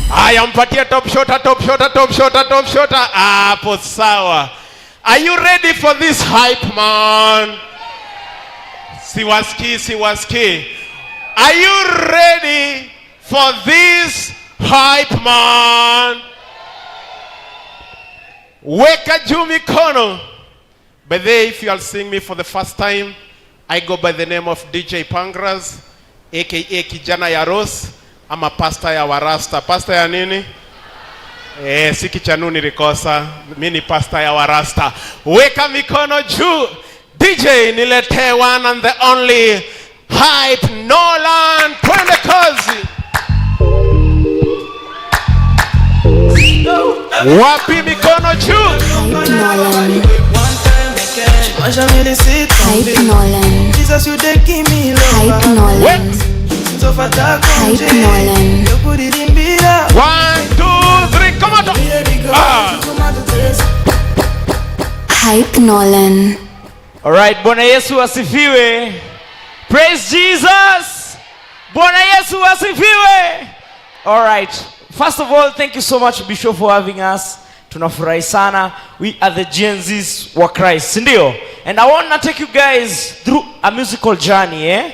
I am patia top shorter. Hapo sawa. Are you ready for this hype, man? Siwaski. Are you ready for this hype, man? Weka juu mikono. By the way, if you are seeing me for the first time, I go by the name of DJ Pangras, aka Kijana ya Rose. I'm a pastor ya Warasta. Pastor ya nini? Si kichanuni rikosa. Mini pastor ya Warasta. Weka mikono juu. DJ nilete one and the only Hype Nolan. Twende kazi. Wapi mikono juu? Hype Nolan. Hype Nolan. Jesus, you dey give me love. Hype Nolan. Hype Nolan. 1, 2, 3, come on. Hype Nolan. All right, Bwana Yesu asifiwe. Praise Jesus. Bwana Yesu asifiwe. All right. First of all, thank you so much, Bishop, for having us. Tunafurahi sana. We are the Gen Zs wa Christ, sindio? And I want to take you guys through a musical journey,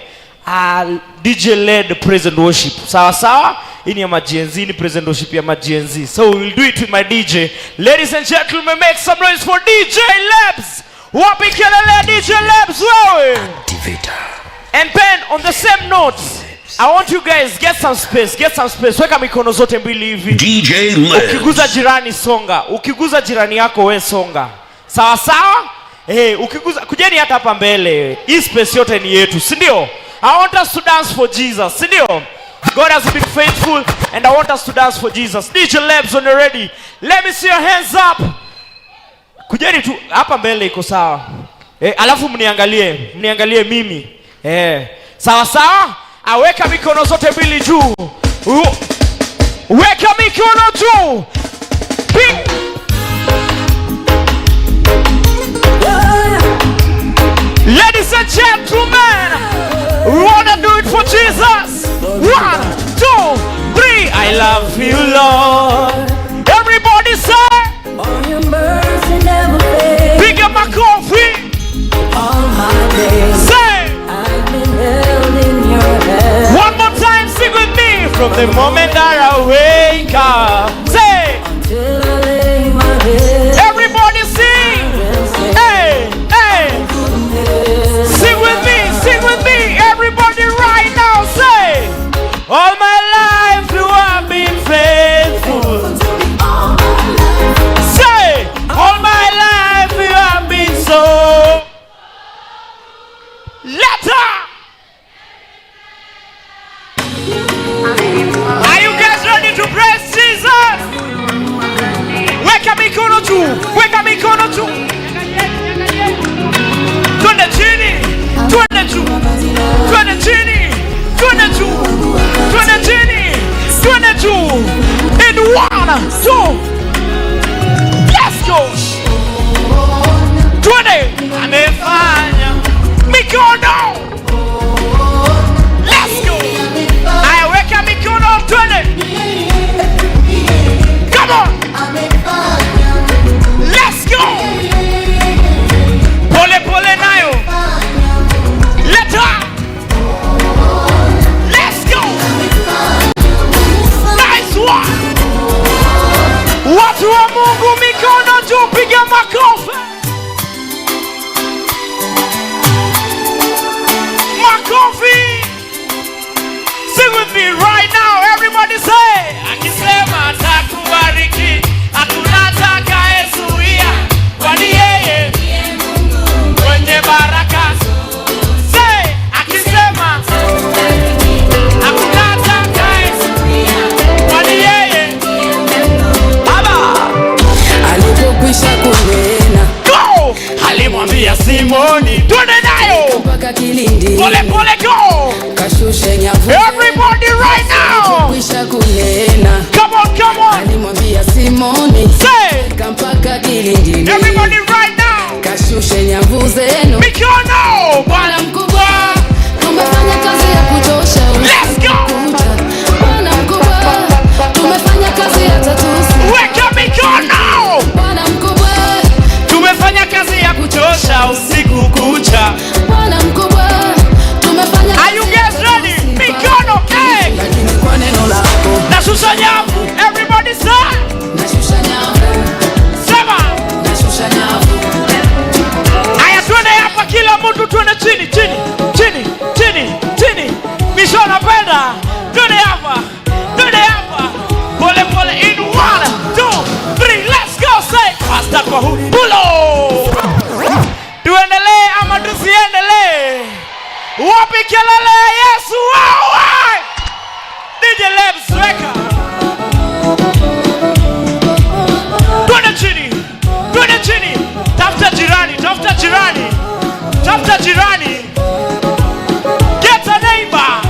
DJ-led praise and worship. Sawa? Ini ya Gen Z, ni praise and worship ya Gen Z. So we will do it with my DJ. Ladies and gentlemen, make some noise for DJ Labs. Wapi kelele DJ Labs wewe. And then on the same note, I want you guys get some space. Weka mikono zote mbili hivi. DJ Labs. Ukiguza jirani songa. Ukiguza jirani yako we songa. Sawa? Ukiguza kujeni hata hapa mbele. Hii space yote ni yetu, si ndio? I want us to dance for Jesus, si ndio? God has been faithful and I want us to dance for Jesus. DJ Labs, when you're ready, let me see your hands up. Kujeni tu hapa mbele iko sawa. Alafu mniangalie mimi. Sawa? Aweka mikono zote mbili juu. Weka mikono juu. Ladies and gentlemen, we want to do it for Jesus. 1, 2, 3. I love you, Lord. Everybody say, all your mercy never fails. Pick up my coffee. All my days, say, I've been held in your hand. One more time, sing with me. From the moment that I wake up. Say, Till I lay my head. everybody sing. Hey. Sing with me. Everybody right now say, all my life you have been faithful. Say, all my life you have been so. Letter. Are you guys ready to praise Jesus? Weka mikono juu. Twende chini. In 1, 2. Let's go. Twende. Amefanya mikono. Let's go. Aya, weka mikono. Twende. Come on. Let's go. Pole nayo. Let's go. Nice one. Watu wa Mungu mikono juu, piga makofi. Sing with me right now. Everybody say, akisema atakubariki, hakuna atakayezuia, kwani yeye mwenye baraka. Say, akisema hakuna atakayezuia, kwani yeye Alipokwisha kunena, go. Alimwambia Simoni, twende nayo. mpaka kilindi, Pole go. kashushe nyavu. Everybody right now. Alipokwisha kunena, Come on. twende hapa, twende hapa. Pole pole in 1, 2, 3, let's go. Say faster kwa pulo. Tuendelee ama tusiendelee? Wapi kelele ya Yesu wewe? DJ Lebs weka. Twende chini, twende chini. Tafuta jirani, tafuta jirani, tafuta jirani. Get a neighbor,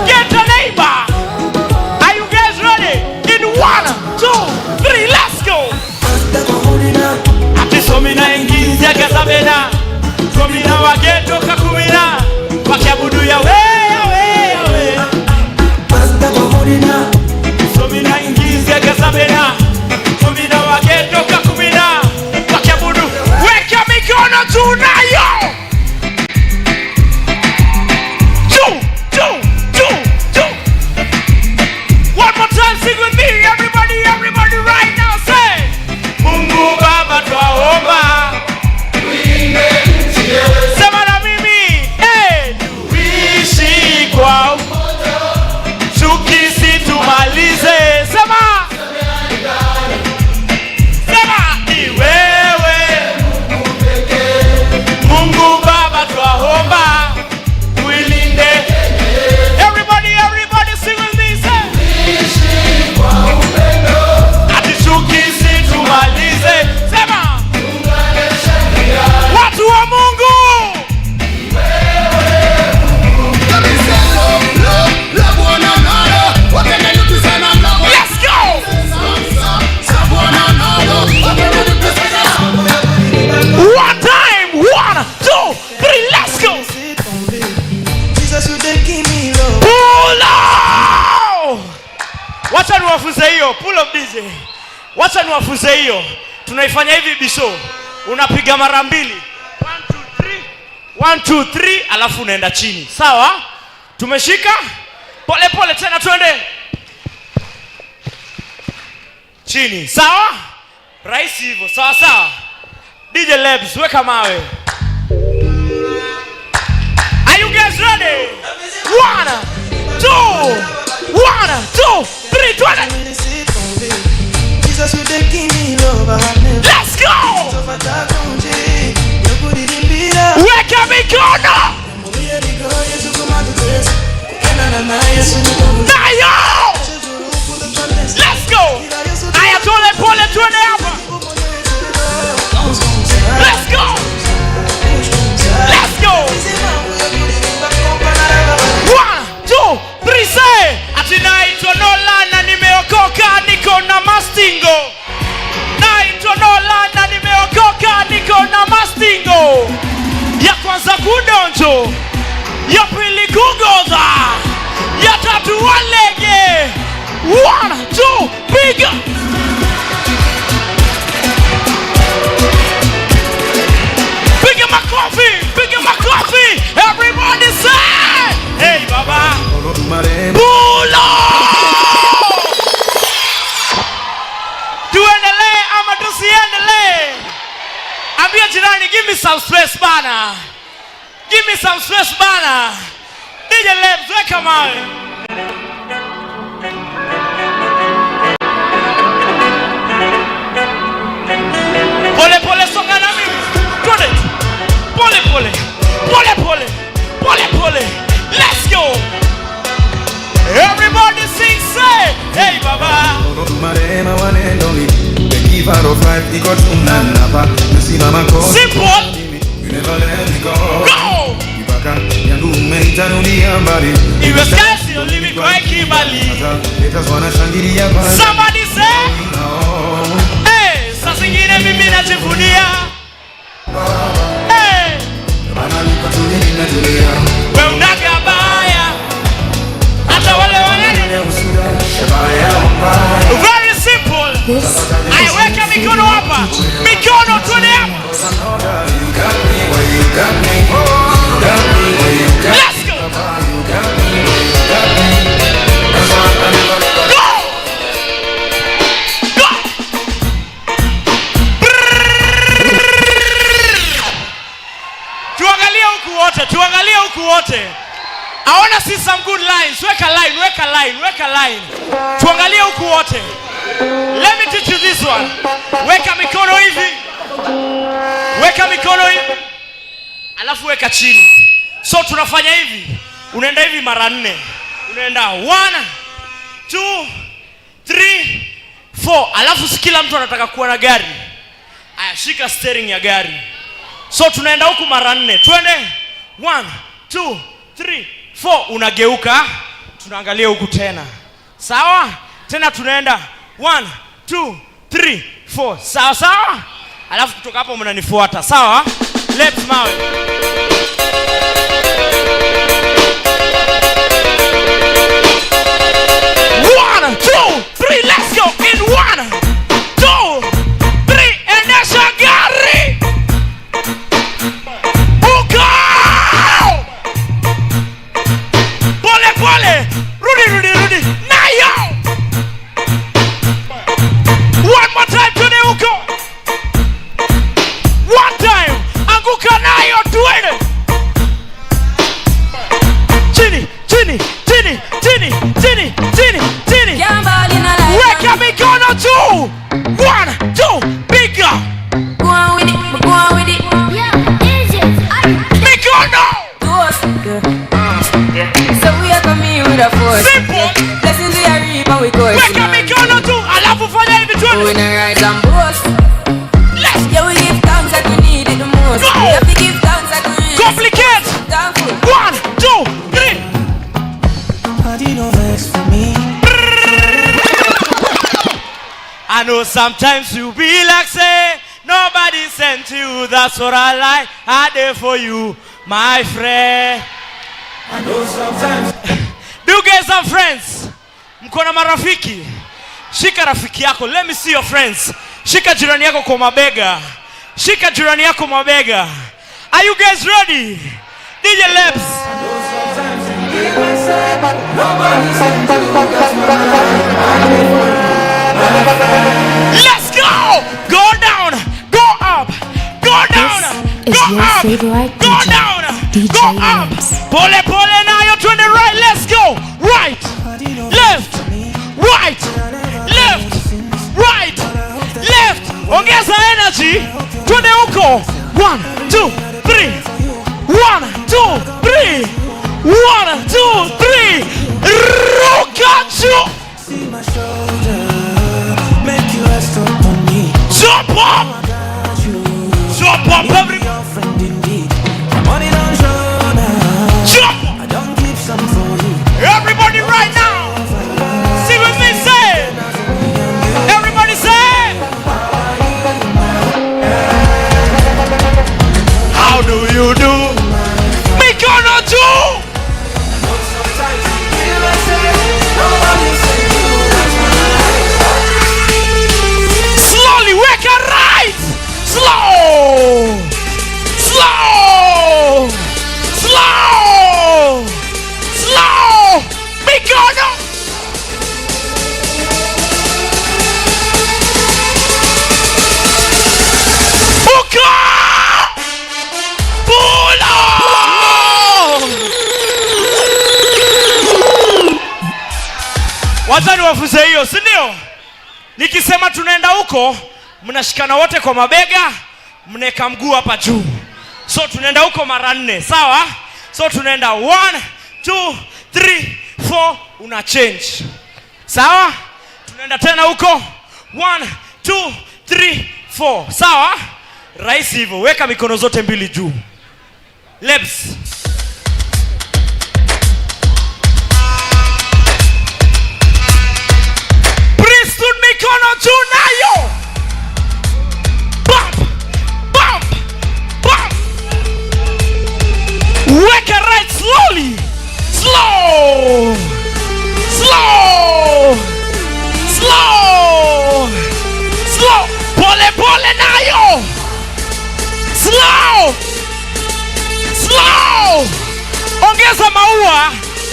get a neighbor. Are you guys ready? In 1, 2, 3, let's go. Ati somina ingizi ya gazabena, somina wageto kakumina, wakiabudu ya we. Somina ingizi ya gazabena, somina wageto kakumina, wakiabudu. Weka mikono tunayo. One more time, sing with me, everybody, everybody right now, say Mungu Baba twaomba, sema na mimi, tuishi kwa chuki tumalize, sema ni wewe Mungu Baba twaomba, tuilinde. Everybody sing with me, say ati chuki tumalize, sema watu wa Mungu. Let's go. One time, 1, 2, 3, let's go. Pull up. Wacha niwafunze hiyo. Pull up DJ. Wacha niwafunze hiyo. Tunaifanya hivi bisho. Unapiga mara 2. 1 2 3 alafu unaenda chini. Sawa? Tumeshika? Pole pole tena twende. Chini. Sawa? Rahisi hivyo. Sawa sawa. DJ Lebs weka mawe. Are you guys ready? 1 2 1 2 3 20. Let's go. Weka mikono. Nayo. Let's go. Aya tole pole tuende hapa. Let's go. Let's go. 1 2 3 say ati naitwa Nolan, nimeokoka niko na mastingo. Naitwa Nolan, nimeokoka niko na mastingo. Ya kwanza kudonjo, ya pili kugodha, ya tatu walege. 1 2 piga. Piga makofi, piga makofi. Everybody say hey baba Bulo. Tuendelee ama tusiendelee? Ambia jirani, give me some space bana. Give me some space bana. DJ Lebs weka mawe. Pole pole songa na mimi. Twende. Pole pole. Pole pole. Pole pole. Let's go. Everybody sing say hey baba. Simple. You never let me go. Go. Iwe skasi ulimi kwa kibali. Somebody say hey, saa zingine mimi najivunia. Hey, we unaga baya hata wale wanani. Very simple. Aiweka mikono hapa. Mikono tuone hapa. Let's go. Tuangalie huku wote. I wanna see some good lines. Weka weka line. Tuangalie huku wote. Let me teach you this one. Weka mikono hivi. Weka mikono hivi. Alafu weka chini. So tunafanya hivi. Unaenda hivi mara 4. Unaenda 1 2 3 4. Alafu si kila mtu anataka kuwa na gari. Aya, shika steering ya gari. So tunaenda huku mara 4. Twende 1 2 3 4. Unageuka. Tunaangalia huku tena. Sawa? Tena tunaenda 1 2 3 4. Sawa sawa? Alafu kutoka hapo mnanifuata. Sawa? Let's mawe. 1 2 3, let's go. In 1 2 3, endesha gari. Uko! Pole pole. Rudi. Nayo. One more time to the uko. One time. Anguka nayo tuende. Chini. Weka mikono juu. 1 2, bigger. Go on with it. Mikono. So we are coming with a force. Simple. Blessings we are reaping we course. Weka mikono juu. Alafu fanya hivi We tuende. not rise and boast. Yeah, we give thanks that we need it the most. Go. We have to give thanks that we need it. Complicate. Thankful. 1 2 3. I know sometimes you be like say nobody sent you. That's what I like. I did for you, my friend. I know sometimes. Do you get some friends? Mko na marafiki? Shika rafiki yako. Let me see your friends. Shika jirani yako kwa mabega. Shika jirani yako mabega. Are you guys ready? DJ Lebs. Let's go! Go down! Go up! Go down! This is Go your up! favorite Go DJ, down! DJ Go up! Lebs. Pole now you're to the right. Let's go! Right! Left! Right! Left! Right! Left! Ongeza energy! Twende huko! 1 2 3. 1 2 3. 1 2 3. Ruka juu! Jump up! Jump up, everybody! Jump up! Everybody right now! See what they say! Everybody say! How do you do? Mikono juu! Slowly, weka right! Slow! Mikono! Uko! Pulo! Wazani wafuze hiyo, si ndio? Nikisema tunaenda huko, mnashikana wote kwa mabega, mneka mguu hapa juu. So tunaenda huko mara 4, sawa? So tunaenda 1 2 3 4, una change. Sawa? Tunaenda tena huko 1 2 3 4. Sawa? Rahisi hivyo. Weka mikono zote mbili juu. Lebs. Priesthood mikono juu nayo. Bump. Weka right slowly. Slow. Pole nayo. Slow. Ongeza maua.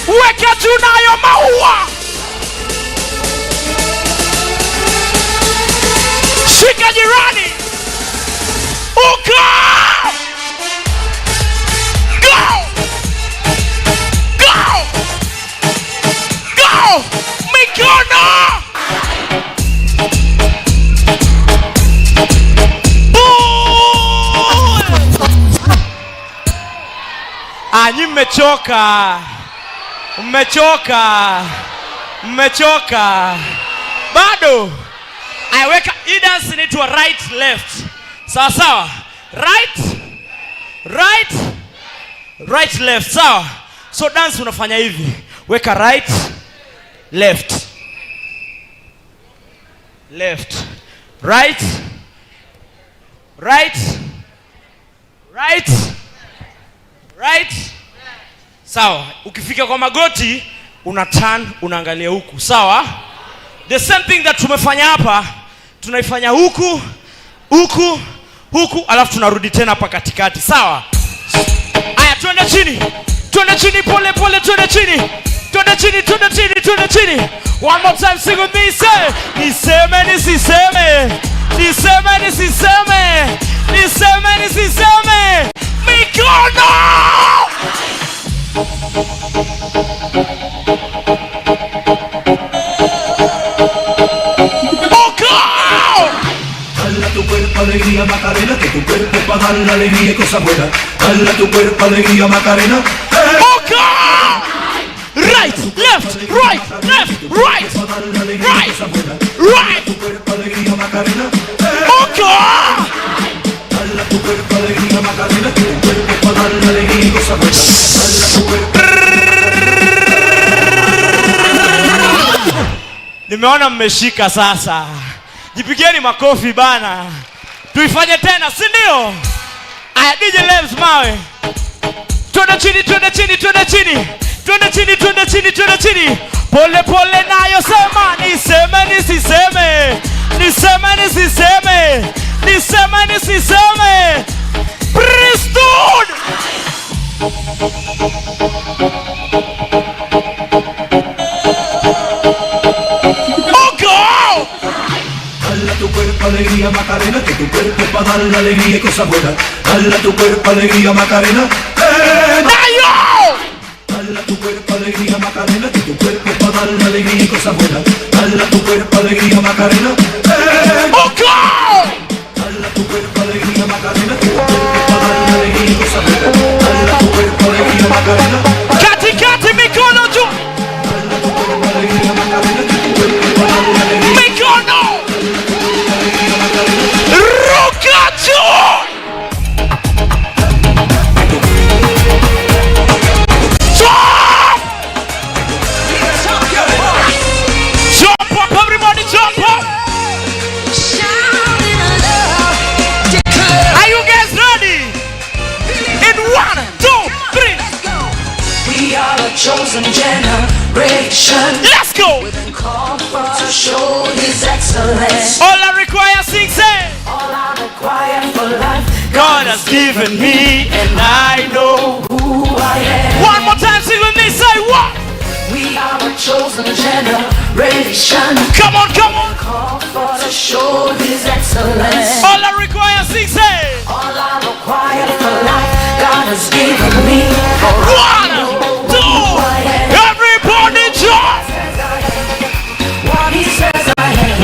Weka juu nayo maua. Shika jirani. Uko. Go. mikono. Anyi mmechoka. Mmechoka. Bado. Aiweka hii dance inaitwa right left. Sawa sawa. Right left. Sawa. So dance unafanya hivi. Weka right left. Right. Sawa. Ukifika kwa magoti una turn, unaangalia huku. Sawa? The same thing that tumefanya hapa, tunaifanya huku, alafu tunarudi tena hapa katikati. Sawa? Aya, twende chini, pole, twende chini. One more time, sing with me, say, niseme. Mikono! Dale tu cuerpo alegría Macarena, que tu cuerpo para dar la alegría y cosas buenas. Dale tu cuerpo alegría Macarena. Right, left. Tu cuerpo alegría Macarena. Dale tu cuerpo alegría Macarena, que tu cuerpo para dar la alegría y cosas buenas. Dale tu cuerpo. Nimeona mmeshika sasa. Jipigieni makofi bana. Tuifanye tena, si ndio? Aya, DJ Lems mawe. Twende chini. Pole nayo sema, niseme. Priesthood. Dale tu cuerpo alegría Macarena, que tu cuerpo para dar la alegría y cosas buenas. Dale tu cuerpo alegría Macarena. Dale tu cuerpo alegría Macarena, que tu cuerpo para dar la alegría y cosas buenas. Dale tu cuerpo alegría Macarena. Dale tu cuerpo alegría Macarena, que tu cuerpo para dar la alegría y cosas buenas. Dale tu cuerpo alegría Macarena. Kati mikono juu. Dale tu cuerpo alegría Macarena, que tu cuerpo para dar la alegría. Mikono. Ruka juu. Jump up, everybody jump up. Are you guys ready? In 1, 2, 3. We are a chosen generation. Let's go. We've been called to show His excellence. All I require, sing, say. All I require for life, God has given me, and I know. who I am. One more time, sing with me, say what? We are a chosen generation. Come on. Called to show His excellence. All I require, sing, say. All I require for life, God has given me. 1, 2, everybody jump. What He says I am,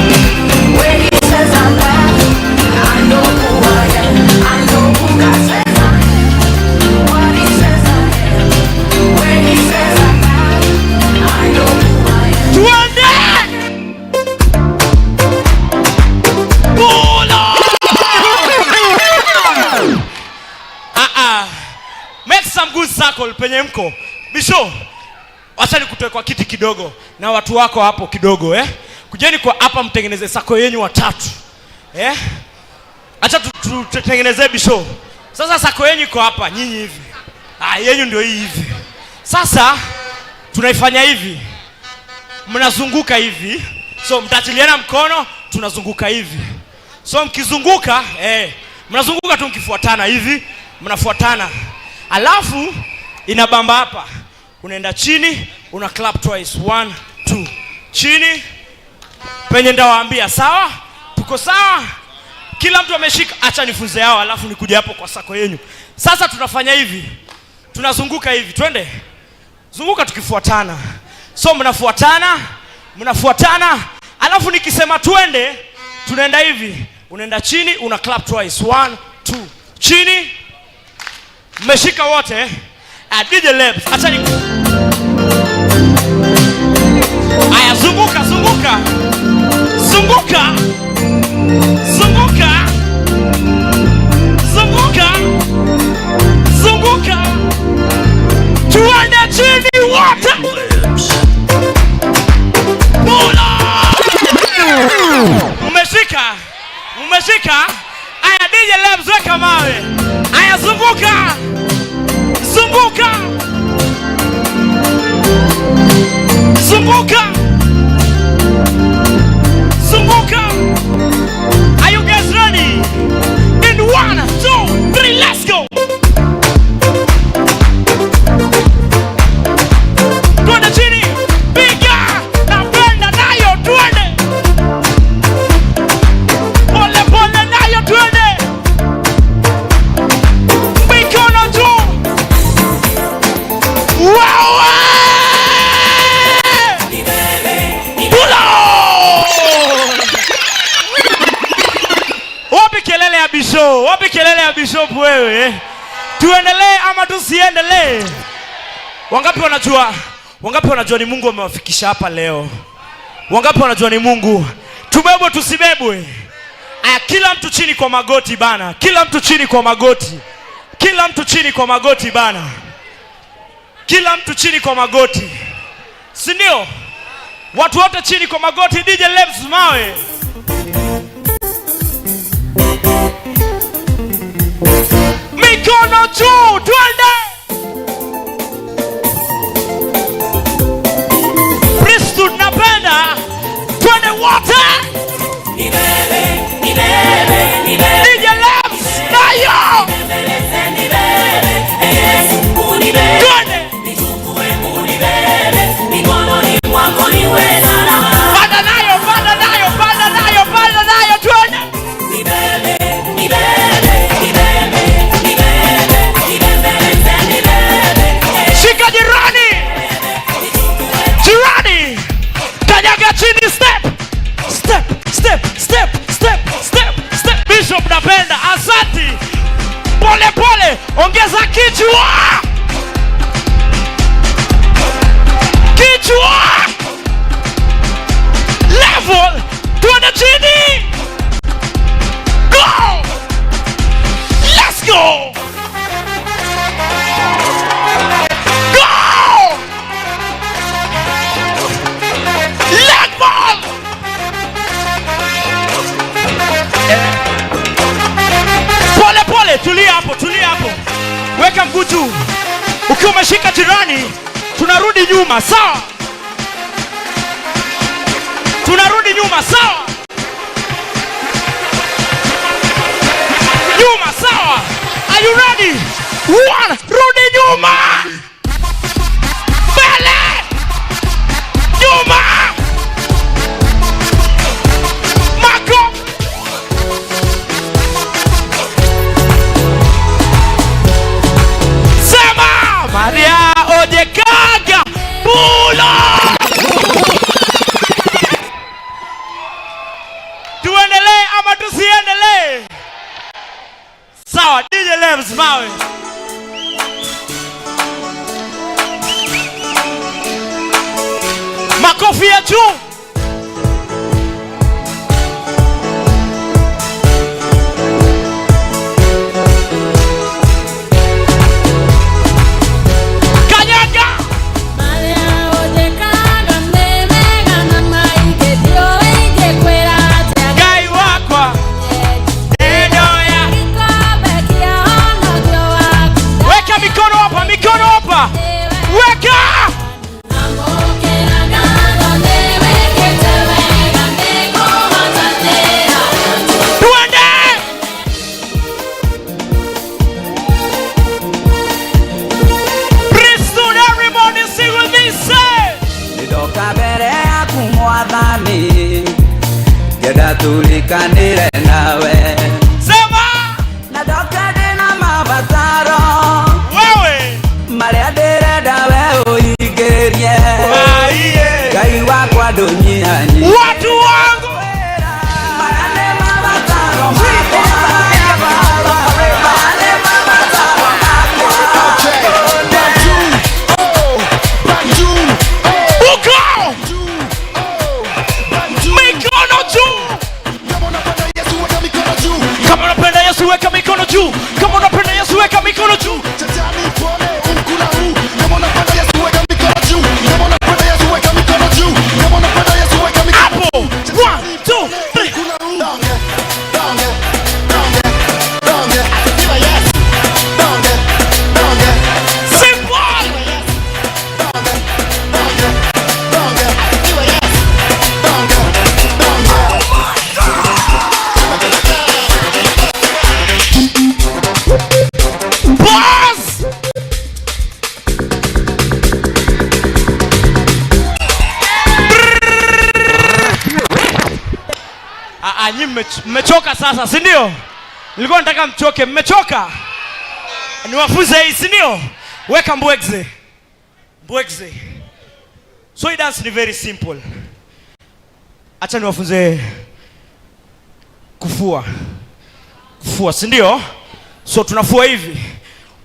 when He says I'm at, I know who I am. I know who God says I am. What He says I am, when He says I'm at, I know who I am. 20. Make some good circle penye mko. Bisho, acha nikutoe kwa kiti kidogo na watu wako hapo kidogo Kujeni kwa hapa mtengeneze sako yenu watatu. Acha tutengeneze bisho. Sasa sako yenu iko hapa nyinyi hivi. Yenu ndio hii hivi. Sasa tunaifanya hivi. Mnazunguka hivi. So mtatiliana mkono, tunazunguka hivi. So mkizunguka, mnazunguka tu mkifuatana hivi, mnafuatana. Alafu inabamba hapa. Unaenda chini, una clap twice. 1, 2. Chini. Penye ndawaambia, sawa? Tuko sawa? Kila mtu ameshika, acha nifunze hao, alafu nikuje hapo kwa sako yenu. Sasa tunafanya hivi. Tunazunguka hivi. Twende. Zunguka tukifuatana. So mnafuatana, mnafuatana, alafu nikisema twende, tunaenda hivi. Unaenda chini, una clap twice. 1 2. Chini. Mmeshika wote. DJ Lebs, acha ni. Aya, zunguka, zunguka. Zunguka. Zunguka. Zunguka. Zunguka. Tuende chini wote. Umeshika. Umeshika. Aya, DJ Lebs, weka mawe. Aya, zunguka. Zunguka. Zunguka. Zunguka. Are you guys ready? In 1 2 3, let's go. Twende chini. Piga. Napenda nayo twende. Pole pole nayo twende. Mikono juu. Wow! Wapi kelele ya Bishop? Wapi kelele ya Bishop wewe? Tuendelee ama tusiendelee? Wangapi wanajua? Wangapi wanajua ni Mungu amewafikisha hapa leo? Wangapi wanajua ni Mungu? Tubebwe tusibebwe? Aya, kila mtu chini kwa magoti bana. Kila mtu chini kwa magoti. Kila mtu chini kwa magoti bana. Kila mtu chini kwa magoti. Si ndio? Watu wote chini kwa magoti. DJ Lebs, mawe. Mikono juu, twende. Priesthood napenda. Twende wote. Nibebe, nibebe, nibebe. DJ Lebs, nayo. Nibebe, Yesu unibebe. Twende. Nichukue unibebe. Mikononi mwako niwe salama. Panda nayo, panda nayo, panda nayo, panda nayo, twende. Nibebe, nibebe, nibebe, nibebe, nibebe, nibebe. Shika jirani. Jirani. Kanyaga chini, step. Step, step, step, step, step, step. Bishop napenda, asante. Pole pole, ongeza kichwa. Kichwa. Level. Tuende chini. Go. Let's go. Go. Leg ball. Pole pole, tulia hapo, tulia hapo. Weka mguu juu. Ukiwa umeshika jirani, tunarudi nyuma, sawa? Tunarudi nyuma, sawa? Nyuma, sawa? Are you ready? 1, rudi nyuma. Mbele. Nyuma. Mako. Sema Maria Ojekaga Pula. Tuendelee ama tusiendelee? Sawa, DJ Lebs, mawe. Makofi ya juu. Kanyaga. Gai wakwa. Edoya. Weka mikono hapa, mikono hapa. Weka. Tuende. Priesthood, everybody sing with me, say. Nidoka mbere yaku Mwathani, ngenda tulikanire nawe. Sema. Nadoka ndina mabataro Wewe. maria ndirenda we uhingirie. Aiye. Ngai wakwa ndũnyi Nyinyi mmechoka sasa, si ndio? Nilikuwa nataka mchoke, mmechoka. Niwafunze hii, si ndio? Weka mbwekze. Mbwekze. So hii dance ni very simple. Acha niwafunze kufua. Kufua, si ndio? So tunafua hivi.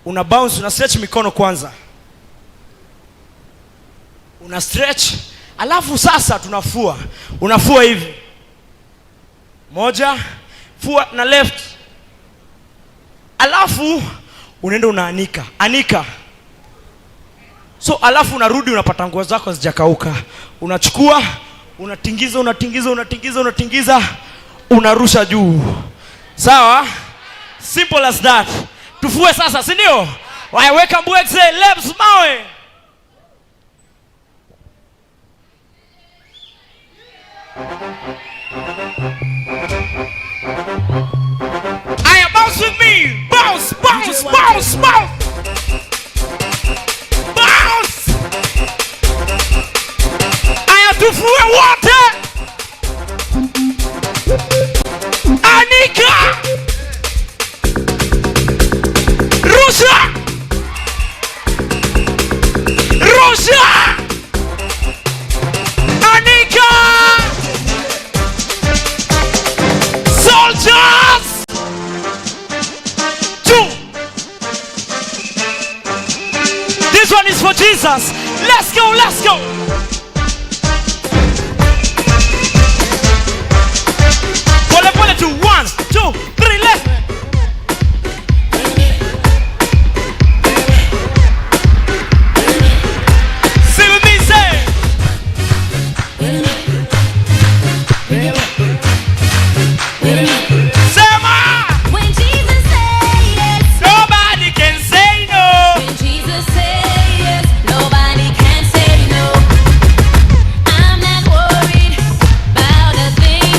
Una bounce, una stretch mikono kwanza. Una stretch, alafu sasa tunafua. Unafua hivi. Moja, fua na left. Alafu unaenda unaanika. Anika. So alafu unarudi unapata nguo zako hazijakauka. Unachukua, unatingiza, unarusha juu. Sawa? Simple as that. Tufue sasa, si ndio? Weka mbwekze, legs mawe. Bounce with me. Bounce, bounce, bounce, bounce. Bounce. Tufue wote. Anika. Rusha. Rusha. Anika. Soldiers. This one is for Jesus. Let's go, let's go. Pole pole to 1, 2, 3, let's. Sing with me, say. Sema. When Jesus says yes, Nobody can say no. when Jesus says yes, nobody can say no. I'm not worried about a thing,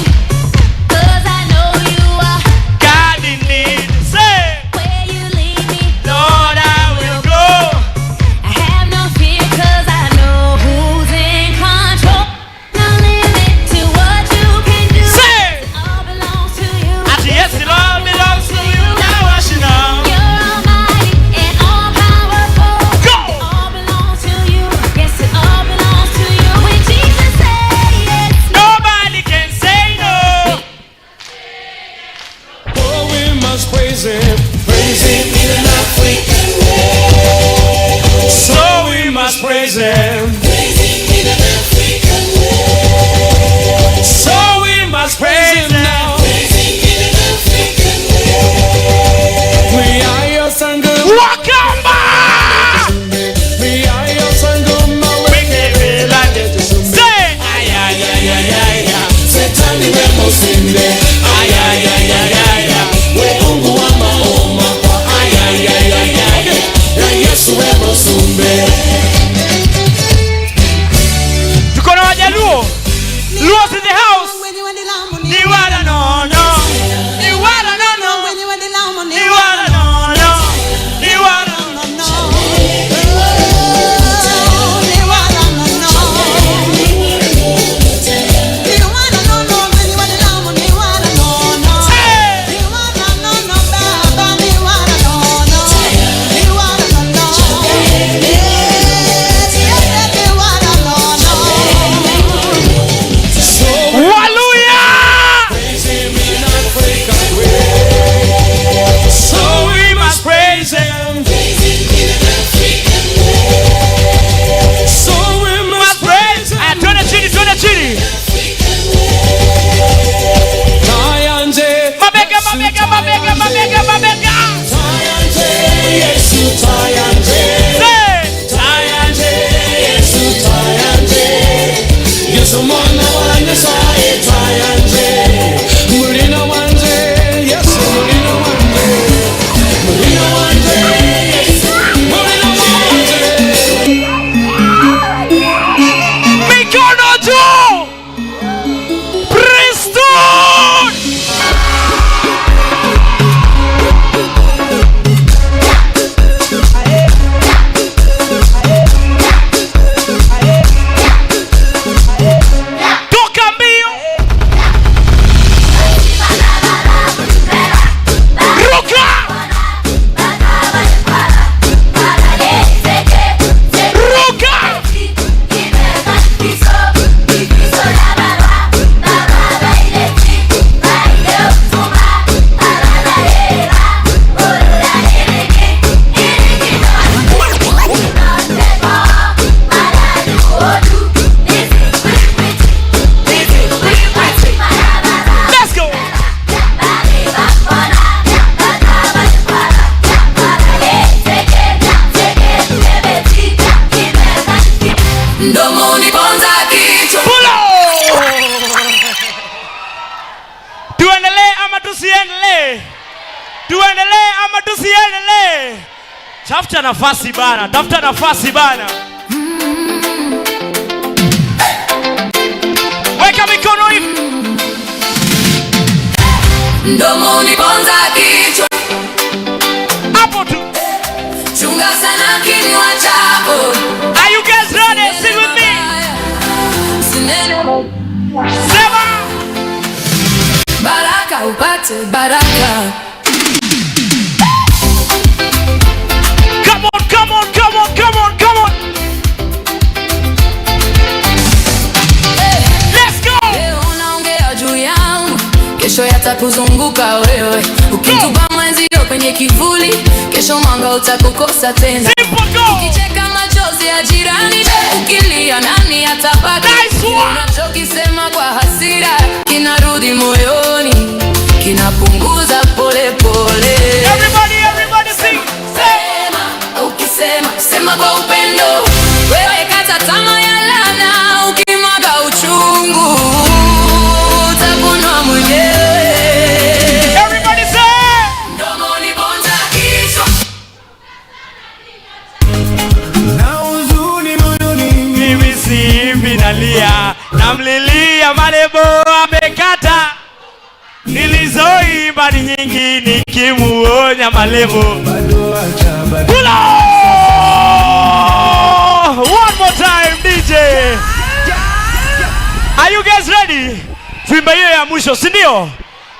'cause I know you are God in need. Say, where you lead me. Lord, I will go. I have no fear, 'cause I know who's in control. No limit to what you can do. Say, It all belongs to you. at the yes, it all belongs to you. Now I should know. You're almighty and all powerful. Go! It all belongs to you. Yes, it all belongs to you. When Jesus says yes, Nobody can say no. Oh, we must praise him in an African way. So we must praise him. So we must praise him now. We are your sangam. Wakamba! We are your sangam. Say, Ay, ay, ay, ay, ay, ay. Setani wemo sinde. Ay, ay, ay, ay, ay, ay. We Mungu wa maoma. Ay, ay, ay, ay, ay, ay. Ya Yesu wemo sumbe. tuko na Wajaluo. Luos in the house. Ni wala no no. Ni wala no no. Ni wala no no. Ni wala no no. Hey! Hallelujah! Praise him in African way. So we must praise him. So we must praise him. Aya, twende chini, twende chini. Tayanje. Mabega, mabega, mabega, mabega, mabega. Tayanje. Yesu tayanje. Say, Tayanje. Yesu tayanje. Yesu mwana wanje sae tayanje. Mulina wanje. Yesu mulina wanje. Mulina wanje. Yesu mulina wanje. mikono juu. Priesthood. Toka mbio. Tuendelee ama tusiendelee? Tafuta nafasi bana, tafuta nafasi bana. Weka mikono hivi. Mdomoni ponza kichwa, Hapo tu. chunga sana kinywa chako. Are you guys ready? Sing with me. Sineno Sema. baraka upate baraka. Come on, come on, come on, come on, come on. Let's go. Leo unaongea juu yangu, kesho yatakuzunguka wewe. Ukitupa mwenzio kwenye kivuli, kesho mwanga utakukosa tena. Simple go. Ukicheka machozi ya jirani, ukilia nani atabaki? Nice one. Unachokisema kwa hasira kinarudi moyoni, kinapunguza pole pole. Everybody sing. Sema, ukisema sema kwa upendo. Wewe kata tamaa ya laana, ukimwaga uchungu utakunwa mwenyewe. Everybody say. Mdomoni ponza kichwa, Na huzuni moyoni, Mimi simbi nalia, namlilia marebo amekata. Nilizoimba ni nyingi nikimuonya malebo. bado acha Pull up! One more time, DJ. Are you guys ready? Tuimbe hiyo ya mwisho, si ndio?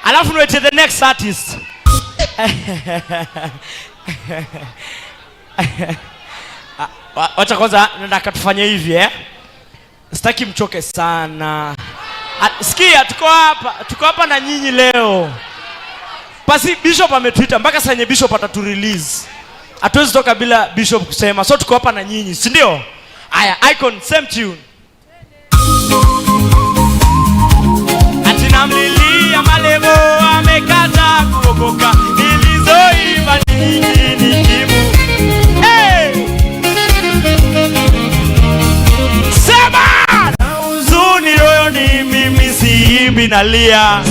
Alafu niwete the next artist. Wacha kwanza nataka tufanye hivi Sitaki mchoke sana. Sikia, tuko hapa na nyinyi leo. Pasi Bishop ametuita mpaka sasa Bishop atatu release. Hatuwezi toka bila Bishop kusema. So tuko hapa na nyinyi, si ndio? Aya, Icon same tune. Ati namlilia malebo amekata kuokoka. Nilizoimba nyingi nikimu. Hey! Sema! Huzuni royoni mimi siimbi nalia.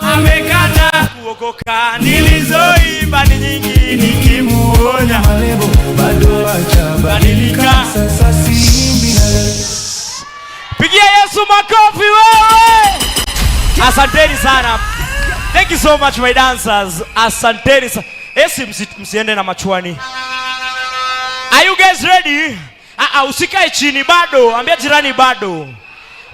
Amekata kuokoka. Nilizoimba ni nyingi nikimuonya malebo, bado acha badilika. Sasa siimbi na wewe. Pigia Yesu makofi wewe. Asanteni sana. Thank you so much my dancers. Asanteni sana. Msiende na machuani. Are you guys ready? Usikae chini bado. Ambia jirani bado.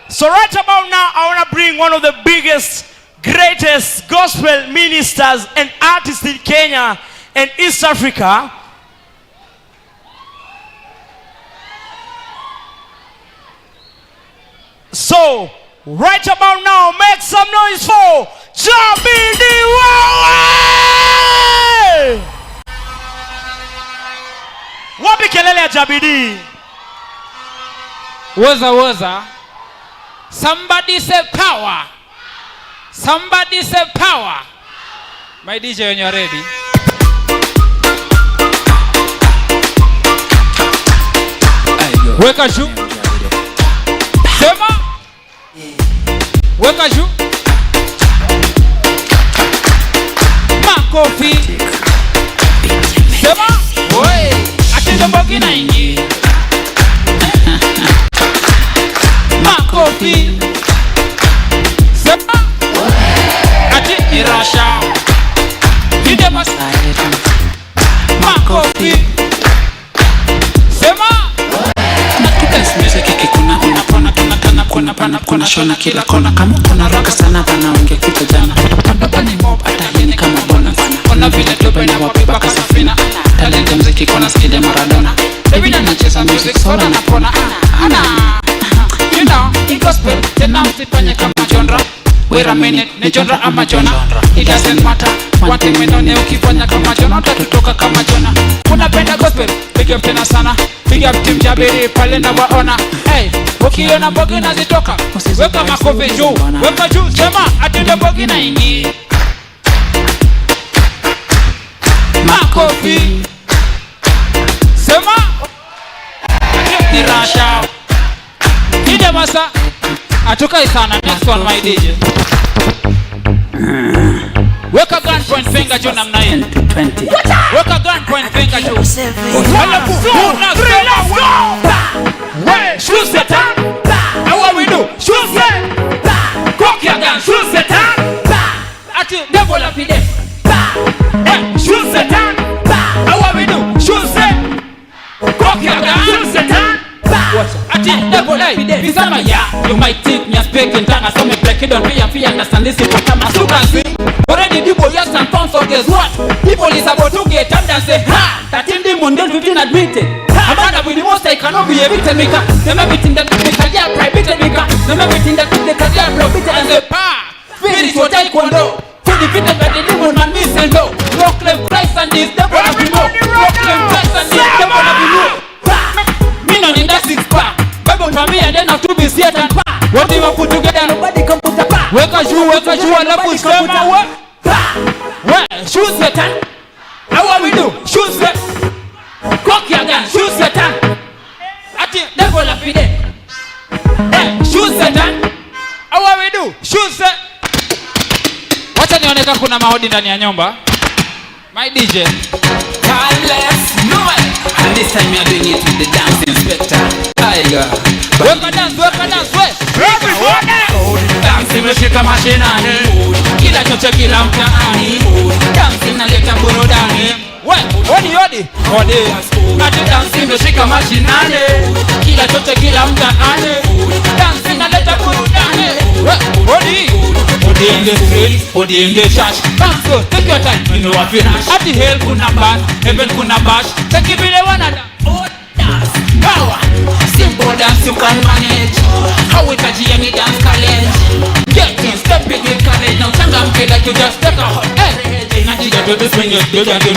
So right about now I want to bring one of the biggest, greatest gospel ministers and artists in Kenya and East Africa. So, right about now, make some noise for Jabidi Wewe! Wapi kelele ya Jabidi? Woza. Somebody say power. Somebody say power. My DJ, when you're ready. Weka juu. Sema. Weka juu. Makofi. Sema. Oi. Atizo bogi na ingi. Makofi. Sema. Ati irasha. Vide mas. Makofi. Sema. Kuna shona kila kona kama kuna roka sana bana ungekuta jana panda pani mob hata hini kama bonus ona vile dobe na wapiba kasafina talent ya mziki kona skide Maradona baby na nacheza music soda na pona ana you know in gospel tena msifanye kama genre wait a minute ni genre ama jona it doesn't matter one thing we know ukifanya kama jona utatoka kama jona unapenda gospel big up tena sana big up team Jabiri pale na waona hey ukiona bogi nazitoka weka makofi juu weka juu sema atende bogi na ingi makofi sema ni rasha ide masa atokai sana next one my DJ Weka gun point finger juu namna hii. 20. Weka gun point finger juu. Alafu unasema we shoot Satan. How what we do? Shoot Satan. Cock your gun, shoot Satan. Ati devil up in there. Shoot Satan. How what we do? Shoot Satan. Cock your gun, shoot Satan. Ati devil up in there. Bizama ya. You might think me a speaking tongue. So me break it down. Me understand this. But I'm a super. Already people yes and found, so guess what? People is about to get up and say, ha! That in the Monday we've been admitted. A man with the most I cannot be evicted maker. Them everything that the career prohibited maker. Them everything that the career prohibited and say, ha! Spiritual taekwondo. To defeated by the demon man me say no. Proclaim Christ and this devil have been no. Proclaim Christ and this devil have been no. Me none in that six pack. Bible for me and then have to be Satan. What do you put together? Nobody can put a pack. Weka juu alafu sema we. Shoot Satan. How what we do? Shoot Satan. Cock your gun. Shoot Satan. Ati devil up in there. Shoot Satan. How what we do? Shoot Satan. Wacha nioneka kuna mahodi ndani ya nyumba. My DJ. Timeless, no way. And this time you're doing it with the dance inspector. Tiger. Weka dance, we. Dance imeshika mashinani. Kila choche kila mtaani. Dance inaleta burudani. We, odi. Ati dance imeshika mashinani. Kila choche kila mtaani. Dance inaleta burudani. We, odi in the street, odi in the church. Dance go, take your time, you know what finish. At the hell kuna bash, heaven kuna bash. Take it vile wanada. Oh, dance, power. Simple dance you can manage. How it a GME dance college. Get in, step it with courage. Now changamke like you just take a hot. Hey, na DJ to the swing you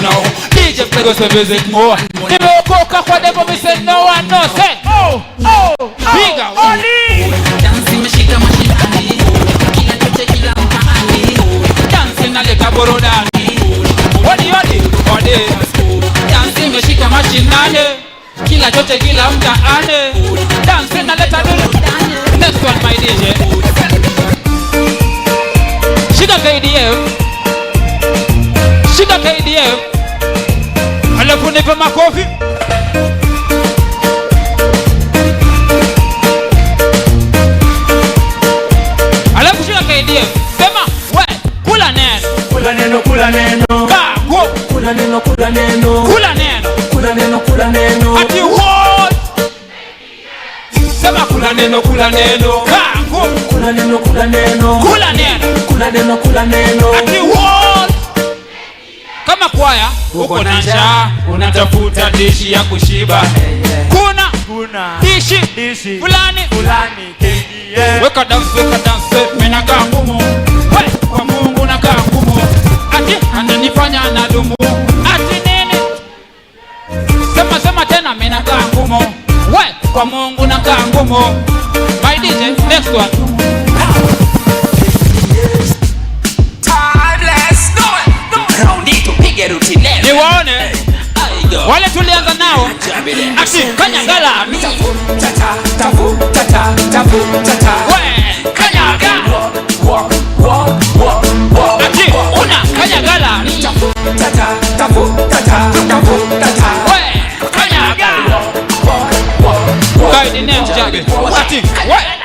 know. DJ play gospel music more. Nimeokoka kwa devil me say no one no say. Oh, bigger. dance imeshika mashinani. Kila choche kila mtaani. Dance inaleta burudani. Odi. Dance imeshika mashinani. Kila choche kila mtaani. Dance inaleta burudani. Next one my DJ. Shika KDF. Alafu nipe makofi. Alafu shika KDF. Sema we kula neno. Kula neno, kula neno. Go. Kula neno, kula neno. Kula neno. Kula neno, kula neno. Ati what? Sema kula neno. Go. Kula neno, kula neno. Kula neno. Kula neno, kula neno. Ati what? Kama kwaya uko na njaa unatafuta dishi ya kushiba. Kuna dishi fulani KDF. Weka dance mimi nakaa ngumu. We kwa Mungu nakaa ngumu. Ati ananifanya nadumu. Ati nini? Sema tena mimi nakaa ngumu. We kwa Mungu nakaa ngumu. My DJ next one. Timeless, no. Round it to piga routine. Niwaone wale tulianza nao. Ati kanyagala. Tafu. We kanyaga. Walk. Ati una kanyagala. Tafu. We kanyaga. Guide name Jabe. Ati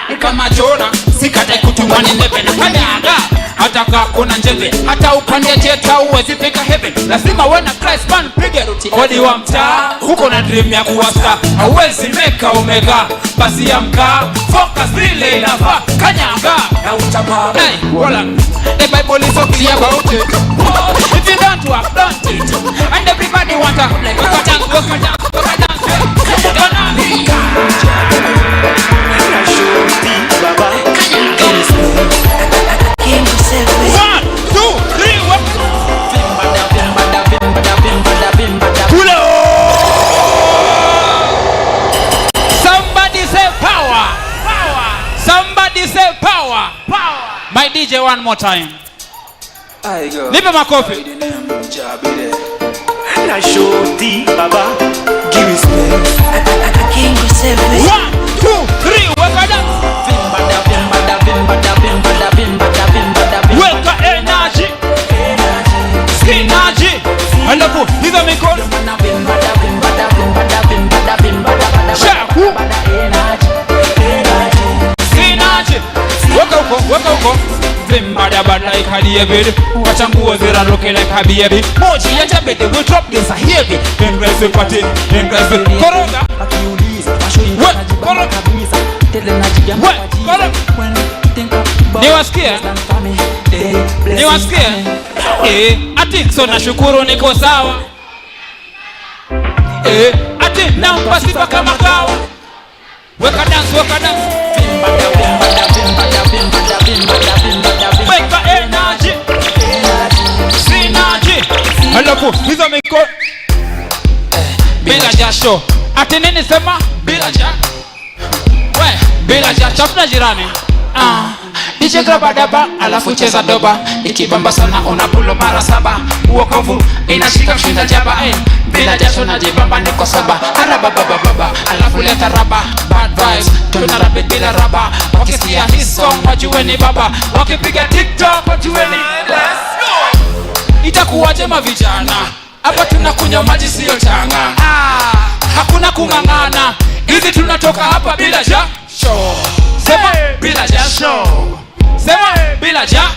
we kama Jona sikata kutumani nebe na kanyaga. Hata kama kuna njeve, hata upande jeta uwezi fika heaven. Lazima uwe na Christ man piga ruti. Odi wa mtaa, uko na dream ya kuwa star. Hauwezi meka omega, basi ya mkaa. Focus vile inafaa, kanyaga na utama. Hey, wala, the Bible is so clear about it. If you don't work, don't eat. And everybody want to go dance. My DJ one more time. Nipe makofi. Na shoti baba, give me space. 1, 2, 3, weka dance. Weka energy. ya bad like a David. Watch and go zero looking like a baby. Moji ya jabete, we drop this a heavy. Then guys we party, then guys we Koroga. What? Koroga. What? Koroga. Niwasikia? Niwasikia? Ati so nashukuru niko sawa. Ati nampa sifa kama kawa. Weka dance, weka dance. Weka energy. Synergy. Halafu hizo mikono bila jasho. Ati nini sema? Bila jasho. We, bila jasho. Chapna jirani. DJ graba daba, alafu cheza doba. Ikibamba sana unapulo mara saba. Uokovu inashika kushinda jaba. Bila jasho najibamba niko saba. Arababababa, alafu leta raba. Bad vibes, tunarabe bila raba. Wakisikia hii song wajue ni baba. Wakipiga TikTok wajue ni let's go. Itakuwaje mavijana? Hapa tunakunywa maji sio changa. Hakuna kungangana. Hizi tunatoka hapa bila jasho. Sema bila jasho. Sema bila jasho.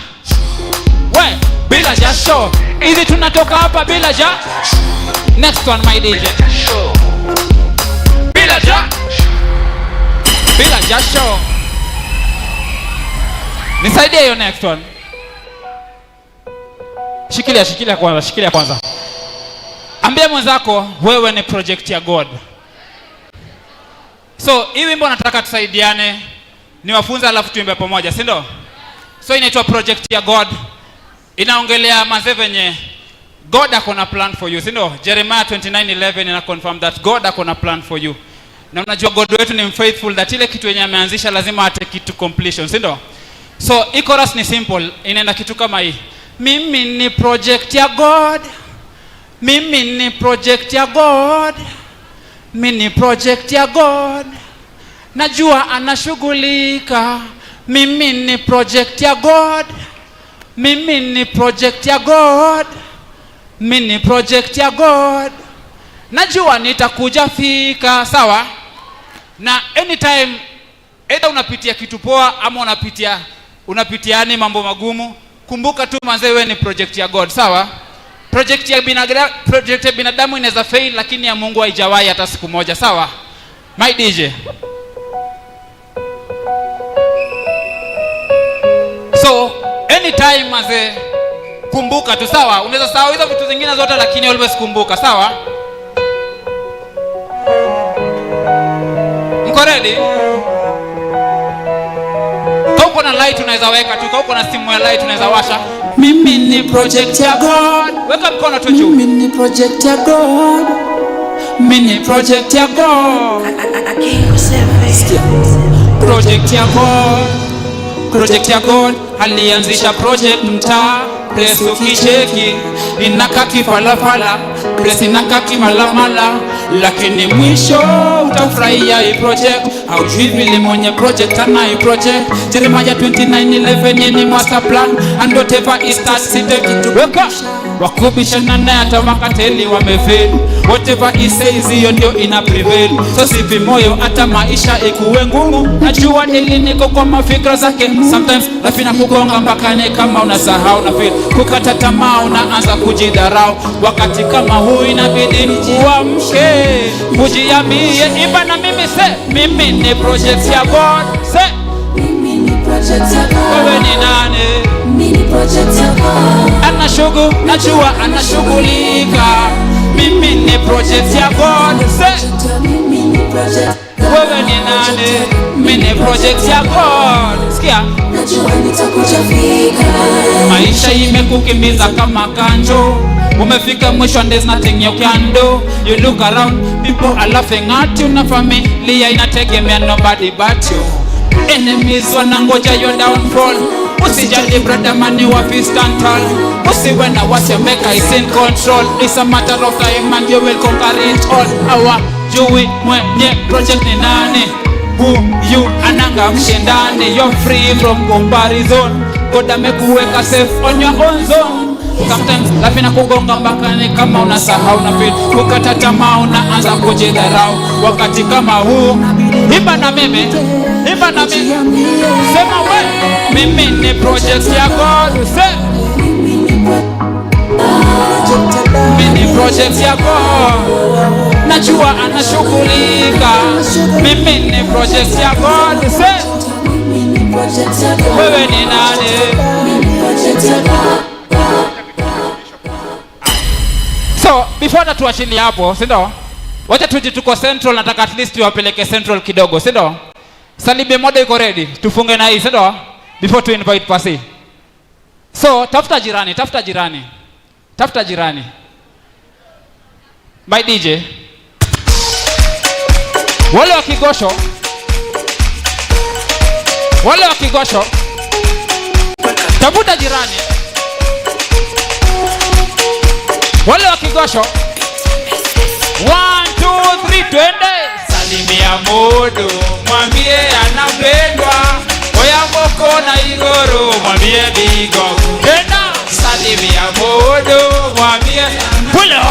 We, bila jasho. Hizi tunatoka hapa bila jasho. Next one my DJ. Bila jasho. Bila jasho. Nisaidie hiyo next one. Shikilia kwanza. Ambia mwenzako wewe ni project ya God. So, hii wimbo nataka tusaidiane. Niwafunza alafu tuimbe pamoja, si ndio? So inaitwa project ya God. Inaongelea manze venye God akona plan for you, si ndio? Jeremiah 29:11 ina confirm that God akona plan for you. Na unajua God wetu ni faithful, that ile kitu yenye ameanzisha lazima atake it to completion, si ndio? So hii chorus ni simple, inaenda kitu kama hii. Mimi ni project ya God. Mimi ni project ya God. Mimi ni project ya God. Najua anashughulika. Mimi ni project ya God. Mimi ni project ya God. Mimi ni project ya God. Najua nitakuja fika, sawa? Na anytime either unapitia kitu poa ama unapitiani mambo magumu, kumbuka tu manze wewe ni project ya God, sawa? Project ya binadamu inaweza fail, lakini ya Mungu haijawahi hata siku moja, sawa? My DJ. So, anytime manze kumbuka tu, sawa? Unaweza sahau hizo vitu zingine zote lakini always kumbuka, sawa? Mko ready? Kama uko na light unaweza weka tu, kama uko na simu ya light unaweza washa. Mimi ni project ya God. Weka mkono tu juu. Mimi ni project ya God. Mimi ni project ya God. Project ya God. Project ya God. Alianzisha project mtaa. Press ukicheki inaka kifalafala, press inaka kimalamala, lakini mwisho utafurahia hii project. Haujui vile mwenye project ana hii project. Jeremiah 29:11 ni master plan, and whatever is start sitaki to weka wakubishana naye hata makateli wamefail. Whatever he says hiyo ndio ina prevail. So sifi moyo hata maisha ikuwe ngumu. Najua nili niko kwa mafikra zake. Sometimes lafina kugonga mpaka ni kama unasahau na feel. Kukata tamaa unaanza kujidharau. Wakati kama huu inabidi uamke, ujiambie imba na mimi se mimi ni project ya God. Se mimi ni project ya God. Wewe ni nani? Mimi ni project ya God. Najua anashughulika. Mimi ni project ya God. Se mimi ni project. Wewe ni nani? Mimi ni project ya God. Sikia? Najua nitakuja fika. Maisha imekukimbiza kama kanjo. Umefika mwisho and there's nothing you can do. You look around, people are laughing at you. Na familia inategemea nobody but you. Enemies wanangoja your downfall. Usijali brother man, you have to stand tall. Usiwe na wasemeka is in control. It's a matter of time and you will conquer it all. Jui mwenye project ni nani? Huyu ananga mshindani. You're free from comparison. God amekuweka safe on your own zone. Sometimes life inakugonga mpaka ni kama unasahau na feel. Kukata tamaa unaanza kujidharau. Wakati kama huu imba na mimi, imba na mimi. Sema wewe mimi ni project ya God. Say mimi project ya God, najua anashughulika. Mimi ni project ya God. Say wewe ni nani? So before that tuachilie hapo, si ndio? Wacha tuje tuko Central, nataka at least tuwapeleke Central kidogo, si ndio? Salibe moda iko ready, tufunge na hii, si ndio? Before to invite Pasi. So tafuta jirani, tafuta jirani. Tafuta jirani. My DJ. Wale wa Kigosho. Wale wa Kigosho. Tafuta jirani. Wale wa Kigosho. 1 2 3 twende. Salimia Modo, mwambie anapendwa. Oya Moko na Igoro, mwambie Bigo. Tena salimia Modo, mwambie pull up.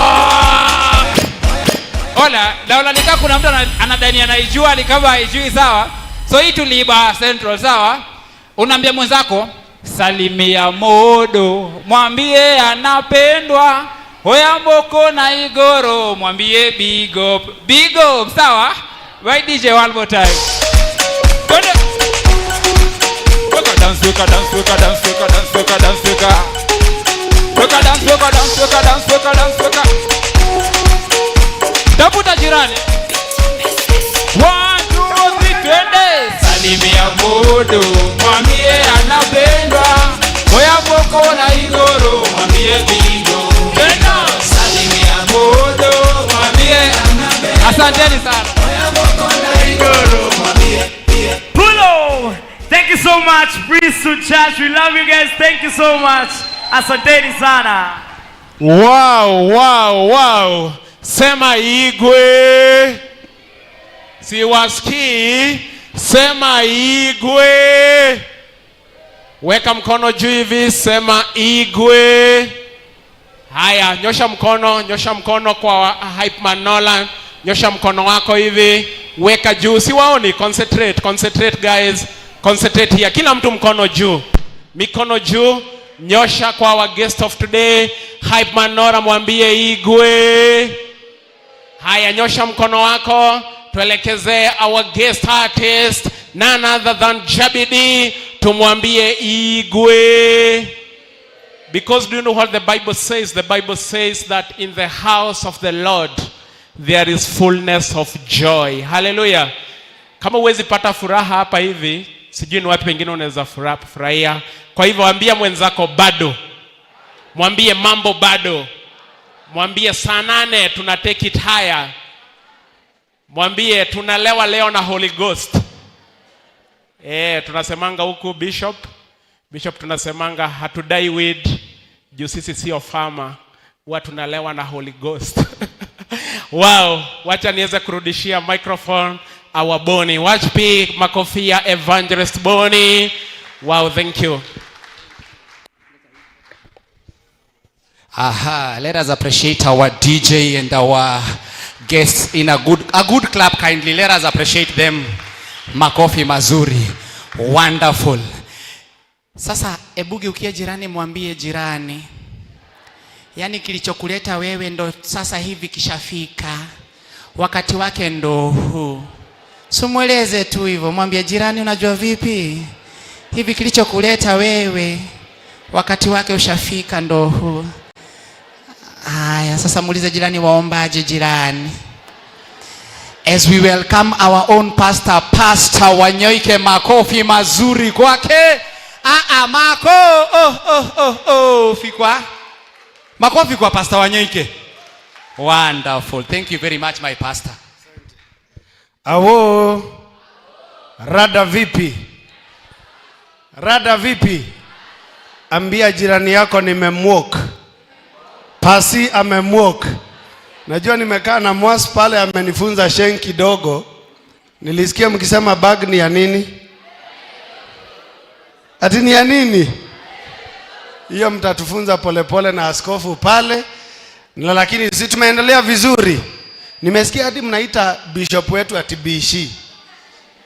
Ola nika kuna mtu anadani anaijua alikaba haijui, sawa? So hii tuliiba Central, sawa? Unaambia mwenzako salimia Modo, mwambie anapendwa. Oya Moko na Igoro, mwambie big up. Big up, sawa? Why DJ one more time? Weka dance, weka dance, weka dance, weka dance, weka dance, weka. Weka dance, weka dance, weka dance, weka dance, weka. Tafuta jirani. 1 2 3 twende. Salimia Modo, mwambie anapendwa. Oya Moko na Igoro, mwambie big up. Salimia Modo, mwambie anapendwa. Asanteni sana. Oya Moko na Igoro, mwambie Pulo! Thank you so much, Priesthood Church. We love you guys. Thank you so much. Asanteni sana. Wow, wow, wow. Sema Igwe. Siwasikii. Sema Igwe. Weka mkono juu hivi, sema Igwe. Haya, nyosha mkono kwa Hype Man Nolan. Nyosha mkono wako hivi, weka juu. Siwaoni, concentrate guys. Concentrate here. Kila mtu mkono juu. Mikono juu. Nyosha kwa our guest of today, Hype Man Nolan, mwambie Igwe. Haya, nyosha mkono wako. Tuelekeze our guest artist, none other than Jabidi. Tumwambie Igwe. Because do you know what the Bible says? The Bible says that in the house of the Lord there is fullness of joy. Hallelujah. Kama huwezi pata furaha hapa hivi, sijui ni wapi wengine unaweza furahia. Kwa hivyo ambia mwenzako bado. Mwambie mambo bado. Mwambie saa 8 tuna take it higher. Mwambie tunalewa leo na Holy Ghost. Tunasemanga huku Bishop tunasemanga hatudai weed juu sisi sio farmer, huwa tunalewa na Holy Ghost. Wow, wacha niweze kurudishia microphone our Boni. Watch big makofia Evangelist Boni. Wow, thank you. Aha, let us appreciate our DJ and our guests in a good clap kindly. Let us appreciate them. Makofi mazuri. Wonderful. Sasa ebugi ukia jirani, mwambie jirani, yani kilichokuleta wewe ndo sasa hivi kishafika, wakati wake ndo huu. Sumweleze tu hivyo, mwambie jirani, unajua vipi hivi kilichokuleta wewe wakati wake ushafika, ndo huu. Haya, sasa muulize jirani, waombaje jirani? As we welcome our own pastor, Pastor Wanyoike, makofi mazuri kwake. Fikwa. Makofi kwa Pastor Wanyoike. Wonderful. Thank you very much, my pastor. Awo. Rada vipi? Rada vipi? Ambia jirani yako nimemwok. Pasi amemwok. Najua nimekaa na Mwasi pale amenifunza shen kidogo. Nilisikia mkisema bag ni ya nini? Ati ni ya nini? Hiyo mtatufunza polepole na askofu pale. Lakini sisi tumeendelea vizuri. Nimesikia hadi mnaita bishop wetu ati Bishi.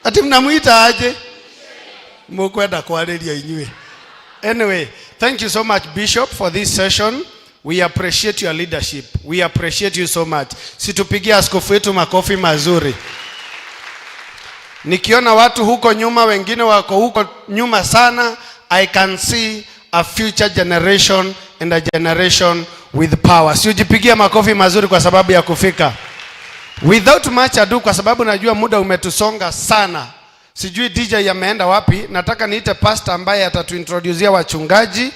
Ati mnamuita aje? mukwenda kwariria inywe. Anyway, thank you so much Bishop for this session. We appreciate your leadership. We appreciate you so much. Situpigie askofu wetu makofi mazuri. Nikiona watu huko nyuma, wengine wako huko nyuma sana, I can see a future generation and a generation with power. Siujipigia makofi mazuri kwa sababu ya kufika. Without much ado, kwa sababu najua muda umetusonga sana. Sijui DJ yameenda wapi. Nataka niite pastor ambaye atatuintroducea wachungaji.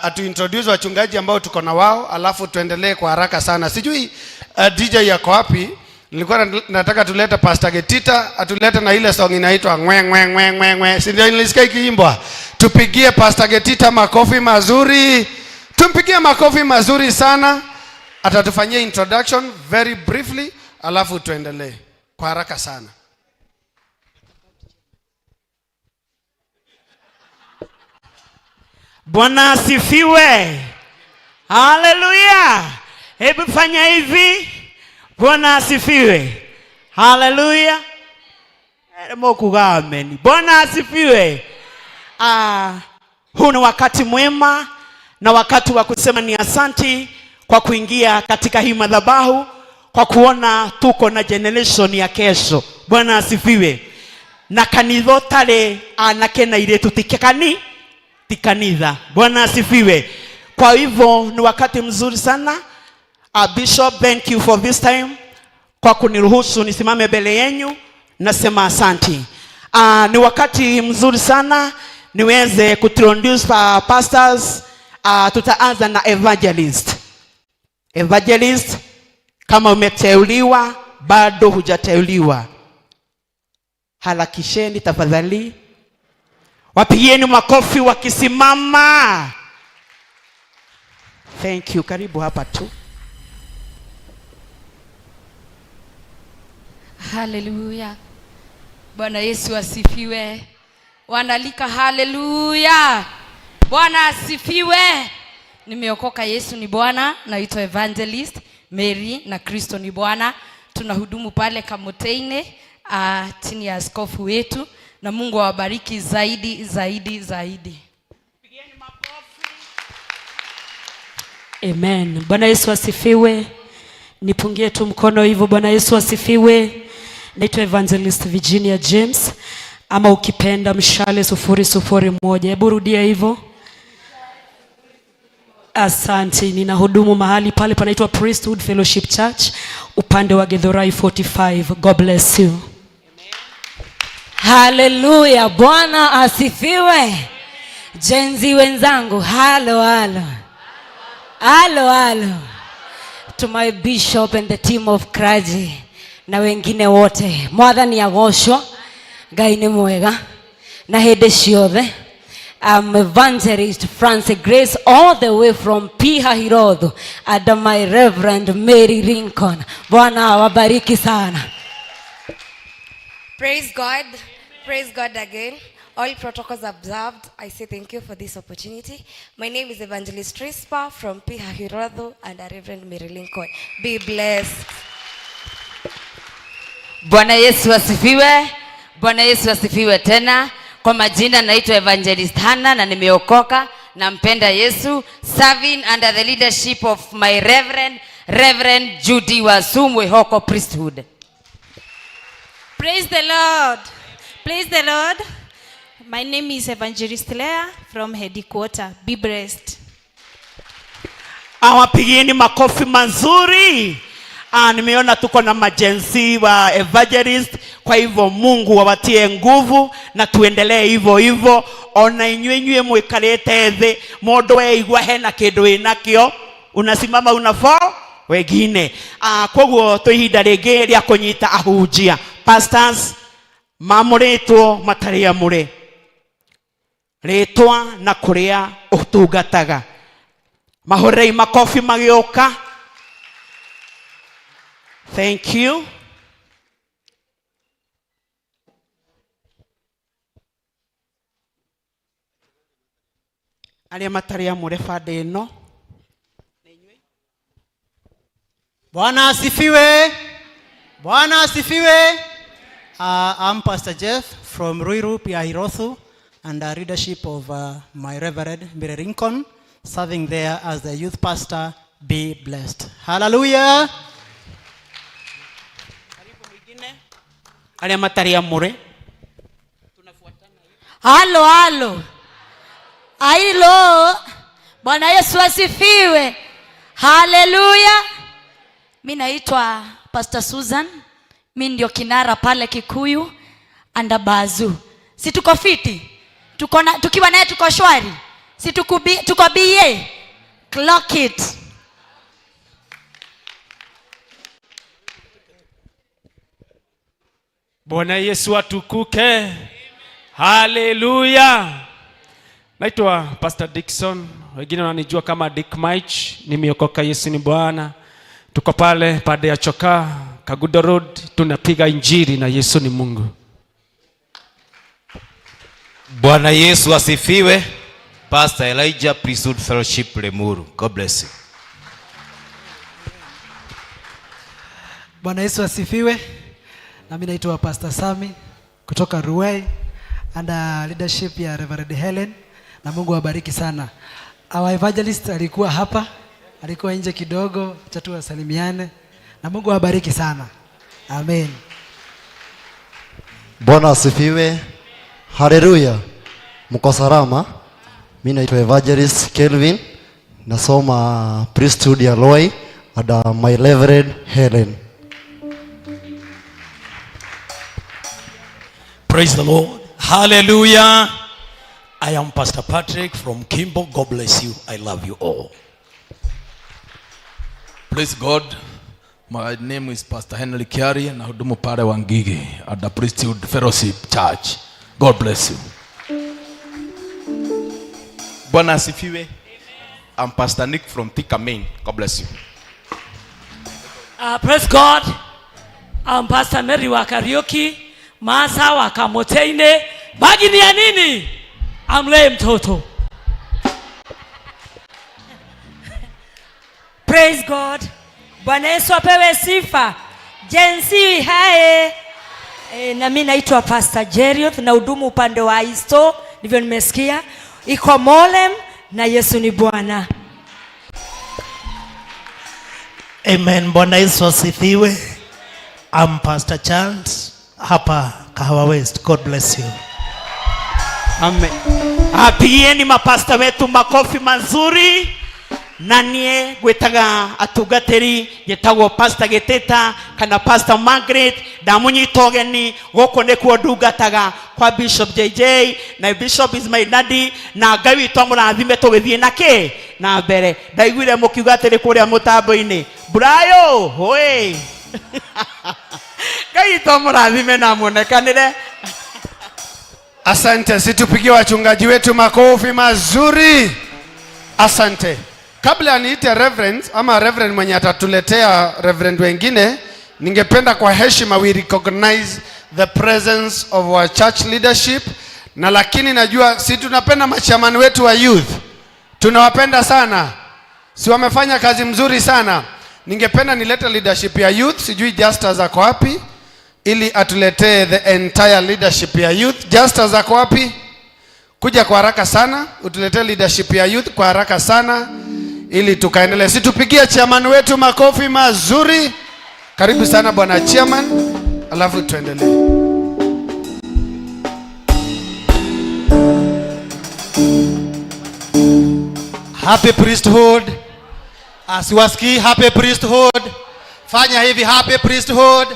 Atuintroduce wachungaji ambao tuko na wao, alafu tuendelee kwa haraka sana. Sijui DJ yako wapi. Nilikuwa nataka tulete Pastor Getita, atulete na ile song inaitwa ngwe ngwe ngwe ngwe ngwe. Si ndio nilisikia ikiimbwa? Tupigie Pastor Getita makofi mazuri. Tumpigie makofi mazuri sana. Atatufanyia introduction very briefly, alafu tuendelee kwa haraka sana. Bwana asifiwe. Hallelujah. Hebu fanya hivi. Bwana asifiwe. Hallelujah. Mokuga amen. Bwana asifiwe. Huu ni wakati mwema na wakati wa kusema ni asanti kwa kuingia katika hii madhabahu, kwa kuona tuko na generation ya kesho. Bwana asifiwe. Na kanitho tale anakena ile tikanitha. Bwana asifiwe. Kwa hivyo ni wakati mzuri sana. Bishop, thank you for this time. Kwa kuniruhusu nisimame mbele yenu, nasema asanti. Ni wakati mzuri sana niweze kuintroduce pastors. Tutaanza na evangelist. Evangelist, kama umeteuliwa, bado hujateuliwa, harakisheni tafadhali. Wapigieni makofi wakisimama. Thank you. Karibu hapa tu. Hallelujah. Bwana Yesu asifiwe. Wanalika hallelujah. Bwana asifiwe. Nimeokoka, Yesu ni Bwana. Naitwa Evangelist Mary na Kristo ni Bwana. Tunahudumu pale Kamuteine chini ya askofu wetu, na Mungu awabariki zaidi zaidi zaidi. Pigieni makofi. Amen. Bwana Yesu asifiwe. Nipungie tu mkono hivyo. Bwana Yesu asifiwe. Naitwa Evangelist Virginia James, ama ukipenda mshale 001. Hebu rudia hivyo. Asante. Ninahudumu mahali pale panaitwa Priesthood Fellowship Church upande wa Githurai 45. God bless you. Hallelujah. Bwana asifiwe. Jenzi wenzangu, halo halo. Halo halo. To my bishop and the team of Kraji na wengine wote, mwathani agoshwa, Ngai ni mwega na hede ciothe. I'm Evangelist Francis Grace, all the way from Piha Hirodho, under my Reverend Mary Lincoln. Bwana awabariki sana. Praise God. Praise God again. All protocols observed. I say thank you for this opportunity. My name is Evangelist Trispa from Piha Hirodho and Reverend Mary Lincoln. Be blessed. Bwana Yesu asifiwe. Bwana Yesu asifiwe tena. Kwa majina naitwa Evangelist Hannah na nimeokoka, nampenda Yesu, serving under the leadership of my Reverend Judy Wasumwe Hoko Priesthood. Praise the Lord. Praise the Lord. My name is Evangelist Leah from Headquarter. Be blessed. Awapigieni makofi mazuri. Nimeona tuko na majensi wa evangelist, kwa hivyo Mungu wawatie nguvu na tuendelee hivyo hivyo. Ona inywe mwikarete thĩ, mũndũ weigua hena kĩndũ inakio, unasimama unafaa wengine. Kwoguo tu ihinda rĩngĩ rĩa kũnyita ahunjia. Pastors, mamũrĩtwo matarĩ amũre, rĩtwa na kũrĩa ũtungataga. Mahorei makofi magĩũka. Thank you. Alia mataria murefa deno. Bwana asifiwe. Bwana asifiwe. I'm Pastor Jeff from Ruiru Piahirothu. under leadership of my Reverend Mire Lincoln, serving there as the youth pastor. Be blessed. Hallelujah. Alia mataria mure. Halo halo. Ailo. Bwana Yesu asifiwe. Haleluya. Mimi naitwa Pastor Susan. Mimi ndio kinara pale Kikuyu Andabazu. Si tuko fiti? Tukiwa naye tuko shwari. Si tuko BA. Clock it. Bwana Yesu atukuke. Haleluya. Naitwa Pastor Dickson. Wengine wananijua kama Dick Mike. Nimeokoka, Yesu ni Bwana. Tuko pale pande ya Chokaa, Kagudo Road, tunapiga injili na Yesu ni Mungu. Bwana Yesu asifiwe. Pastor Elijah, Priesthood Fellowship Lemuru. God bless you. Bwana Yesu asifiwe. Na mimi naitwa Pastor Sami kutoka Ruai under leadership ya Reverend Helen, na Mungu awabariki sana. Our evangelist alikuwa hapa, alikuwa nje kidogo, acha tu wasalimiane, na Mungu awabariki sana. Amen. Bwana asifiwe. Haleluya. Mko salama? Mimi naitwa Evangelist Kelvin, nasoma priesthood ya Loi under my Reverend Helen. Praise the Lord. Hallelujah. I am Pastor Patrick from Kimbo. God bless you. I love you all. Praise God. My name is Pastor Henry Kiari na hudumu pale Wangigi at the Priesthood Fellowship Church. God bless you. Bwana asifiwe. I'm Pastor Nick from Thika Main. God bless you. Praise God. I'm Pastor Mary wa Karaoke, Masa wa Kamoteine. Bagi ni ya nini? Amlee mtoto. Praise God. Bwana Yesu apewe sifa. Jensi hae. Na mimi naitwa Pastor Jerioth na hudumu upande wa Isto, ndivyo nimesikia. Iko Molem na Yesu ni Bwana. Amen. Bwana Yesu asifiwe. I'm Pastor Charles hapa Kahawa West. God bless you. Amen. Apieni mapasta wetu makofi mazuri. Nanie gwetaga atugateri yetagwo Pastor Geteta kana Pastor Margaret damunyitogeni goko nekuo ndungataga kwa Bishop JJ na Bishop is my daddy na Ngai witũ mũrathime tũgĩthiĩ nake na mbere ndaiguire mũkiuga atĩrĩ kũrĩa mũtambo-inĩ Brayo hoi Ngai witũ mũrathime na muonekanĩre. Asante, situpigie wachungaji wetu makofi mazuri. Asante. Kabla niite reverend ama reverend mwenye atatuletea reverend wengine, ningependa kwa heshima we recognize the presence of our church leadership. Na lakini najua si tunapenda machamani wetu wa youth. Tunawapenda sana. Si wamefanya kazi mzuri sana. Ningependa nilete leadership ya youth, sijui Justus ako wapi, ili atuletee the entire leadership ya youth. Justus ako wapi? Kuja kwa haraka sana, utuletee leadership ya youth kwa haraka sana ili tukaendelee. Situpigie chairman wetu makofi mazuri. Karibu sana bwana chairman, alafu tuendelee. Happy priesthood. Asiwaski happy priesthood. Fanya hivi happy priesthood.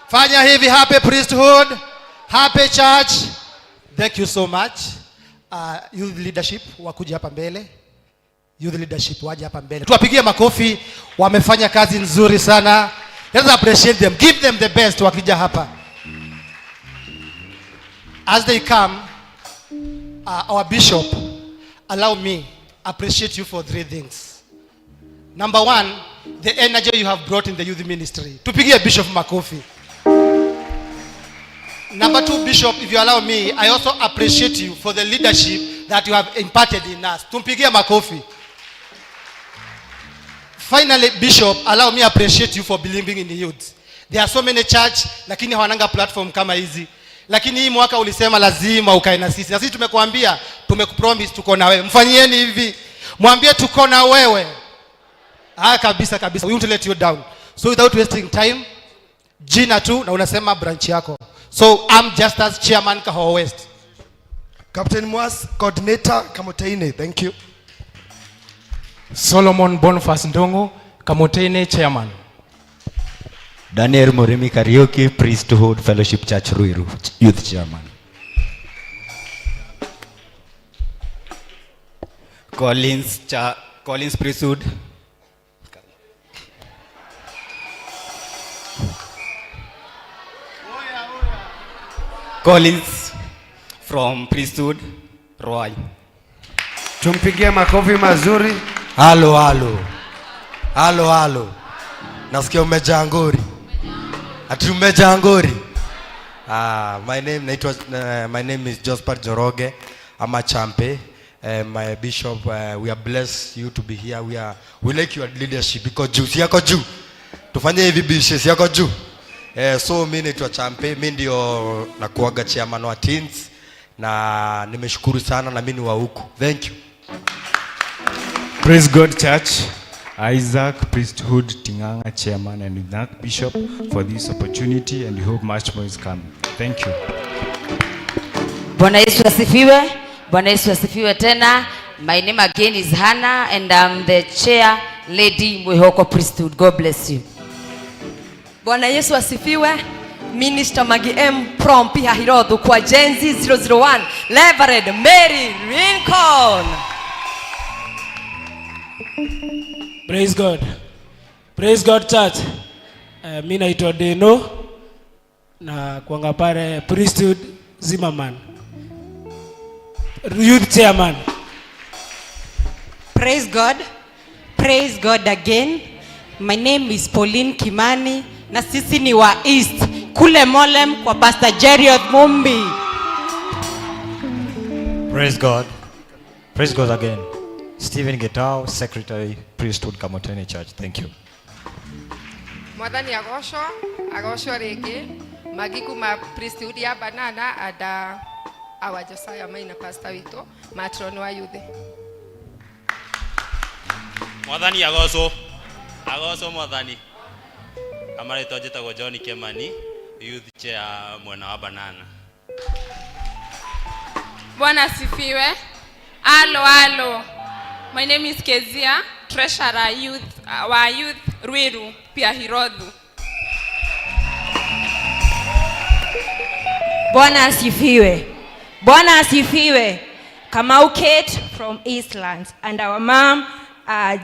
Fanya hivi happy priesthood. Happy church. Thank you so much. Youth leadership wakuja hapa mbele. Youth leadership waje hapa mbele. Tuwapigie makofi, wamefanya kazi nzuri sana. Let's appreciate them. Give them the best wakija hapa. As they come, our bishop, allow me appreciate you for 3 things. Number 1, the energy you have brought in the youth ministry. Tupigie bishop makofi. Number 2, bishop, if you allow me, I also appreciate you for the leadership that you have imparted in us. Tumpigie makofi. Finally, bishop, allow me appreciate you for believing in the youth. There are so many church lakini hawananga platform kama hizi. lakini hii mwaka ulisema lazima ukae na sisi, na sisi tumekuambia, tumekupromise tuko na wewe. Mfanyieni hivi, mwambie tuko na wewe. Kabisa kabisa, we won't let you down. So without wasting time, jina tu na unasema branch yako. So I'm just as chairman Kahawa West. Captain Mwas, coordinator Kamoteine. Thank you. Solomon Boniface Ndongo, Kamoteine chairman. Daniel Moremi Karaoke, Priesthood Fellowship Church Ruiru, youth chairman. Collins Priesthood. Collins from Priesthood Roy. Tumpigie makofi mazuri. Halo. Nasikia umejangori. Ati umejangori. My name is Joseph Joroge. I'm a champe. My bishop, we are blessed you to be here. We like your leadership because juice yako juu. Tufanye hivi bishes yako juu. So mimi naitwa champe, mimi ndio nakuaga chairman wa teens na nimeshukuru sana na mimi ni wa huku. Thank you. Praise God Church. Isaac Priesthood Tinganga chairman and Isaac Bishop for this opportunity, and we hope much more is coming. Thank you. Bwana Yesu asifiwe. Bwana Yesu asifiwe tena. My name again is Hannah and I'm the chair lady Mwihoko Priesthood. God bless you. Bwana Yesu asifiwe. Minister Magi M from Pihahirodhu kwa Genzi 001 Reverend Mary Lincoln. Praise God Church. Mimi naitwa Deno na kuanga pale Priesthood Zimmerman, youth chairman. Praise God again. My name is Pauline Kimani na sisi ni wa East kule Molem kwa Pastor Jerry Mumbi. Praise God again. Stephen Getao, Secretary, Priesthood Kamotene Church. Thank you. Mwathani agocwo rĩngĩ magiku ma Priesthood ya Banana ada our Josiah Maina pastor witũ matron wa youth. Mwathani agocwo mwathani. Amarĩtwa njĩtagwo John Kemani, youth chair mwena wa Banana. Bwana asifiwe. Alo. My name is Kezia, treasurer youth Ruiru Piahirodhu. Bwana asifiwe. Kamau Kate from Eastlands and our mom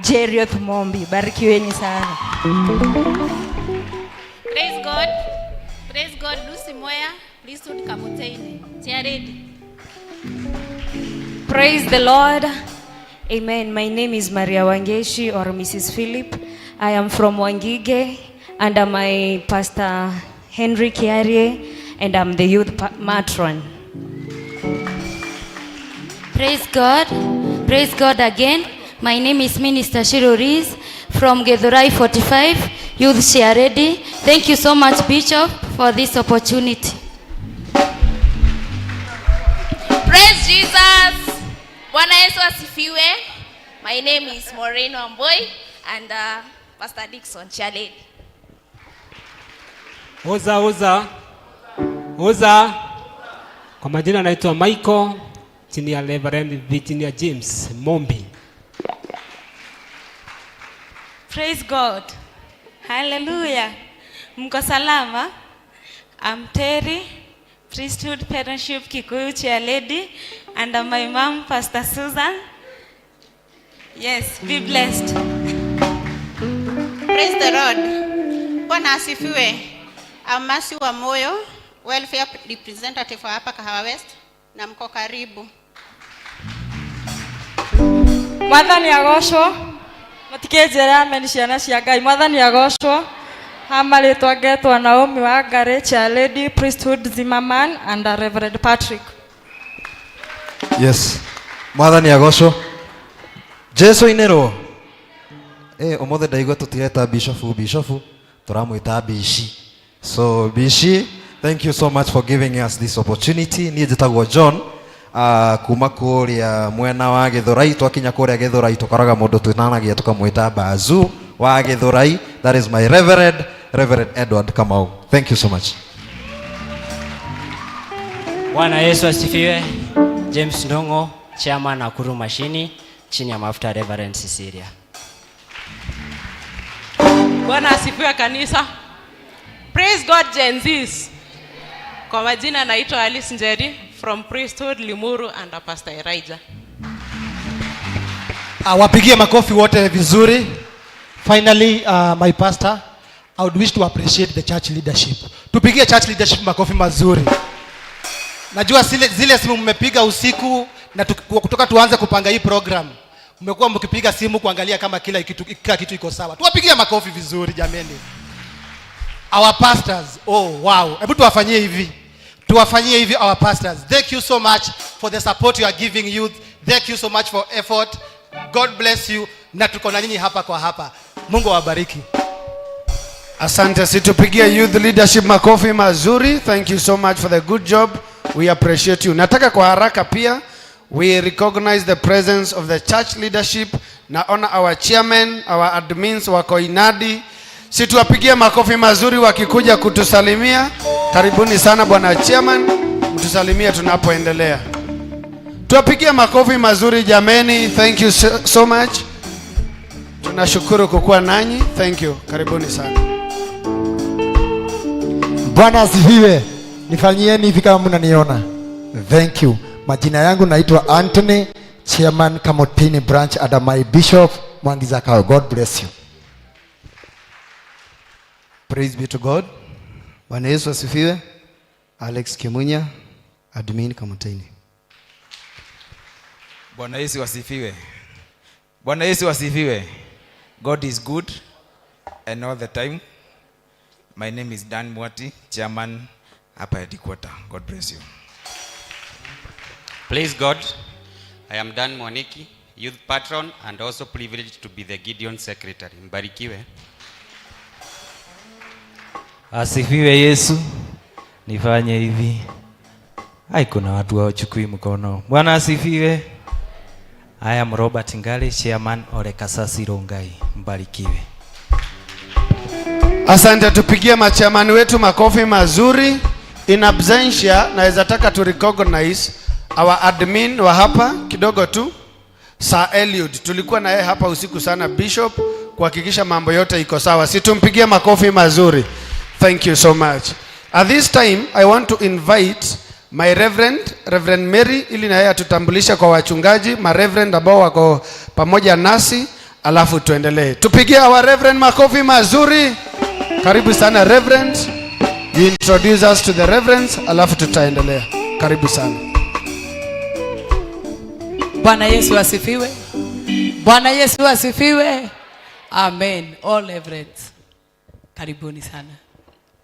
Jerioth Mombi. Barikiweni sana. Praise God. Lucy Moya, Priesthood Kamoteine. Tiaredi. Praise the Lord. Amen. My name is Maria Wangeshi or Mrs. Philip. I am from Wangige under my pastor Henry Kiarie and I'm the youth matron. Praise God again. My name is Minister Shiro Riz from Gedhurai 45 Youth Share Ready. Thank you so much, Bishop, for this opportunity. Praise Jesus. Bwana Yesu asifiwe. My name is Maureen Wamboi and Pastor Dickson Chaledi. Oza. Kwa majina naitwa Michael, chini ya Reverend Virginia James Mombi. Praise God. Hallelujah. Mko salama? I'm Terry, Priesthood Fellowship Kikuyu Chair Lady, and my mom, Pastor Susan. Yes, be blessed. Praise the Lord. Bwana asifiwe. Amasi wa moyo, welfare representative hapa Kahawa West, na mko karibu. Mwathani agocwo. Mutikejera ameni ciana cia Ngai. Mwathani agocwo. Hamaritwa ngetwa Naomi wa Ngare, Chair Lady, Priesthood Zimmerman and Reverend Patrick. Yes. Mwathani agocwo. Jesu inero. Omothe ndaigua tutireta bishofu turamwita bishi. So bishi Thank you so much for giving us this opportunity. Niĩ njĩtagwo John, kuma kũrĩa mwena wa Gĩthũrai. Twakinya kũrĩa Gĩthũrai tũkoraga mũndũ twĩtanagia tũkamwĩta Bazu wa Gĩthũrai. That is my Reverend Edward Kamau. Thank you so much. Bwana Yesu asifiwe. James Ndongo, chairman Nakuru Mashini, chini ya mafuta Reverend Cecilia. Bwana asifiwe kanisa. Praise God Gen Zs. Kwa majina naitwa Alice Njeri from Priesthood Limuru under Pastor Elijah. Wapigie makofi wote vizuri. Finally, my pastor, I would wish to appreciate the church leadership. Tupigie church leadership makofi mazuri. Najua zile simu mmepiga usiku na kutoka tuanze kupanga hii program. Mmekuwa mkipiga simu kuangalia kama kila kitu iko sawa. Tuwapigie makofi vizuri jameni. Our pastors, oh wow. Hebu tuwafanyie hivi. Tuwafanyie hivi our pastors. Thank you so much for the support you are giving youth. Thank you so much for effort. God bless you. Na tuko na nyinyi hapa kwa hapa. Mungu awabariki. Asante, situpigie youth leadership makofi mazuri. Thank you so much for the good job. We appreciate you. Nataka kwa haraka pia we recognize the presence of the church leadership. Naona our chairman, our admins wako inadi. Situwapigie makofi mazuri wakikuja kutusalimia. Karibuni sana bwana chairman, mtusalimie tunapoendelea. Tuwapigie makofi mazuri jameni. Thank you so much. Tunashukuru kukuwa nanyi. Thank you. Karibuni sana. Bwana asifiwe. Nifanyieni hivi kama mnaniona. Thank you. Majina yangu naitwa Anthony, chairman Kamotini branch under my bishop Mwangiza Kao. God bless you. Praise be to God. Bwana Yesu asifiwe. Alex Kimunya, admin Kamotini. Bwana Yesu asifiwe. Bwana Yesu asifiwe. God is good and all the time. My name is Dan Mwati, chairman hapa headquarter. God bless you. Praise God. I am Dan Mwaniki, youth patron and also privileged to be the Gideon secretary. Mbarikiwe. Asifiwe Yesu. Nifanye hivi. Hai, kuna watu hawachukui mkono. Bwana asifiwe. I am Robert Ngale, chairman Ole Kasasi Rongai. Mbarikiwe. Asante, tupigie machamani wetu makofi mazuri. In absentia, naweza taka to recognize our admin wa hapa kidogo tu, Sir Eliud. Tulikuwa na yeye hapa usiku sana bishop kuhakikisha mambo yote iko sawa. Si tumpigie makofi mazuri. Thank you so much. At this time, I want to invite my Reverend Mary, ili na yeye atutambulisha kwa wachungaji, ma reverend ambao wako pamoja nasi, alafu tuendelee. Tupigie our Reverend makofi mazuri. Karibu sana Reverend. You introduce us to the reverends, alafu tutaendelea. Karibu sana. Bwana Yesu asifiwe. Bwana Yesu asifiwe. Amen. All reverends. Karibuni sana.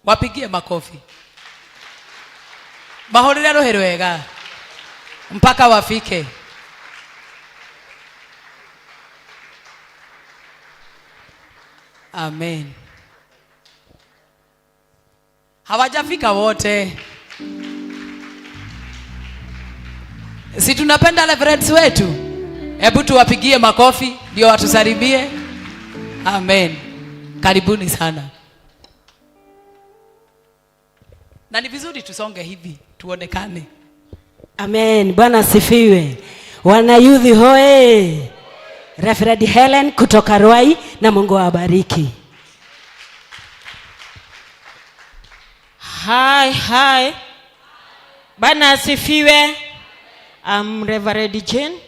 Wapigie makofi. Mahorera roherwega. Mpaka wafike. Amen. Hawajafika wote. Si tunapenda reverends wetu? Hebu tuwapigie makofi ndio watusalimie. Amen. Karibuni sana. Na ni vizuri tusonge hivi tuonekane. Amen. Bwana asifiwe. Wana youth hoe. Reverend Helen kutoka Ruai, na Mungu awabariki. Hi. Bwana asifiwe. I'm Reverend Jane,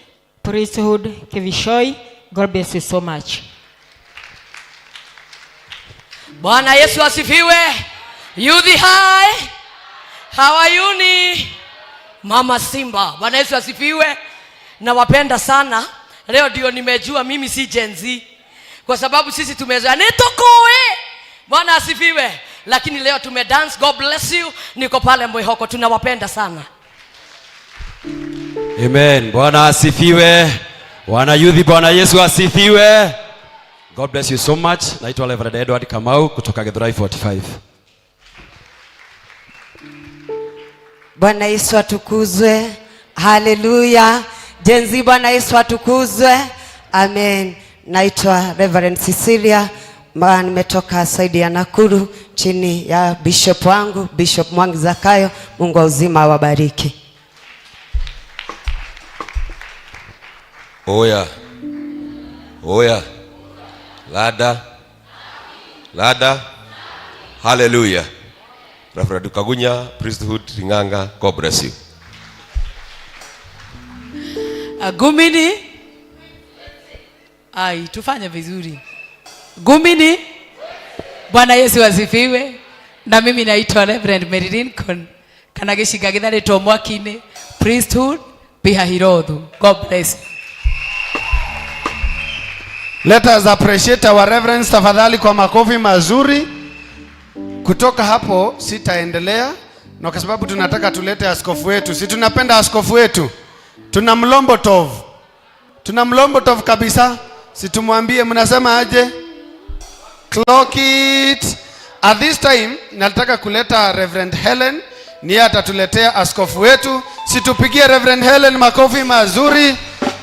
Priesthood Kivishoi. God bless you so much. Bwana Yesu asifiwe. Youth high. How are you ni? Mama Simba. Bwana Yesu asifiwe. Nawapenda sana. Leo ndio nimejua mimi si Gen Z. Kwa sababu sisi tumezoea nitokoe. Bwana asifiwe. Lakini leo tumedance. God bless you. Niko pale Mwihoko, tunawapenda sana. Amen. Bwana asifiwe. Wana youth, Bwana Yesu asifiwe. God bless you so much. Naitwa Reverend Edward Kamau kutoka Githurai 45. Bwana Yesu atukuzwe. Haleluya. Jenzi, Bwana Yesu atukuzwe. Amen. Naitwa Reverend Cecilia. Nimetoka saidi ya Nakuru chini ya bishop wangu Bishop Mwangi Zakayo. Mungu wa uzima awabariki. Oya. Oya. Lada. Lada. Hallelujah. Reverend Kagunya, priesthood, Ringanga, God bless you. Gumini. Ai, tufanye vizuri. Gumini. Bwana Yesu asifiwe. Na mimi naitwa Reverend Mary Lincoln. Kana gishiga githaritwo mwakine. Priesthood, Bihahirothu. God bless you. Let us appreciate our reverends tafadhali kwa makofi mazuri. Kutoka hapo sitaendelea na kwa sababu tunataka tulete askofu wetu. Si tunapenda askofu wetu? Tuna mlombo tov. Tuna mlombo tov kabisa. Si tumwambie, mnasema aje? Clock it. At this time nataka kuleta Reverend Helen, ni atatuletea askofu wetu. Si tupigie Reverend Helen makofi mazuri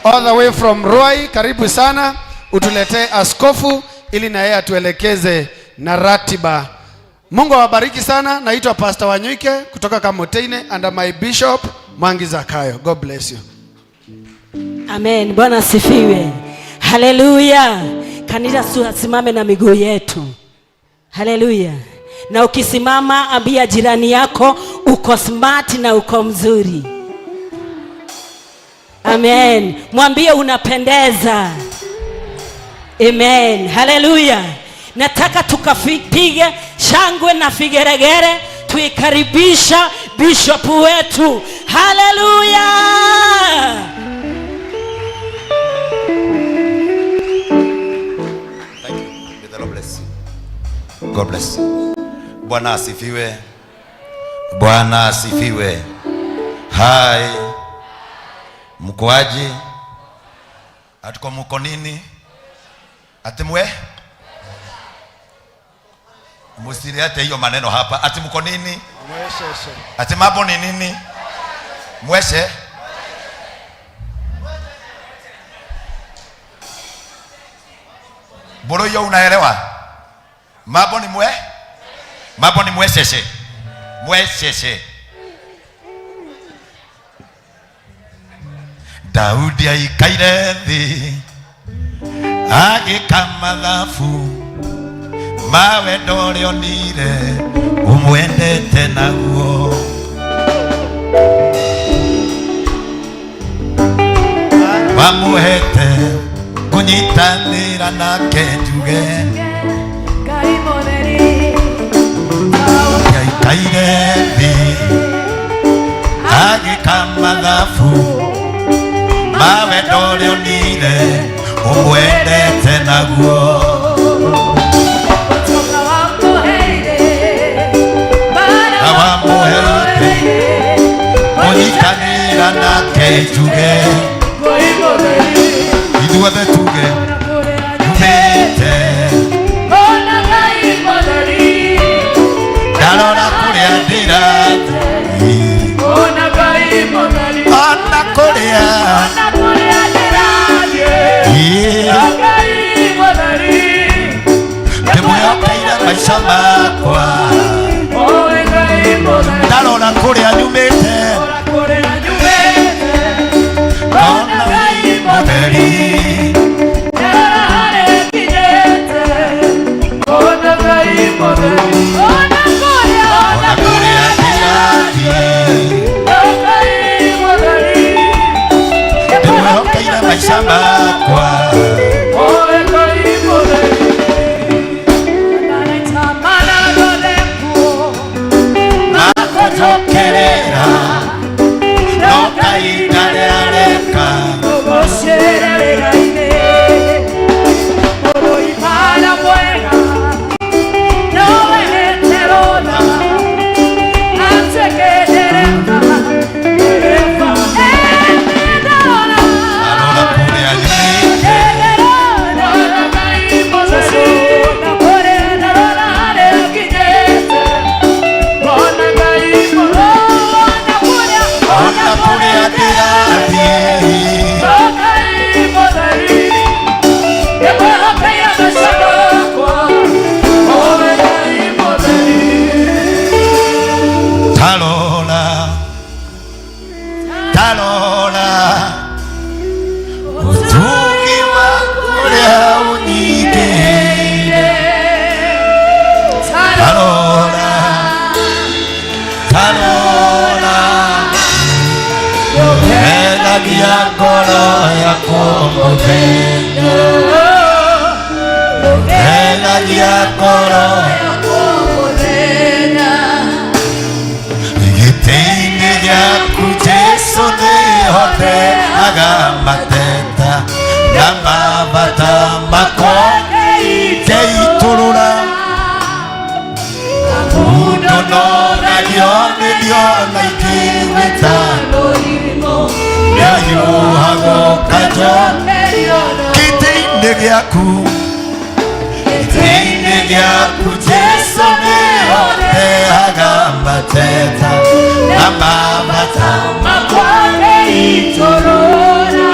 all the way from Roy. Karibu sana. Utuletee askofu ili na yeye atuelekeze na ratiba. Mungu awabariki sana. Naitwa Pastor Wanyuike kutoka Kamoteine under my bishop Mwangi Zakayo. God bless you. Amen. Bwana asifiwe. Haleluya. Kanisa tusimame na miguu yetu. Haleluya. Na ukisimama ambia jirani yako uko smart na uko mzuri. Amen. Mwambie unapendeza. Amen. Haleluya. Nataka tukapige shangwe na figeregere tuikaribisha bishop wetu. Haleluya. Thank you. May the Lord bless you. God bless you. Bwana asifiwe. Bwana asifiwe. Hai. Mkoaji? Atuko mko nini? Atemwe? Musiri hata hiyo maneno hapa. Ati mko nini? Mweshe. Ati mambo ni nini? Mweshe. Boro yo unaelewa? Mambo ni mambo ni mweshe. Mweshe. Daudi aikaire thi agikamathabu mawe ndorionire umwendete naguo wamuhete kunyitanira nake njuge aikaire thi agikamathabu mawe ndorionire umwendete naguo Onyitanira nake njuge ithuothe tuge yumite ndarora kuria ndirathi ona kuria ndimwĩhokeire maica makwa ndarora kuria nyumite ona mutheri ona kuria ndirathi ndimwĩhokeire maica makwa makotokerera no kahinda rĩareka arora kuria nyumĩte ngoro yakwa muthenya muthenagia ngoro yakwa muthenya gĩtĩ-inĩ gĩaku Jesũ nĩhoteaga mateta na mabata makwa ngeitũrũra ndonogagio nĩndĩona ingĩgwĩta mũrimũ nĩoyũhagwo kanjokerio gĩtĩ-inĩ gĩaku Jesũ nĩhoteaga mateta na mabata makwa ngeitũrũra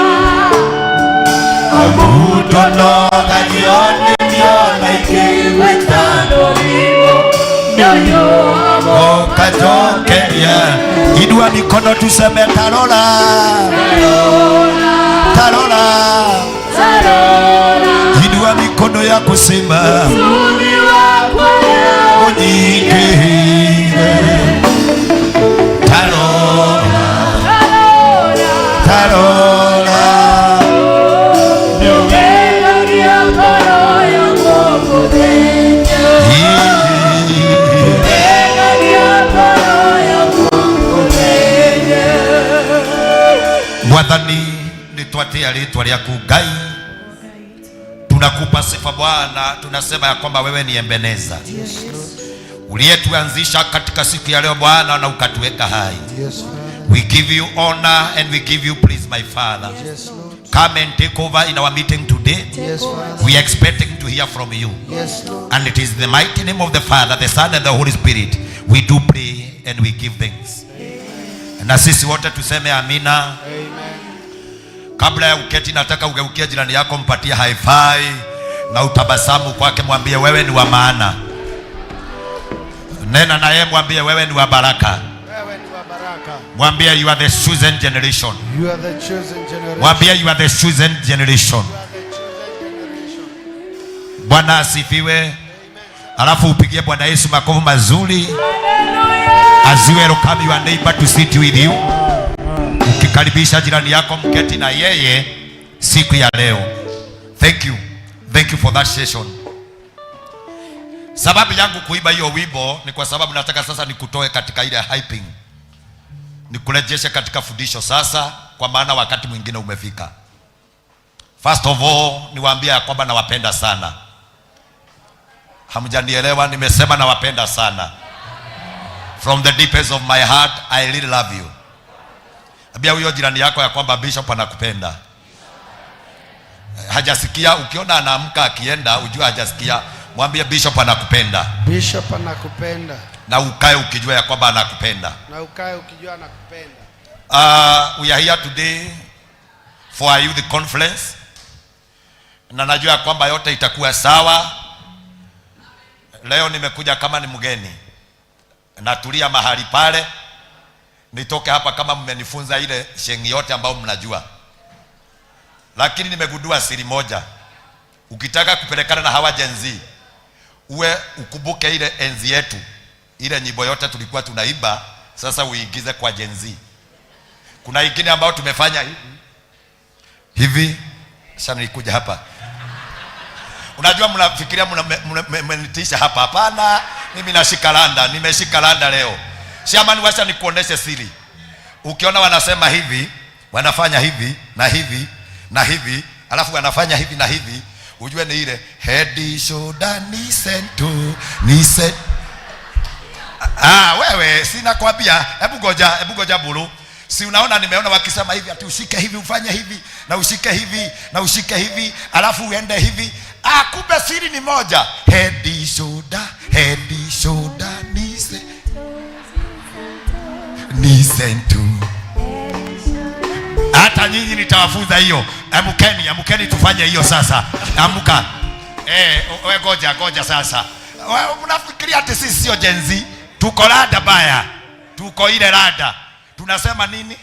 ndonogagio nĩndĩona ingĩgwĩta mũrimũ ukatokeria. Inua mikono tuseme tarora, tarora, inua mikono ya kusema unyingire, tarora, tarora, Mwathani nitwatia ritwa rĩaku Ngai, tunakupa sifa Bwana, tunasema ya kwamba wewe ni Ebeneza, uliyetuanzisha katika siku ya leo Bwana na ukatuweka hai. We give you honor and we give you praise, my Father. Come and take over in our meeting today. We are expecting to hear from you. And it is in the mighty name of the Father, the Son and the Holy Spirit we do pray and we give thanks. Na sisi wote tuseme amina. Kabla ya uketi, nataka ugeukie jirani yako, mpatie high five na utabasamu kwake, mwambie wewe ni wa maana. Nena na yeye, mwambie wewe ni wa baraka. Mwambie you are the chosen generation. You are the chosen generation. Mwambie you are the chosen generation. Bwana asifiwe. Alafu upigie Bwana Yesu makofi mazuri. As you welcome your neighbor to sit with you. Ukikaribisha jirani yako mketi na yeye siku ya leo. Thank you. Thank you for that session. Sababu yangu kuiba hiyo wimbo ni kwa sababu nataka sasa nikutoe katika ile hyping, nikurejeshe katika fundisho sasa, kwa maana wakati mwingine umefika. First of all, niwaambia ya kwamba nawapenda sana. Hamjanielewa, nimesema nawapenda sana. From the deepest of my heart, I really love you. Ambia huyo jirani yako ya kwamba Bishop anakupenda. Hajasikia, ukiona anaamka akienda ujue hajasikia. Mwambie Bishop anakupenda. Bishop anakupenda. Na ukae ukijua ya kwamba anakupenda. Na ukae ukijua anakupenda. We are here today for a youth conference. Na najua ya kwamba yote itakuwa sawa. Leo nimekuja kama ni mgeni. Natulia mahali pale. Nitoke hapa kama mmenifunza ile shengi yote ambao mnajua. Lakini nimegundua siri moja. Ukitaka kupelekana na hawa Gen Z, uwe ukumbuke ile enzi yetu. Ile nyimbo yote tulikuwa tunaiba, sasa uigize kwa Gen Z. Kuna ingine ambao tumefanya hivi. Sasa nilikuja hapa. Unajua mnafikiria mmenitisha hapa. Hapana, mimi nashika landa, nimeshika landa leo. Shaman, wacha nikuoneshe siri. Ukiona wanasema hivi, wanafanya hivi na hivi na hivi, alafu wanafanya hivi na hivi, ujue ni ile head shoulder knees and toe knees. Wewe sina kwambia, hebu goja bulu. Si unaona nimeona wakisema hivi ati ushike hivi ufanye hivi na ushike hivi na ushike hivi alafu uende hivi. Kumbe siri ni moja. Head shoulder knees and toe. Hata nyinyi nitawafunza hiyo. Amkeni tufanye hiyo sasa. Amka. Wewe goja sasa. Unafikiria ati sisi sio Gen Z? Tuko rada baya. Tuko ile rada. Tunasema nini?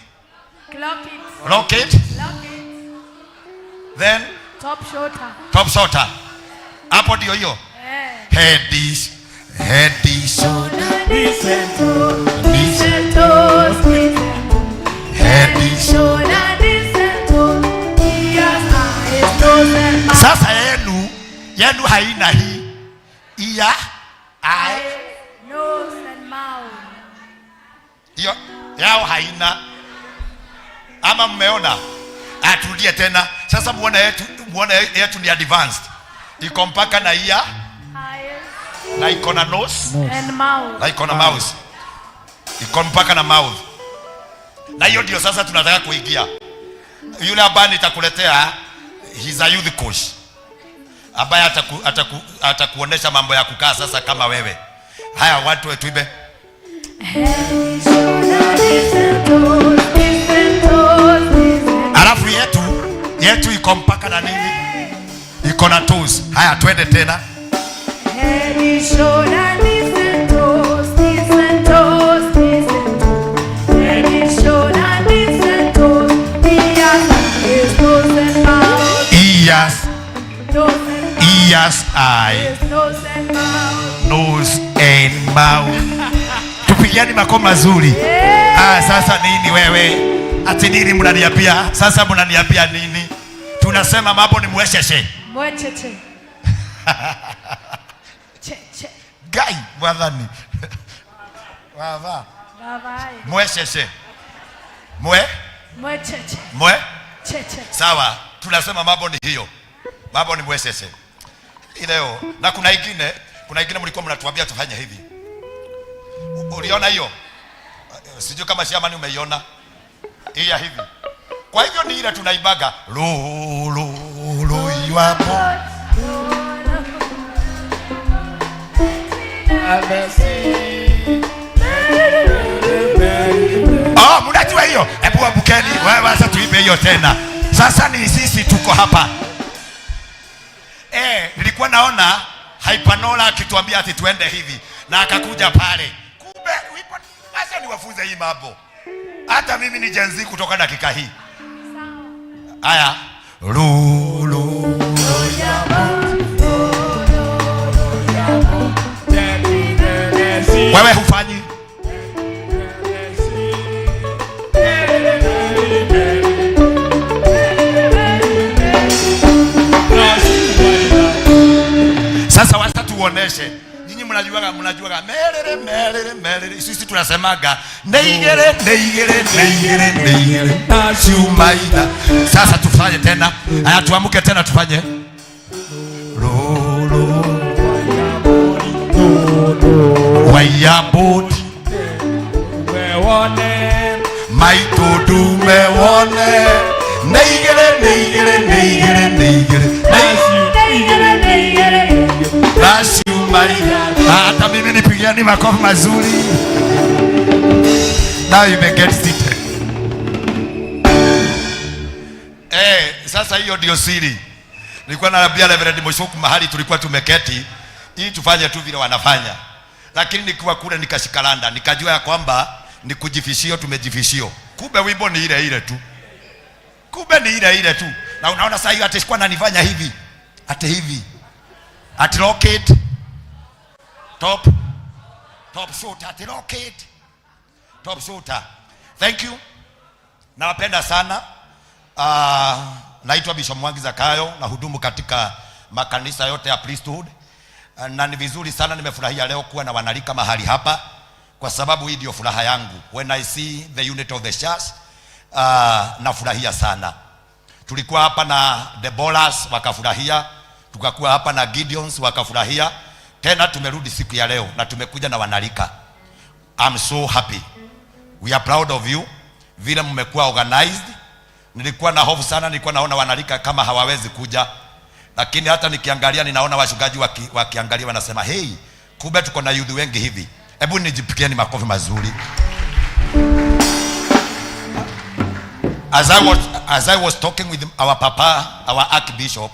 Lock it. Then top shorter. Hapo ndio hiyo. Head shoulder knees and toes. Head shoulder knees and Yenu haina hii. Ear, eye. Nose and mouth. Hiyo yao haina. Ama mmeona? Turudie tena. Sasa muone yetu ni advanced. Iko mpaka na ear. Na iko na nose. And mouth. Na iko na mouth. Iko mpaka na mouth. Na hiyo ndio sasa tunataka kuingia. Yule ambaye nitakuletea, he's a youth coach. Ambaye atakuonesha mambo ya kukaa sasa kama wewe. Haya, watu wetuibe. Alafu yetu iko mpaka na nini? Iko na toes. Haya, twende tena. Ears, eye, nose and mouth. Tupigiani makofi mazuri. Sasa nini wewe? Ati nini mnaniambia? Sasa mnaniambia nini? Tunasema mambo ni mwesheshe. Mwecheche. Cheche. Gai, mwadhani. Wava. Mwesheshe. Mwecheche. Cheche. Sawa, tunasema mambo ni hiyo. Mambo ni mwesheshe. Leo na kuna ingine mlikuwa mnatuambia tufanye hivi. Uliona hiyo? Sijui kama Shamani umeiona. Hii ya hivi. Kwa hivyo ni ile tunaibaga lo yuapo. Mnajua hiyo? Hebu wabukeni. Wewe sasa tuibe hiyo tena. Sasa ni sisi tuko hapa. Nilikuwa naona Hypanola akituambia ati tuende hivi na akakuja pale. Kumbe sasa niwafunze hii mambo. Hata mimi ni Gen Z kutoka dakika hii. Haya. Wewe hufanyi? Sasa wacha tuoneshe. Nyinyi mnajuaga melele. Sisi tunasemaga neigere. Shumaida. Sasa tufanye tena. Haya tuamuke tena tufanye. Wayabot. Maitodu mewone. Neigere. Hata mimi nipigiani makofi mazuri. Now you may get seated. Sasa hiyo ndio siri. Nilikuwa naambia Reverend Moshoku mahali tulikuwa tumeketi, hii tufanye tu vile wanafanya. Lakini nikiwa kule nikashikalanda, nikajua ya kwamba ni kujifishio tumejifishio. Kumbe wimbo ni ile tu. Na unaona sasa hiyo atashikwa na nifanya hivi. Ate hivi. At rocket. Top shooter, at rocket. Top shooter. Thank you. Nawapenda sana. Naitwa Bishop Mwangi Zakayo na hudumu katika makanisa yote ya priesthood. Na ni vizuri sana, nimefurahia leo kuwa na wanalika mahali hapa kwa sababu hii ndio furaha yangu. When I see the unit of the church, nafurahia sana. Tulikuwa hapa na Deborahs wakafurahia, tukakuwa hapa na Gideons wakafurahia. Tena tumerudi siku ya leo na tumekuja na wanalika. I'm so happy. We are proud of you. Vile mmekuwa organized. Nilikuwa na hofu sana, nilikuwa naona wanalika kama hawawezi kuja. Lakini hata nikiangalia ninaona washugaji wakiangalia wanasema, "Hey, kumbe tuko na youth wengi hivi." Hebu nijipikieni makofi mazuri. As I was talking with our papa, our archbishop,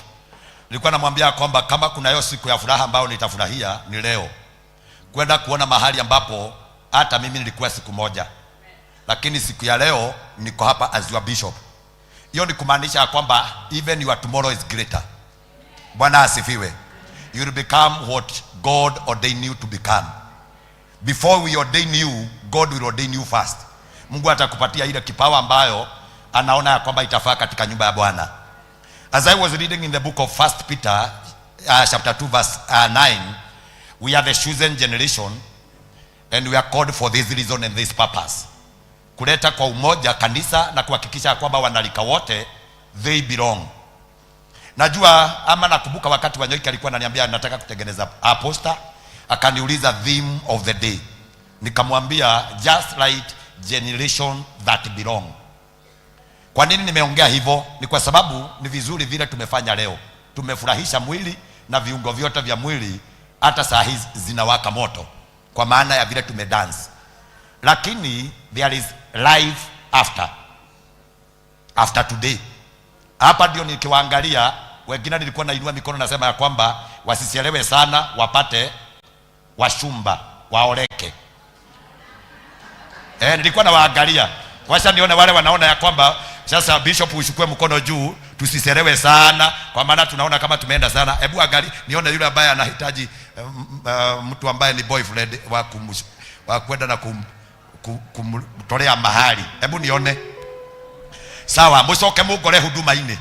nilikuwa namwambia kwamba kama kuna hiyo siku ya furaha ambayo nitafurahia ni leo. Kwenda kuona mahali ambapo hata mimi nilikuwa siku moja. Lakini siku ya leo niko hapa as your bishop. Hiyo ni kumaanisha kwamba even your tomorrow is greater. Bwana asifiwe. You will become what God ordained you to become. Before we ordain you, God will ordain you first. Mungu atakupatia ile kipawa ambayo anaona ya kwamba itafaa katika nyumba ya Bwana. As I was reading in the book of 1 Peter chapter 2 verse 9, we are the chosen generation and we are called for this reason and this purpose, kuleta kwa umoja kanisa na kuhakikisha kwamba wanalika wote they belong. Najua ama nakumbuka wakati Wanyoike alikuwa ananiambia nataka kutengeneza poster, akaniuliza theme of the day, nikamwambia just like generation that belong. Kwa nini nimeongea hivyo? Ni kwa sababu ni vizuri vile tumefanya leo, tumefurahisha mwili na viungo vyote vya mwili, hata saa hizi zinawaka moto kwa maana ya vile tumedance, lakini there is life after today. Hapa ndio nikiwaangalia wengine, nilikuwa nainua mikono nasema ya kwamba wasisielewe sana, wapate washumba waoleke. Nilikuwa nawaangalia wacha nione wale wanaona ya kwamba sasa bishop ushukue mkono juu, tusiselewe sana kwa maana tunaona kama tumeenda sana. Hebu angalia nione yule ambaye anahitaji mtu ambaye ni boyfriend wa kwenda na kumtolea mahali. Hebu nione. Sawa, mucoke mugore huduma ine.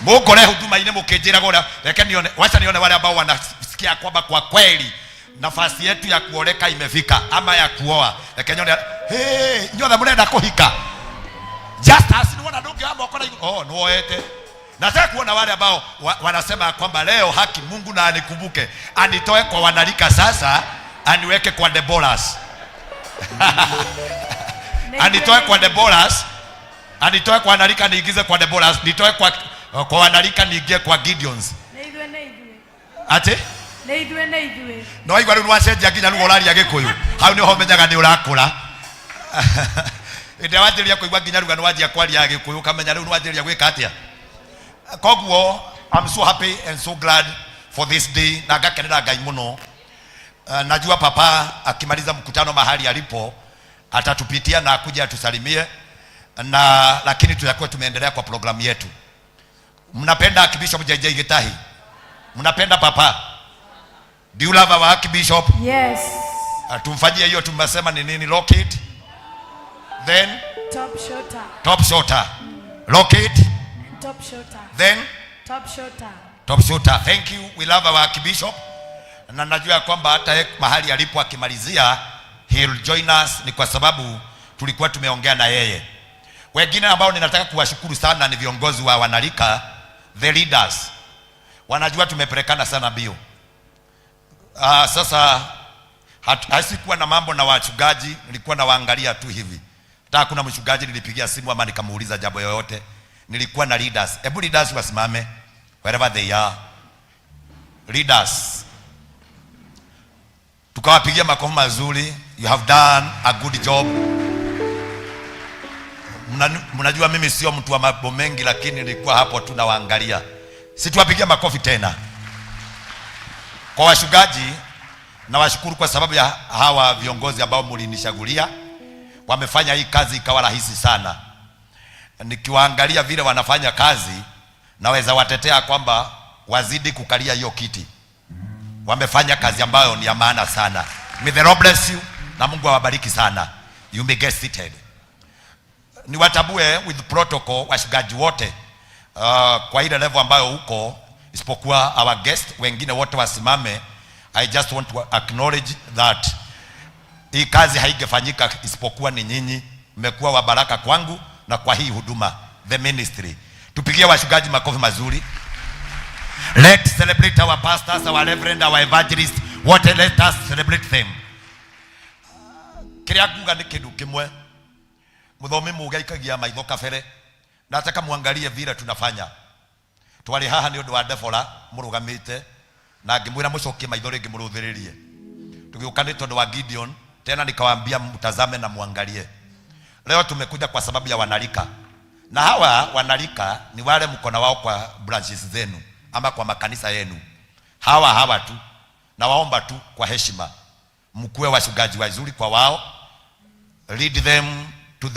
Mugore huduma ine mukijira gora. Reke nione, wacha nione wale ambao wanasikia kwamba kwa kweli nafasi yetu ya kuoleka imefika ama ya kuoa. Reke nione, nyothe murenda kuhika. Just as ni wana ndugu ambao wako na noete. Nataka kuona wale ambao wanasema kwamba leo haki Mungu na anikumbuke, anitoe kwa wanalika sasa, aniweke kwa Deborahs. Anitoe kwa Deborahs, anitoe kwa wanalika niingize kwa Deborahs, nitoe kwa wanalika niingie kwa Gideons. Ate? Neithwe. No igwa runu wacenjia nginya rugora ria Gikuyu. Hau ni ho menyaga ni urakura. Inde wanjiria kuigwa nginya rugano wanjia kwaria Gikuyu kamenya riu wanjiria gwika atia. Koguo I'm so happy and so glad for this day. Na ngakenera Ngai muno. Najua papa akimaliza mkutano mahali alipo atatupitia na akuja atusalimie, na lakini tutakuwa tumeendelea kwa programu yetu. Mnapenda Archbishop JJ Gitahi? Mnapenda papa? Do you love our Archbishop? Yes. Tumfanyie hiyo, tumesema ni nini? Lockit. Then top shorter. Lockit. Top shorter. Then top shorter. Thank you. We love our Archbishop. Na najua kwamba hata mahali alipo akimalizia he'll join us, ni kwa sababu tulikuwa tumeongea na yeye. Wengine ambao ninataka kuwashukuru sana ni viongozi wa wanalika, the leaders. Wanajua tumepelekana sana bio. Sasa hasikuwa na mambo na wachungaji, nilikuwa nawaangalia tu hivi. Hata kuna mchungaji nilipigia simu ama nikamuuliza jambo yoyote. Nilikuwa na leaders. Hebu leaders wasimame wherever they are. Leaders, tukawapigia makofi mazuri. You have done a good job. Mnajua mimi sio mtu wa mambo mengi, lakini nilikuwa hapo tu nawaangalia. Situwapigia makofi tena. Kwa wachungaji na washukuru kwa sababu ya hawa viongozi ambao mlinishagulia. Wamefanya hii kazi ikawa rahisi sana. Nikiwaangalia vile wanafanya kazi, naweza watetea kwamba wazidi kukalia hiyo kiti. Wamefanya kazi ambayo ni ya maana sana. May the Lord bless you na Mungu awabariki sana. You may get seated. Niwatabue with protocol washikaji wote kwa ile level ambayo uko, isipokuwa our guest, wengine wote wasimame. I just want to acknowledge that hii kazi haingefanyika isipokuwa ni nyinyi. Mmekuwa wa baraka kwangu na kwa hii huduma, the ministry. Tupigie washikaji makofi mazuri. Let's celebrate our pastors, our reverend, our evangelists. Let us celebrate them. Kiria kuga ni kindu kimwe. Muthomi muga ikagia maitho kabere. Nataka muangalie vile tunafanya. Twari haha ni undu wa Debora murugamite na ngimwira mucokie maitho ringi muruthiririe. Tugiukanite undu wa Gideon, tena nikawaambia mtazame na muangalie. Leo tumekuja kwa sababu ya wanalika. Na hawa wanalika ni wale mkono wao kwa branches zenu ama kwa makanisa yenu. Hawa tu. Na waomba tu kwa heshima mkuwe wachungaji wazuri kwa wao. Lead them to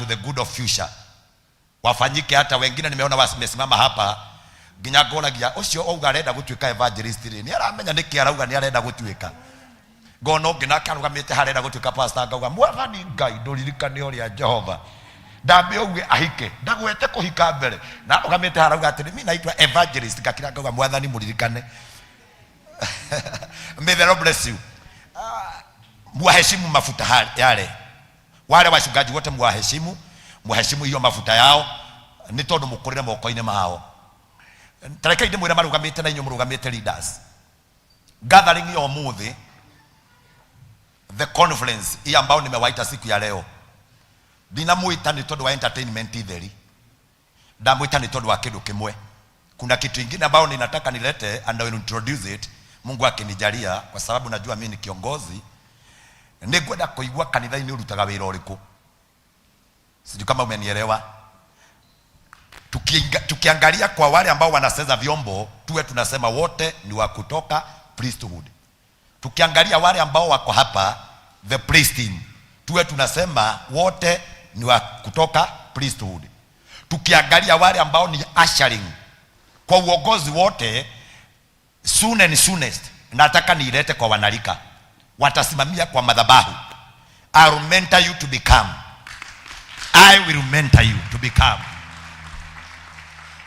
the good of future. Wafanyike hata wengine nimeona wamesimama hapa ginya goragia ucio ouga arenda gutuika evangelist ni aramenya niki arauga ni arenda gutuika gono ngina karugamite harenda gutuika pastor ngauga mwathani Ngai nduririkane uria Jehova ndambe uge ahike ndagwete kuhika mbere na ugamete harauga atiri mimi naitwa evangelist kakira ngauga mwathani muririkane. May the Lord bless you. Muwaheshimu mafuta yale, wale wachungaji wote muwaheshimu, muheshimu hiyo mafuta yao ni tondu mukurire moko-ini mao. Tareke inde mwira marugamite na inyo murugamite leaders gathering hiyo muthi the conference hii ambao nimewaita siku ya leo. Ndinamuita ni tondu wa entertainment itheri, ndamuita ni tondu wa kindu kimwe. Kuna kitu kingine ambao ninataka nilete and I will introduce it, Mungu akinijalia, kwa sababu najua mimi ni kiongozi. Ningwenda kuigua kanitha-ini urutaga wira uriku. Sijui kama umenielewa. Tukiangalia kwa wale ambao wanaseza vyombo, tuwe tunasema wote ni wa kutoka priesthood. Tukiangalia wale ambao wako hapa the priest team, tuwe tunasema wote ni wa kutoka priesthood. Tukiangalia wale ambao ni ushering kwa uongozi wote, soon and soonest nataka niilete kwa wanalika, watasimamia kwa madhabahu. I will mentor you to become. I will mentor you to become.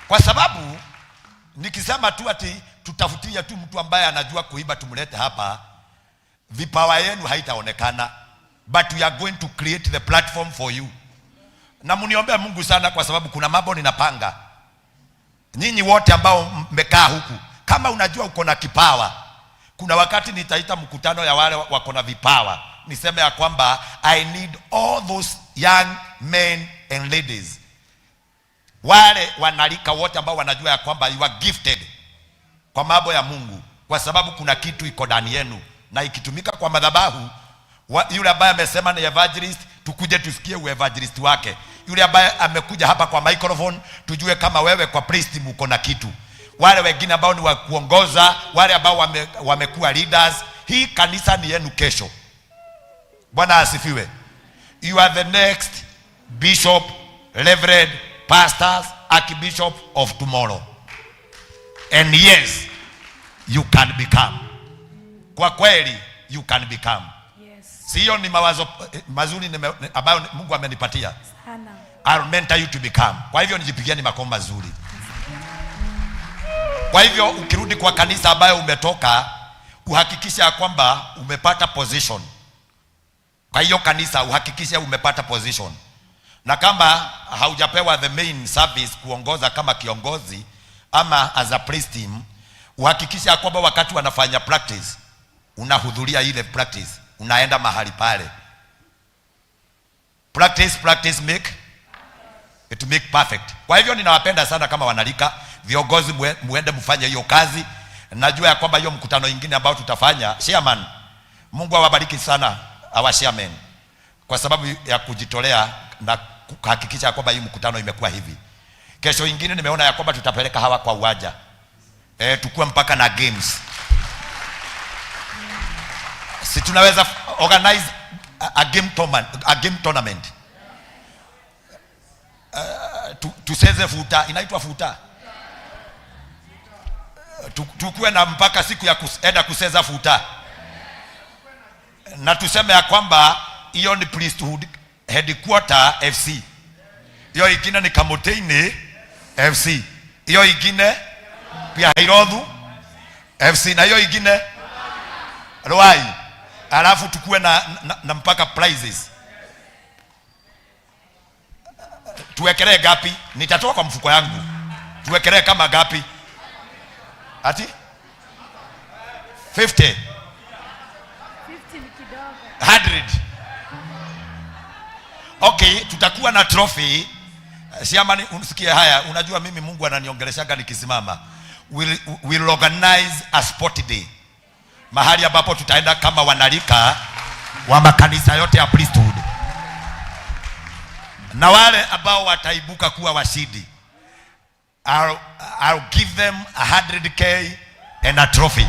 Kwa sababu nikisema tu ati tutafutia tu mtu ambaye anajua kuimba tumlete hapa, vipawa yenu haitaonekana, but we are going to create the platform for you. Na mniombea Mungu sana, kwa sababu kuna mambo ninapanga. Nyinyi wote ambao mmekaa huku, kama unajua uko na kipawa, kuna wakati nitaita mkutano ya wale wako na vipawa, niseme ya kwamba I need all those young men and ladies, wale wanalika wote ambao wanajua ya kwamba you are gifted kwa mambo ya Mungu, kwa sababu kuna kitu iko ndani yenu, na ikitumika kwa madhabahu, yule ambaye amesema ni evangelist, tukuje tusikie evangelist wake. Yule ambaye amekuja hapa kwa microphone, tujue kama wewe kwa priest mko na kitu. Wale wengine ambao ni wa kuongoza, wale ambao wamekuwa leaders, hii kanisa ni yenu kesho. Bwana asifiwe. You are the next bishop, reverend, pastors, archbishop of tomorrow. And yes, you can become. Kwa kweli you can become. Yes. Sio ni mawazo mazuri ambayo Mungu amenipatia. Sana. I'll mentor you to become. Kwa hivyo nijipigieni makofi mazuri. Kwa hivyo ukirudi kwa kanisa ambayo umetoka, uhakikisha ya kwamba umepata position. Kwa hiyo kanisa uhakikisha umepata position. Na kama haujapewa the main service kuongoza kama kiongozi ama as a priest team, uhakikisha kwamba wakati wanafanya practice unahudhuria ile practice, unaenda mahali pale. Practice make perfect. Kwa hivyo ninawapenda sana kama wanalika, viongozi muende mfanye hiyo kazi. Najua ya kwamba hiyo mkutano mwingine ambao tutafanya, chairman, Mungu awabariki sana our chairman, kwa sababu ya kujitolea na kuhakikisha kwamba hii mkutano imekuwa hivi. Kesho ingine nimeona ya kwamba tutapeleka hawa kwa uwanja. Tukue mpaka na games. Si tunaweza organize a game tournament. Tuseze futa, inaitwa futa. Tukue na mpaka siku ya kuenda kuseza futa. Na tuseme ya kwamba hiyo ni priesthood headquarter FC. Hiyo ingine ni Kamoteini FC. Hiyo ingine pia Hairodhu FC, na hiyo ingine Ruai. Alafu tukue na mpaka prizes. Tuwekelee gapi? Nitatoa kwa mfuko yangu. Tuwekelee kama gapi? Ati 50 100. Okay, tutakuwa na trophy. Siamani, unisikie haya. Unajua mimi Mungu ananiongeleshaga nikisimama. We'll organize a sport day, mahali ambapo tutaenda kama wanalika wa makanisa yote ya priesthood, na wale ambao wataibuka kuwa washindi, I'll give them 100K and a trophy.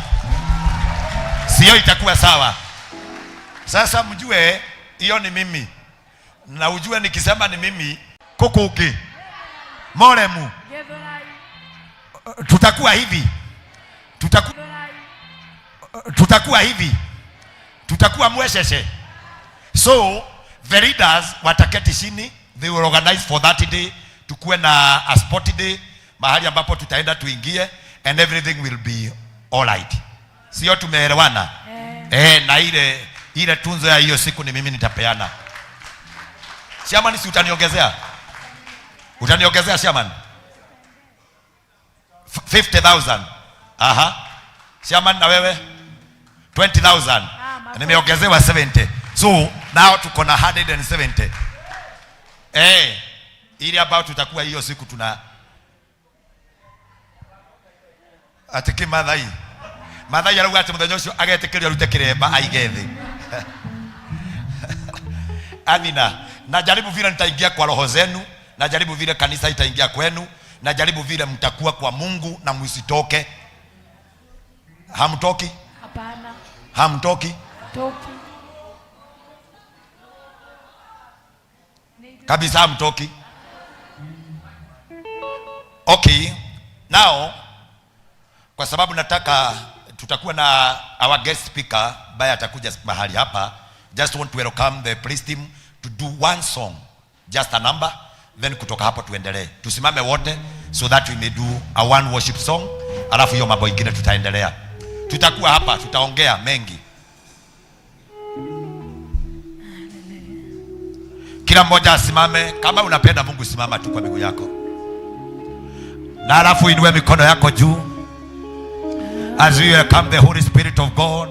Sio itakuwa sawa? Sasa mjue hiyo ni mimi, na ujue nikisema ni mimi kukuki moremu tutakuwa hivi, tutakuwa hivi, tutakuwa mwesheshe. So the leaders wataketi chini, they will organize for that day, tukuwe na a sport day mahali ambapo tutaenda tuingie, and everything will be all right. Sio tumeelewana? Na ile tunzo ya hiyo siku ni mimi nitapeana. Chairman, si utaniongezea? Utaniongezea chairman? 50,000. Aha. Chairman, na wewe 20,000. Nimeongezewa 70. So now tuko na 170. Ili about tutakuwa hiyo siku tuna atiki madai araruga ati muthenya ucio agetekeria arute kiremba aigethe. Amina. Na jaribu vile nitaingia kwa roho zenu, na jaribu vile kanisa itaingia kwenu, na jaribu vile mtakuwa kwa Mungu na msitoke. Hamtoki? Hapana. Hamtoki? Toki. Kabisa hamtoki. Okay. Now, kwa sababu nataka tutakuwa na our guest speaker ambaye atakuja mahali hapa, just want to welcome the praise team to do one song, just a number, then kutoka hapo tuendelee. Tusimame wote so that we may do a one worship song, alafu hiyo mambo ingine tutaendelea. Tutakuwa hapa, tutaongea mengi. Kila mmoja asimame. Kama unapenda Mungu, simama tu kwa miguu yako, na alafu inue mikono yako juu as we welcome the Holy Spirit of God.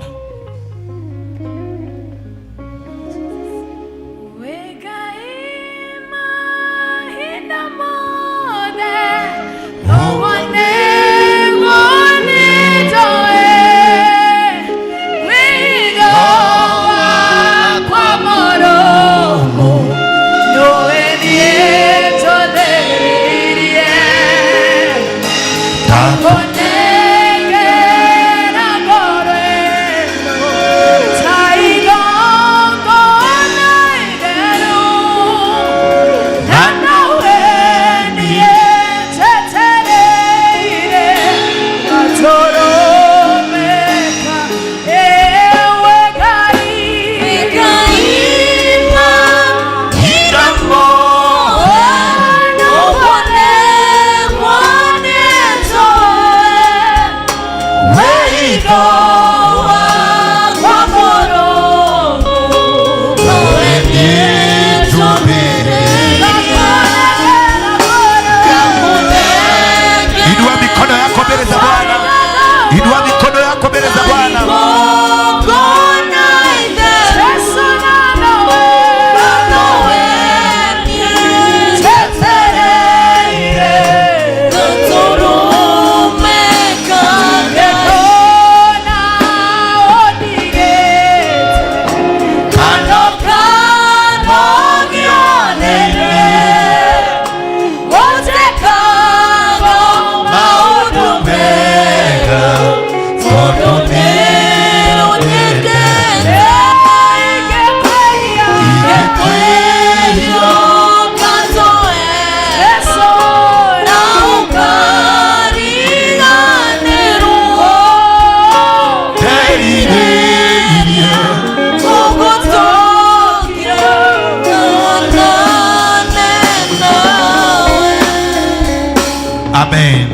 Amen.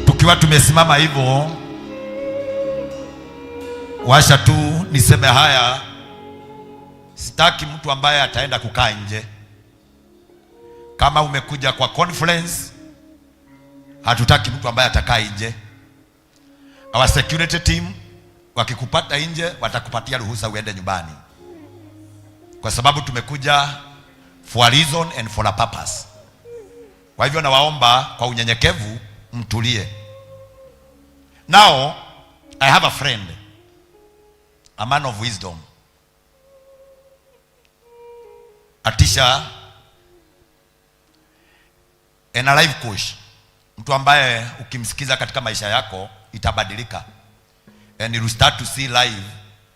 Tukiwa tumesimama hivyo, washa tu niseme haya. Sitaki mtu ambaye ataenda kukaa nje. Kama umekuja kwa conference, hatutaki mtu ambaye atakaa nje. Our security team wakikupata nje watakupatia ruhusa uende nyumbani, kwa sababu tumekuja for a reason and for a purpose. Kwa hivyo nawaomba kwa unyenyekevu mtulie. Now I have a friend, a man of wisdom, a teacher and a life coach, mtu ambaye ukimsikiza katika maisha yako itabadilika, and you will start to see life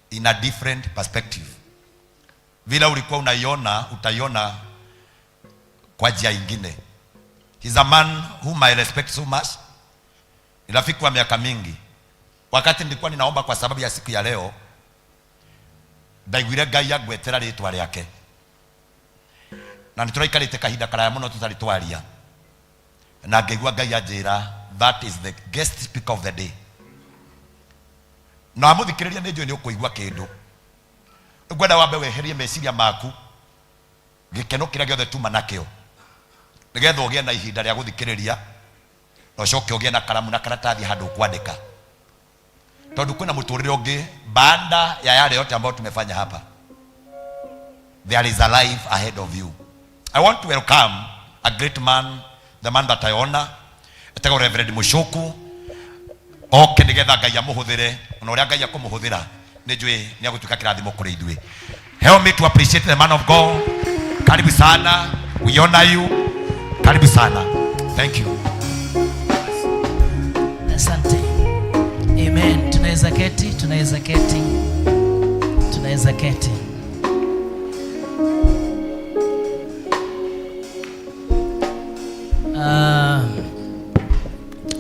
in a different perspective. Vile ulikuwa unaiona utaiona kwa njia nyingine. He's a man whom I respect so much. Ni rafiki wa miaka mingi. Wakati nilikuwa ninaomba kwa sababu ya siku ya leo, ndaiguire Ngai agwetera ritwa riake. na nitũraikarĩte kahinda karaya mũno tũtarĩ twaria, na ngĩigua Ngai anjĩra that is the guest speaker of the day. Na mũthikĩrĩria nĩ njũĩ nĩ ũkũigua kĩndũ. Ngwenda wambe weherie meciria maku gĩkeno kĩrĩa gĩothe tuma nakĩo, nĩgetha ũgĩe na ihinda rĩa gũthikĩrĩria na ũcoke ũgĩe na karamu na karatathi handũ kwandĩka, tondũ kwĩna mũtũrĩre ũngĩ baada ya yale yote ambayo tumefanya hapa. There is a life ahead of you. I want to welcome a great man, the man that I honor, etagwo Reverend Mushoku. Oke nĩgetha Ngai amũhũthĩre, na ũrĩa Ngai akũmũhũthĩra nĩ njũĩ nĩ agũtuĩka kĩrathimo kũrĩ ithuĩ. Help me to appreciate the man of God. Karibu sana, we honor you. Karibu sana. Thank you. Asante. Amen. Tunaweza keti, tunaweza keti. Tunaweza keti.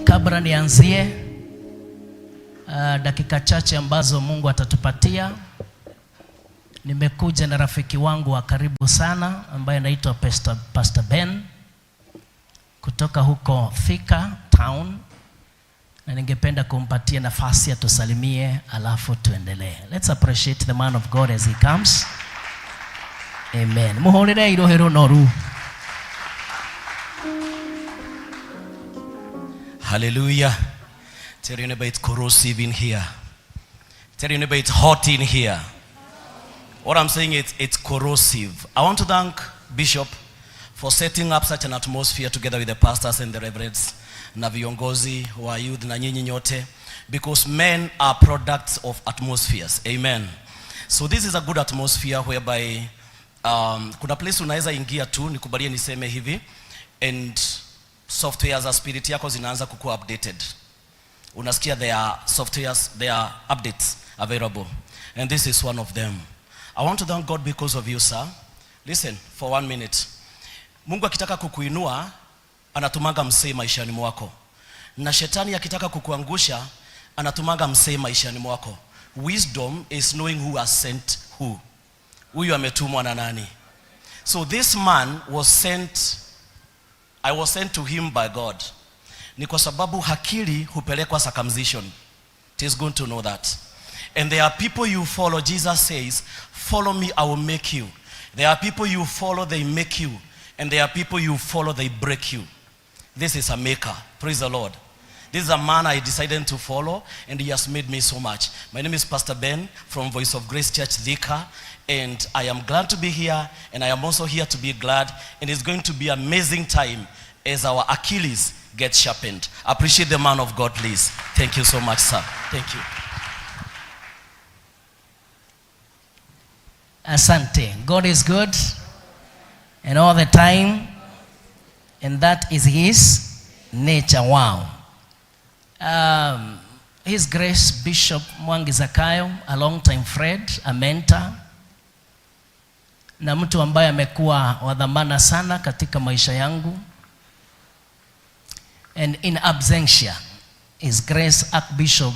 Kabla nianzie dakika chache ambazo Mungu atatupatia, nimekuja na rafiki wangu wa karibu sana ambaye anaitwa Pastor Ben kutoka huko Thika Town, na ningependa kumpatia nafasi atusalimie alafu tuendelee. Let's appreciate the man of God as he comes. Amen. Muhorere irohero noru. Hallelujah. Tell your neighbor it's corrosive in here. Tell your neighbor it's hot in here. What I'm saying is it's corrosive. I want to thank Bishop for setting up such an atmosphere together with the pastors and the reverends na viongozi wa youth na nyinyi nyote, because men are products of atmospheres. Amen. So this is a good atmosphere whereby kuna place unaweza ingia tu, nikubalie niseme hivi, and software za spirit yako zinaanza kukuwa updated. Unasikia there are softwares, there are updates available, and this is one of them. I want to thank God because of you, sir. Listen for 1 minute. Mungu akitaka kukuinua anatumanga msee maishani mwako, na shetani akitaka kukuangusha anatumanga msee maishani mwako. Wisdom is knowing who has sent who. Huyu ametumwa na nani? So this man was sent, I was sent to him by God. Ni kwa sababu hakili hupelekwa circumcision. It is good to know that. And there are people you follow. Jesus says, follow me, I will make you. There are people you follow, they make you. And there are people you follow, they break you. This is a maker. Praise the Lord. This is a man I decided to follow, and he has made me so much. My name is Pastor Ben from Voice of Grace Church, Thika, and I am glad to be here, and I am also here to be glad, and it's going to be an amazing time as our Achilles gets sharpened. Appreciate the man of God, please. Thank you so much, sir. Thank you. Asante. God is good, and all the time, and that is his nature. Wow. His Grace Bishop Mwangi Zakayo, a long time friend, a mentor, na mtu ambaye amekuwa wa dhamana sana katika maisha yangu. And in absentia, His Grace Archbishop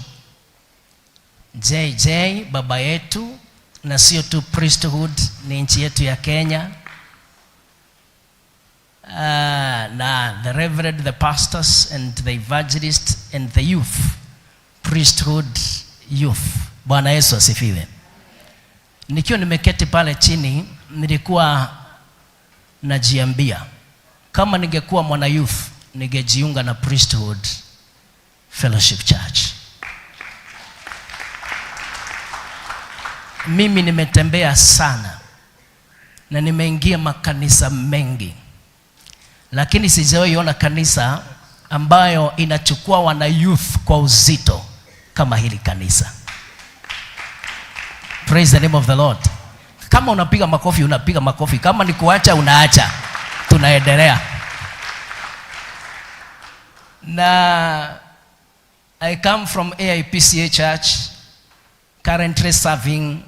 JJ, baba yetu, na sio tu priesthood, ni nchi yetu ya Kenya. Na the reverend, the pastors and the evangelists and the youth, priesthood youth. Bwana Yesu asifiwe. Nikiwa nimeketi pale chini, nilikuwa najiambia kama ningekuwa mwana youth ningejiunga na Priesthood Fellowship Church. Mimi nimetembea sana na nimeingia makanisa mengi, lakini sijawahi ona kanisa ambayo inachukua wana youth kwa uzito kama hili kanisa. Praise the name of the Lord. Kama unapiga makofi, unapiga makofi. Kama ni kuacha, unaacha. Tunaendelea. Na I come from AIPCA Church, currently serving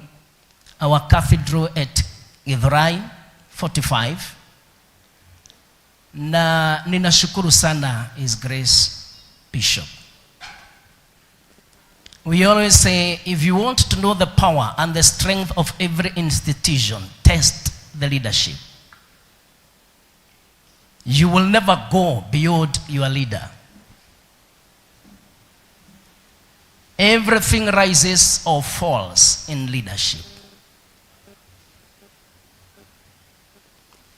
our cathedral at Githurai 45. Na ninashukuru sana His Grace Bishop. We always say, if you want to know the power and the strength of every institution, test the leadership. You will never go beyond your leader. Everything rises or falls in leadership.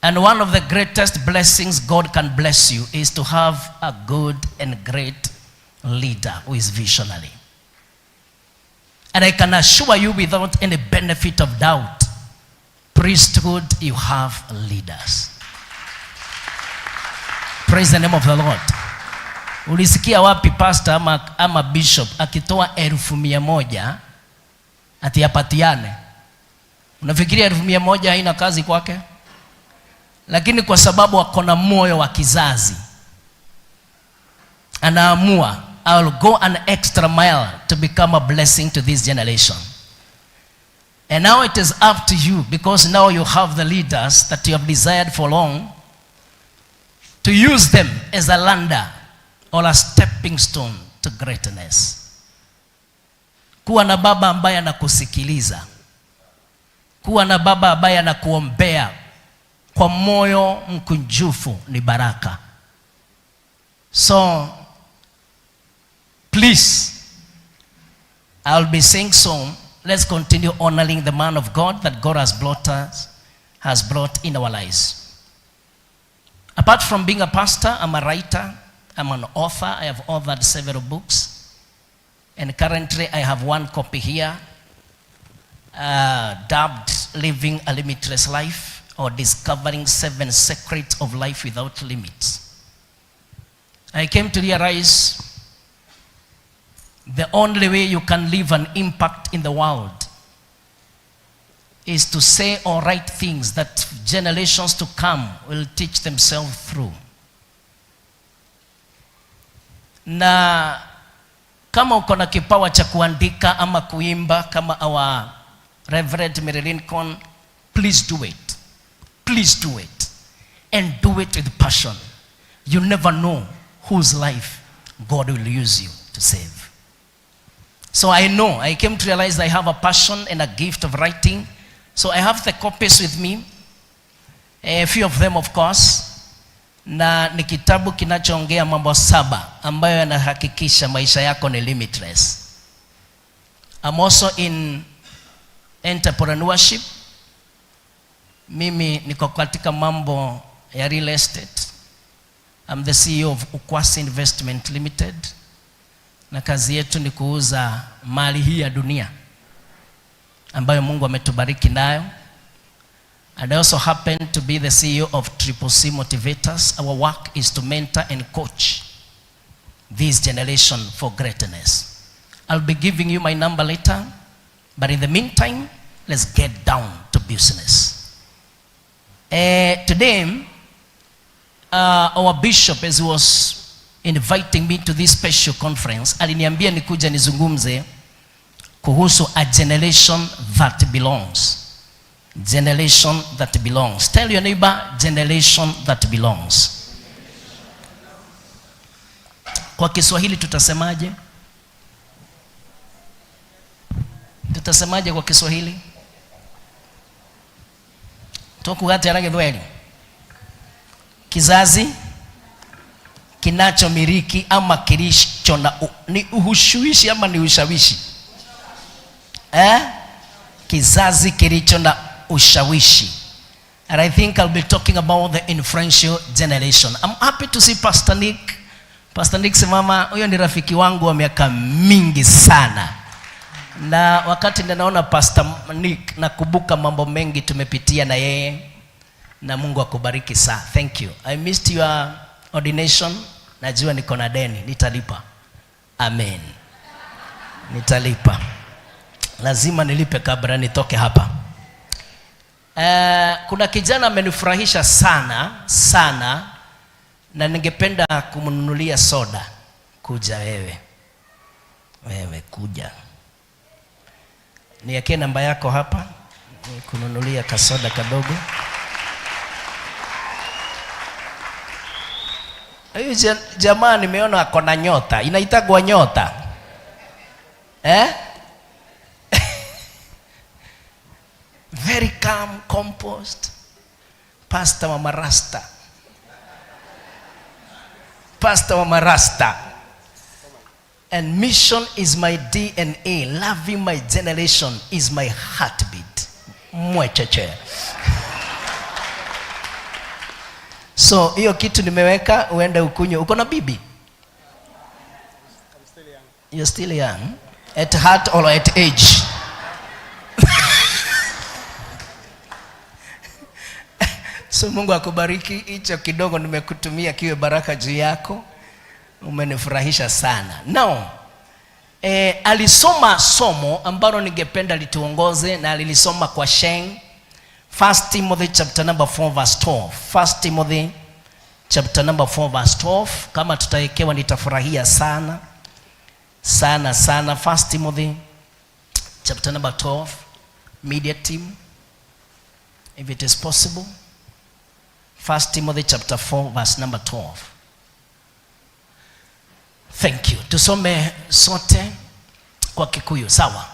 And one of the greatest blessings God can bless you is to have a good and great leader who is visionary. And I can assure you without any benefit of doubt, priesthood, you have leaders. Praise the name of the Lord. Ulisikia wapi pastor ama bishop akitoa 1,100 ati apatiane? Unafikiria 1,100 haina kazi kwake? Lakini kwa sababu akona moyo wa kizazi, anaamua, I will go an extra mile to become a blessing to this generation. And now it is up to you, because now you have the leaders that you have desired for long, to use them as a lander or a stepping stone to greatness. Kuwa na baba ambaye anakusikiliza. Kuwa na baba ambaye anakuombea kwa moyo mkunjufu ni baraka. So please, I'll be saying so. Let's continue honoring the man of God that God has brought in our lives. Apart from being a pastor, I'm a writer, I'm an author. I have authored several books. And currently I have one copy here, dubbed Living a Limitless Life, or Discovering 7 Secrets of Life Without Limits. I came to realize the only way you can leave an impact in the world is to say or write things that generations to come will teach themselves through. Na kama uko na kipawa cha kuandika ama kuimba kama our Reverend Mary Lincoln, please do it. Please do it. And do it with passion. You never know whose life God will use you to save. So I know, I came to realize I have a passion and a gift of writing. So I have the copies with me. A few of them, of course. Na ni kitabu kinachoongea mambo 7 ambayo yanahakikisha maisha yako ni limitless. I'm also in entrepreneurship. Mimi niko katika mambo ya real estate. I'm the CEO of Ukwasi Investment Limited. Na kazi yetu ni kuuza mali hii ya dunia ambayo Mungu ametubariki nayo. And I also happen to be the CEO of Triple C Motivators. Our work is to mentor and coach this generation for greatness. I'll be giving you my number later. But in the meantime, let's get down to business. Today, our bishop, as he was inviting me to this special conference, aliniambia nikuja nizungumze kuhusu a generation that belongs. Generation that belongs. Tell your neighbor, generation that belongs. Kwa Kiswahili tutasemaje? Tutasemaje kwa Kiswahili? Tokugate rangi dhweli. Kizazi kinachomiliki ama kilicho na ni uhushuishi ama ni ushawishi? Kizazi kilicho na ushawishi. And I think I'll be talking about the influential generation. I'm happy to see Pastor Nick. Pastor Nick simama, huyo ni rafiki wangu wa miaka mingi sana. Na wakati ninaona Pastor Nick nakumbuka mambo mengi tumepitia na yeye. Na Mungu akubariki sana. Thank you. I missed your ordination. Najua niko na deni, nitalipa. Amen. Nitalipa. Lazima nilipe kabla nitoke hapa. Kuna kijana amenifurahisha sana na ningependa kumnunulia soda. Kuja wewe kuja. Niweke namba yako hapa, kununulia kasoda kadogo. Huyu jamaa nimeona ako na nyota, inaitagwa nyota. Very calm, composed. Pastor Mama Rasta. pastor wa marasta. And mission is my DNA. Loving my generation is my heartbeat. Mwecheche. So hiyo kitu nimeweka, uende ukunywe. Uko na bibi? You're still young. At heart or at age? So Mungu akubariki. Hicho kidogo nimekutumia kiwe baraka juu yako. Umenifurahisha sana. Now, alisoma somo ambalo ningependa lituongoze, na alilisoma kwa Sheng. 1 Timothy chapter number 4 verse 12. 1 Timothy chapter number 4 verse 12. Kama tutawekewa nitafurahia sana. Sana sana. 1 Timothy chapter number 12. Media team, if it is possible. 1 Timothy chapter 4 verse number 12. Thank you. Tusome sote kwa Kikuyu. Sawa.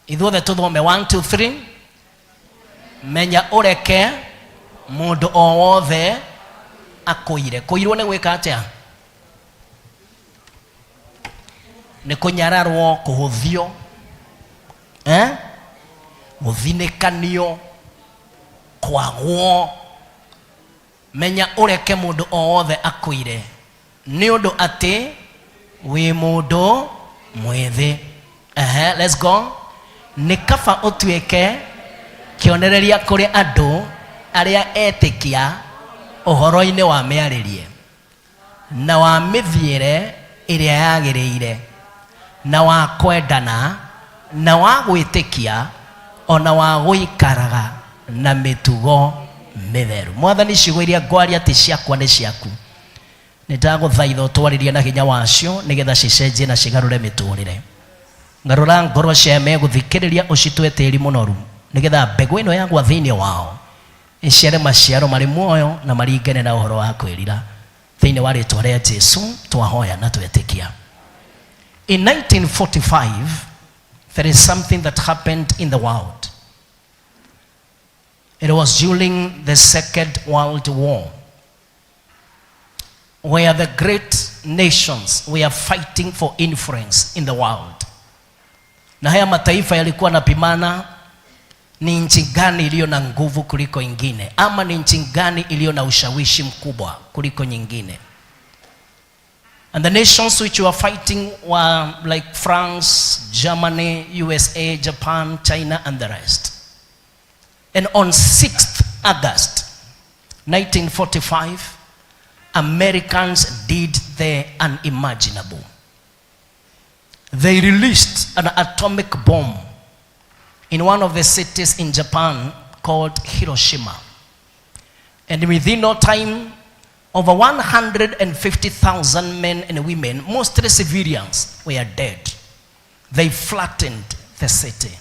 Ithuothe tuthome 1 2 3. Menya ureke mundu o wothe akuire. Kuirwo ni gwika atia? Ni kunyararwo, kuhuthio, guthinikanio, kwagwo. Menya ureke mundu o wothe akuire ni undu ati wi mundu mwithi. Let's go. Ni kaba utuike kionereria kuri andu aria etikia uhoro-ini wa miaririe na wa mithiire iria yagiriire na wa kwendana na wa gwitikia ona wa guikaraga na mitugo mitheru. Mwathani ciugo iria ngwaria ati ciakwa ni ciaku, nitaguthaitha utwaririe na hinya wacio nigetha cicenjie na cigarure miturire. Ngarura ngoro cia meguthikiriria ucitwe tiri munoru nigetha mbegu ino yagwa thiini wao iciare maciaro mari muoyo na maringane na uhoro wa kwirira. Thiini wa ritwa ria Jesu twahoya na twetikia. In 1945 there is something that happened in the world. It was during the Second World War, where the great nations were fighting for influence in the world. Na haya mataifa yalikuwa napimana ni nchi gani iliyo na nguvu kuliko ingine, ama ni nchi gani iliyo na ushawishi mkubwa kuliko nyingine. And the nations which were fighting were like France, Germany, USA, Japan, China, and the rest. And on 6th August 1945, Americans did the unimaginable. They released an atomic bomb in one of the cities in Japan called Hiroshima. And within no time, over 150,000 men and women, mostly civilians, were dead. They flattened the city.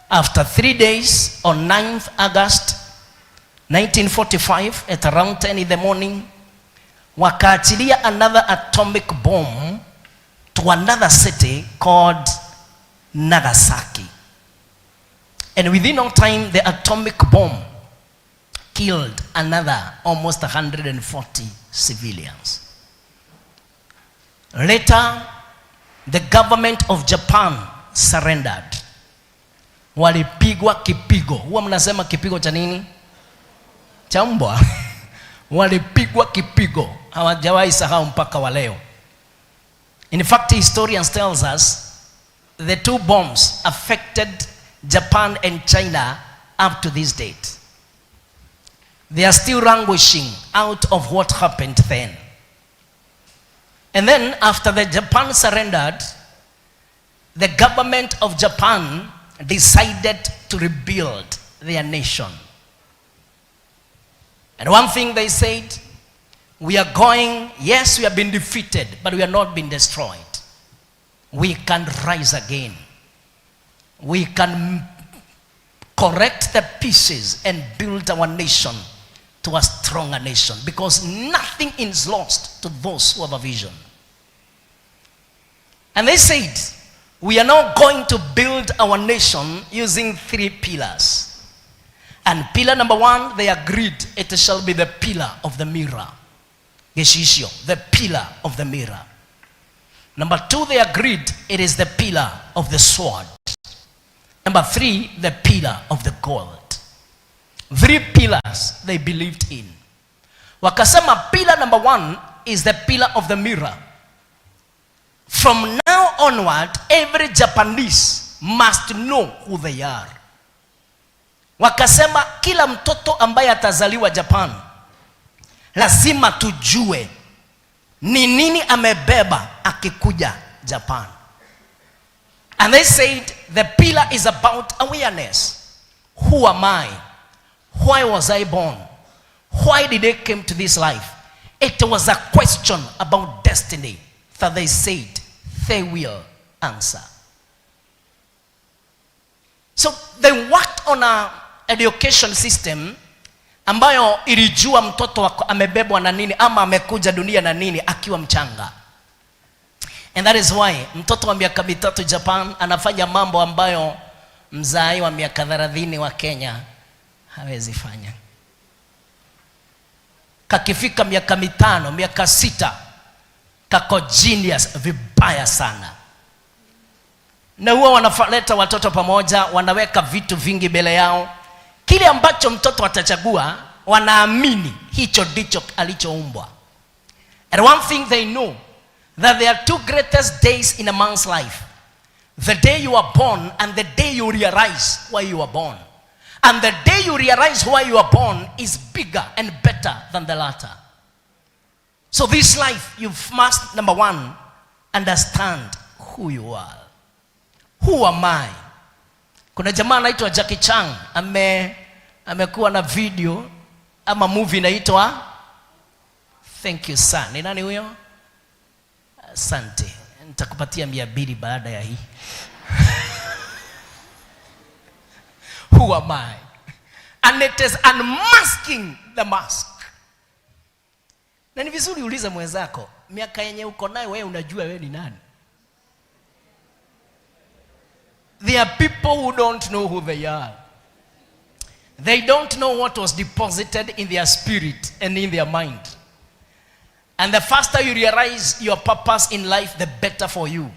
After 3 days, on 9th August 1945, at around 10 in the morning, wakaachilia another atomic bomb to another city called Nagasaki. And within no time, the atomic bomb killed another almost 140 civilians. Later, the government of Japan surrendered. Walipigwa kipigo. Huwa mnasema kipigo cha nini? Cha mbwa. Walipigwa kipigo. Hawajawahi sahau mpaka wa leo. In fact, historians tells us the two bombs affected Japan and China up to this date. They are still languishing out of what happened then. And then after the Japan surrendered, the government of Japan decided to rebuild their nation. And one thing they said, we are going, yes, we have been defeated, but we have not been destroyed. We can rise again. We can correct the pieces and build our nation to a stronger nation, because nothing is lost to those who have a vision. And they said, we are now going to build our nation using 3 pillars. And pillar number 1, they agreed, it shall be the pillar of the mirror. Geshisho, the pillar of the mirror. Number 2, they agreed it is the pillar of the sword. Number 3, the pillar of the gold. 3 pillars they believed in. Wakasema pillar number 1 is the pillar of the mirror. From now onward, every Japanese must know who they are. Wakasema kila mtoto ambaye atazaliwa Japan lazima tujue ni nini amebeba akikuja Japan. And they said the pillar is about awareness. Who am I? Why was I born? Why did I come to this life? It was a question about destiny that they said they will answer. So they worked on a education system ambayo ilijua mtoto amebebwa na nini ama amekuja dunia na nini akiwa mchanga. And that is why mtoto wa miaka 3 Japan anafanya mambo ambayo mzai wa miaka 30 wa Kenya hawezi fanya. Kakifika miaka 5, miaka 6 kako genius vibaya sana. Na huwa wanaleta watoto pamoja, wanaweka vitu vingi mbele yao. Kile ambacho mtoto atachagua, wanaamini hicho ndicho alichoumbwa. And one thing they know, that there are 2 greatest days in a man's life. The day you are born and the day you realize why you are born. And the day you realize why you are born is bigger and better than the latter. So this life, you must, number 1, understand who you are. Who am I? Kuna jamaa anaitwa Jackie Chan amekuwa na video ama movie inaitwa Thank You Son. Ni nani huyo? Asante. Nitakupatia 200 baada ya hii. Who am I? And it is unmasking the mask. Na ni vizuri uliza mwenzako, miaka yenye uko nayo wewe unajua wewe ni nani? There are people who don't know who they are. They don't know what was deposited in their spirit and in their mind. And the faster you realize your purpose in life, the better for you.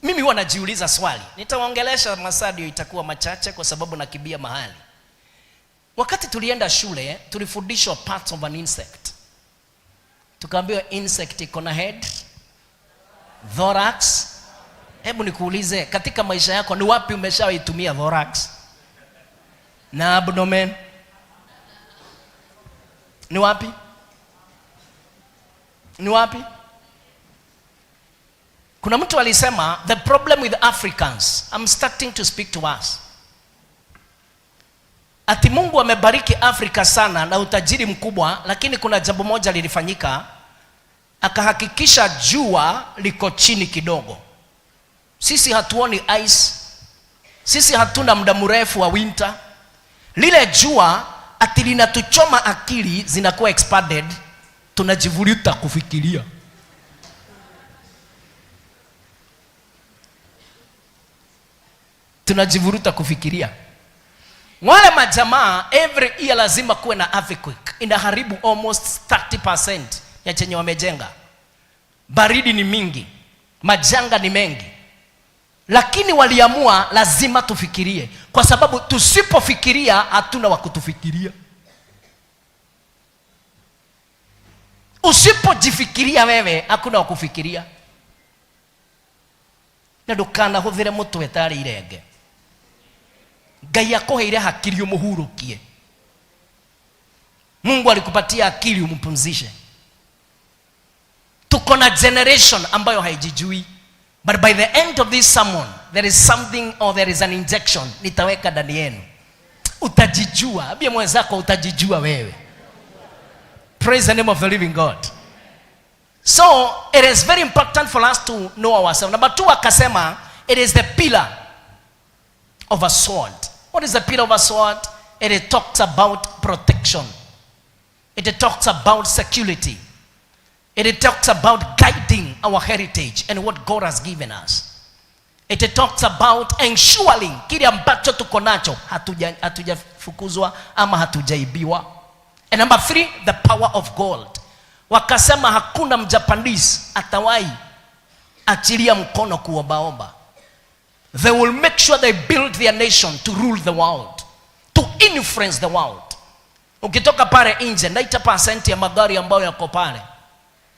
Mimi huwa najiuliza swali. Nitaongelesha masadio itakuwa machache kwa sababu nakimbia mahali. Wakati tulienda shule, tulifundishwa parts of an insect. Tukaambiwa insect iko na head, thorax. Hebu nikuulize, katika maisha yako ni wapi umeshawaitumia thorax na abdomen? Ni wapi? Ni wapi? Kuna mtu alisema the problem with Africans, I'm starting to speak to us. Ati Mungu amebariki Afrika sana na utajiri mkubwa, lakini kuna jambo moja lilifanyika, akahakikisha jua liko chini kidogo. Sisi hatuoni ice. Sisi hatuna muda mrefu wa winter. Lile jua ati linatuchoma akili zinakuwa expanded, tunajivuruta kufikiria. Tunajivuruta kufikiria. Wale majamaa every year lazima kuwe na earthquake. Inaharibu almost 30% ya chenye wamejenga. Baridi ni mingi, majanga ni mengi. Lakini waliamua lazima tufikirie, kwa sababu tusipofikiria hatuna wa kutufikiria. Usipojifikiria wewe hakuna wa kufikiria. Na ndukana huthire mutwe tari irenge. Ngai akoheire hakiri umuhurukie. Mungu alikupatia akili umpumzishe. Tuko na generation ambayo haijijui. But by the end of this sermon, there is something or there is an injection nitaweka ndani yenu. Utajijua, abia mwenzako utajijua wewe. Praise the name of the living God. So, it is very important for us to know ourselves. Number 2, akasema, it is the pillar of a sword. What is the pillar of a sword? It talks about protection. It talks about security. It talks about guiding our heritage and what God has given us. It talks about ensuring kile ambacho tuko nacho hatujafukuzwa ama hatujaibiwa. And number 3, the power of gold. wakasema hakuna Mjapanese atawahi achilia mkono kuombaomba. They will make sure they build their nation to rule the world, to influence the world. Ukitoka pale nje 90% ya magari ambayo yako pale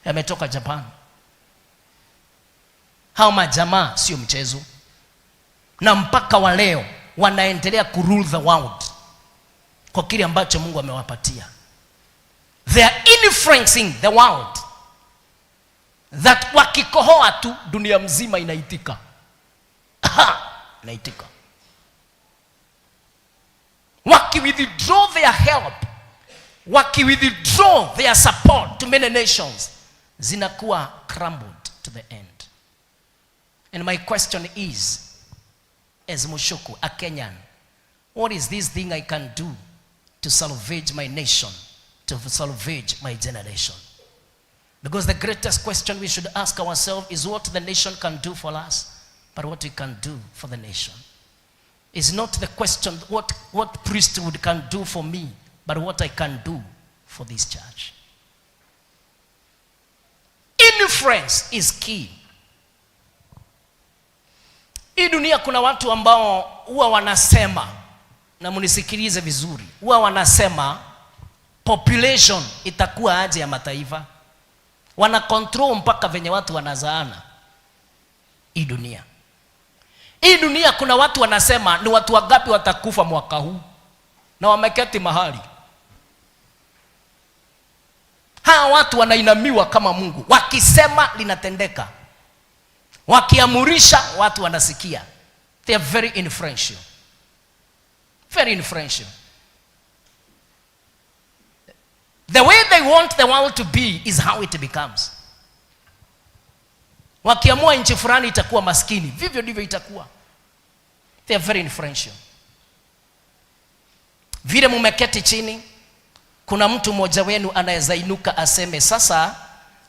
yametoka Japan. Hao majamaa sio mchezo, na mpaka wa leo wanaendelea ku rule the world kwa kile ambacho Mungu amewapatia. They are influencing the world, that wakikohoa tu dunia mzima inaitika. Inaitika. Waki withdraw their help, waki withdraw their support to many nations, zinakuwa crumbled to the end. And my question is, as Mushoku, a Kenyan, what is this thing I can do to salvage my nation, to salvage my generation? Because the greatest question we should ask ourselves is what the nation can do for us, but what we can do for the nation. It's not the question what priesthood can do for me, but what I can do for this church. Influence is key. Hii dunia kuna watu ambao huwa wanasema, na munisikilize vizuri, huwa wanasema population itakuwa aje ya mataifa. Wana control mpaka venye watu wanazaana. Hii dunia. Hii dunia kuna watu wanasema ni watu wangapi watakufa mwaka huu, na wameketi mahali. Hawa watu wanainamiwa kama Mungu. Wakisema linatendeka. Wakiamurisha watu wanasikia. They are very influential. Very influential. The way they want the world to be is how it becomes. Wakiamua nchi fulani itakuwa maskini, vivyo ndivyo itakuwa. They are very influential. Vile mumeketi chini, kuna mtu mmoja wenu anaweza inuka aseme sasa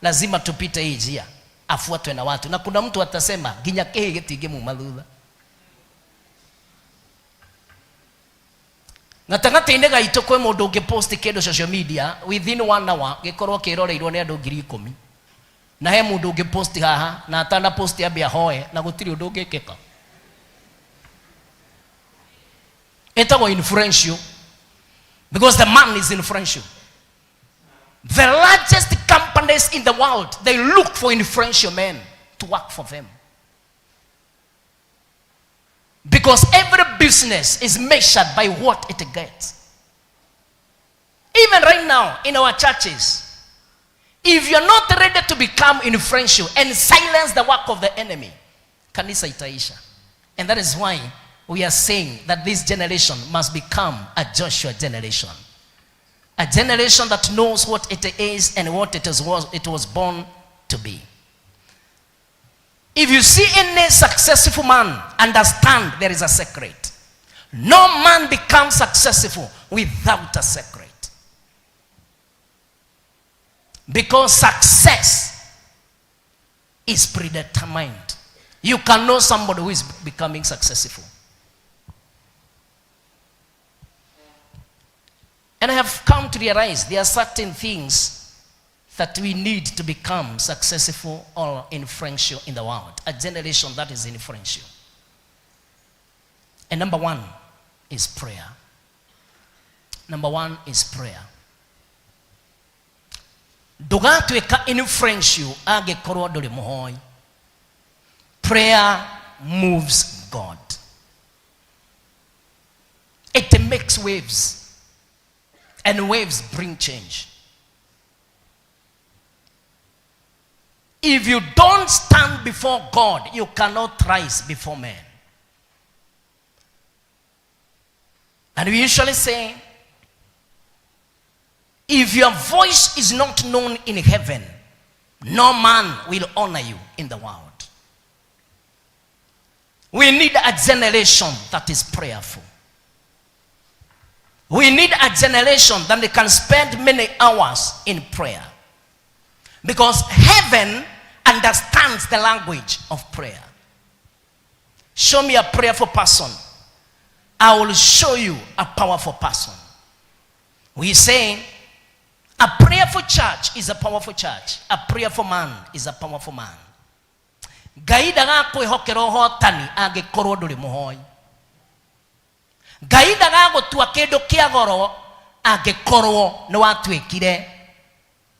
lazima tupite hii njia, afuatwe na watu. Na kuna mtu atasema ginya kehe getige mu maludha. Gatagate indega itokwe mundu ungipost kendo social media within 1 hour gikorwo kiroreirwo ni andu 10,000. Na he mundu ungipost haha na atana post abia hoe na gutiri undu ungikeka. Etago influential because the man is influential. The largest companies in the world, they look for influential men to work for them. Because every business is measured by what it gets. Even right now in our churches, if you're not ready to become influential and silence the work of the enemy, kanisa itaisha. And that is why we are saying that this generation must become a Joshua generation. A generation that knows what it is and what it was born to be. If you see any successful man, understand there is a secret. No man becomes successful without a secret. Because success is predetermined. You can know somebody who is becoming successful. And I have come to realize there are certain things that we need to become successful or influential in the world. A generation that is influential. And number one is prayer. Number one is prayer. Ndugatwika influential angekorwo nduri muhoi. Prayer moves God. It makes waves. And waves bring change. If you don't stand before God, you cannot rise before men. And we usually say, if your voice is not known in heaven, no man will honor you in the world. We need a generation that is prayerful. We need a generation that they can spend many hours in prayer. Because heaven understands the language of prayer. Show me a prayerful person, I will show you a powerful person. We say, A prayerful church is a powerful church. A prayerful man is a powerful man. Ngai ndagakwĩhokera ũhotani angĩkorwo ndũrĩ mũhoi. Ngai ndagagũtua kĩndũ kĩa goro angĩkorwo nĩ watuĩkire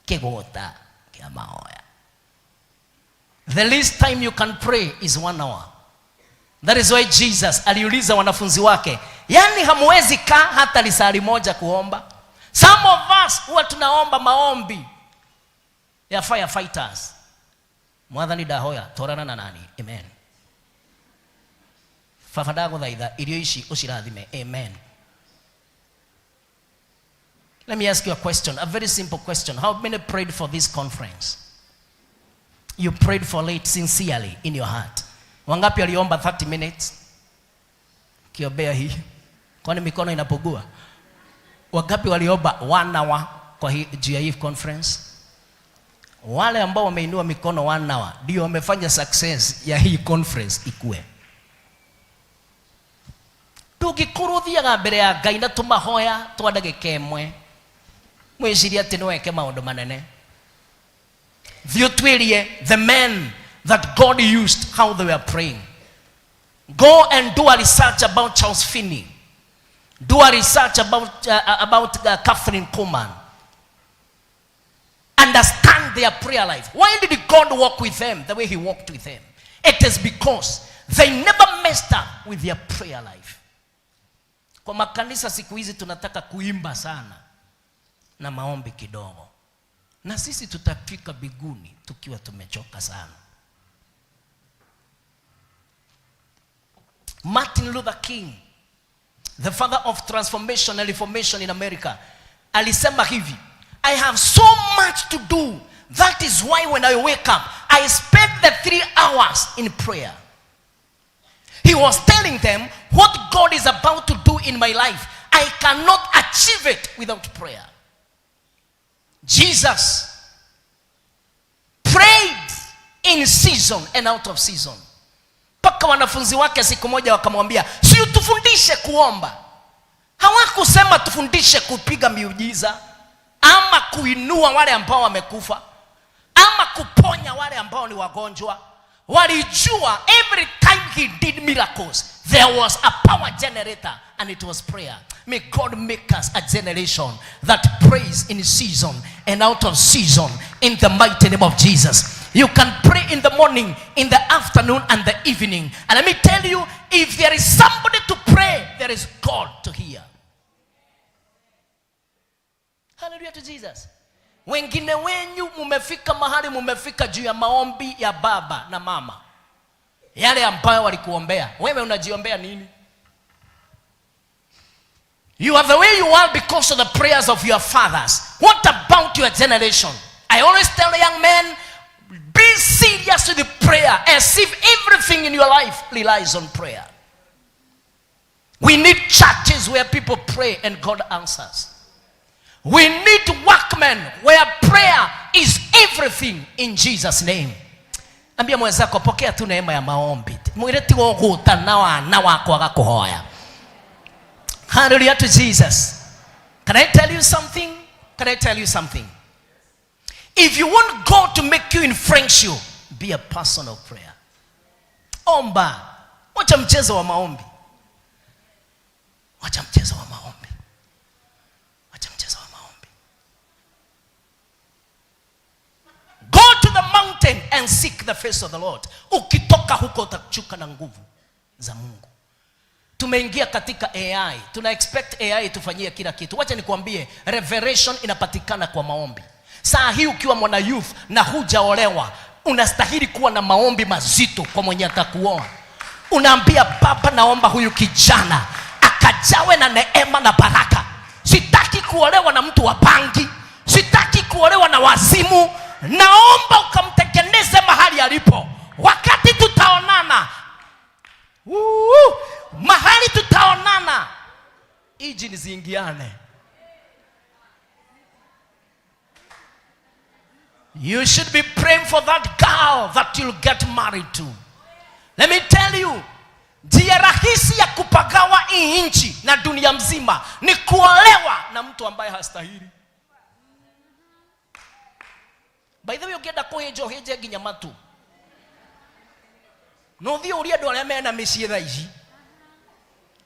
kĩgũta kĩa mahoya. The least time you can pray is 1 hour. That is why Jesus aliuliza wanafunzi wake, yani hamwezi kaa hata lisali moja kuomba? Some of us huwa tunaomba maombi ya firefighters. Mwathani ndahoya torana na nani? Amen. Fafadago thaitha irio ici ucirathime. Amen. Let me ask you a question, a very simple question. How many prayed for this conference? You prayed for it sincerely in your heart. Wangapi waliomba 30 minutes? Kiombea hii. Kwani mikono inapogua? Wangapi waliomba 1 hour kwa hii juu conference? Wale ambao wameinua mikono 1 hour ndio wamefanya success ya hii conference ikue. Tugikuruthiaga mbere ya Ngai na tumahoya twandagike imwe. Mwiciria ati nweke maundu manene. The men that God used, how they were praying. Go and do a research about Charles Finney. Do a research about Catherine Kuhlman. Understand their prayer life. Why did God walk with them the way he walked with them? It is because they never messed up with their prayer life. Kwa makanisa siku hizi tunataka kuimba sana na maombi kidogo. Na sisi tutafika biguni tukiwa tumechoka sana. Martin Luther King, the father of transformation and reformation in America, alisema hivi, I have so much to do. That is why when I wake up, I spend the 3 hours in prayer. He was telling them what God is about to do in my life. I cannot achieve it without prayer. Jesus prayed in season and out of season. Paka wanafunzi wake siku moja wakamwambia, si utufundishe kuomba. Hawakusema tufundishe kupiga miujiza, ama kuinua wale ambao wamekufa, ama kuponya wale ambao ni wagonjwa. Walijua every time he did miracles, there was a power generator, and it was prayer. May God make us a generation that prays in season and out of season in the mighty name of Jesus. You can pray in the morning, in the afternoon, and the evening. And let me tell you, if there is somebody to pray, there is God to hear. Hallelujah to Jesus. Wengine wenyu mumefika mahali mumefika juu ya maombi ya baba na mama. Yale ambayo walikuombea. Wewe unajiombea nini? You are the way you are because of the prayers of your fathers. What about your generation? I always tell the young men, be serious with the prayer as if everything in your life relies on prayer. We need churches where people pray and God answers. We need workmen where prayer is everything in Jesus' name. Ambia mwenzako pokea tu neema ya maombi. Mwire ti woguta na wakwaga kuhoya. Hallelujah to Jesus. Can I tell you something? Can I tell you something? If you want God to make you influential, be a person of prayer. Omba. Wacha mchezo wa maombi. Wacha mchezo wa maombi. Wacha mchezo wa maombi. Go to the mountain and seek the face of the Lord. Ukitoka huko utachuka na nguvu za Mungu. Tumeingia katika AI. Tuna expect AI tufanyie kila kitu. Wacha nikwambie, revelation inapatikana kwa maombi. Saa hii ukiwa mwana youth na hujaolewa, unastahili kuwa na maombi mazito kwa mwenye atakuoa. Unaambia baba, naomba huyu kijana akajawe na neema na baraka. Sitaki kuolewa na mtu wa bangi, sitaki kuolewa na wazimu. Naomba ukamtengeneze mahali alipo. Wakati tutaonana, mahali tutaonana, iji niziingiane. You should be praying for that girl that you'll get married to. Let me tell you, njia rahisi ya kupagawa hii nchi na dunia mzima ni kuolewa na mtu ambaye hastahili. By the way, ukienda kuhenjo henje nginya matu. No thio uria andu aria mena micii thaa ici.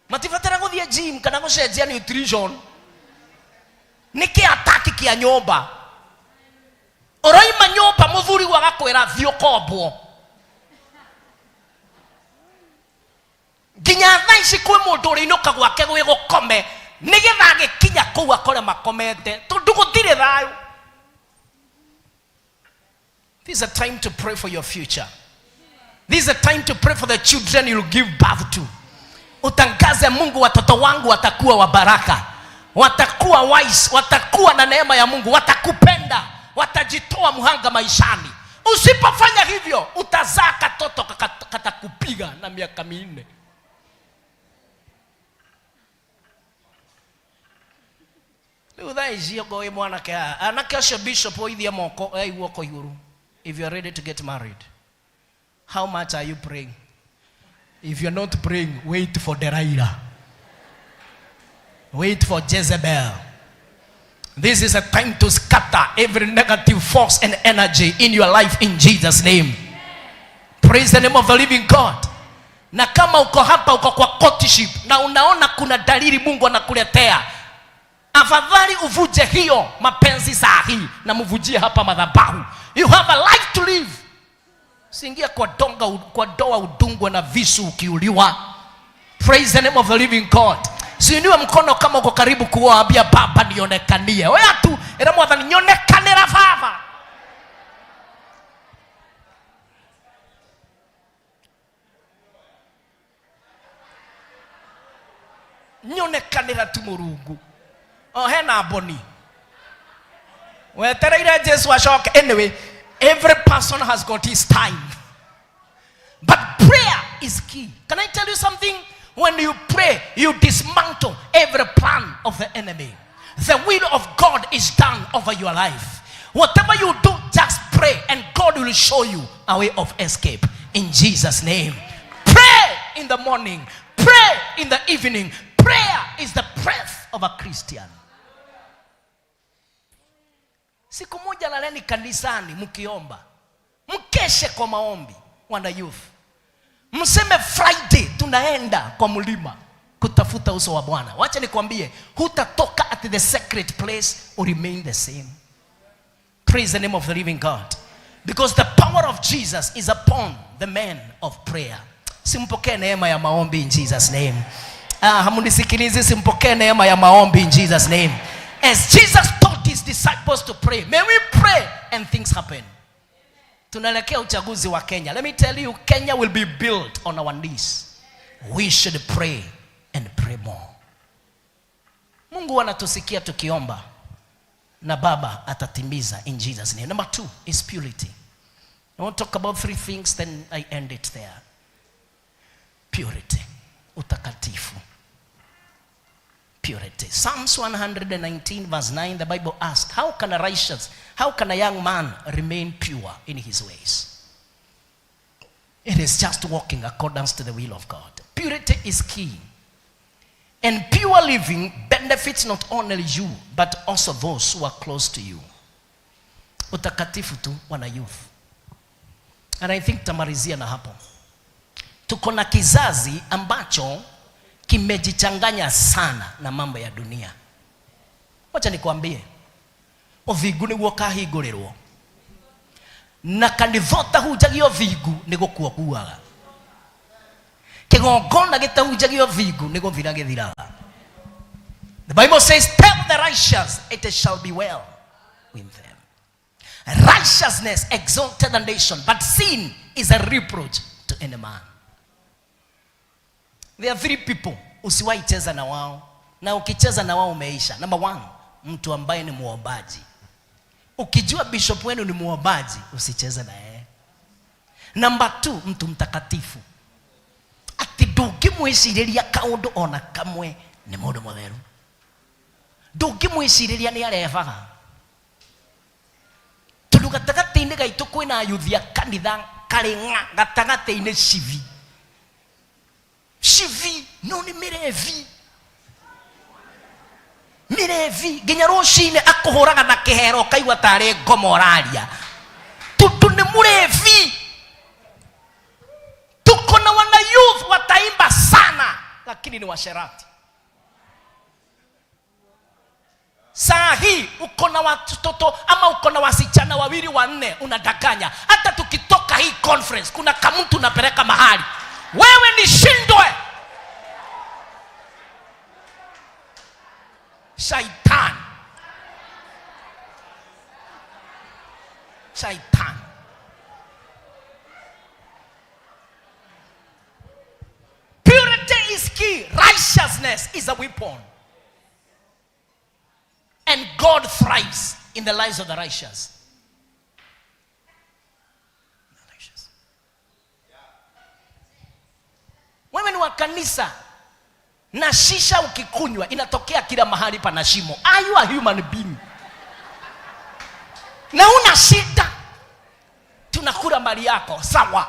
Matibatara guthie gym kana gucenjia nutrition. Niki ataki kia nyomba. Oroima nyomba muthuri wagakwira thio kombwo. Nginya thaa ici kwi mundu uriinuka gwake gwi gukome nigetha agikinya kuu akore makomete tondu gutire thayu. This is a time to pray for your future. This is a time to pray for the children you'll give birth to. Utangaze, Mungu, watoto wangu watakuwa wa baraka, watakuwa wise, watakuwa na neema ya Mungu, watakupenda, watajitoa muhanga maishani. Usipofanya hivyo utazaa katoto katakupiga na miaka 4. Bishop if you are ready to get married, how much are you praying? If you're not praying, wait for Delilah. Wait for Jezebel. This is a time to scatter every negative force and energy in your life in Jesus' name. Praise the name of the living God. Na kama uko hapa uko kwa courtship na unaona kuna dalili Mungu anakuletea, afadhali uvuje hiyo mapenzi sahihi na mvujie hapa madhabahu. You have a life to live. Usiingie kwa doa udungwe na visu ukiuliwa. Praise the name of the living God. Siuniwe mkono kama uko karibu kuoa, ambia baba nionekanie. Wewe tu era mwathani nionekanira baba. Nionekanira tu Mungu. Oh, hena boni. Wetereire Jesu ashoke. Anyway, every person has got his time. But prayer is key. Can I tell you something? When you pray, you dismantle every plan of the enemy. The will of God is done over your life. Whatever you do, just pray and God will show you a way of escape. In Jesus' name. Pray in the morning. Pray in the evening. Prayer is the breath of a Christian. Siku moja laleni kanisani mkiomba. Mkeshe kwa maombi, wana youth. Mseme Friday tunaenda kwa mlima kutafuta uso wa Bwana. Wacha nikwambie, hutatoka at the secret place or remain the same. Praise the name of the living God. Because the power of Jesus is upon the men of prayer. Simpokee neema ya maombi in Jesus' name. Hamunisikilizi, simpokee neema ya maombi in Jesus' name. As Jesus taught his disciples to pray, may we pray and things happen. Tunalekea uchaguzi wa Kenya. Let me tell you, Kenya will be built on our knees. We should pray and pray more. Mungu anatusikia tukiomba na Baba atatimiza in Jesus' name. Number 2 is purity. I want to talk about 3 things, then I end it there. Purity, utakatifu. Purity. Psalms 119 verse 9, the Bible asks, how can a young man remain pure in his ways? It is just walking accordance to the will of God. Purity is key. And pure living benefits not only you, but also those who are close to you. Utakatifu tu, wana youth. And I think tamarizia na hapo. Tuko na kizazi ambacho kimejichanganya sana na mambo ya dunia. Wacha nikwambie, othigu niguo kahingũrĩrwo na kanithota hunjagio thigu nĩgũkua kuaga. Kĩgongona gĩtahunjagio thigu nĩgũthira gĩthiraga. The Bible says, tell the righteous it shall be well with them. Righteousness exalted the nation, but sin is a reproach to any man. There are 3 people usiwahi cheza na wao, na ukicheza na wao umeisha. Number 1, mtu ambaye ni muombaji. Ukijua bishop wenu ni muombaji, usicheze na yeye. Number 2, mtu mtakatifu. Ati ndũngĩmwĩcirĩria kaũndũ ona kamwe nĩ mũndũ mũtheru. Ndũngĩmwĩcirĩria nĩ arebaga. Tondũ gatagatĩ-inĩ gaitũ kwĩna ayuthi a kanitha karĩ ng'a gatagatĩ-inĩ civi. Civi no nĩ mĩrevi. Mirevi nginya rũcinĩ akũhũraga na kĩhero kaigua tarĩ ngoma ũraria. mtu ni mlevi. Tuko na wana youth wataimba sana lakini ni washerati. Saa hii uko na watoto ama uko na wasichana wawili wanne unadanganya. Hata tukitoka hii conference kuna kamuntu unapeleka mahali. Wewe ni shindwe. Shaitan. Shaitan. Purity is key. Righteousness is a weapon. And God thrives in the lives of the righteous. Wewe ni wa kanisa na shisha ukikunywa inatokea kila mahali pana shimo. Are you a human being? Na una shida, tunakula mali yako, sawa.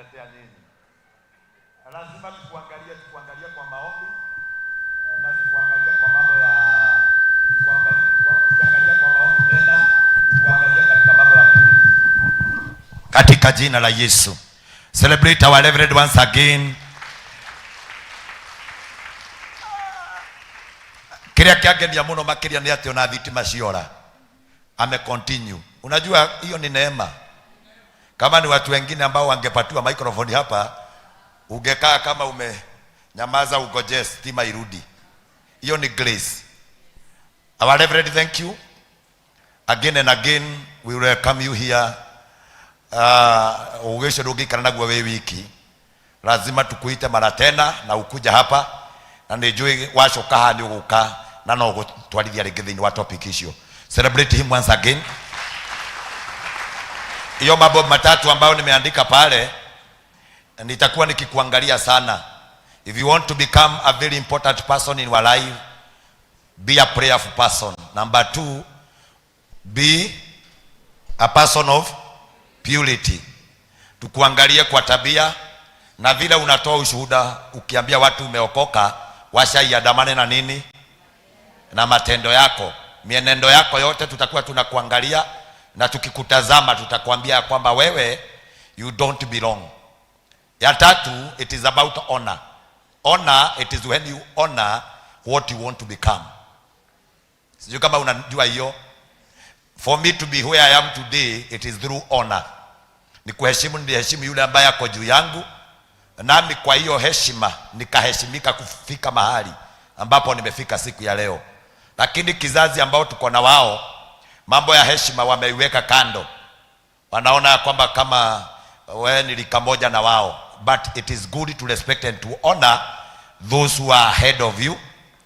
kuletea nini. Lazima tukuangalie kwa maombi na tukuangalie kwa mambo ya tukuangalie kwa maombi tena, tukuangalie katika mambo ya pili. Katika jina la Yesu. Celebrate our Reverend once again. Kiria kiangenia muno makiria ni ati ona thitima ciora. Ame continue. Unajua hiyo ni neema. Kama ni watu wengine ambao wangepatiwa microphone hapa, ungekaa kama umenyamaza ugoje stima irudi. Hiyo ni grace. Our Reverend, thank you. Again and again we welcome you here. Ugesho rugikana nagwa we wiki. Lazima tukuite mara tena na ukuja hapa na nijue washoka hani uguka na no gutwarithia ringi thiini wa topic icio. Celebrate him once again. Hiyo mambo matatu ambayo nimeandika pale nitakuwa nikikuangalia sana. If you want to become a very important person in your life, be a prayerful person. Number 2, be a person of purity. Tukuangalie kwa tabia na vile unatoa ushuhuda ukiambia watu umeokoka, washaiandamane na nini? Na matendo yako. Mienendo yako yote tutakuwa tunakuangalia na tukikutazama tutakwambia kwamba wewe you don't belong. Ya tatu, it is about honor. Honor, it is when you honor what you want to become. Sijui kama unajua hiyo. For me to be where I am today, it is through honor. Ni kuheshimu, niliheshimu yule ambaye ako juu yangu, nami kwa hiyo heshima nikaheshimika kufika mahali ambapo nimefika siku ya leo. Lakini kizazi ambao tuko na wao, mambo ya heshima wameiweka kando. Wanaona kwamba kama wewe ni lika moja na wao. But it is good to respect and to honor those who are ahead of you,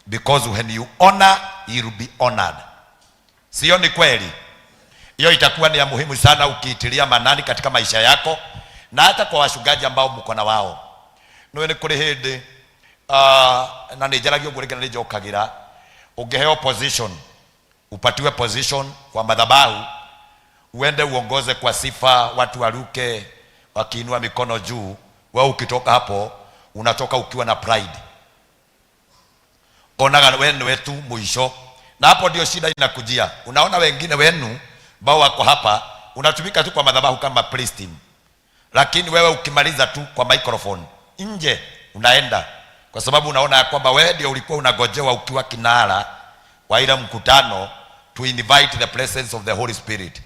because when you honor, you will be honored. Sio ni kweli? Hiyo itakuwa ni ya muhimu sana ukiitilia manani katika maisha yako na hata kwa washungaji ambao mko na wao. Niwe ni kuri hindi na nijaragio ngurike na nijokagira ungeheo position, upatiwe position kwa madhabahu, uende uongoze kwa sifa, watu waruke wakiinua mikono juu. Wewe ukitoka hapo unatoka ukiwa na pride. Onaga wewe wetu mwisho. Na hapo ndio shida inakujia. Unaona wengine wenu ambao wako hapa unatumika tu kwa madhabahu kama praise team. Lakini wewe ukimaliza tu kwa microphone nje unaenda, kwa sababu unaona ya kwamba wewe ndio ulikuwa unagojewa ukiwa kinara wa ile mkutano to invite the presence of the Holy Spirit.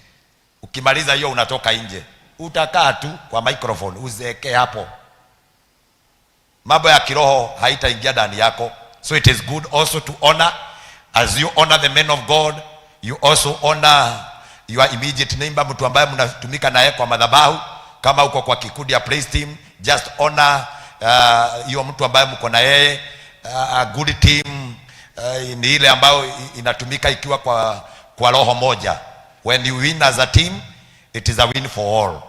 Ukimaliza hiyo unatoka nje. Utakaa tu kwa microphone uzeeke hapo. Mambo ya kiroho haitaingia ndani yako. So it is good also to honor. As you honor the men of God, you also honor your immediate neighbor, mtu ambaye mnatumika naye kwa madhabahu. Kama uko kwa kikundi ya praise team, just honor hiyo mtu ambaye mko na yeye. A good team ni ile ambayo inatumika ikiwa kwa roho moja. When you win as a team, it is a win for all.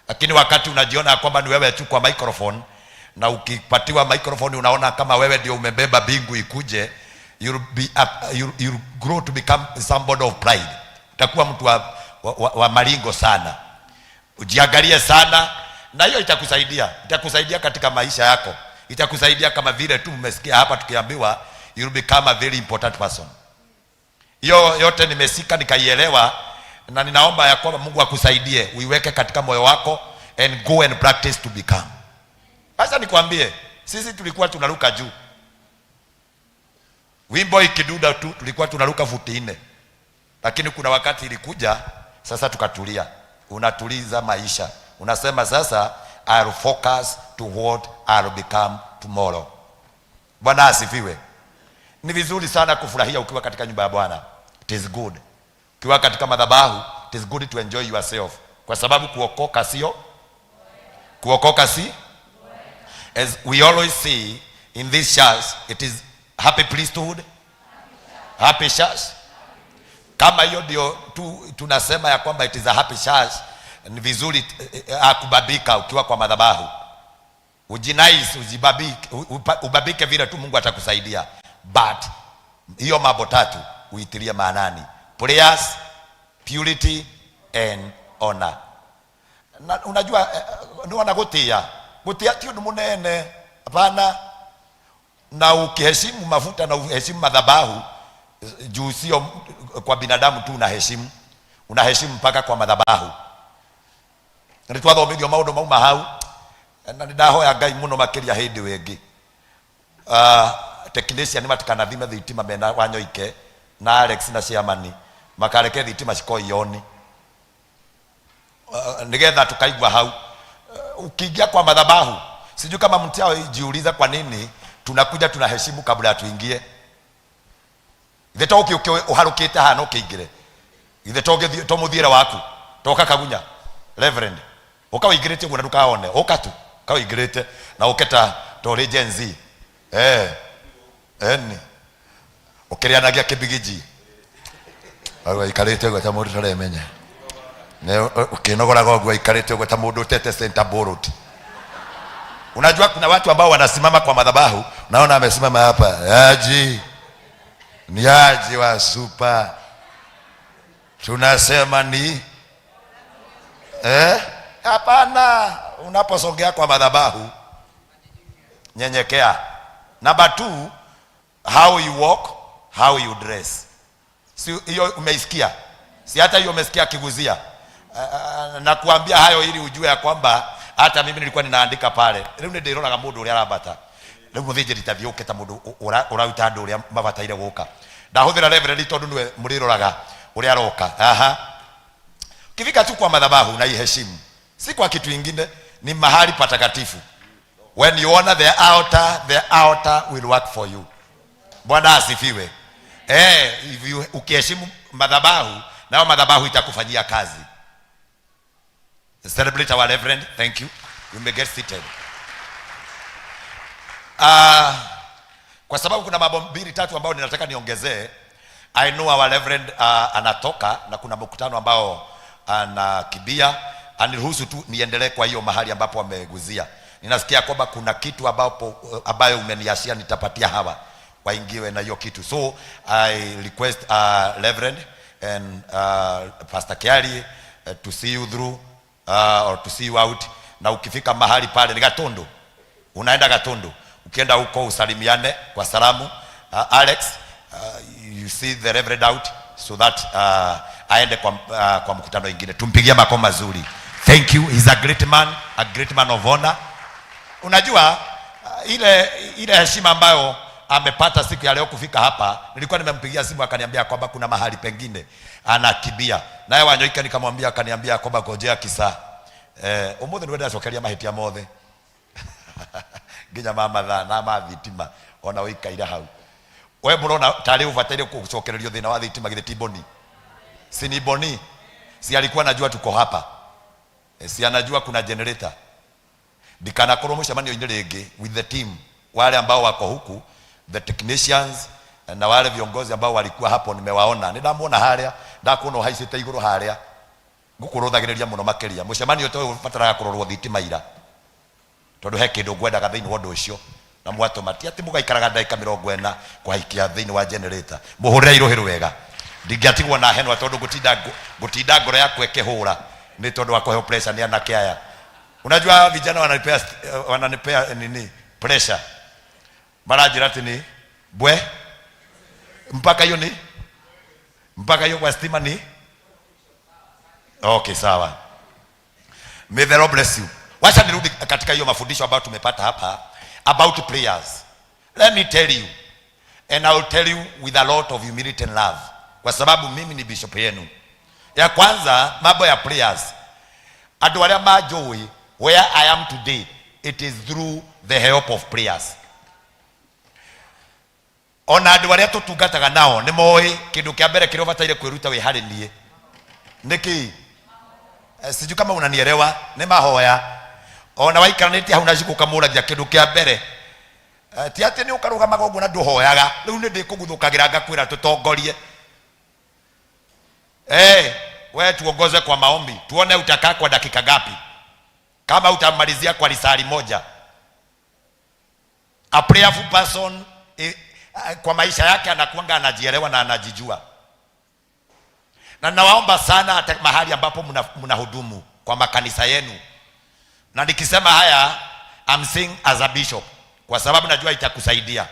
Lakini wakati unajiona kwamba ni wewe tu kwa microphone, na ukipatiwa microphone unaona kama wewe ndio umebeba bingu ikuje, you'll grow to become somebody of pride. Utakuwa mtu wa maringo sana. Ujiangalie sana, na hiyo itakusaidia katika maisha yako. Itakusaidia kama vile tu umesikia hapa tukiambiwa you'll become a very important person. Hiyo yote nimesika nikaielewa, na ninaomba ya kwamba Mungu akusaidie uiweke katika moyo wako and go and practice to become. Sasa nikwambie, sisi tulikuwa tunaruka juu. Wimbo ikiduda tu tulikuwa tunaruka futi 4. Lakini kuna wakati ilikuja sasa tukatulia. Unatuliza maisha. Unasema sasa I'll focus to what I'll become tomorrow. Bwana asifiwe. Ni vizuri sana kufurahia ukiwa katika nyumba ya Bwana. It is good. Ukiwa katika madhabahu, it is good to enjoy yourself. Kwa sababu kuokoka si as we always see in this church, it is happy priesthood, happy church. Kama hiyo ndio tunasema ya kwamba it is a happy church, ni vizuri akubabika ukiwa kwa madhabahu. Ujinaize, ubabike vile tu Mungu atakusaidia. But hiyo mambo tatu uitilie maanani: prayers, purity and honor. Na unajua ni wanagotia. Gotia tio ni munene. Hapana. Na ukiheshimu mafuta na uheshimu madhabahu, juu sio kwa binadamu tu unaheshimu. Unaheshimu mpaka kwa madhabahu. Nitwathomithio maundu mauma hau. Na ndahoya Ngai muno makiria hindi wingi. Technician matikana thime thitima mena Wanyoike na Alex na Ciamani makareke thitima cikoioni. Nigetha tukaigwa hau. Ukiingia kwa madhabahu, sijui kama mtao jiuliza kwa nini tunakuja tunaheshimu kabla tuingie. Ithe to uharukite hano kiingire. Ithe to muthiira waku toka kagunya reverend ukawiingirite guna ndukaone ukatu kawiingirite na uketa to Gen Z eni ukirianagia kibigiji awe ikarite gwa ta mundu taremenya ne ukinogora gogwa ikarite gwa ta mundu tete center board. Unajua kuna watu ambao wanasimama kwa madhabahu, naona amesimama hapa yaji ni yaji wa super, tunasema ni hapana. Unaposongea kwa madhabahu nyenyekea. Number 2, how you walk, how you dress. Si hiyo umeisikia? Si hata hiyo umesikia kiguzia? Na kuambia hayo ili ujue ya kwamba hata mimi nilikuwa ninaandika pale. Leo ndiroraga mundu uri arabata. Leo muthije ritavioke ta mundu uraruta andu uri mabataire guka. Ndahuthira reverend tondu niwe muriroraga uri aroka. Kifika tu kwa madhabahu na iheshimu. Si kwa kitu kingine, ni mahali patakatifu. When you honor the altar will work for you. Bwana asifiwe. Ukiheshimu madhabahu, nao madhabahu itakufanyia kazi. Celebrate our reverend. Thank you. You may get seated. Kwa sababu kuna mambo 2-3 ambao ninataka niongezee. I know our reverend anatoka na kuna mkutano ambao anakibia. Aniruhusu tu niendelee kwa hiyo mahali ambapo ameguzia. Ninasikia kwamba kuna kitu ambayo umeniashia nitapatia hawa waingiwe na hiyo kitu. So I request reverend and Pastor Kiari to see you through or to see you out. Na ukifika mahali pale ni Gatundu, unaenda Gatundu, ukienda huko usalimiane kwa salamu. Alex, you see the reverend out so that aende kwa mkutano mwingine. Tumpigie makofi mazuri. Thank you. He's a great man of honor. Unajua ile heshima ambayo amepata siku ya leo kufika hapa, nilikuwa nimempigia simu akaniambia kwamba kuna mahali pengine anakibia. Naye Wanyoike nikamwambia, akaniambia kwamba ngojea kisa. Umuthi niwenda acokeria mahitia mothe. Nginya mama tha na mathitima ona wikaira hau. We murona tari ubataire kucokererio thina wa thitima githe tiboni. Si ni boni. Si alikuwa anajua tuko hapa. Si anajua kuna generator. Dikana koromusha mani yoine rege with the team. Wale ambao wako huku, the technicians na wale viongozi ambao walikuwa hapo nimewaona. Nidamuona haria, ndakuona haicite iguru haria. Ngukuruthagiriria muno makiria. Mucemanio to ubataraga kurorwo thitima ira. Tondu he kindu ngwendaga thiini wa ndu ucio. Na mwatoma ati mugaikaraga ndagika 40 kwa hikia thiini wa generator. Muhurira iruhiru wega. Ndingiatigwo na henwa tondu gutinda ngoro yakwe ikihura. Ni tondu wa kuhe pressure ni anake aya. Unajua vijana wananipea nini pressure. Marajira ati ni bwe mpaka hiyo kwa stima ni okay, sawa. May the Lord bless you. Wacha nirudi katika hiyo mafundisho ambayo tumepata hapa about prayers. Let me tell you, and I will tell you with a lot of humility and love, kwa sababu mimi ni bishop yenu. Ya kwanza, mambo ya prayers, adu wale majoi where I am today, it is through the help of prayers. Ona adu wale tutungataga nao ni moi kindu kia mbere kiria bataire kwiruta we hari nie niki siju kama unanielewa, ni mahoya. Ona waikanite hau najikuka muragia kindu kia mbere ti ati ni ukarugama gogo na nduhoyaga riu ni ndikuguthukagira ngakwira tutongorie. We tuongoze kwa maombi, tuone utakaa kwa dakika gapi, kama utamalizia kwa risali moja. A prayerful person kwa maisha yake anakuanga anajielewa na anajijua. Na nawaomba sana hata mahali ambapo mnahudumu, kwa makanisa yenu. Na nikisema haya, I'm saying as a bishop, kwa sababu najua itakusaidia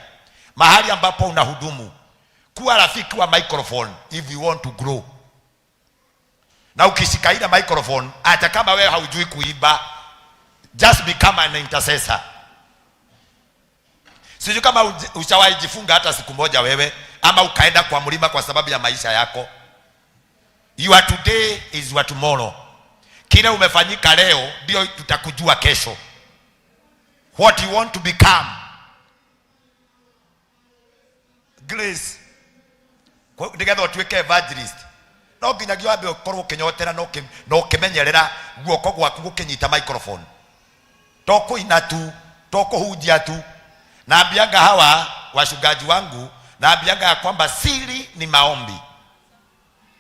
mahali ambapo unahudumu. Kuwa rafiki wa microphone if you want to grow. Na ukishika ile microphone, hata kama wewe haujui kuimba, just become an intercessor. Sijui kama ushawahi jifunga hata siku moja wewe, ama ukaenda kwa mlima kwa sababu ya maisha yako. Your today is your tomorrow. Kile umefanyika leo ndio tutakujua kesho. What you want to become. Grace. Ndigetha utuike evangelist. No nginyagia wambe ukorwo kinyotera no kimenyerera guoko gwaku gukinyita microphone. Toko inatu, toko hujia tu. Na ambianga hawa washungaji wangu, na ambianga ya kwamba siri ni maombi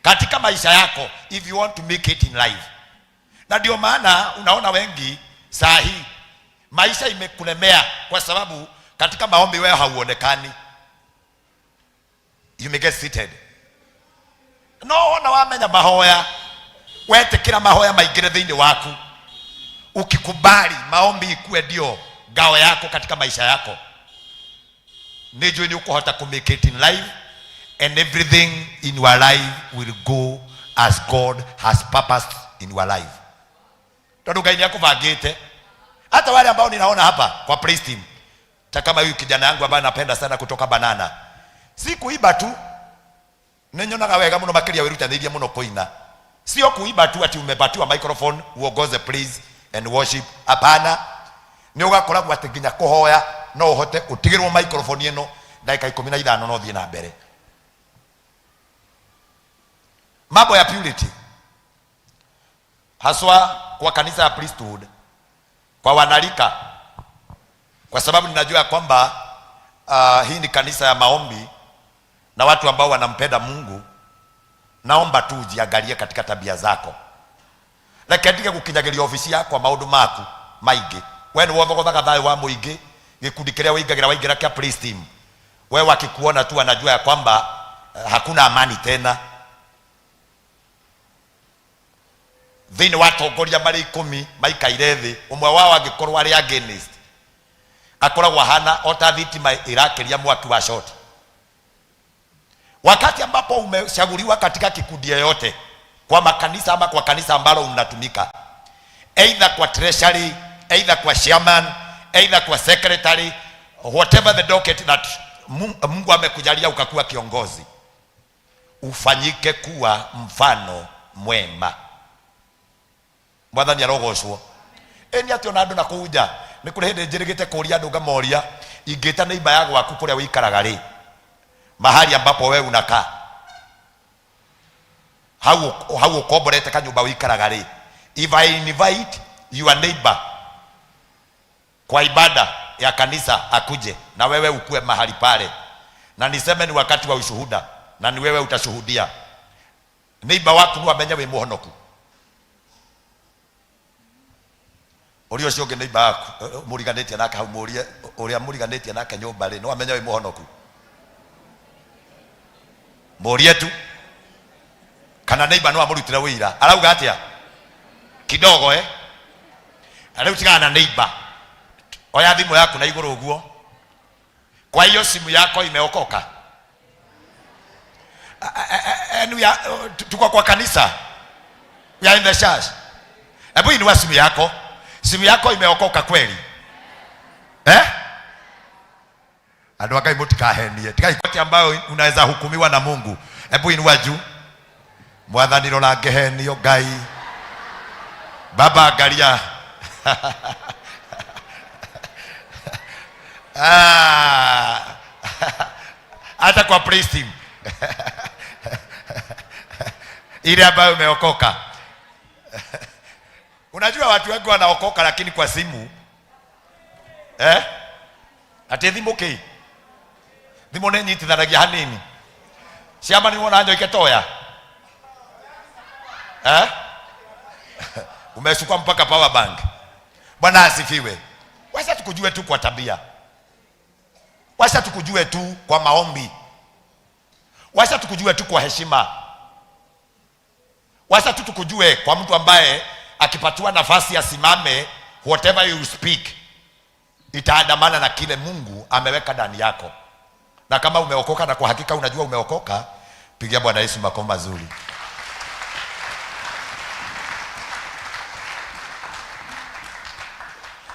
katika maisha yako, if you want to make it in life. Na ndio maana unaona wengi saa hii maisha imekulemea kwa sababu katika maombi wewe hauonekani. You may get seated. No, na wamenya mahoya, wete kila mahoya maingire thini waku. Ukikubali maombi ikuwe ndio ngao yako katika maisha yako, nijue ni ukohota ku make it in life, and everything in your life will go as God has purposed in your life. Tondu Ngai niakuvangite. Hata wale ambao ninaona hapa kwa praise team, kama huyu kijana yangu ambaye napenda sana kutoka Banana, si kuiba tu. Ninyonaga wega muno makiria wirutanĩria muno kuina. Sio kuiba tu ati umepatiwa microphone uongoze praise and worship. Hapana. Ni ugakoragwo ati nginya kuhoya no uhote utigirwo microphone ino dakika 15 no thie na mbere. Mambo ya purity haswa kwa kanisa ya priesthood, kwa wanalika, kwa sababu ninajua kwamba hii ni kanisa ya maombi na watu ambao wanampenda Mungu. Naomba tu ujiangalie katika tabia zako. Lakini gukinyagiria ofisi yako maundu maku maige, wewe ni wothogotaga thayo wa muingi, gikundi kiria waingira kia praise team, wewe wakikuona tu anajua ya kwamba hakuna amani tena. Thini watongoria mari 10 maikaire thi, umwe wao angikorwo ari against, akoragwo hana ota thitima irakiria mwaki wa short. Wakati ambapo umechaguliwa katika kikundi yoyote, kwa makanisa ama kwa kanisa ambalo unatumika, either kwa treasury, either kwa chairman, either kwa secretary, whatever the docket that Mungu amekujalia ukakuwa kiongozi, ufanyike kuwa mfano mwema. Mwathani arogocwo. Eni ati ona andu na kuja ni kuri hindi njirigite kuria andu ngamoria ingita neighbor yagu waku kuria wikaraga ri, mahali ambapo wewe unakaa, hau ukomborete kanyumba wikaraga ri. If I invite your neighbor kwa ibada ya kanisa akuje na wewe ukue mahali pale, na niseme ni wakati wa ushuhuda na ni wewe utashuhudia, neighbor waku ni amenye we muhonoku. Uri ucio ngi neighbor waku muriganetie nake hau murie uria muriganetie nake nyumba ri no amenye we muhonoku. Murie tu kana neighbor no amurutira wira arauga atia kidogo ariu tigana na neighbor oya thimu yaku na iguru uguo. Kwa hiyo simu yako imeokoka. Tuko kwa kanisa, we are in the church. Hebu inua simu yako. Simu yako imeokoka kweli? Ando akai mutikahenie tikai kote ambayo unaweza hukumiwa na Mungu. Hebu inua juu. Mwathani rora ngehenio Ngai. Baba angalia. Hata kwa praise team ile ambayo umeokoka. Unajua watu wengi wanaokoka lakini kwa simu ati thimu ki thimu ne nyitithanagia hanini ciama ni wona njo iketoya umesukwa mpaka power bank. Bwana asifiwe. Wacha tukujue tu kwa tabia, wacha tukujue tu kwa maombi, wacha tukujue tu kwa heshima, wacha tu tukujue kwa mtu ambaye akipatiwa nafasi asimame, whatever you speak itaandamana na kile Mungu ameweka ndani yako. Na kama umeokoka na kwa hakika unajua umeokoka, pigia Bwana Yesu makofi mazuri.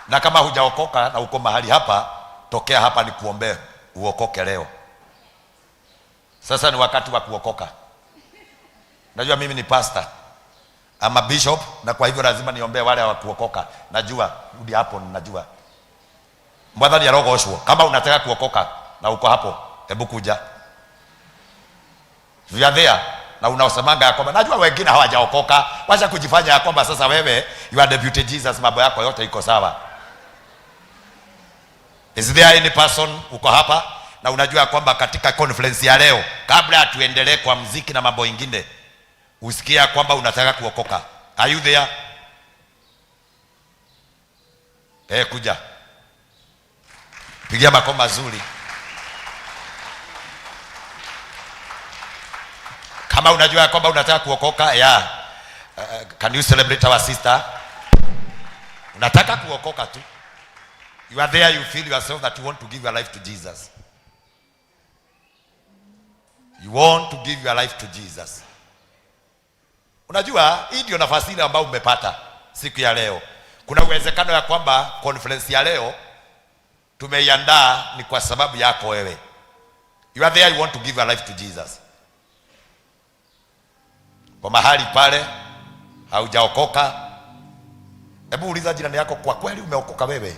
Na kama hujaokoka na uko mahali hapa, tokea hapa ni kuombea uokoke leo. Sasa ni wakati wa kuokoka. Najua mimi ni pastor, ama bishop, na kwa hivyo lazima niombee wale wa kuokoka. Najua rudi hapo, najua Mwathani arogoshwo. Kama unataka kuokoka na uko hapo, hebu kuja. You are there na unaosemanga ya kwamba najua wengine hawajaokoka, wacha kujifanya ya kwamba sasa wewe you are deputy Jesus, mambo yako yote iko sawa. Is there any person uko hapa na unajua kwamba katika conference ya leo, kabla tuendelee kwa muziki na mambo mengine, usikia kwamba unataka kuokoka? Are you there? Kuja. Pigia makofi mazuri. Kama unajua kwamba unataka kuokoka, can you celebrate our sister? Unataka kuokoka tu. You are there, you feel yourself that you want to give your life to Jesus. You want to give your life to Jesus. Unajua hii ndio nafasi ile ambayo umepata siku ya leo. Kuna uwezekano ya kwamba conference ya leo tumeiandaa ni kwa sababu yako wewe. You are there, you want to give your life to Jesus. Kwa mahali pale haujaokoka, hebu uliza jirani yako, kwa kweli umeokoka wewe?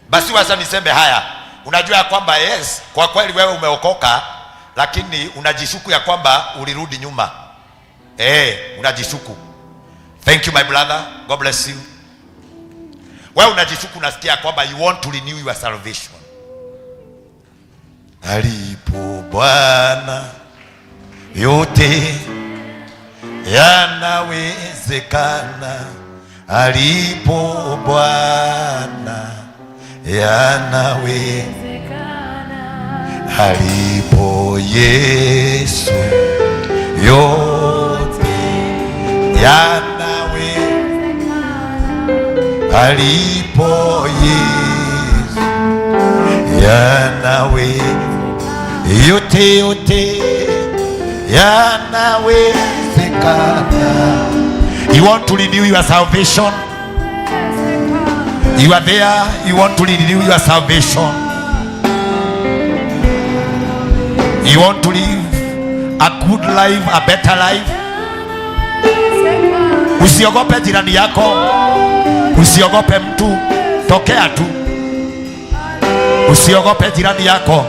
Basi wacha niseme haya, unajua kwamba yes, kwa kweli wewe umeokoka, lakini unajishuku ya kwamba ulirudi nyuma. Unajishuku. Thank you my brother, God bless you. Wewe unajishuku, unasikia kwamba you want to renew your salvation. Alipo Bwana yote yanawezekana. Alipo Bwana yanawezekana. Alipo Yesu yote yanawezekana. Alipo Yesu yanawezekana. Yote yanawezekana. You want to renew your salvation? You are there, you want to renew your salvation. You want to live a good life, a better life. Usiogope jirani yako, usiogope mtu, tokea tu. Usiogope jirani yako.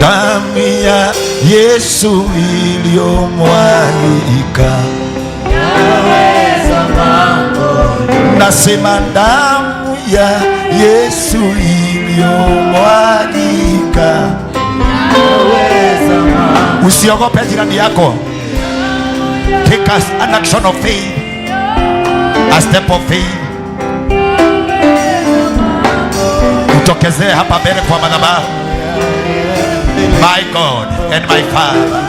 Damu ya Yesu iliyomwagika yaweza mambo. Nasema damu ya Yesu iliyomwagika yaweza mambo. Usiogope jirani yako. Take an action of faith, a step of faith. Utokezee hapa mbele kwa madhabahu. My God and my Father.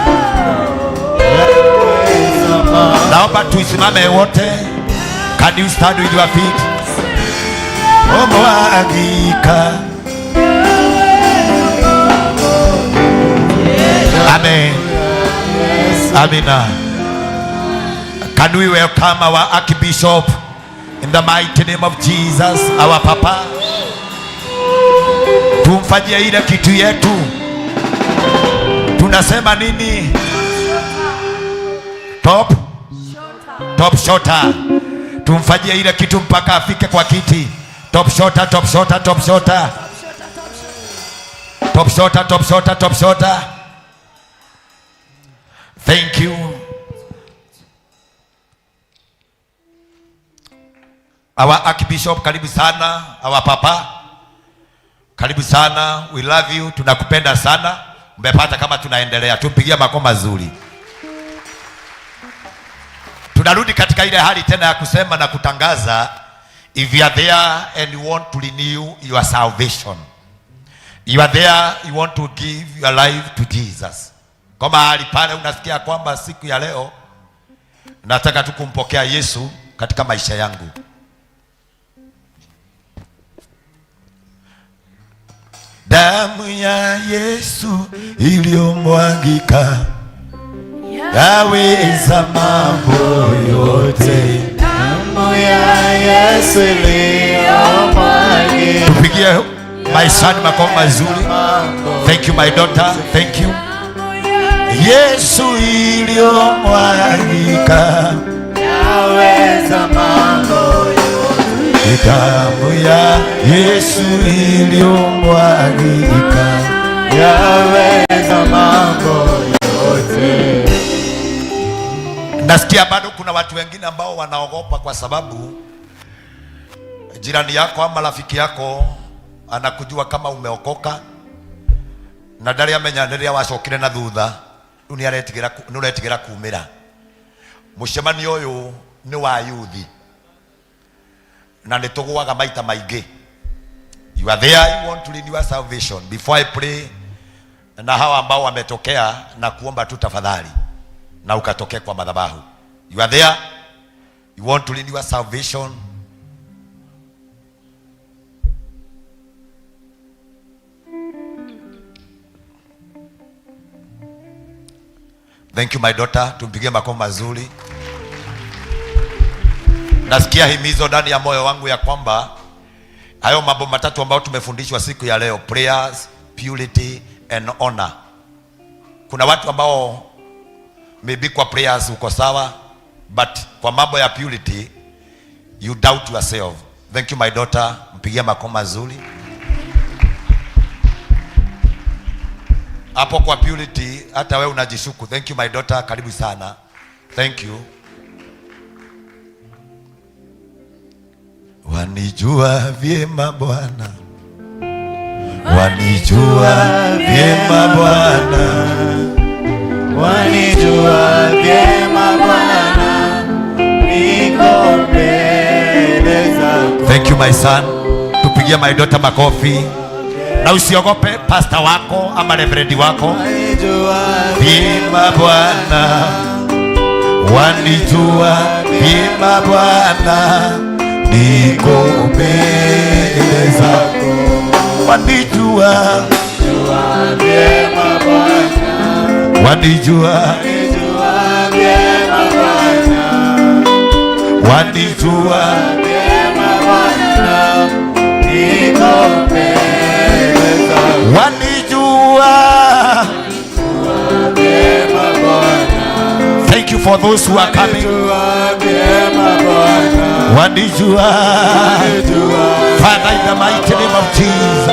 Naomba tuisimame wote. Can you stand with your feet? Omwagika. Amen. Amina. Can we welcome our Archbishop in the mighty name of Jesus, our Papa? Tumfanyie ile kitu yetu. Tunasema nini? Top shota. Tumfanyie ile kitu mpaka afike kwa kiti. Top shota. Top shota. Thank you. Our Archbishop, karibu sana. Our Papa, karibu sana. We love you. Tunakupenda sana. Mmepata kama tunaendelea. Tumpigie makofi mazuri. Tunarudi katika ile hali tena ya kusema na kutangaza, if you are there and you want to renew your salvation, You are there, you want to give your life to Jesus. Kwa mahali pale unasikia kwamba siku ya leo nataka tu kumpokea Yesu katika maisha yangu. Damu ya Yesu iliyomwagika yaweza mambo yote. Damu ya Yesu iliyomwagika. Tupigie my son makofi mazuri. Thank you my daughter. Thank you. Yesu iliyomwagika yaweza mambo yote. Damu ya Yesu iliyomwagika yaweza mambo yote. Nasikia bado kuna watu wengine ambao wanaogopa kwa sababu jirani yako ama rafiki yako anakujua kama umeokoka na ndari amenya ndiria wacokire na thutha nuretigera kumira. Mucemanio uyu ni wa yuthi na nitugwaga maita maingi. You are there, you want to renew your salvation. Before I pray, na hawa ambao wametokea na kuomba tu tafadhali na ukatokea kwa madhabahu. You are there, you want to renew your salvation. Thank you my daughter. Tumpigie makofi mazuri. Nasikia himizo ndani ya moyo wangu ya kwamba hayo mambo matatu ambayo tumefundishwa siku ya leo, prayers, purity and honor. Kuna watu ambao maybe kwa prayers uko sawa, but kwa mambo ya purity you doubt yourself. Thank you my daughter. Mpigie makofi mazuri. Hapo kwa purity hata wewe unajishuku. Thank you my daughter. Karibu sana. Thank you. Wanijua vyema Bwana, wanijua vyema Bwana, wanijua vyema Bwana, niko mbele zako. Thank you my son. Tupigie my daughter makofi. Na usiogope pastor wako ama reverend wako. Wanijua vyema Bwana, wanijua vyema Bwana, niko mbele zako. Wanijua vyema Bwana, wanijua vyema Bwana, wanijua vyema Bwana, niko mbele zako. Wanijua vyema Bwana. Thank you for those who are coming. Wanijua, Father, in the mighty name of Jesus.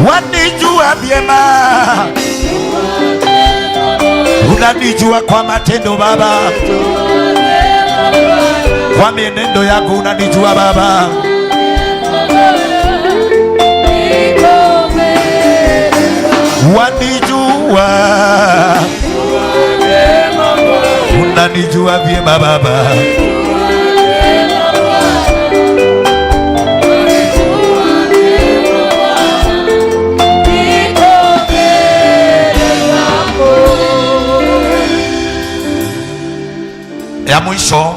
Wanijua vyema, unanijua kwa matendo Baba, kwa mienendo yako unanijua Baba. Wanijua, unanijua vyema Baba. Ya mwisho,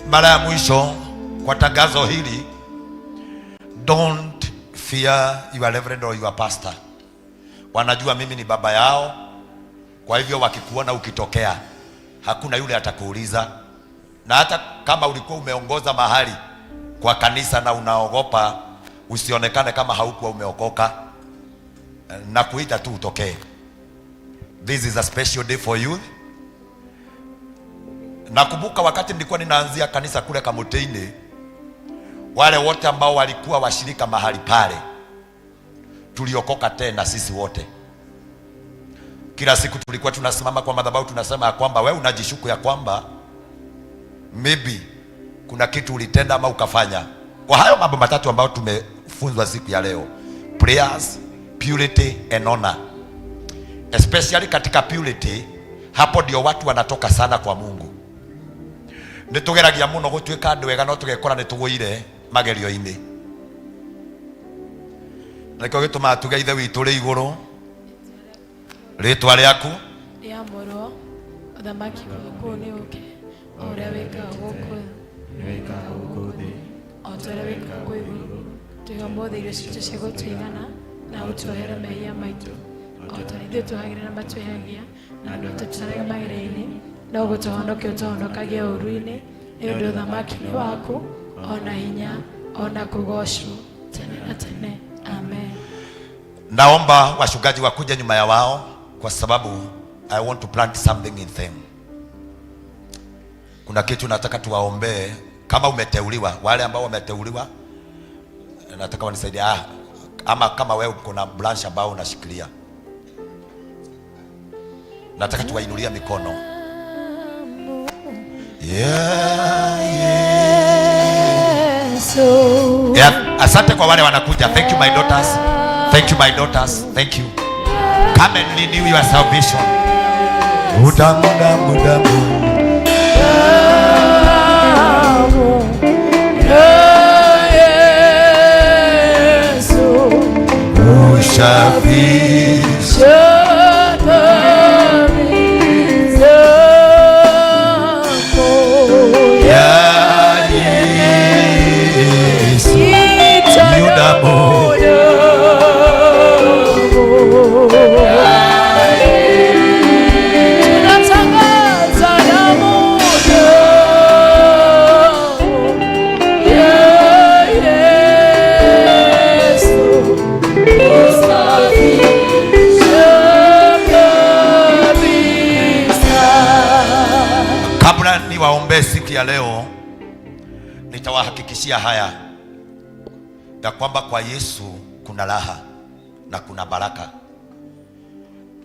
mara ya mwisho kwa tangazo hili, don't fear your reverend or your pastor. Wanajua mimi ni baba yao, kwa hivyo wakikuona ukitokea hakuna yule atakuuliza. Na hata kama ulikuwa umeongoza mahali kwa kanisa na unaogopa usionekane kama haukuwa umeokoka, na kuita tu utokee. This is a special day for you. Nakumbuka wakati nilikuwa ninaanzia kanisa kule Kamuteini, wale wote ambao walikuwa washirika mahali pale tuliokoka tena sisi wote. Kila siku tulikuwa tunasimama kwa madhabahu tunasema ya kwamba wewe unajishuku ya kwamba maybe kuna kitu ulitenda ama ukafanya. Kwa hayo mambo matatu ambayo tumefunzwa siku ya leo, prayers, purity and honor. Especially katika purity, hapo ndio watu wanatoka sana kwa Mungu. Nitugeragia muno gutuika andu wega no tugekora nituguire magerio-ini. Niko gituma tuge ithe witu ri iguru. Ritwa riaku Yamoro uthamaki waku ni uke uria wikaga guku thi otaria wikaga kwi iguru tugamothe irio citu cia gutwigana na utuohere mehia maitu otaria ithuĩ tuhagĩra na matwĩhagia na andũ tũtaraga magĩrĩini no gũtũhonokia ũtũhonokagia ũru-inĩ nĩ ũndũ ũthamaki nĩ waku ona hinya ona kũgocwo tene na tene. Amen. Naomba wachungaji wakuja nyuma ya wao kwa sababu I want to plant something in them. Kuna kitu nataka tuwaombee kama umeteuliwa, wale ambao wameteuliwa nataka wanisaidie ama kama wewe kuna branch ambao unashikilia. Nataka tuwainulia mikono. Asante kwa wale wanakuja. Thank you my daughters. Thank you my daughters. Thank you. Come and renew your salvation. Kabla niwaombee siku ya leo, nitawahakikishia haya ya kwamba kwa Yesu kuna raha na kuna baraka.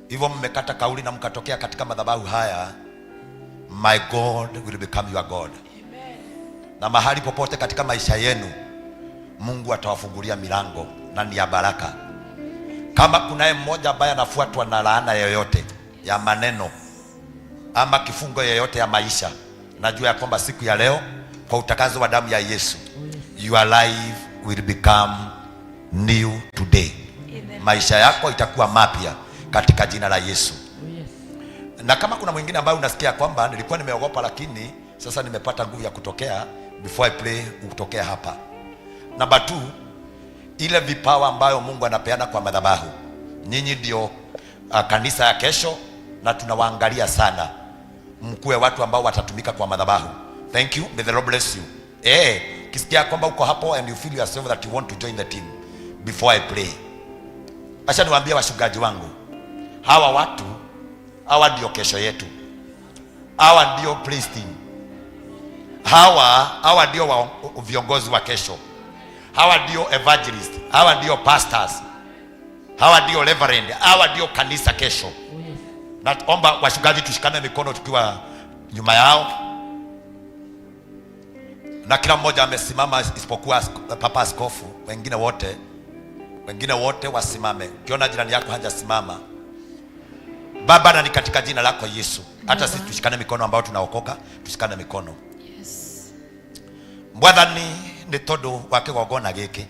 Hivyo mmekata kauli na mkatokea katika madhabahu haya, my God will become your God. Amen. Na mahali popote katika maisha yenu Mungu atawafungulia milango na ni ya baraka. Kama kunaye mmoja ambaye anafuatwa na laana yoyote ya maneno ama kifungo yoyote ya maisha, najua ya kwamba siku ya leo kwa utakazo wa damu ya Yesu, your life will become new today. Maisha yako itakuwa mapya katika jina la Yesu. Na kama kuna mwingine ambaye unasikia kwamba nilikuwa nimeogopa lakini sasa nimepata nguvu ya kutokea, before I pray utokea hapa. Number 2, ile vipawa ambayo Mungu anapeana kwa madhabahu. Nyinyi ndio kanisa ya kesho na tunawaangalia sana. Mkuwe watu ambao watatumika kwa madhabahu. Thank you. May the Lord bless you. Kisikia kwamba uko hapo and you feel yourself that you want to join the team, before I pray, acha niwaambie wachungaji wangu, hawa watu, hawa ndio kesho yetu. Hawa ndio praise team. Hawa ndio viongozi wa kesho. Hawa ndio evangelist. Hawa ndio pastors. Hawa ndio reverend. Hawa ndio kanisa kesho. Naomba wachungaji tushikane mikono tukiwa nyuma yao. Na kila mmoja amesimama isipokuwa papa askofu. Wengine wote wasimame. Ukiona jirani yako hajasimama, Baba, na ni katika jina lako Yesu, hata sisi tushikane mikono ambao tunaokoka, tushikane mikono. Yes. Mwathani ni tondu wa kigongona giki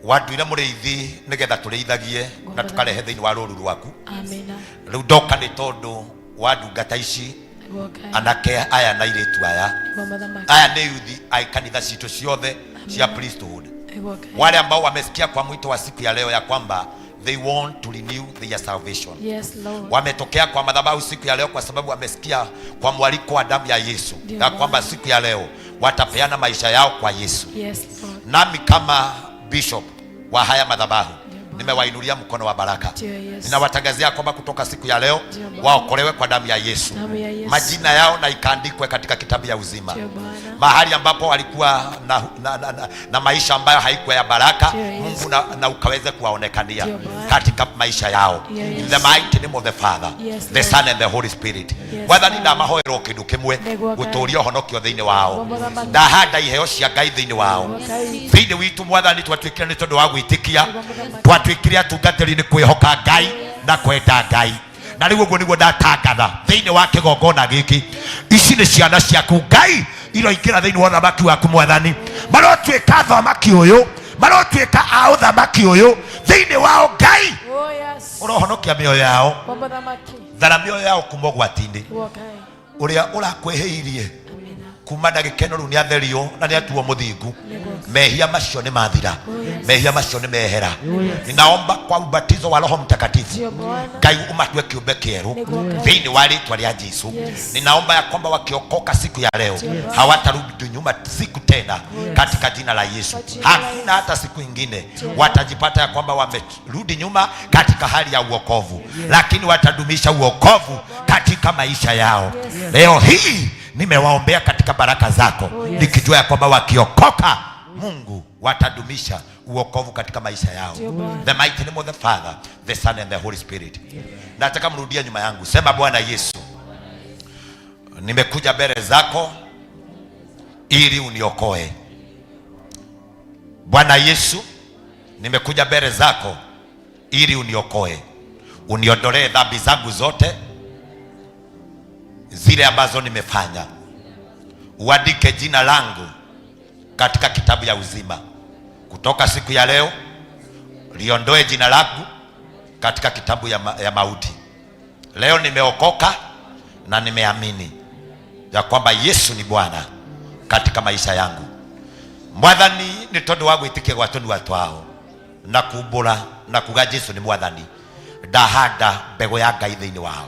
watu ira muriithi nigetha turiithagie na tukarehe thiini wa ruru rwaku. Amina. Riu ndoka ni tondu wa ndungata ici, anake aya na iritu aya ni yuthi ai kanitha citu ciothe cia priesthood, wale ambao wamesikia kwa mwito wa siku ya leo ya kwamba they want to renew their salvation. Yes, Lord. Wametokea kwa madhabahu siku ya leo kwa sababu wamesikia kwa mwaliko wa damu ya Yesu ya kwamba siku ya leo watapeana maisha yao kwa Yesu. Yes, Lord. Nami kama bishop wa haya madhabahu nimewainulia mkono wa baraka. Ninawatangazia kwamba kutoka siku ya leo waokolewe kwa damu ya Yesu. Majina yao na ikaandikwe katika kitabu ya uzima. Mahali ambapo walikuwa na maisha ambayo haikuwa ya baraka, Mungu na ukaweze kuwaonekania katika maisha yao. In the mighty name of the Father, the Son and the Holy Spirit. Whether ni ndamahoerwo kindu kimwe guturia honokio thiini wao. Ndahanda iheo cia Ngai thiini wao. Thiini witu mwathani twatwikira ni tondu wa gwitikia, twatwikire atungatiri ni kwihoka Ngai na kwenda Ngai. Na riu guo niguo ndatangatha thiini wa kigongona giki, ici ni ciana ciaku Ngai iroingira thiini wa thamaki waku mwathani, marotwika thamaki uyu marotwika a uthamaki uyu thiini wao Ngai Oh yes. urohonokia mioyo yao Kwamba thamaki. thara mioyo yao kuma gwatini Okay. uria urakweheirie kuma ndagikeno riu ni atherio na ni atuo muthingu mehia macio ni mathira mehia macio ni mehera ninaomba kwa ubatizo wa Roho Mtakatifu Ngai umatue kiumbe kieru thiini wa ritwa ria Yesu. Ninaomba ya kwamba wakiokoka siku ya leo hawatarudi nyuma siku tena katika jina la Yesu. Hakuna hata siku ingine watajipata ya kwamba wamerudi nyuma katika hali ya uokovu, lakini watadumisha uokovu katika maisha yao. Leo hii nimewaombea katika baraka zako nikijua ya kwamba wakiokoka Mungu watadumisha uokovu katika maisha yao. The mighty name of the Father, the Son and the Holy Spirit. Nataka mrudie nyuma yangu, sema Bwana Yesu, nimekuja mbele zako ili uniokoe. Bwana Yesu, nimekuja mbele zako ili uniokoe, uniondolee dhambi zangu zote zile ambazo nimefanya. Uandike jina langu katika kitabu ya uzima. Kutoka siku ya leo liondoe jina langu katika kitabu ya mauti. Leo nimeokoka na nimeamini ya kwamba Yesu ni Bwana katika maisha yangu. Mwathani ni tondu wa gwitikia gwatoni watu hao na kumbura na kuga Yesu ni mwathani, ndahanda mbegu ya Ngai thiini wao.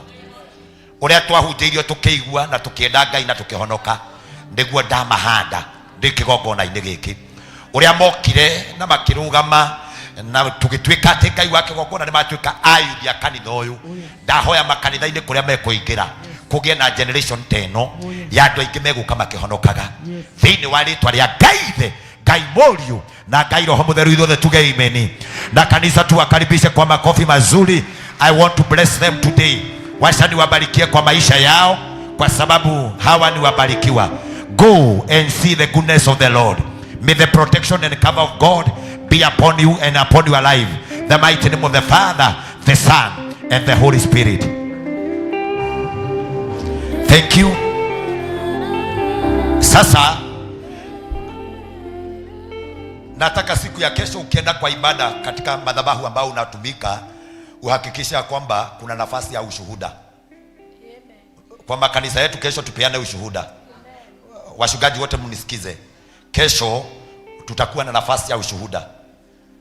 Uria twahunjĩirio tukĩigua na tukienda Ngai na tukihonoka niguo ndamahanda ndĩ kĩgongona-inĩ gĩkĩ. Uria mokire na makĩrũgama na tugĩtuĩka atĩ Ngai wa kĩgongona nĩ matuĩka ayuthi a kanitha ũyũ, ndahoya makanitha-inĩ kũrĩa mekũingĩra kũgĩe na generation teno ya andũ aingĩ megũka makĩhonokaga thĩinĩ wa rĩtwa rĩa Ngai Ithe, Ngai Mũriũ na Ngai Roho Mũtheru. Ithuothe tuge amen, na kanisa tuwakaribishe kwa makofi mazuri. I want to bless them today. Wacha niwabarikie kwa maisha yao, kwa sababu hawa ni wabarikiwa. Go and see the goodness of the Lord. May the protection and cover of God be upon you and upon your life. The mighty name of the Father, the Son, and the Holy Spirit. Thank you. Sasa nataka siku ya kesho ukienda kwa ibada katika madhabahu ambao unatumika, uhakikisha kwamba kuna nafasi ya ushuhuda. Kwa makanisa yetu kesho tupeane ushuhuda. Washugaji wote mnisikize. Kesho tutakuwa na nafasi ya ushuhuda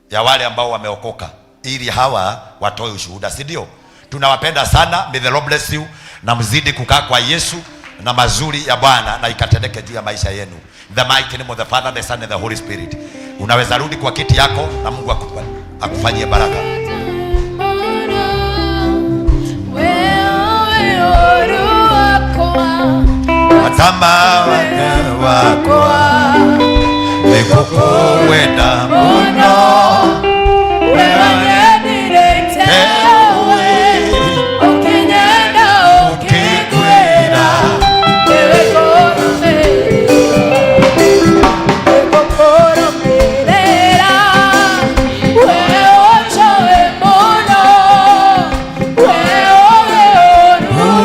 ya wale ambao wameokoka, ili hawa watoe ushuhuda, si ndio? Tunawapenda sana. May the Lord bless you, na mzidi kukaa kwa Yesu na mazuri ya Bwana na ikatendeke juu ya maisha yenu. The mighty name of the Father, the Son and the Holy Spirit. Unaweza rudi kwa kiti yako na Mungu akufanyie baraka. Watama wako Mekoko wenda muno Tewe Okinyenda okigwira Mekokoro merera Weochowe muno Weowe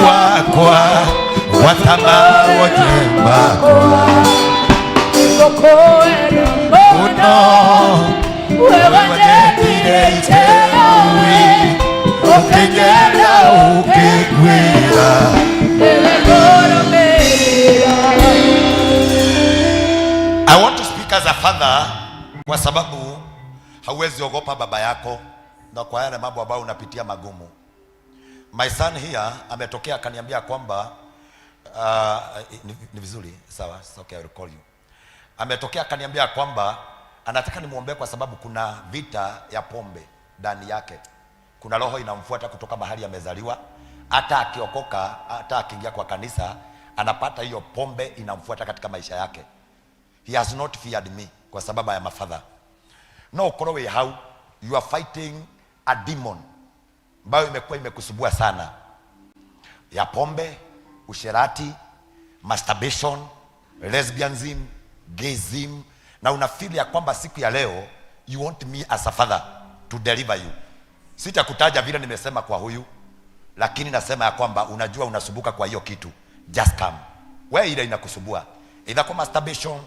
wakwa Watama wote wakwa I want to speak as a father, kwa sababu hauwezi ogopa baba yako na kwa yale mambo ambayo unapitia magumu. My son here ametokea akaniambia kwamba ni vizuri sawa, it's okay, I will call you. Ametokea akaniambia kwamba anataka nimuombe kwa sababu kuna vita ya pombe ndani yake. Kuna roho inamfuata kutoka mahali amezaliwa, hata akiokoka, hata akiingia kwa kanisa anapata hiyo pombe inamfuata katika maisha yake. He has not feared me kwa sababu ya mafadha. No korowe how you are fighting a demon ambayo imekuwa imekusubua sana, ya pombe, usherati, masturbation, lesbianism, gayism, na unafili ya kwamba siku ya leo you want me as a father to deliver you. Sitakutaja vile nimesema kwa huyu, lakini nasema ya kwamba unajua unasumbuka kwa hiyo kitu, just come. Wewe ile inakusubua, either kwa masturbation,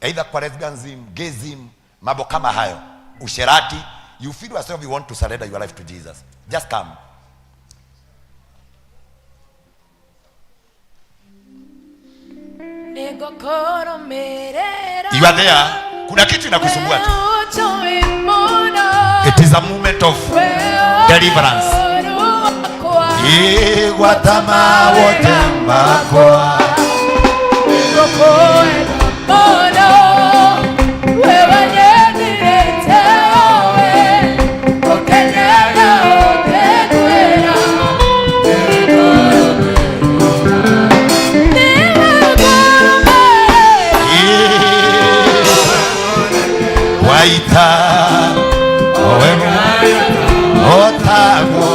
either kwa lesbianism, gayism, mambo kama hayo, usherati, you feel yourself you want to surrender your life to Jesus, just come. You are there. Kuna kitu inakusumbua tu. It is a moment of deliverance. Watama wote mbako. Waita otago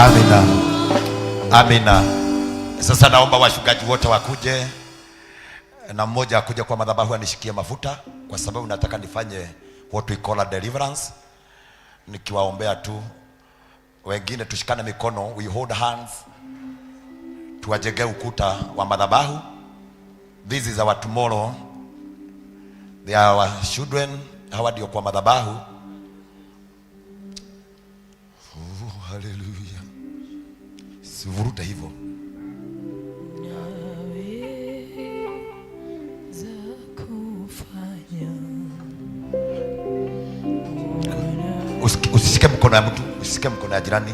Amina. Amina. Sasa naomba wachungaji wote wakuje na mmoja akuje kwa madhabahu anishikie mafuta, kwa sababu nataka nifanye what we call a deliverance. Nikiwaombea tu, wengine tushikane mikono, we hold hands, tuwajenge ukuta wa madhabahu. This is our tomorrow. They are our children. Hawa ndio kwa madhabahu. Hallelujah. Sivuruta hivyo. Usishike mkono ya mtu, usishike mkono ya jirani.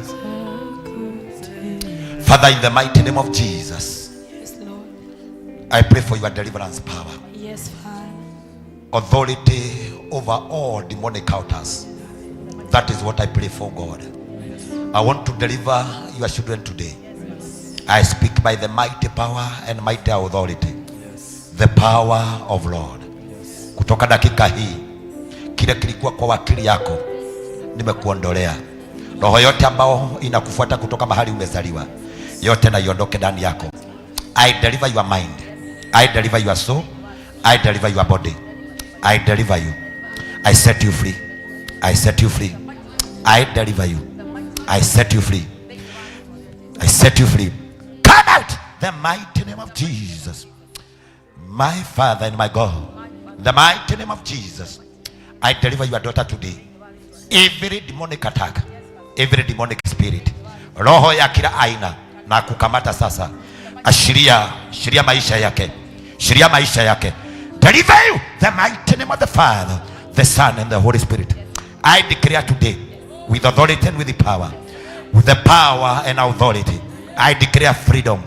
Father, in the mighty name of Jesus, I pray for your deliverance power. Yes, Father. Authority over all demonic altars. That is what I pray for, God. I want to deliver your children today. I speak by the mighty power and mighty authority. The power of Lord. Kutoka dakika hii, kile kilikuwa kwa akili yako nimekuondolea. Roho yote ambao inakufuata kutoka mahali umezaliwa, yote na iondoke ndani yako. I deliver your mind. I deliver your soul. I deliver your body. I deliver you. I set you free. I set you free. I deliver you. I set you free. I set you free. Come out, the mighty name of Jesus. My Father and my God, the mighty name of Jesus, I deliver your daughter today. Every demonic attack, every demonic spirit, roho ya kila aina na kukamata sasa. Ashiria maisha yake. Shiria maisha yake. Deliver you, the mighty name of the Father, the Son and the Holy Spirit. I declare today, with authority and with the power, with the power and authority, I declare freedom.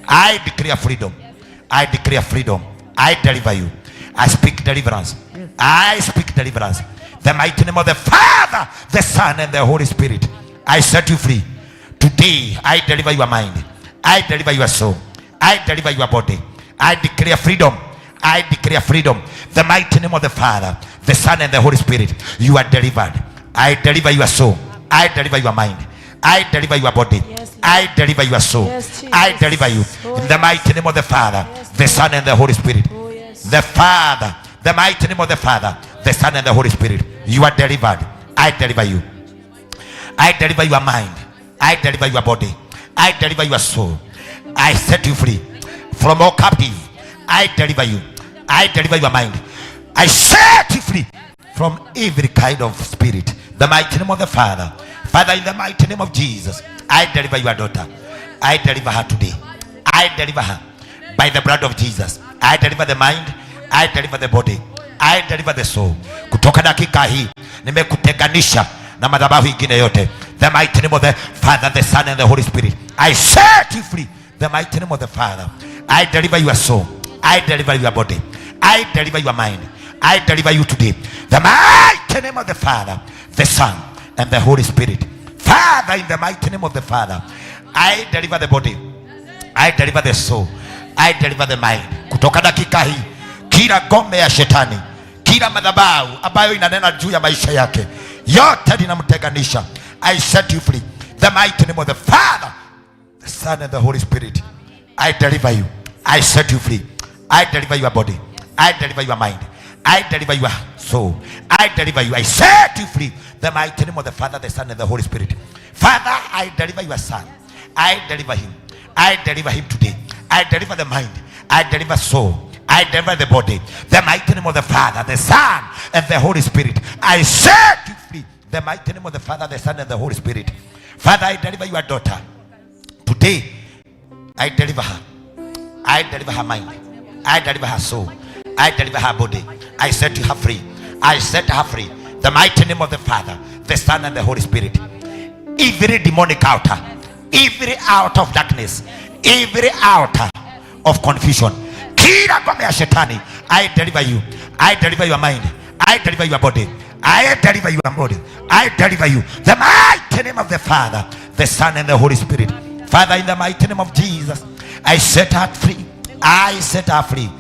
I declare freedom. I declare freedom. I deliver you. I speak deliverance. I speak deliverance. The mighty name of the Father, the Son and the Holy Spirit. I set you free. Today I deliver your mind. I deliver your soul. I deliver your body. I declare freedom. I declare freedom. The mighty name of the Father, the Son and the Holy Spirit. You are delivered. I deliver your soul. I deliver your mind. I deliver your body. Yes, I deliver your soul. Yes, I deliver you. In the mighty name of the Father, the Son and the Holy Spirit. The Father, the mighty name of the Father, the Son and the Holy Spirit. You are delivered. I deliver you. I deliver your mind. I deliver your body. I deliver your soul. I set you free from all captive. I deliver you. I deliver your mind. I set you free from every kind of spirit. The mighty name of the Father. Father, in the mighty name of Jesus, I deliver your daughter. I deliver her today. I deliver her by the blood of Jesus. I deliver the mind. I deliver the body. I deliver the soul. Kutoka dakika hii nimekutenganisha na madhabahu ingine yote. The mighty name of the Father, the Son, and the Holy Spirit. I set you free. The mighty name of the Father. I deliver your soul. I deliver your body. I deliver your mind. I deliver you today. The mighty name of the Father, the Son, and the Holy Spirit. Father, in the mighty name of the Father, I deliver the body. I deliver the soul. I deliver the mind. Kutoka dakika hii, kila gome ya shetani, kila madhabahu ambayo inanena juu ya maisha yake, yote linamteganisha. I set you free. The mighty name of the Father, the Son, and the Holy Spirit. I deliver you. I set you free. I deliver your body. I deliver your mind. I deliver your soul. I deliver you. I set you free. The mighty name of the Father, the Son, and the Holy Spirit. Father, I deliver your son. I deliver him. I deliver him today. I deliver the mind. I deliver soul. I deliver the body. The mighty name of the Father, the Son, and the Holy Spirit. I set you free. The mighty name of the Father, the Son, and the Holy Spirit. Father, I deliver your daughter. Today, I deliver her. I deliver her mind. I deliver her soul. I deliver her body. I set her free. I set her free. The mighty name of the Father, the Son, and the Holy Spirit. Every demonic altar, every out of darkness, every altar of confusion, kila ngome ya shetani, I deliver you. I deliver your mind. I deliver your body. I deliver your body. I deliver you. The mighty name of the Father, the Son, and the Holy Spirit. Father, in the mighty name of Jesus, I set her free. I set her free.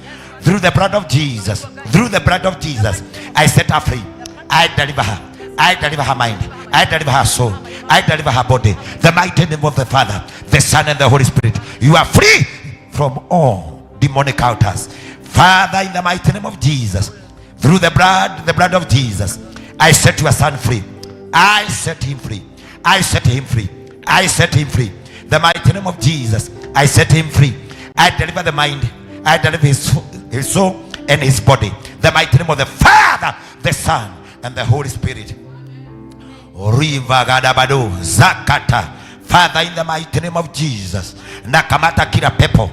Through the blood of Jesus. Through the blood of Jesus, I set her free. I deliver her. I deliver her mind. I deliver her soul. I deliver her body. The mighty name of the Father, the Son, and the Holy Spirit. You are free from all demonic altars. Father, in the mighty name of Jesus, through the blood of Jesus, I set your son free. I set him free. I set him free. I set him free. The mighty name of Jesus, I set him free. I deliver the mind. I deliver his soul and his body. The mighty name of the Father, the Son, and the Holy Spirit. Rivagadabado Zakata. Father, in the mighty name of Jesus, nakamata kila pepo,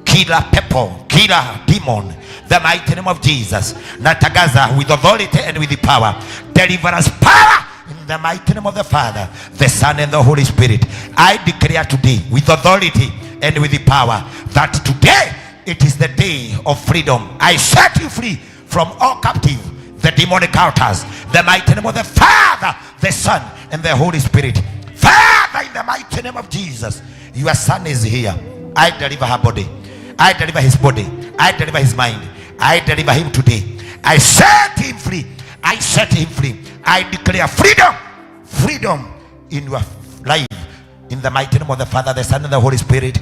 kila demon. The mighty name of Jesus, natagaza with authority and with the power. Deliverance power in the mighty name of the Father, the Son, and the Holy Spirit. I declare today with authority and with the power that today it is the day of freedom. I set you free from all captive, the demonic altars. The mighty name of the Father, the Son, and the Holy Spirit. Father, in the mighty name of Jesus, your son is here. I deliver her body. I deliver his body. I deliver his mind. I deliver him today. I set him free. I set him free. I declare freedom. Freedom in your life. In the mighty name of the Father, the Son, and the Holy Spirit.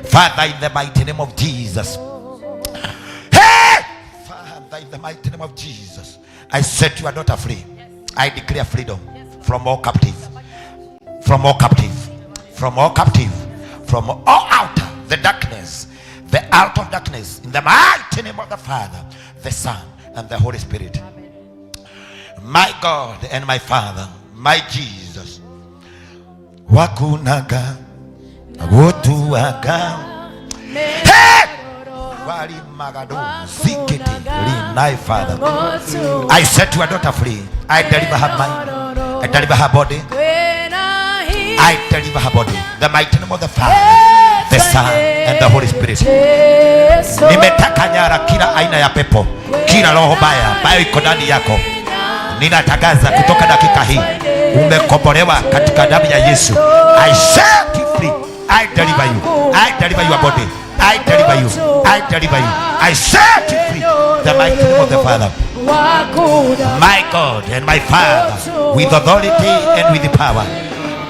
Father, in the mighty name of Jesus. Hey! Father, in the mighty name of Jesus, I set your daughter free. I declare freedom from all captive. From all captive. From all captive. From all outer. The darkness. The out of darkness. In the mighty name of the Father, the Son, and the Holy Spirit. My God and my Father, my Jesus. Wakunaga. Wotuaga. Hey! Wali magado. Zikete. My Father. I set your daughter free. I deliver her mind. I deliver her body. I deliver her body. The mighty name of the Father, the Son, and the Holy Spirit. Nimetaka nyara kila aina ya pepo, kila roho baya ambayo iko ndani yako. Ninatangaza kutoka dakika hii umekombolewa katika damu ya Yesu. I set you free. I deliver you. I deliver your body. I deliver you. I deliver you. I set you free. The mighty name of the Father, my God and my Father, with authority and with the power.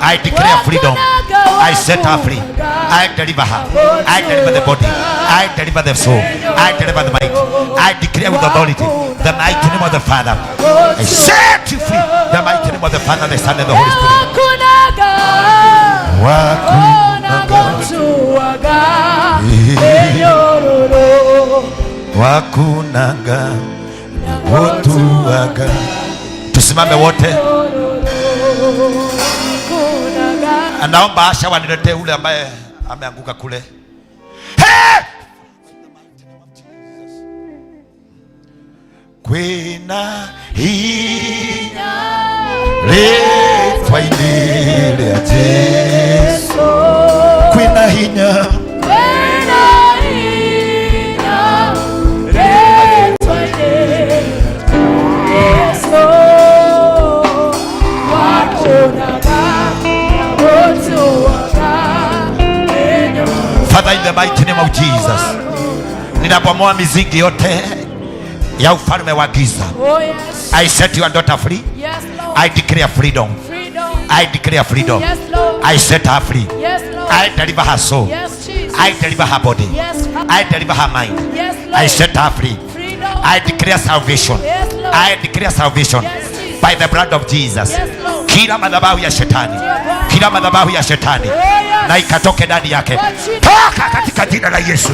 I declare freedom. I set her free. I deliver her. I deliver the body. I deliver the soul. I deliver the mind. I declare with authority the mighty name of the Father. I set you free. The mighty name of the Father, the Son, and the Holy Spirit. Wakunaga. Wotuaga. Tusimame wote. Anaomba Asha waniletee ule ambaye ameanguka kule. Hey! Kwena hii letwa iraini rĩa Jesu kwĩna hinya Father, in the mighty name of Jesus, ninabomoa mizingi yote ya ufalme wa giza. I set your daughter free. I declare freedom. I declare freedom. I set her free. I deliver her soul. I deliver her body. I deliver her mind. I set her free. I declare salvation. I declare salvation by the blood of Jesus. Kila madhabahu ya shetani, kila madhabahu ya shetani na ikatoke ndani yake, toka katika jina la Yesu.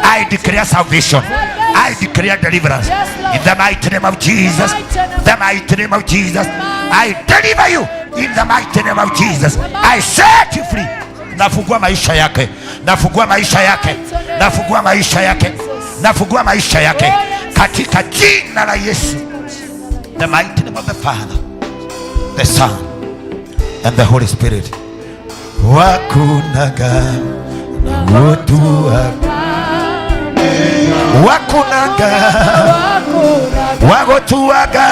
I declare salvation. I declare deliverance in the mighty name of Jesus. The mighty name of Jesus. I deliver you in the mighty name of Jesus. I set you free. Nafungua maisha yake, nafungua maisha yake, nafungua maisha yake, nafungua maisha yake katika jina la Yesu. The mighty name of the Father, the Son, and the Holy Spirit. Wakunaga wotuaga, wakunaga wagotuaga.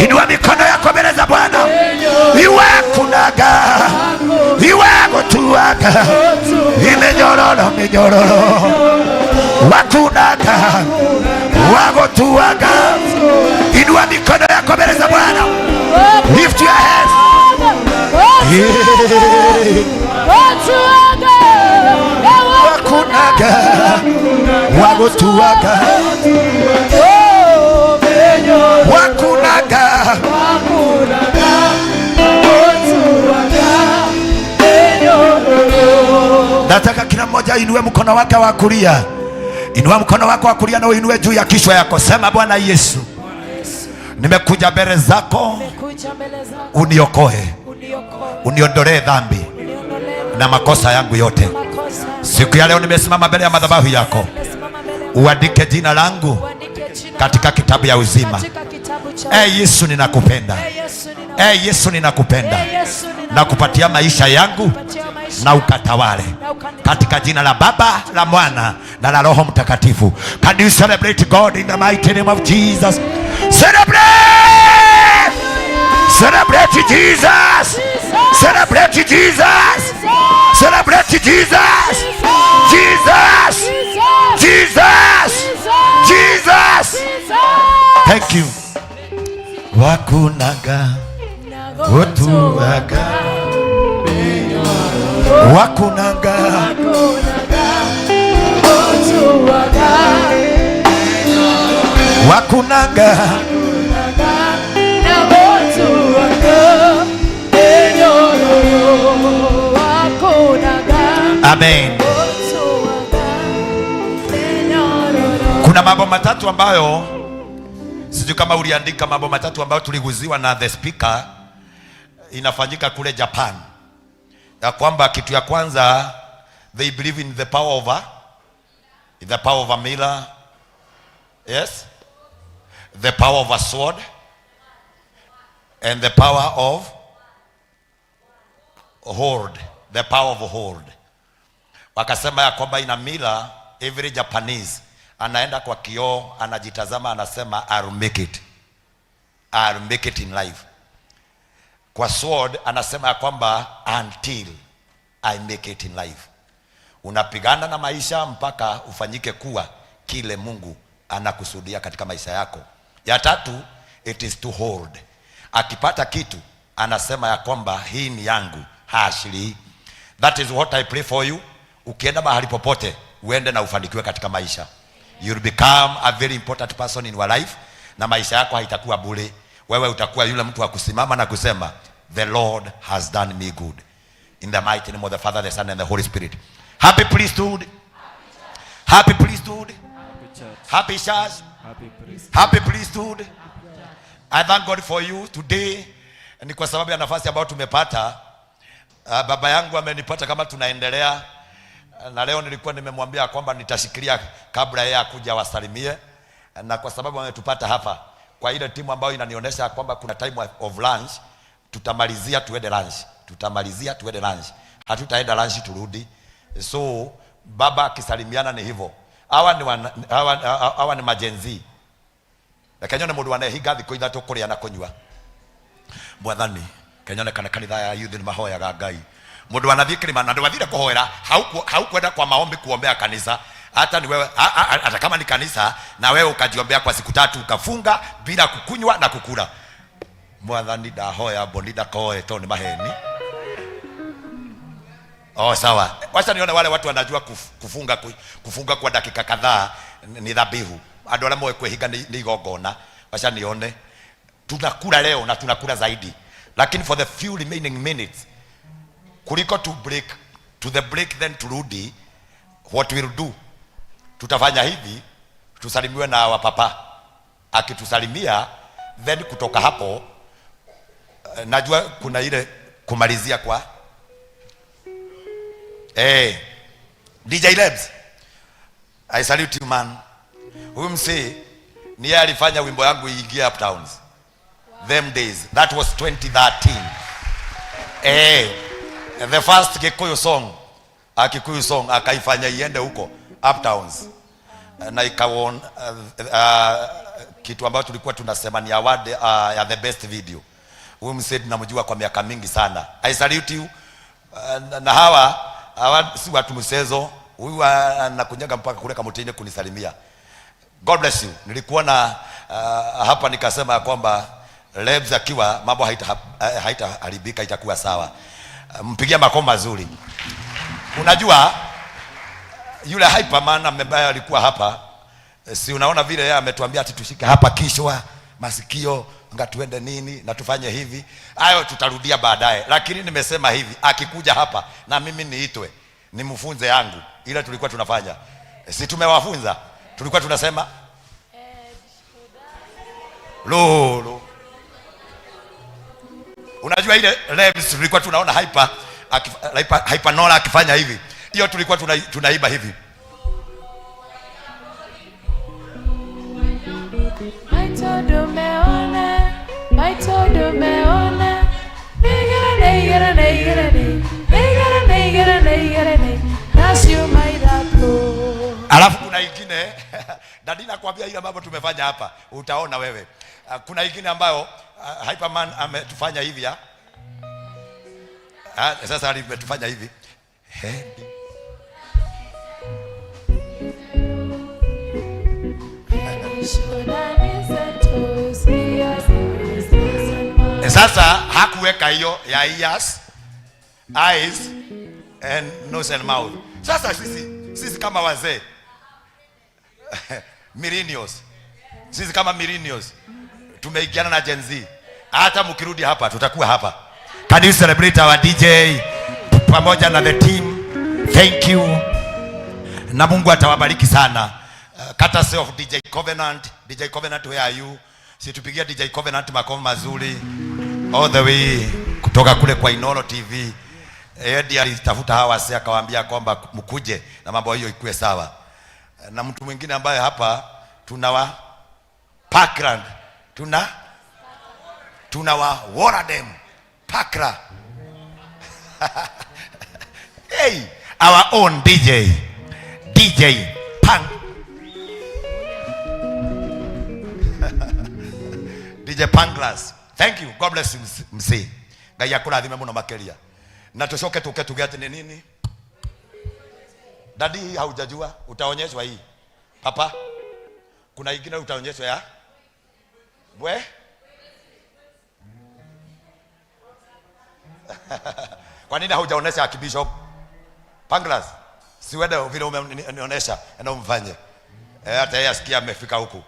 Inua mikono yako mbele za Bwana. Iwakunaga iwagotuaga, imenyororo minyororo. Wakunaga wagotuaga. Inua mikono yako mbele za Bwana. Lift your hands. Wakunaga wagotuaga, wakunaga. Nataka kila mmoja inue mkono wake wa kulia. Inua mkono wako wa kulia na uinue juu ya kichwa yako. Sema, Bwana Yesu, nimekuja mbele zako, uniokoe, uniondolee dhambi na makosa yangu yote. Siku ya leo nimesimama mbele ya madhabahu yako. Uandike jina langu katika kitabu ya uzima. Yesu ninakupenda. Yesu ninakupenda. Nakupatia maisha yangu na ukatawale katika jina la Baba, la Mwana na la Roho Mtakatifu. Can you celebrate God in the mighty name of Jesus? Celebrate! Celebrate Jesus! Celebrate Jesus! Celebrate Jesus! Jesus! Jesus! Jesus! Thank you. Wakunaga wotuaga, wakunaga wakunaga. Amen. Kuna mambo matatu ambayo sijui kama uliandika, mambo matatu ambayo tuliguziwa na the speaker, inafanyika kule Japan. Ya kwamba kitu ya kwanza, they believe in the power of a mirror. Yes, the power of a sword and the power of horde, the power of horde. Wakasema ya kwamba ina mirror, every Japanese anaenda kwa kioo, anajitazama, anasema I'll make it, I'll make it in life. Kwa sword anasema ya kwamba until I make it in life. Unapigana na maisha mpaka ufanyike kuwa kile Mungu anakusudia katika maisha yako. Ya tatu, it is to hold. Akipata kitu anasema ya kwamba hii ni yangu, hashili. That is what I pray for you. Ukienda mahali popote, uende na ufanikiwe katika maisha. You'll become a very important person in your life, na maisha yako haitakuwa bure. Wewe utakuwa yule mtu wa kusimama na kusema the Lord has done me good. In the mighty name of the Father, the Son, and the Holy Spirit. Happy priesthood. Happy priesthood. Happy church. Happy priesthood. I thank God for you today. Ni kwa sababu ya nafasi ambayo tumepata. Baba yangu amenipata kama tunaendelea, na leo nilikuwa nimemwambia kwamba nitashikilia kabla yeye akuja wasalimie, na kwa sababu ametupata hapa kwa ile timu ambayo inanionyesha kwamba kuna time of lunch, tutamalizia tuende lunch, hatutaenda lunch turudi. So baba akisalimiana ni hivyo. Hawa ni majenzi. Lakini mundu wanehinga thikũ ithatũ kũrĩa na kũnyua. Mwathani kenyone kana kanitha ya youth ni mahoyaga Ngai. Mundu anathiĩ kĩrĩma na ndwathire kũhoera, haukwenda kwa maombi kuombea kanisa. Hata ni wewe, hata kama ni kanisa na wewe ukajiombea kwa siku 3 ukafunga bila kukunywa na kukula. Mwathani ndahoya bonida koe to ni maheni. Oh sawa. Wacha nione wale watu wanajua kufunga kwa dakika kadhaa ni dhabihu. Andũ arĩa moe kwĩhinga nĩ igongona. Wacha nione. Tunakula leo na tunakula zaidi. Lakini for the few remaining minutes kuliko to the break then turudi, what we'll do, tutafanya hivi, tusalimiwe na wapapa. Akitusalimia then kutoka hapo najua kuna ile kumalizia kwa DJ Lebs, I salute you man. Huyu msee ni yeye alifanya wimbo yangu iingie Uptowns. Them days, that was 2013. The first Kikuyu song akaifanya iende huko Uptowns. Na ikawon kitu ambacho tulikuwa tunasema ni award ya the best video. Huyu msee tunamjua kwa miaka mingi sana. I salute you. Na hawa si watu msezo. Huyu anakunyaga mpaka kule Kamutini kunisalimia. God bless you. Nilikuwa na hapa nikasema kwamba Lebs akiwa mambo haitaharibika, itakuwa sawa. Mpigia makofi mazuri. Unajua yule Hyperman ambaye alikuwa hapa, si unaona vile yeye ametuambia ati tushike hapa kishwa masikio ngatuende nini na tufanye hivi. Hayo tutarudia baadaye, lakini nimesema hivi, akikuja hapa na mimi niitwe nimfunze yangu ile tulikuwa tunafanya. Si tumewafunza? Tulikuwa tunasema lolo. Unajua ile Lebs tulikuwa tunaona Hypernola akifanya hivi. Hiyo tulikuwa tunaiba hivi. Alafu kuna ingine Dadi nakwambia ile mambo tumefanya hapa utaona wewe. Kuna ingine ambayo Hyperman ametufanya hivi ya. Sasa ametufanya hivi. Sasa hakuweka hiyo ya ears, eyes and nose and mouth. Sasa sisi kama wazee millennials, sisi kama millennials tumeigiana na Gen Z. Hata mkirudi hapa tutakuwa hapa. Can you celebrate our DJ pamoja na the team? Thank you. Na Mungu atawabariki sana. Courtesy of DJ Covenant. DJ Covenant, where are you? Situpigia DJ Covenant makofi mazuri all the way kutoka kule kwa Inolo TV. Eddie alitafuta hawa sasa akawaambia kwamba mkuje na mambo hiyo ikuwe sawa. Na mtu mwingine ambaye hapa tunawa background, tunawa Waradem Pakra. Hey, our own DJ Pang. DJ Panglas. Thank you. God bless you msi. Ngai yakurathime muno makeria. Na tushoke tuge ati ni nini? Dadi haujajua, utaonyeshwa hii. Papa, kuna ingine utaonyeshwa ya? Bwe? Kwa nini haujaonesha akibishop? Panglas, si wewe vile umeonyesha na umfanye. Hata yeye asikia amefika huku.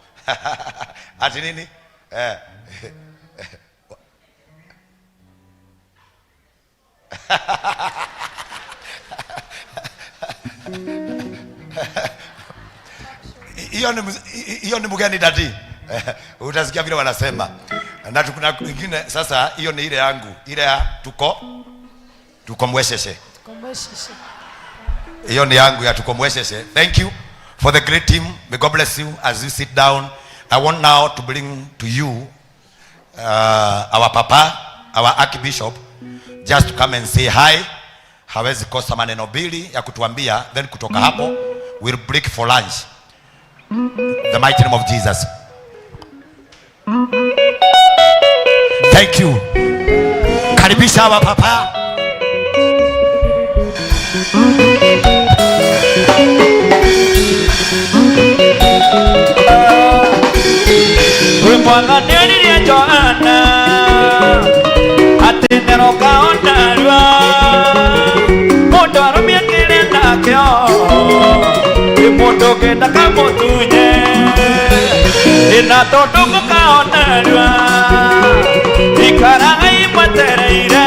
Ati nini? Hiyo ni mgeni dadi. Utasikia vile wanasema. Na kuna wengine sasa, hiyo ni ile yangu. Ile ya tuko mwesheshe. Hiyo ni yangu ya tuko mwesheshe. Thank you for the great team. May God bless you as you sit down. I want now to bring to you our papa, our Archbishop just to come and say hi. Hawezi kosa maneno mbili ya kutuambia, then kutoka hapo we'll break for lunch. The mighty name of Jesus. Thank you. Karibisha wa papa. Mwana niliye Joana atendero kaonarwa Mondo arumia kile nakyo Mondo kenda kamotunye Ina tondo kaonarwa Ikara imatereire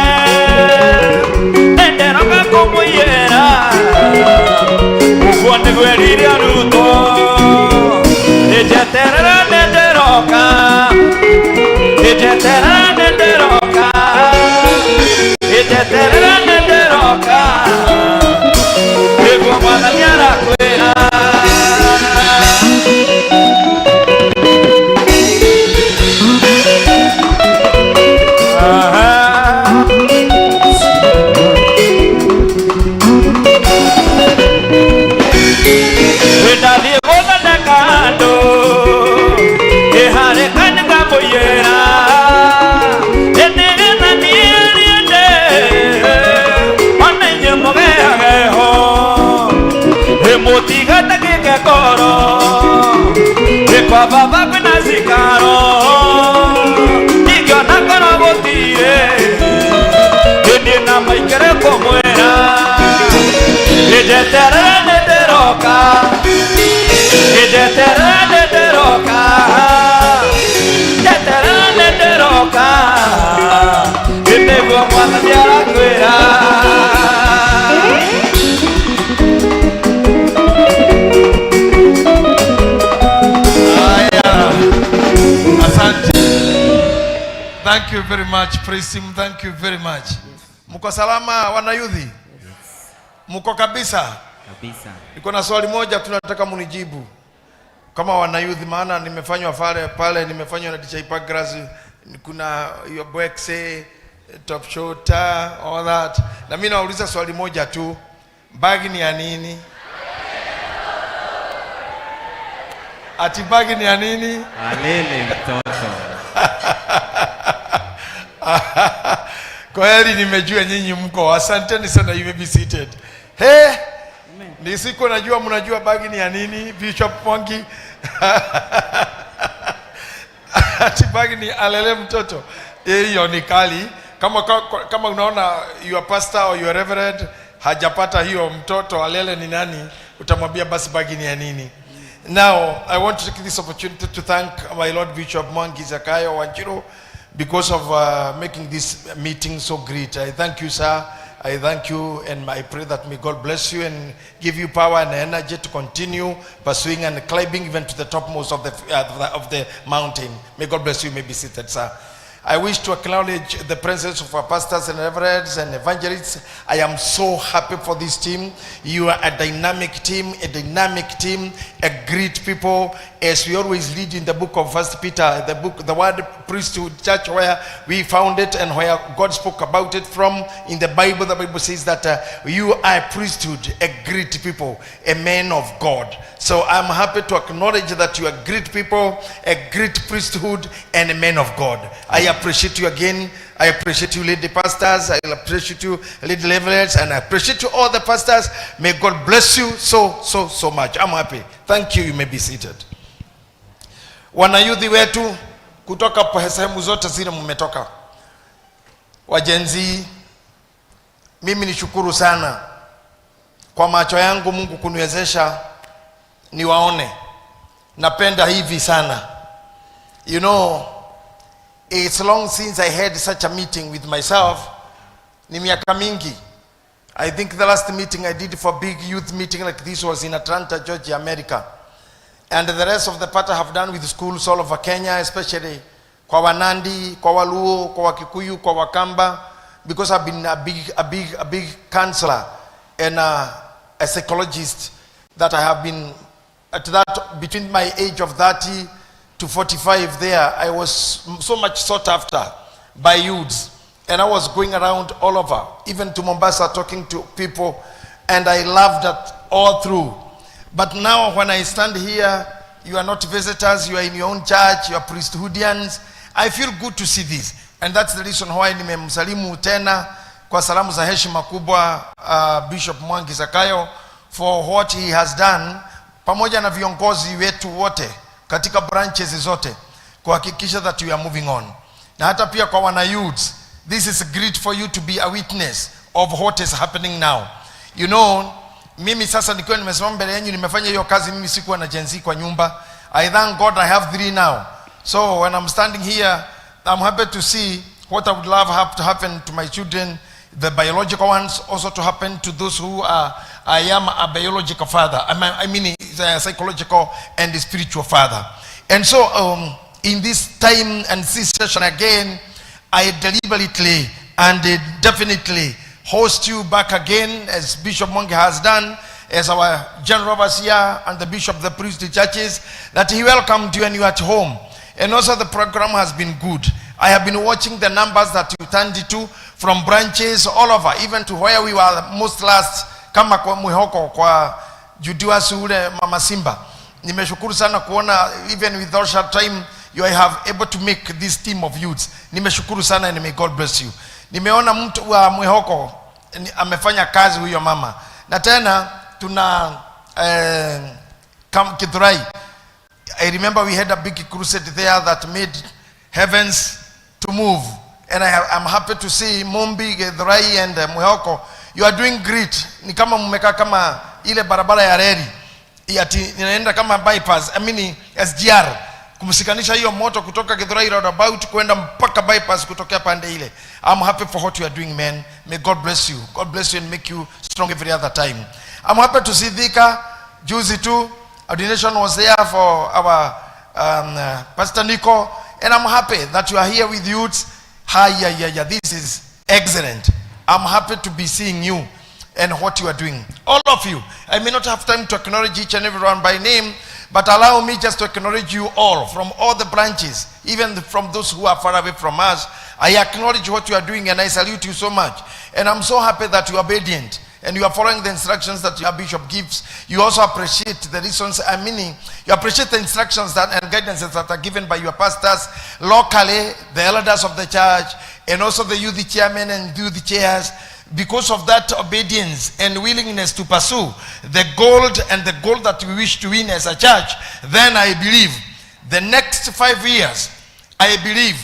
Tendero kakumuyera Ugwande gweliri aruto Ejeterera nenderoka Ejeterera nenderoka Ejeterera nenderoka Ego mwana nyara kwera Wedali gola nakando Ehare kanga boyera Ene na niende Onenye mogea ho Emotiga takeke koro Ekwa baba kuna zikaro Igyo nakoro botire Ene na maikere komwera Ejetere nederoka Ejetere nederoka Ejetere nederoka Enego mwana diara kwera Asante. Thank you very much. Praise him. Thank you very much. Mko salama wanayudhi? Mko kabisa? Kabisa. Niko na swali moja tunataka munijibu. Kama wanayudhi, maana nimefanywa pale nimefanywa na DJ Pagras, kuna your Bwekse, Top Shota, all that. Na mimi nauliza swali moja tu. Bagi ni ya nini? Ati bagi ni ya nini? Alele mtoto. Kweli nimejua nyinyi mko. Asanteni sana, you may be seated. Hey! Ni siku najua mnajua bagi ni ya nini, Bishop Mwangi. Ati bagi ni alele mtoto. Hiyo ni kali. Kama unaona your pastor or your reverend hajapata hiyo mtoto alele ni nani, utamwambia basi bagi ni ya nini. Now, I want to take this opportunity to thank my Lord Bishop Mwangi Zakayo Wanjiru because of making this meeting so great. I thank you, sir. I thank you, and I pray that may God bless you and give you power and energy to continue pursuing and climbing even to the topmost of the mountain. May God bless you. You may be seated, sir. I wish to acknowledge the presence of our pastors and reverends and evangelists. I am so happy for this team. You are a dynamic team, a great people. As we always read in the book of 1 Peter, the word priesthood church, where we found it and where God spoke about it from in the Bible says that you are a priesthood, a great people, a man of God. So I'm happy to acknowledge that you are great people, a great priesthood, and a man of God. I appreciate you again. I appreciate you, lady pastors. I appreciate you, lady levelers, and I appreciate you, all the pastors. May God bless you so much. I'm happy. Thank you. You may be seated. Wanayudhi wetu kutoka sehemu zote zile mmetoka, wajenzi, mimi nishukuru sana kwa macho yangu Mungu kuniwezesha niwaone. Napenda hivi sana. You know, it's long since I had such a meeting with myself. Ni miaka mingi. I think the last meeting I did for big youth meeting like this was in Atlanta, Georgia, America. And the rest of the part I have done with schools all over Kenya, especially kwa Wanandi, kwa Waluo, kwa Wakikuyu, kwa Wakamba, because I've been a big counselor and a psychologist that I have been at that between my age of 30 to 45 there. I was so much sought after by youths. and I was going around all over, even to Mombasa, talking to people, and I loved that all through. But now when I stand here, you are not visitors, you are in your own church, you are priesthoodians. I feel good to see this, and that's the reason why nimemsalimu tena kwa salamu za heshima kubwa Bishop Mwangi Zakayo for what he has done, pamoja na viongozi wetu wote katika branches zote kuhakikisha that we are moving on. Na hata pia kwa wana youths, this is great for you to be a witness of what is happening now. You know, mimi sasa nikiwa nimesimama mbele yenu nimefanya hiyo kazi, mimi sikuwa na Gen Z kwa nyumba. I thank God I have 3 now. So when I'm standing here, I'm happy to see what I would love have to happen to my children, the biological ones, also to happen to those who are, I am a biological father. I mean a psychological and a spiritual father. And so in this time and this session again, I deliberately and definitely host you back again, as Bishop Mwangi has done, as our general overseer and the bishop of the priestly churches, that he welcomed you and you at home. And also the program has been good. I have been watching the numbers that you turned to from branches all over, even to where we were most last, kama kwa Mwihoko, kwa Judua Sule, Mama Simba. Nimeshukuru sana kuona, even with all short time, you have able to make this team of youths. Nimeshukuru sana and may God bless you. Nimeona mtu wa Mwihoko amefanya kazi huyo mama. Na tena tuna Kithurai. I remember we had a big crusade there that made heavens to move. And I'm happy to see Mumbi, Kithurai and Mwihoko. You are doing great. Ni kama mmeka kama ile barabara ya reli. Yati inaenda kama bypass, I mean SGR. Kumsikanisha hiyo moto kutoka Kithurai roundabout kwenda mpaka bypass kutokea pande ile. I'm happy for what you are doing, man. May God bless you. God bless you and make you strong every other time. I'm happy to see Thika, Juzi too. Ordination was there for our Pastor Nico, and I'm happy that you are here with youths. This is excellent. I'm happy to be seeing you and what you are doing. All of you. I may not have time to acknowledge each and everyone by name, but allow me just to acknowledge you all from all the branches, even from those who are far away from us. I acknowledge what you are doing and I salute you so much. And I'm so happy that you are obedient and you are following the instructions that your bishop gives. You also appreciate the reasons, you appreciate the instructions that and guidances that are given by your pastors locally, the elders of the church, and also the youth chairmen and youth chairs. Because of that obedience and willingness to pursue the goal that we wish to win as a church, then I believe the next 5 years, I believe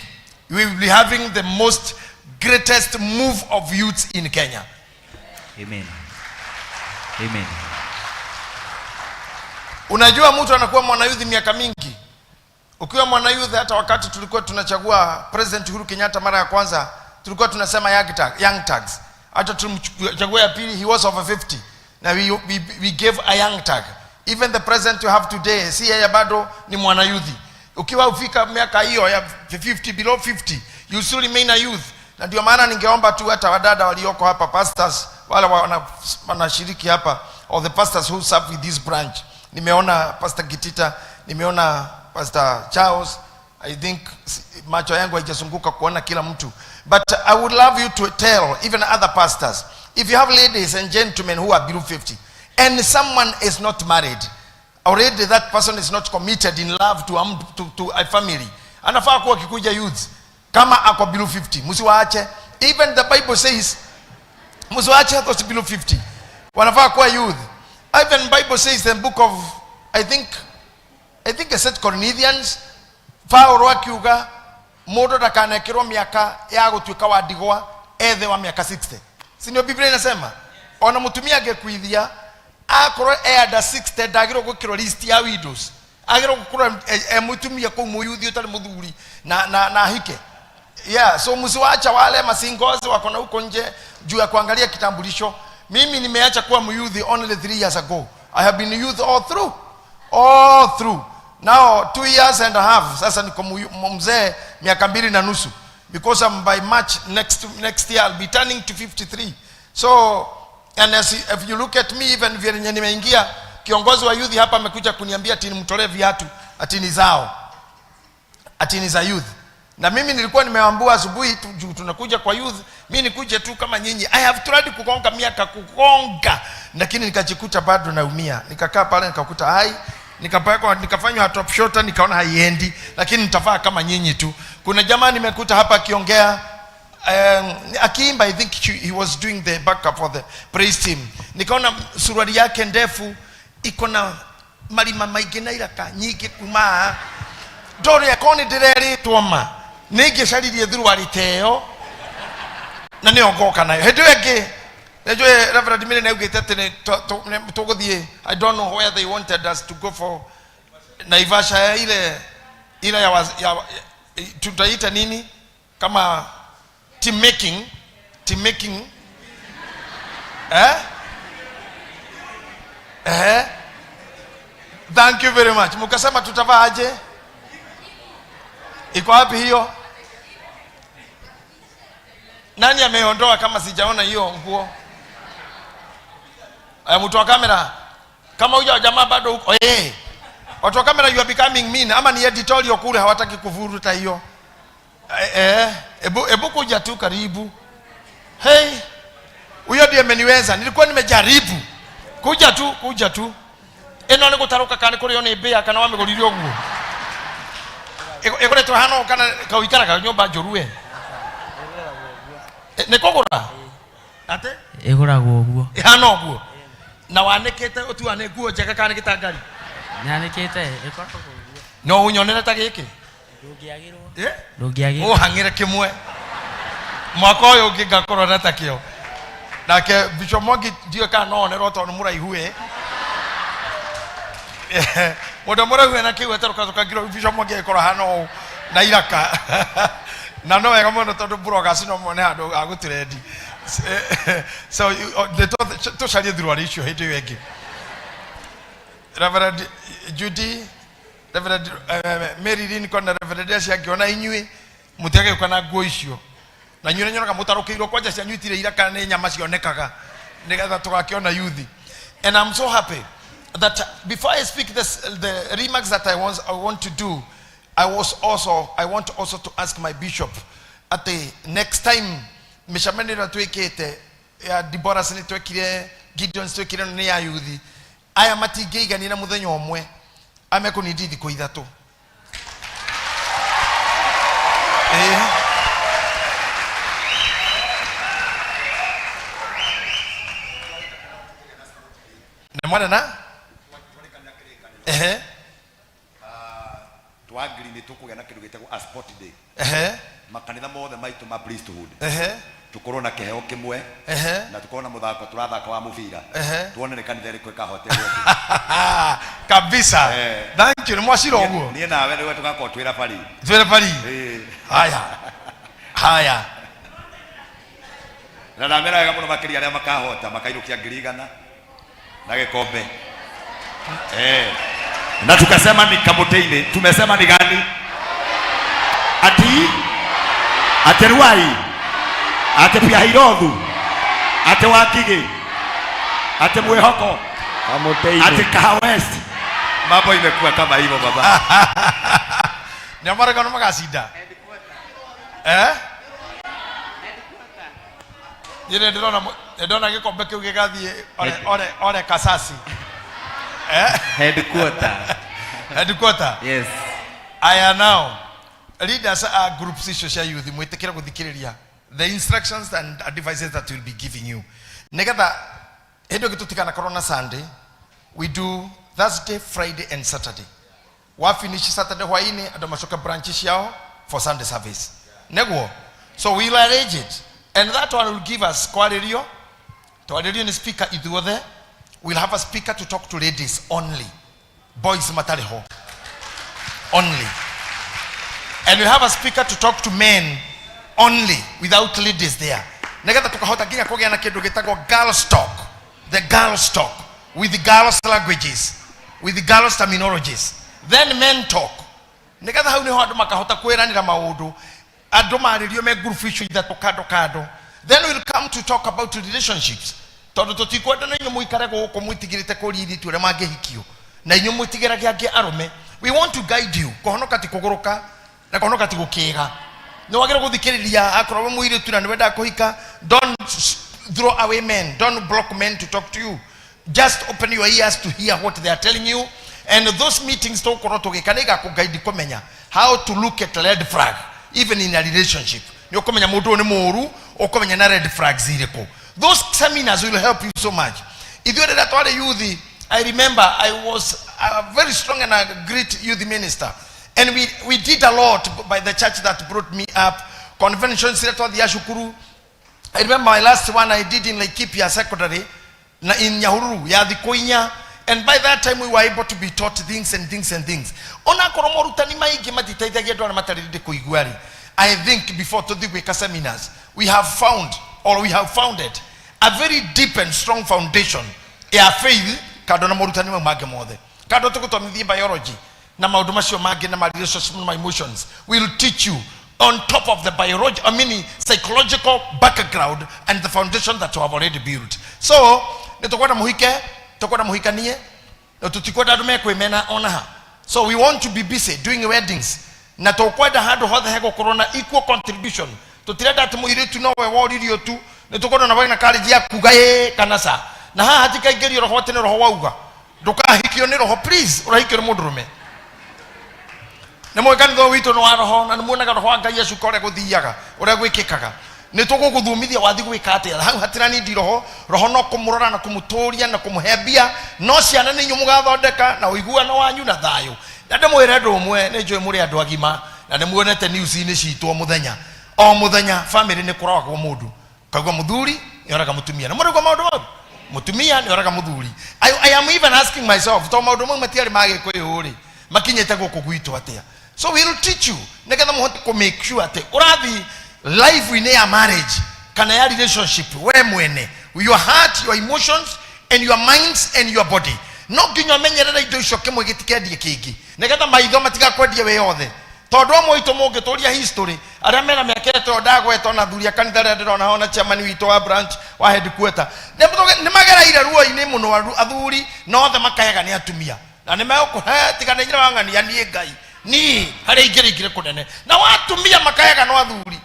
we will be having the most greatest move of youths in Kenya. Amen. Amen. Unajua mtu anakuwa mwanayouth miaka mingi. Ukiwa mwanayouth, hata wakati tulikuwa tunachagua President Uhuru Kenyatta mara ya kwanza, tulikuwa tunasema young tags. Hata tumchagua ya pili, he was over 50. Na we gave a young tag. Even the president you have today, si yeye bado ni mwanayouth. Ukiwa ufika miaka hiyo ya 50, below 50, you still remain a youth. Na ndio maana ningeomba tu hata wadada walioko hapa, pastors wale wanashiriki hapa, or the pastors who serve with this branch. Nimeona Pastor Gitita, nimeona Pastor Charles. I think macho yangu haijazunguka kuona kila mtu. But I would love you to tell even other pastors, if you have ladies and gentlemen who are below 50 and someone is not married, already that person is not committed in love to a family, anafaa kuwa kikuja youth kama ako below 50, msiwaache. Even the Bible says msiwaache those below 50, wanafaa kuwa youth. Even Bible says the book of I think I said Corinthians, Paulo akiuga mundu ndakanekirwo miaka ya gutuika wa ndigwa ethe wa miaka 60. Si ndio Biblia inasema? Ona mutumia angekuithia akorwo under 60 ndagirwo gukirwo list ya widows. Agirwo gukura mutumia kwa muyuthi utari muthuri na hike. Yeah, so msiwaacha wale masingozi wako na huko nje juu ya kuangalia kitambulisho. Mimi nimeacha kuwa muyuthi only 3 years ago. I have been youth all through. Now 2 years and a half. Sasa niko mzee miaka 2 na nusu. Because by March next year I'll be turning to 53. So and if you look at me, even vile nimeingia, kiongozi wa youth hapa amekuja kuniambia ati nimtolee viatu ati ni zao. Ati ni za youth. Na mimi nilikuwa nimeambiwa asubuhi tunakuja kwa youth, mimi nikuje tu kama nyinyi. I have tried kukonga miaka kukonga, lakini nikajikuta bado naumia. Nikakaa pale nikakuta hai, nikafanywa top shot, nikaona haiendi, lakini nitafaa kama nyinyi tu. Kuna jamaa nimekuta hapa akiongea akiimba, I think he was doing the backup for the praise team. Nikaona suruali yake ndefu iko na marima maingĩ na iraka nyingĩ kuma ndore akoni ndireritwo ma ningĩcaririe thuruari teo na nĩongoka nayo hĩndĩ ĩngĩ. Najua Reverend Mire naugĩte atĩ tũgũthiĩ, I don't know where they wanted us to go for Naivasha ile ya tutaita nini kama team making thank you very much. Mukasema tutavaa aje? Iko wapi hiyo? Nani ameondoa kama sijaona hiyo nguo? Mtu wa kamera, kama huyo jamaa bado huko watu wa kamera, you are becoming mean. Ama ni editorial kule hawataki kuvuruta hiyo. Ebu kuja tu karibu. Hey, huyo ndiye ameniweza. Nilikuwa nimejaribu. Kuja tu. Eno ni gutaruka kana kuri one bea kana wamegoririo guo. Ekore to hano kana kawikara ka nyumba njorue. Ne kogora. Ate? Egoragwo guo. Hano guo. Na wanekete otu ane guo njega kana gitangari. Nyanekete ekoragwo guo. No unyonera ta giki. Ndungiagirwo. Ndungiagirwo. O hangire kimwe. Mwaka uyu ngingakorwo na takio. Nake Bishop Mwangi ndio kana onero to muraihu Moda mora huena kiwe taruka tukagiro Bishop Mwangi ekora hano na iraka. Na no ega mono tondu broga sino mone ando agutiredi. So to sharia through issue hito yegi. Reverend Judy, Reverend Mary Lynn kona Reverend Asia kiona inyui mutege kana guo icio. Na nyure nyoraga mutarukirwo kwanja cia nyuitire iraka ne nyama cionekaga nigetha tugakiona youth. And I'm so happy that before I speak the remarks that I want to do, I want also to ask my bishop at the next time mishameni na twekete ya Deborah sini twekire Gideon twekire ne ya youth aya matigeiga ni na muthenya omwe amekunididi ko ithatu na mwana na twagiri ni tukugena kindu gitagwo a sport day makanitha mothe maitu ma priesthood tukorwo na keheo kimwe na tukorwo na muthako turathaka wa mubira tuone ni kanitha ri kweka hotel kabisa. Thank you. Mwashiro guo ni nawe niwe tugakwo twira pari haya na namera wega muno makiria aria makahota makairukia ngirigana na gikombe na tukasema ni Kamuteini. Tumesema ni gani? Ati Ruai, ati Piahirothu, ati Wakige, ati Mwihoko, Kamuteini, ati Kahawest. Mambo imekuwa kama hivyo baba. Ni amara kana magasida. Yeye ndona gikombe kiu gigathie ore kasasi. Headquarter. Yes. I am now leaders are groups social youth mwetekera guthikiriria the instructions and advices that we'll be giving you. Negatha hendo gitutikana corona Sunday, we do Thursday, Friday and Saturday. Wa finish Saturday hwaini ado mashoka branches yao for Sunday service. Negwo. So we'll arrange it. And that one will give us kwaririo. Twaririo ni speaker ithuothe. We'll have a speaker to talk to ladies only. Boys matariho. Only. And we'll have a speaker to talk to men only without ladies there. Negatha tukahota ginya kugea na kindu gitagwo girls talk. The girls talk with the girls languages, with the girls terminologies. Then men talk. Negatha hau niho andu makahota kwiranira maundu. Andu maririo me group issue ithatu kado. Then we'll come to talk about relationships. Tondu tutikwenda na inyu muikare guku mwitigirite kuriri ture mangehikio na inyu mwitigiragia angi arume. We want to guide you kuhonoka ti kuguruka na kuhonoka ti gukiga. no wagera guthikiriria akorwo muire tu na niwenda kuhika. Don't throw away men, don't block men to talk to you. Just open your ears to hear what they are telling you. And those meetings to korotogekanega ku guide komenya how to look at red flag even in a relationship. Ni okomenya mundu ni muru, okomenya na red flags ireko. Those seminars will help you so much. If you that all youth, I remember I was a very strong and a great youth minister, and we did a lot by the church that brought me up. Conventions that the Yashukuru. I remember my last one I did in Laikipia Secondary in Nyahururu, Yadikoinya. And by that time we were able to be taught things and things and things. I think before to the Weka seminars, we have founded a very deep and strong foundation. Ya faith, kadona morutani mage mode. Kado to biology, na maudumasho mage na relationships na emotions. Will teach you on top of the biology, psychological background and the foundation that you have already built. So, netokwenda muhike tokwenda muhikanie na tutikwenda dume kwemena onaha. So we want to be busy doing weddings na tokwenda hado hothe hego corona equal contribution tutirenda atumuire tu no we woririo tu nitukwenda na bana college ya kugaye kanasa na ha hatika igerio roho tene roho wauga ndukahikio ni roho please urahikio mundurume na mwe kanitho witu no roho na muonaga roho ngai Yesu kore guthiaga ure gwikikaga nituguguthumithia wathi gwika atia hau hatirani ndi roho no kumurora na kumuturia na kumuhebia no ciana ni nyu mugathondeka na uiguano wanyu na thayo na ndimwire ndu umwe ni njui muri andu agima na ndimuonete news ini citwo muthenya o muthenya family ni kuragwo mundu kaigwa muthuri ni oraga mutumia na murugwa maundu mau mutumia ni oraga muthuri. I am even asking myself to maundu mau matiari mage kwiyuri makinyete guku gwitu atia. So we will teach you negetha muhote ku make sure ati urathi life in a marriage can a relationship where mwene with your heart, your emotions and your minds and your body no ginya menyerera indo icio kimwe gitikendie kingi negetha maitho matiga kwendie we yothe tondu amwe ito mungitoria history aria mena miaketo ndagweta na thuria kanitha ria ndirona hona chairman witu wa branch wa headquarter ni mageraire ruo-ini muno athuri no the makayega ni atumia na ni megukuhe tiganira wang'ania nie ngai ni hari ingire kunene na watumia makayega no athuri.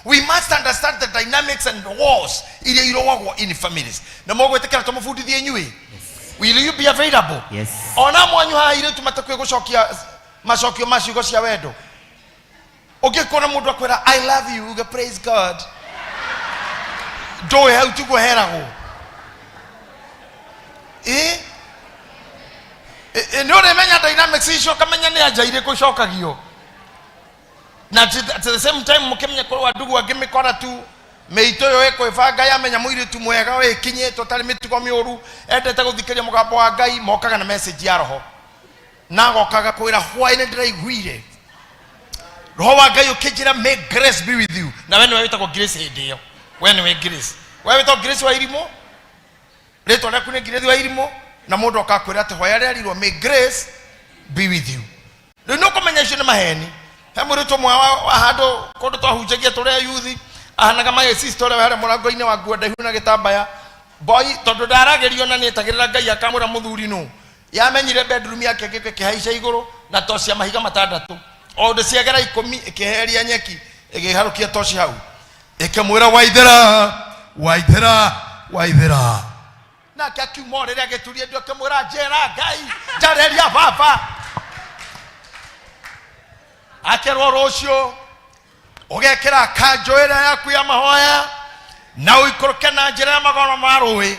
We must understand the dynamics and the wars in families. Will you be available? Yes. Ona mwanyu haire tumatakwe gushokia mashokio mashigo cia wendo. Ugikona mundu akwira I love you, you praise God. Do how to go herago. No remenya dynamics isho kamenya ni ajaire gushokagio. Na at the same time mukemenya kwa wadugu wagimikora tu meito yo eko ifanga ya menya mwiri tu mwega we kinye totally mituko mioru endete guthikeria mugambo wa ngai mokaga na message ya roho na gokaga kwira hwaine ndiraiguire roho wa ngai ukijira may grace be with you na wewe wita kwa grace hiyo wewe we grace wewe wita grace wa irimo leto na kune grace wa irimo na mundu akakwira ati hwaire alirwo may grace be with you no komenya shine maheni hemurito mwa hado kondo twahujagia tore yuthi ahanaga my sister we hare murango-ini wa guoda huna gitambaya boy tondu ndaragerio na nitagirira ngai akamura muthuri no yamenyire bedroom yake kihaica iguru na tocia mahiga matandatu o ndu ciagera 10 ikiheria nyeki igiharukia toci hau ikimwira waithira na kiakiumo riria giturie ndio kimwira njera ngai njareria baba akerwo rocio ugekira kanjoera yaku ya mahoya na uikoroke na njira ya magono marui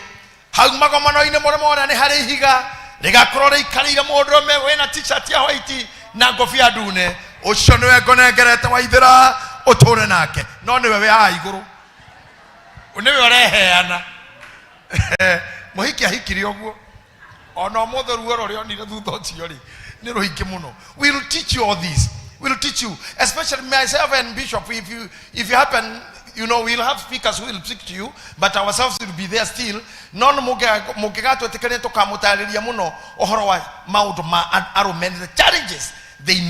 hau magomano-ini murimo ni hari higa rigakorwo riikarire mundurume wina t-shirt ya white na ngofia ndune ucio niwe ngonengerete waithira uture nake no niwe we ha iguru niwe ureheana muhiki ahikire oguo ona muthe ruoro rionire thutha ucio ri ni ruhiki muno. We will teach you all this. We'll teach you, especially myself and Bishop. If you happen, we'll have speakers who will speak to you, but ourselves will be there still. Non mugegato tekene to kamutariria muno ohoro wa maundu ma arumen, the challenges they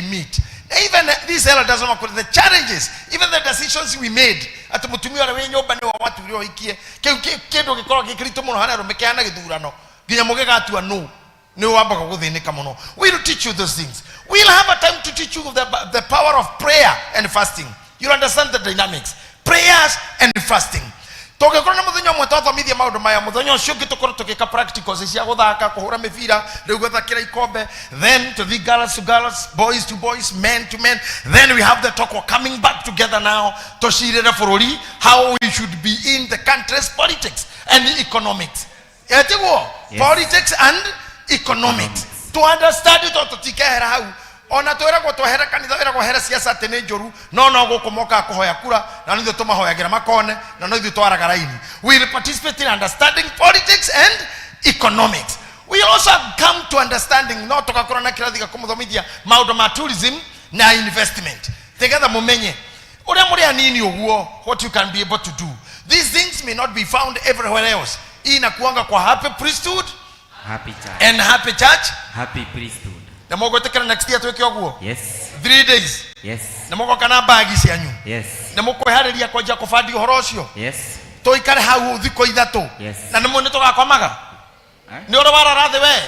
meet. Even these elders don't know the challenges, even the decisions we made. At mutumia ra wenyo bane wa watu rio ikie. Kendo gikoro gikirito muno hana rumeke hana githurano. Ginya mugegato no. No wamba kuguthinika muno. We'll teach you those things. We'll have a time to teach you the power of prayer and fasting. You'll understand the dynamics. Prayers and fasting. Toke kona muthenya mwe twathomithia maundu maya muthenya ucio ngitukora tukika practicals cia guthaka kuhura mibira riu guthakira ikombe, then to the girls to girls, boys to boys, men to men. Then we have the talk of coming back together now to shirira fururi how we should be in the country's politics and economics. Yetigo politics and economics. To understand it to tikera how ona twera go twehera kanitha wera go hera siasa tene njoru no gukomoka kuhoya kura na nithu tumahoyagira makone na nithu twaraga raini. We will participate in understanding politics and economics. We also come to understanding no tukakora na kirathi gakumthomithia maundu ma tourism na investment. Together mumenye uria muri anini oguo what you can be able to do. These things may not be found everywhere else. Inakuanga kwa Happy Priesthood, Happy Church, and Happy Church, Happy Priesthood. Na mogo tekera next year tweke oguo. Yes. 3 days. Yes. Na mogo kana bagi cianyu. Yes. Na moko hariria koja kufadi uhoro ucio. Yes. To ikare hau thiko ithatu. Yes. Na nimo nitugakomaga. Ni oro wararathe we.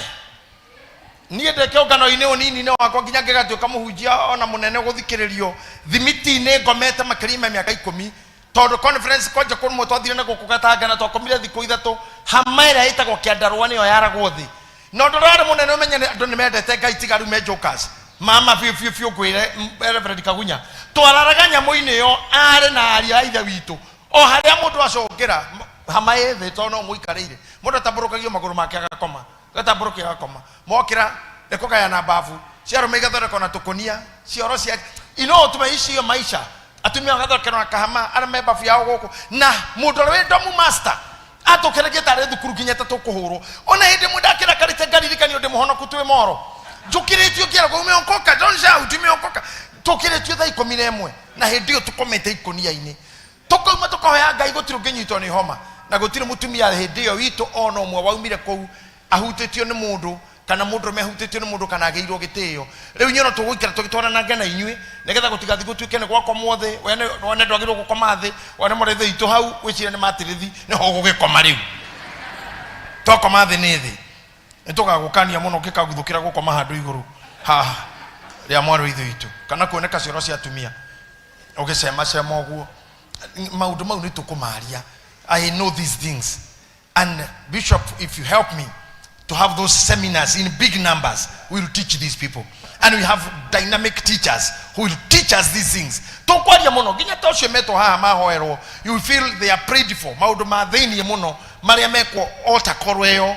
Niĩ ndeke ũngano-inĩ ũnini no wakwa nginya ngĩgatuĩka mũhunjia ona mũnene gũthikĩrĩrio thimiti-inĩ ngomete makĩria ma mĩaka 10 tondũ conference kwanja kũrũmwo twathire na gũkũ Gatanga twakomire thikũ ithatũ hamaĩra ĩtagwo Kĩandarũa nĩyo yaragwo thĩ no ndũrarĩ mũnene ũmenye andũ nĩmendete Ngai tigaru me jokers mama biũ ngwĩre Reverend Kagunya twararaga nyamũ-inĩ ĩyo arĩ na ariũ a ithe witũ o harĩa mũndũ acokera hamaĩ thĩ tondũ no mũikarĩire mũndũ atamborokagio magũrũ make agakoma gatamborokio agakoma mokĩra ekogayana bavu ciarũme igathondekwo na tũkũnia cioro cia tumeishi hiyo maisha atumia gathondekwo na kahama arame bavu yao gũkũ na mũndũ ũrĩ domu master atũkĩrĩkia tarĩ thukuru nginya tũkũhũrwo ona hĩndĩ mũndakĩra karĩte ngaririkani ũndĩ mũhonoku twĩ moro njũkĩrĩtio kĩera umeokoka don't shout umeokoka tũkĩrĩtio thaa 11 na hĩndĩ ĩyo tũkomete ikũnia-inĩ tũkauma tũkahoya Ngai gũtirĩ ũngĩnyitwo nĩ homa na gũtirĩ mũtumia hĩndĩ ĩyo witũ ona ũmwe waumire kũu ahutĩtio nĩ mũndũ kana mũndũ mehutĩtio nĩ mũndũ kana agĩirwo gĩtĩo rĩu nyino tũgũikara tũgĩtwarana ngena inyuĩ nĩgetha gũtigathi gũtuĩke nĩ gwakomwo thĩ wene ndwagĩrĩirwo gũkoma thĩ wene mũrĩthĩ itũ hau gwĩcira nĩ matĩrĩthi nĩho gũgĩkoma rĩu twakoma thĩ nĩ thĩ nĩtũgagũkania mũno gĩkaguthũkĩra gũkoma handũ igũrũ haha rĩa mwarĩ itũ itũ kana kuoneka cioro cia atumia ũgĩcemacema ũguo maũndũ mau nĩtũkũmaria. I know these things and Bishop, if you help me to have those seminars in big numbers, we will teach these people and we have dynamic teachers who will teach us these things. Tokwaria mono ginya toshe meto ha mahoero you feel they are prayed for maundu ma thini mono maria mekwo altar korweyo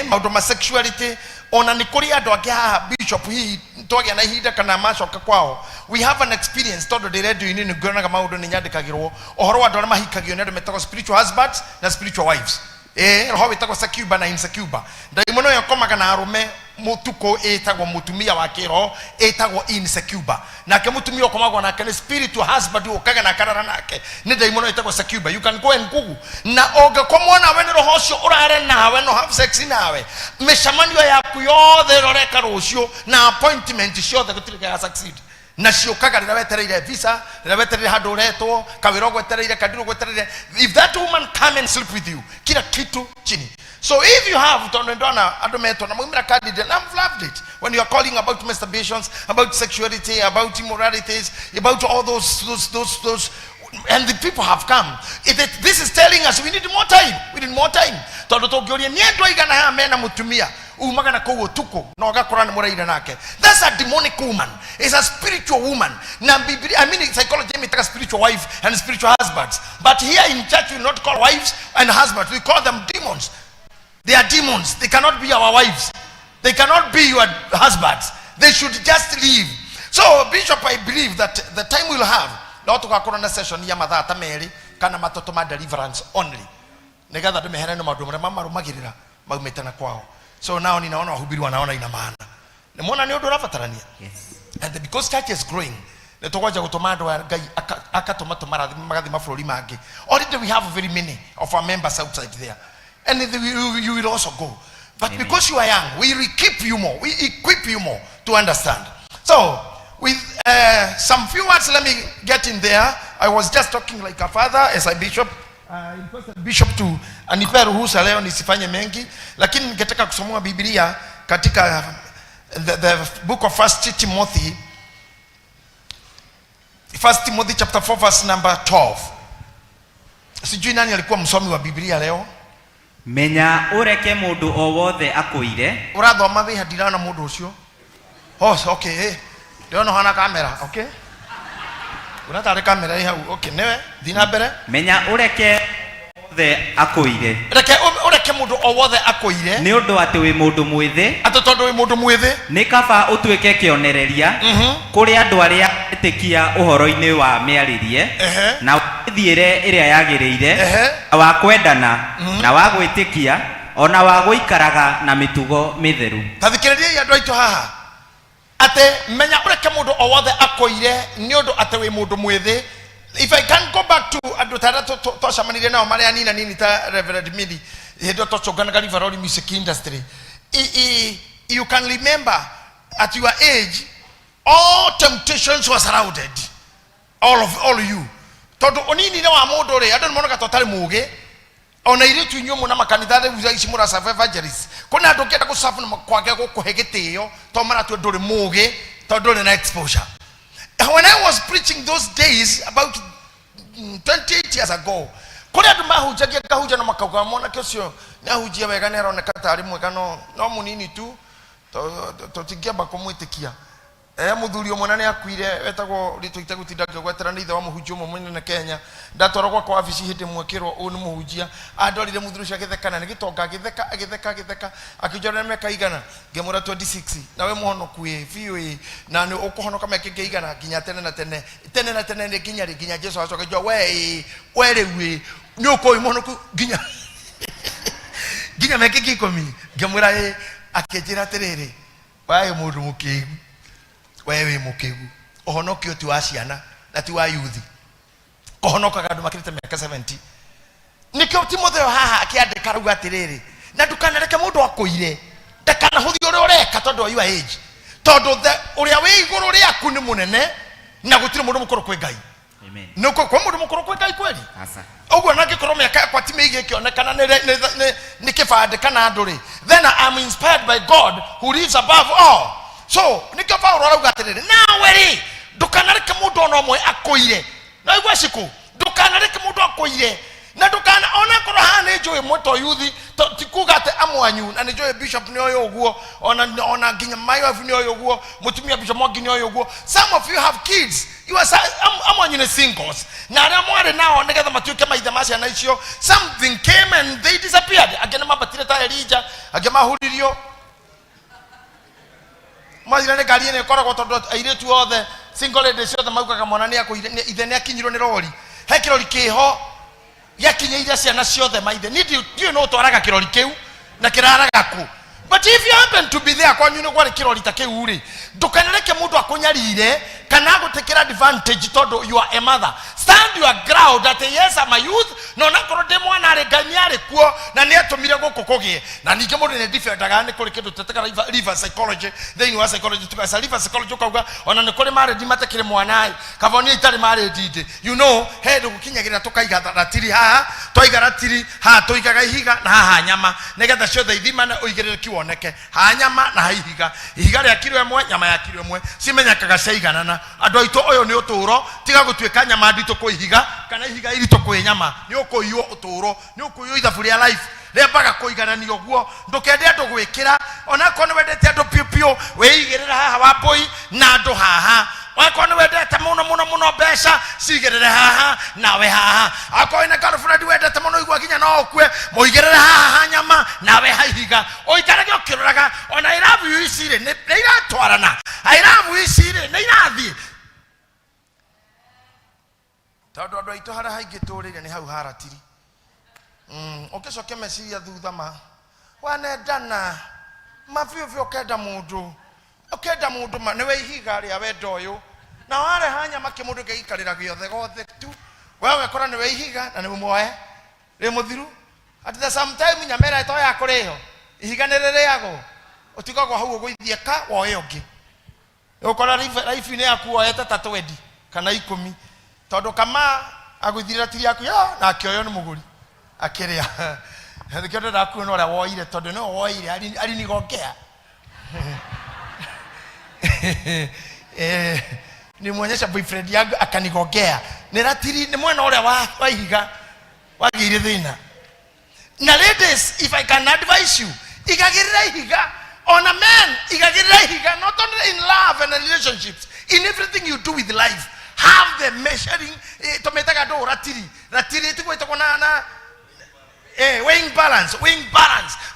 maundu ma sexuality ona nikuri andu angi haha Bishop hii twagia na ihinda kana macoka kwao. We have an experience todo de radio ini ngonaga maundu ni nyandikagirwo ohoro wa ndora mahikagio ni andu metagwo spiritual husbands na spiritual wives roho witagwo secuba na insecuba ndaimono yokomaga na arume mutuko etagwo mutumia wa kiroho etagwo insecuba nake mutumia okomagwo nake ni spiritual husband okaga na karara nake ni ndaimono etagwo secuba. You can go and Google na ogakomwo nawe ni roho ucio urare nawe no have sex nawe mishamanio yaku yothe roreka rucio na appointment ciothe gutiriga succeed na ciokaga rĩrĩa wetereire visa rĩrĩa wetereire handũ ũretwo kawĩra gwetereire kandiru gwetereire. If that woman come and sleep with you kila kitu chini. So if you have tondona andũ metwo na mũimira candidate I've loved it when you are calling about masturbations, about sexuality, about immoralities, about all those and the people have come. This is telling us we need more time. We need more time. Tondu tungioria ni andu aigana ha mena mutumia umaga na kowo tuko na ogakora ni muraire nake. That's a demonic woman. It's a spiritual woman. Na I mean in psychology we take a spiritual wife and spiritual husbands. But here in church we not call wives and husbands. We call them demons. They are demons. They cannot be our wives. They cannot be your husbands. They should just leave. So Bishop, I believe that the time we'll have no tukakora na session ya mathaa ta meri kana matoto ma deliverance only nigetha ndumehere no maundu maria mamarumagirira maumite na kwao. So now ninaona wahubiri wanaona ina maana nimeona ni undu rafatarania. Yes. And because church is growing nitugwaja gutuma andu a Ngai akatuma magathi mabũrũri mangĩ. Already we have very many of our members outside there and you will also go, but amen, because you are young we keep you more, we equip you more to understand. So with some few words, let me get in there. I was just talking like a father as a bishop. Bishop to anipe ruhusa leo nisifanye mengi, lakini ningetaka kusomea Biblia katika the book of 1 Timothy, 1 Timothy chapter 4 verse number 12. Sijui nani alikuwa msomi wa Biblia leo. Menya ureke mundu o wothe akuire. Urathoma vi hadirana mundu ucio. Oh, okay. Ndio hana kamera, okay? Unataka kamera hii hau. Okay, newe thina mbere. Menya ureke wothe akuire. Ureke mundu o wothe akuire. Ni undu ati wi mundu mwithe. Ati tondu wi mundu mwithe. Ni kaba utuike kionereria kuri andu aria etikia uhoro-ini wa miaririe na thiire iria yagiriire wa kwendana na wa gwitikia ona wa guikaraga na mitugo mitheru. Tathikiriria andu aitu haha. Ate menya ureke mundu o wothe akoire ni undu ate wi mundu mwithe. If I can go back to andu tara to shamanire nao mari anina nini ta Reverend Midi hedo to chogana Riveroli music industry. You can remember at your age all temptations was surrounded. All you. Todo onini na wa mundu ri andu mono gatotari muge ona iritu nyomo na makanitha de uza ici mura serve evangelist kuna andu ngenda kusafu na kwage gukuhegitio to mara tu nduri muge to nduri na exposure. When I was preaching those days about 28 years ago, kuna andu mahujagia kahuja na makauga mona kesho na hujia wega nero na katari mwega no munini tu to tigia bakomwitikia. Muthuri omwana ni akuire wetagwo rituite gutindaga gwetera ni ithe wa muhunjia omwe na Kenya ndatorogwa kwa wabici hindi mwekirwo uni muhunjia andorire muthuri cia githekana ni gitonga githeka akijora meka igana ngemura 26 nawe muhonoku fiwe na ni ukuhonoka meka igana ginya tene na tene ni ginya Jesu acoka jo we rewe ni ukoi muhonoku ginya meka gikomi ngemura akejira terere wae mundu mukigu wewe mukigu ohonokio tu asiana na tu ayuthi kohonoka gandu makirite miaka 70 nikyo Timotheo haha akiandika ruga atiriri na ndukanareke mundu akuire ndakana huthi uri ureka tondu wa your age tondu uria wi iguru riaku ni munene na gutire mundu mukuru kwi Ngai. Amen. Nuko kwa mundu mukuru kwi Ngai kweli asa ogwo nagikorwo miaka kwa time igi kionekana ni kibande kana nduri then I am inspired by God who lives above all. So nikyo Paulo arauga atiriri nawe ri ndukanareke mundu ono mwe akuire na igwa siku ndukanareke mundu akuire na ndukana ona korwo hana njoe moto yuthi tikuga ate amwanyu na njoe bishop ni oyo uguo ona ginya mayo afu ni oyo uguo mutumia bishop mogi ni oyo uguo. Some of you have kids, you are amwanyu ni singles na aria mware nao nigetha matuike maithe macia na icio something came and they disappeared agena mabatire ta Elijah agema huririo mazirane gari ne koragwo tondu airetu othe single ladies othe maugaga mwana ni akuire ithe ni akinyirwo ni rori he kirori kiho yakinye ira ciana ciothe maithe ni ndio no twaraga kirori kiu na kiraraga ku. But if you happen to be there kwa nyune gwari kirori ta kiu ri ndukanareke mundu akunyarire kana gutekera advantage tondu you are a mother. Stand your ground that yes I'm a youth no na korwo de mwana ari ganyare kuo na ni atumire guku kugie na ninge mundu ne defendaga ni kuri kindu teteka liver psychology then you are psychology tukasa liver psychology kauga ona ni kuri mare di matekire mwanai kavoni itari mare dide you know head gukinyagira tukaiga ratiri ha toiga ratiri ha toigaga ihiga na ha nyama negetha ciothe ithimana uigirire kiwoneke ha nyama na ha ihiga ria kilo emwe nyama ya kilo emwe cimenyakaga ciaiganana andu aitu oyo ni uturo tiga gutuika nyama ndito kuihiga kana ihiga irito kwi nyama ni ukuiyo uturo ni ukuiyo ithabu ria life lembaga kuiganania oguo ndukende andu gwikira ona kono wendete andu piopio weigirira haha wa boy na andu haha wakono wendete muno besha sigirire haha nawe haha akoina girlfriend wendete muno igwa kinya no okwe muigirire haha nyama nawe haihiga oitarage okiruraga ona I love you isire ne iratwarana I love you isire ne irathie tondu andu aitu hara haingi turire ni hau haratiri okicoke meciria thutha ma wanendana mabiobio kenda mundu ma niwe ihiga ria wendo uyu na ware hanya make mundu geikarira giothe gothe tu wewe kora niwe ihiga na ni muoe ri muthiru at the same time nyamera ito ya kuriho ihiga nirire yago utigagwo hau uguithie ka woe ungi ukora life ni yaku woete 30 kana 10 tondu kama agwithira tiri yaku ya na kioyo ni muguri akiria ndikende ndaku no ria woire tondu no woire ari ni gongea nimuonyesha boyfriend yangu akanigogea ni ratiri ni mwana ule wa ihiga wagire thina. Na ladies, if I can advise you, igagirira ihiga on a man, igagirira ihiga not only in love and relationships, in everything you do with life. Have the measuring tometaga do ratiri tuko na weighing balance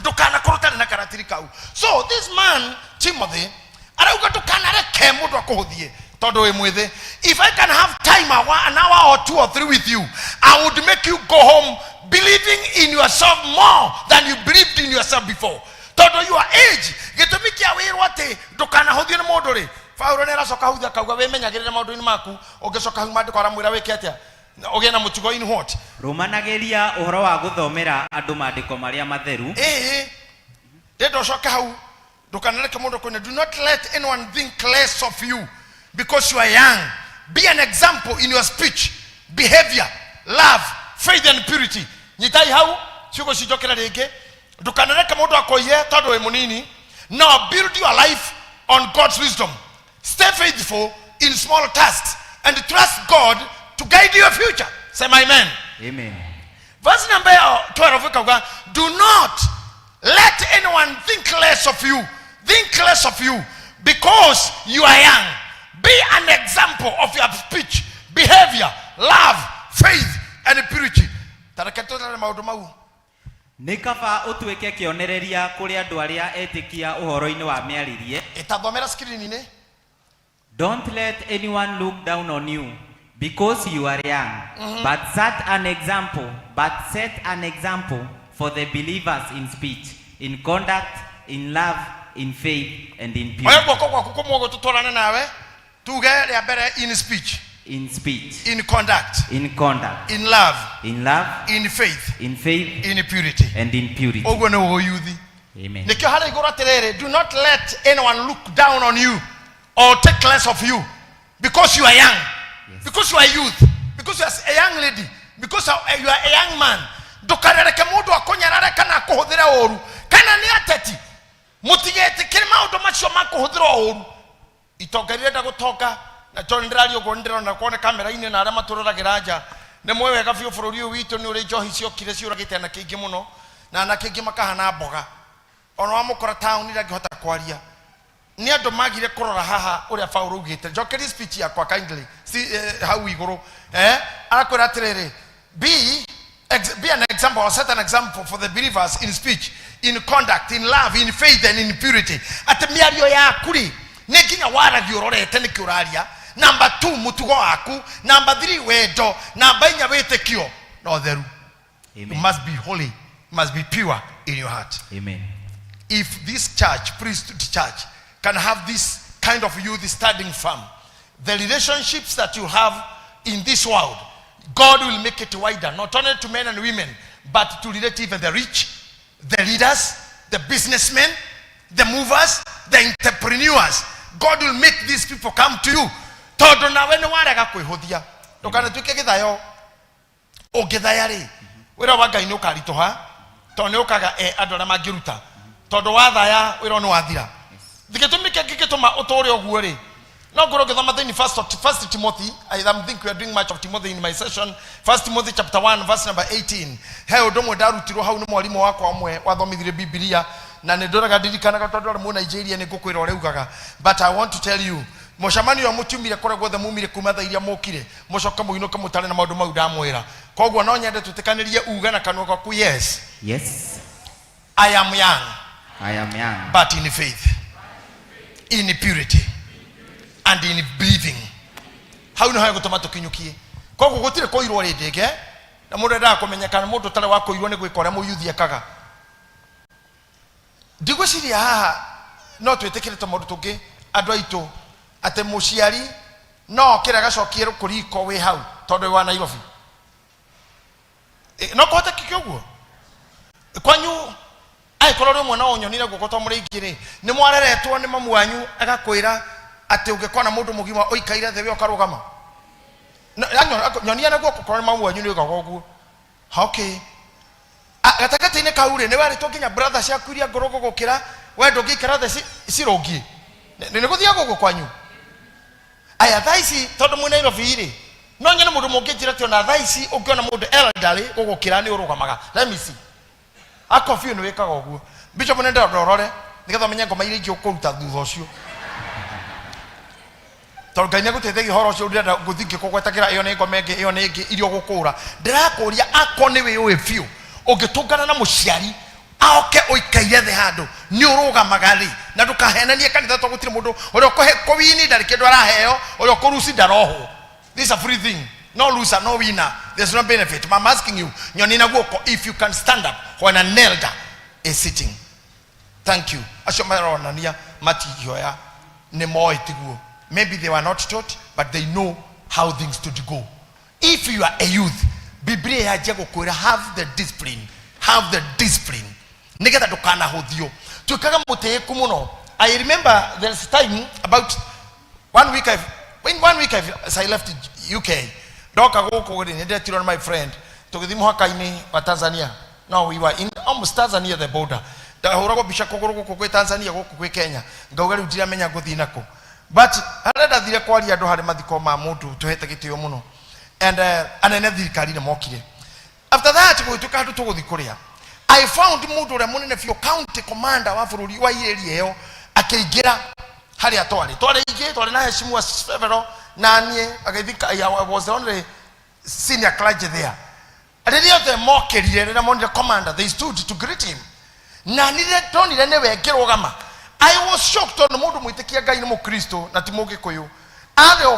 dokana korotana na karatiri kau. So this man Timothy arauga tukana reke mundu akuhuthie todo we mwithe. If I can have time an hour or 2 or 3 with you, I would make you go home believing in yourself more than you believed in yourself before. Todo your age gitumikia wirwa ati dokana huthie ni mundu ri Paulo nera soka huthia kauga we menyagirira maundu ni maku ugicoka huma ndikora mwira wike atia ogena mutugo in what rumanageria uhoro wa guthomera andu mandiko maria matheru dedo soka hau dokaneleke mundu kwene. Do not let anyone think less of you because you are young. Be an example in your speech, behavior, love, faith and purity. Nyitai hau siko sijokera rege dokaneleke mundu akoye todo we munini. Now build your life on God's wisdom. Stay faithful in small tasks and trust God to guide your future. Say my amen. Amen. Verse number 12. Do not let anyone think less of you. Think less of you because you are young. Be an example of your speech, behavior, love, faith and purity. Nikaba utuweke kionereria kuri andu aria etikia uhoro-ini wa miaririe. Itathomera screen ine. Don't let anyone look down on you because you are young, but set an example for the believers in speech, in conduct, in love, in faith, and in purity. In speech, in conduct, in love, in faith, in purity, and in purity. Amen. Do not let anyone look down on you or take less of you because you are young, because you are youth, because you are a young lady, because you are a young man. Dokarereke mundu akonyarare kana kuhuthira oru kana ni ateti mutigete kirima undu macio makuhuthira oru itongerire ndagutoka na tondirari ugo ndiro na kuone kamera ine na ara matururagira nja ne mwe wega biu bururi witu ni uri njohi cio kire ciuragite na kingi muno na na kingi makahana mboga ono amukora town ira ngihota kwaria ni andu magire kurora haha uria Paulo ugite njokeri speech yakwa kindly see how we go arakwira atiriri be an example or set an example for the believers in speech, in conduct, in love, in faith and in purity. Ati miario yaku ri neginya waragia urorete nikiuraria. Number 2 mutugo waku, number 3 wendo, number 4 witikio no theru. You must be holy, you must be pure in your heart. Amen. If this church, priesthood church, can have this kind of youth standing firm, the relationships that you have in this world, God will make it wider, not only to men and women, but to relate even the rich, the leaders, the businessmen, the movers, the entrepreneurs. God will make these people come to you. Todo na wene waraga kwihuthia. Ndukana tuike githayo. O githaya ri. Wira wa Ngai ni ukaritoha. To ni ukaga andu na magiruta. Todo wathaya wira ni wathira. Thigetumike gigituma utore oguo ri. No go to the first Timothy. I don't think we are doing much of Timothy in my session. 1 Timothy chapter 1 verse number 18. He udomo darutiro hau ni mwalimu wako amwe wathomithire Biblia na ndoraga ndirikanaga tondu mu Nigeria ni gukwira ureugaga. But I want to tell you, moshamani wa mutumire koragwo the mumire kuma tha iria mokire mocoka muinuka mutare na maundu mau ndamwira. Kogwo no nyende tutikanirie uga na kanwa gaku. Yes. I am young. But in faith, in purity, and in believing. How no hayo gutoma tukinyukie. Kogwo gutire koirwo ri ndege na mundu nda kumenyekana mundu tare wa koirwo ni gwikora mu yuthi akaga. Ndigwiciria haha no twetikirite mundu tungi andu aitu ate muciari no kira gacokie kuriko wi hau tondu wa Nairobi. No kohota kikyoguo kwanyu ai korore mwana onyonire gukoto murigire ni mwareretwo ni mamu wanyu agakwira ati ungekona mundu mugima oikaire thewe okarugama nyonia naguo kokore mamu wanyu ni ugagoguo. Okay, gatakati-ini kaure ni wari to nginya brother ciakuiria ngorogo gukira wewe ndungikara the sirogi nĩ gũthia gũkũ kwanyu aya thaa ici tondũ mwĩ Nairobi rĩ no nyone mũndũ mũngĩnjĩra atĩ ona thaa ici ũngĩona mũndũ elderly gũgũkĩra nĩ ũrũgamaga let me see akofio nĩ wĩkaga ũguo bishop nenda ndorore nĩgetha menye ngoma iria ingĩ ũkũruta thutha ũcio tondũ Ngai nĩagũteithagia ũhoro ũcio ndĩrenda gũthiĩ ngĩkũgwetagĩra ĩyo nĩ ngoma ĩngĩ ĩyo nĩ ĩngĩ iria ũgũkũra ndĩrakũria ako nĩ wĩ biũ ũngĩtũngana na mũciari aoke ũikaire thĩ handũ nĩ ũrũgamaga rĩ na ndũkahenanie kanitha tondũ gũtirĩ mũndũ ũrĩa ũkũwini ndarĩ kĩndũ araheo ũrĩa ũkũruci ndarohwo. This is a free thing. No loser, no winner. There's no benefit. I'm asking you, nyonina guoko, if you can stand up when an elder is sitting. Thank you. Maybe they were not taught, but they know how things to go. If you are a youth, have the discipline. Have the discipline. I remember there's time about 1 week as I left UK. My friend took the Mohakaini or Tanzania. No, we were in almost Tanzania, the border. The Horogo Bishako Tanzania, Kenya, Gogari Diamena Godinako. But I read that the quality I don't have a Madikoma Motu to hit to Yomono and another Karina Moki. After that, we took out to the Korea. I found Moto Ramon if your county commander for Uriwa Akegera Hariatori. Tori Gate or Nashim was several Nani. I was the only senior clergy there. At the end of the mockery, among the commander, they stood to greet him. Nani Tony never Gerogama. I was shocked on the Moto with the Kiagaino Christo, Natimoke Koyo. No.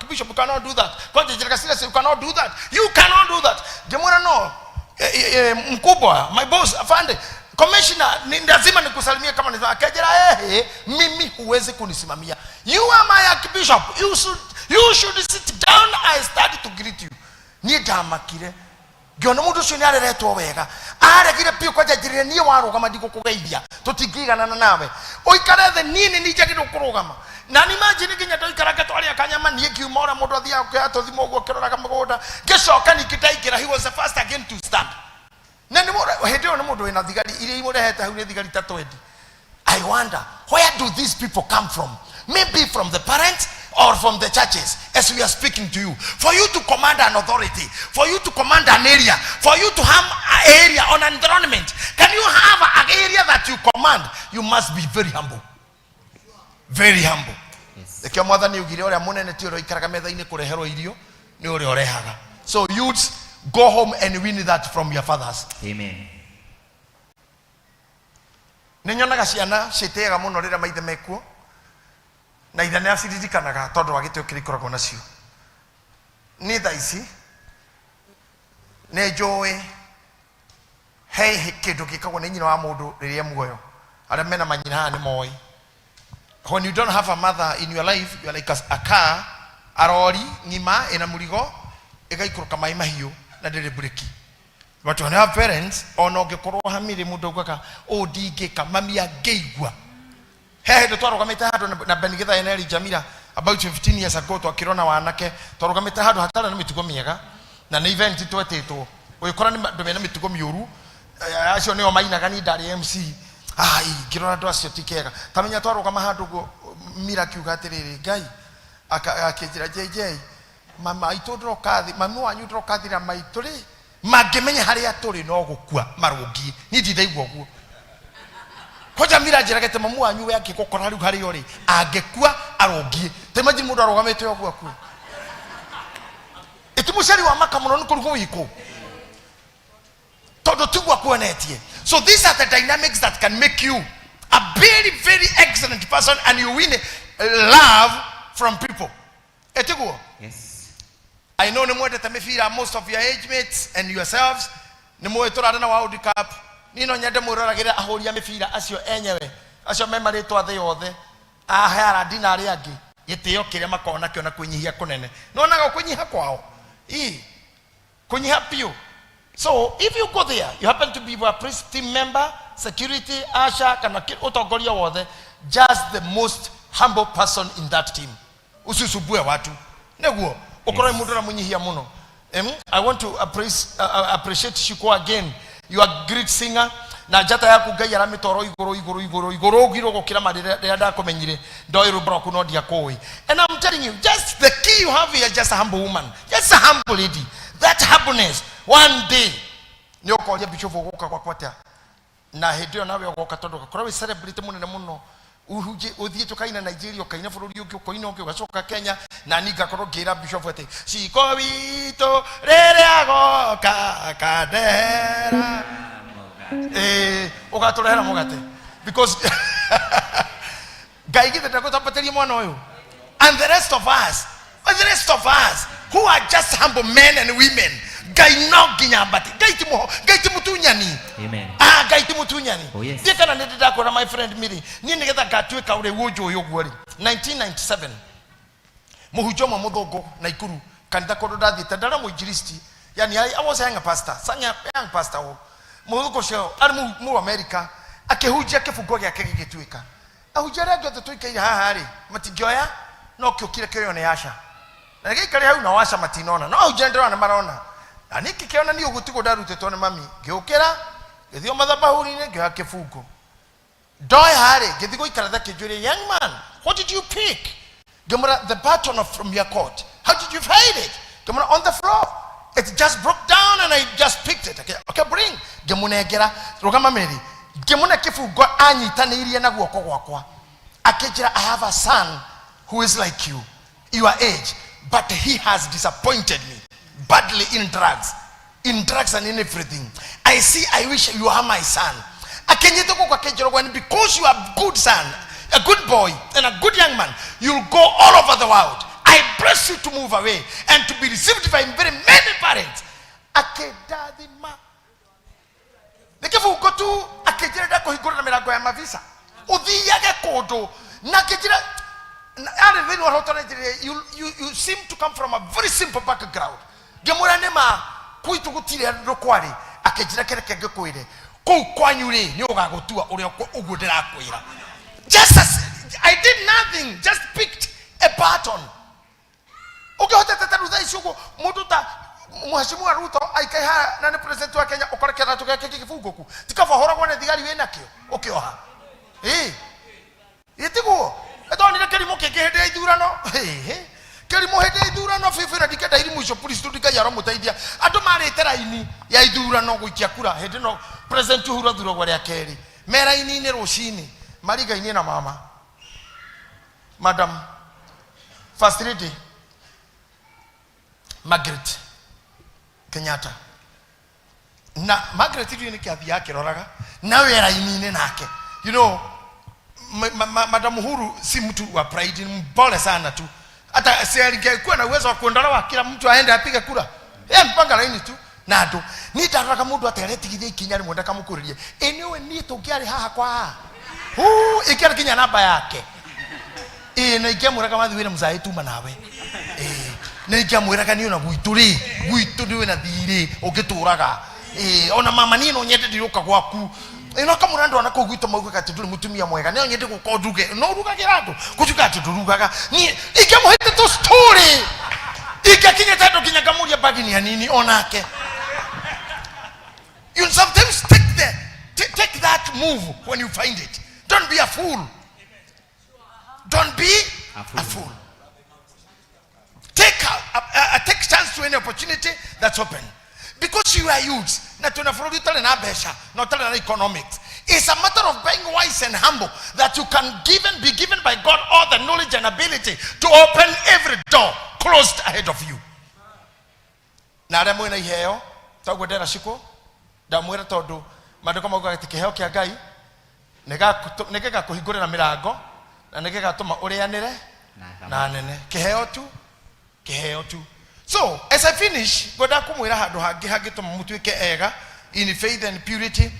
Bishop, you cannot do that. You cannot do that. You cannot do that. Jamura no. Mkubwa, my boss, afande. Commissioner, lazima nikusalimia kama nilivyo. Akajira mimi huwezi kunisimamia. You are my archbishop. You should sit down. I started to greet you. Ni damakire. Gyono mudu shonyare reto wega. Are kire pio kwa jajire ni waro kama diko kugeithia. Tutigigana nawe. Oikarethe nini ni jagido kurugama. Na imagine kinya to ikaraka to ali akanyama ni kiumora mudu athia kwa to thimo gwo kirora kama goda. Geshoka ni kitaikira. He was the first again to stand. I wonder, where do these people come from? Maybe from the parents or from the churches, as we are speaking to you. For you to command an authority, for you to command an area, for you to have an area on an environment, can you have an area that you command? You must be very humble. Very humble. So youths, go home and win that from your fathers. Amen. Nenyonaga ciana citega muno rira maithe mekuo na ithe nä aciririkanaga tondå wa gä tä o kä rä koragwo nacio nä tha ici nä njå he kä ndå gä kagwo nä nyina wa må ndå rä rä a muoyo arä a mena manyina haha nä moä. When you don't have a mother in your life, you are like a car arori ngima ina muligo ĩgaikũrũka maĩ mahiũ na ndĩrĩ breki. But when you have parents, ono ngĩkorwo hamire mũndũ augaka ndingĩka mami angĩigua. He hĩndĩ twarũgamĩte handũ na Benigitha Eneli Jamila about 15 years ago twakĩrona wanake twarũgamĩte handũ hatarĩ na mĩtugo mĩega na nĩ event twetĩtwo ũgĩkora nĩ andũ mena mĩtugo mĩũru acio nĩo mainaga ni ndarĩ MC. Ngĩrora andũ acio ti kega tamenya twarũgama handũ Mira akiuga atĩrĩrĩ Ngai akĩnjĩra JJ mama itu ndrokathi mami wanyu ndrokathira maitu ri mangimenya haria turi no gukua marungi ni ndiraigua guo koja Mira njiragete mamu wanyu we angikokora riu haria uri angikua arungi temaji mundu arugamite oguo aku itimucari wa maka muno nikurugo wiko todo tigwa kuonetie. So these are the dynamics that can make you a very very excellent person and you win love from people. Etiguo. Yes. I know most of your age mates and yourselves na World Cup nino nyende mwiragira ahoria mifira acio enyewe acio memaritwa the yothe ahara dinari angi gitio kiria makona kio na kunyihia kunene nonaga kunyiha kwao kunyiha pio. So if you go there, you happen to be a priest team member, security, usher, kana utongoria wothe, just the most humble person in that team. Ususubue watu neguo okoro mundu na munyihia muno. I want to appreciate Shiko again. You are a great singer. na njata yaku Ngai aramitoro iguru ugiro gukira marire ndakomenyire ndoiru broku no dia koi. And I'm telling you, just the key you have here, just a humble woman, just a humble lady. That humbleness, one day ni ukoria bishop guka kwa kwata na hedio nawe ugoka tondu gakora we celebrate munene muno uhuje uthie tukaina Nigeria ukaina bururi ungi ukoina ungi ugacoka Kenya na ninga korwo ngira bishop ati ciko wito rere agoka kadera ugaturehera mugate because Ngai githe ndagutambateria mwana uyu. And the rest of us who are just humble men and women, Ngai no ginya mbati Ngai timutunyani. Amen. Ngai timutunyani. Oh yes. Ndikana ndidakora my friend Miri ni nigetha gatwika ure wujo uyu gwori 1997 muhujoma muthongo na Ikuru kanitha kondo ndathite ndara muinjilisti, yani I was a young pastor, young pastor muthungo cio ari mu America akihujia kifungo giake gigitwika ahujia ngothe tuikaire haha ri matingioya no kiukire kiyo ne yasha na gikari hau na washa matinona no ahujia ndira na marona na niki kiona ni ugutigo ndarutetwo ne mami giukira githio mathabahuri ne gya kifungo doi hari githigo ikaratha kijuri. Young man, what did you pick? Gemara, the baton from your coat, how did you find it? Gemara, on the floor. It just broke down and I just picked it. Okay, bring. Gemunegera, rogama meri. Gemuna kifungo anyitanirie na guoko gwakwa. Akejira, I have a son who is like you, your age, but he has disappointed me badly in drugs and in everything. I wish you are my son. Akenyetoko kwa kejiro when because you are a good son, a good boy, and a good young man, you'll go all over the world. I bless you to move away and to be received by very many parents. Akedadima. Nekefu ukotu akejira da kuhigura na milango ya mavisa. Udhiyage kodo. Nakejira you seem to come from a very simple background. Gemura nema kuitu gutire rokwari akejira kereke gekoire. Ko kwanyure ni ogagotua uri uguo ndirakwira. Just as I did nothing, just picked a baton. Ukihota tatarutha isugo mundu ta Mheshimiwa Ruto aikaiha na president wa Kenya ukorekera tukeke kifungo ku tikavahora gwane thigari wena kio ukioha yetigo edonire kerimo kekehede ithurano kerimo hede ithurano fifira dikenda iri mwisho police tudika yaro mutaithia andu marite raini ya ithurano guikia kura hede no president Uhuru thuro gware akeri mera ini ni rucini mariga ini na mama Madam First Lady Margaret Kenyatta na Margaret ni kiathi yake roraga na wera inine nake, you know, Madam Uhuru si mtu wa pride, ni mpole sana tu. Hata singekuwa na uwezo wa kuondolewa kila mtu aende apige kura, yeye mpanga laini tu nado ni ndaraka mundu atereti githia ikinyari mwenda kamukuririe eniwe ni tungiari haha kwa ikiari kinya namba yake na ikiamuraga mathiwire mzai tuma nawe na ikiamuraga ni ona gwitu ni wena thiri ugituraga ona mama ni no nyende ndiruka gwaku ino kamurando ana ko gwito mauga kati tuli mutumia mwega ne nyende gukoduge no ruga kirando kuchuka turugaga ni ikiamuhite to story ikiakinya tatu kinya kamuria bagini ya nini onake. You sometimes take that move when you find it. Don't be a fool. Don't be a fool. Take chance to any opportunity that's open. Because you are youths, not na economics. It's a matter of being wise and humble that you can be given by God all the knowledge and ability to open every door closed ahead of you. Na remo ina iheo, tagwo ndera shiko, ndamwira tondu mandiko mauga ati kiheo kia Ngai nigega kuhingurira mirango na nigega tuma urianire na nene kiheo tu. So as I finish, goda kumwira handu hangi hagituma mutwike ega in faith and purity.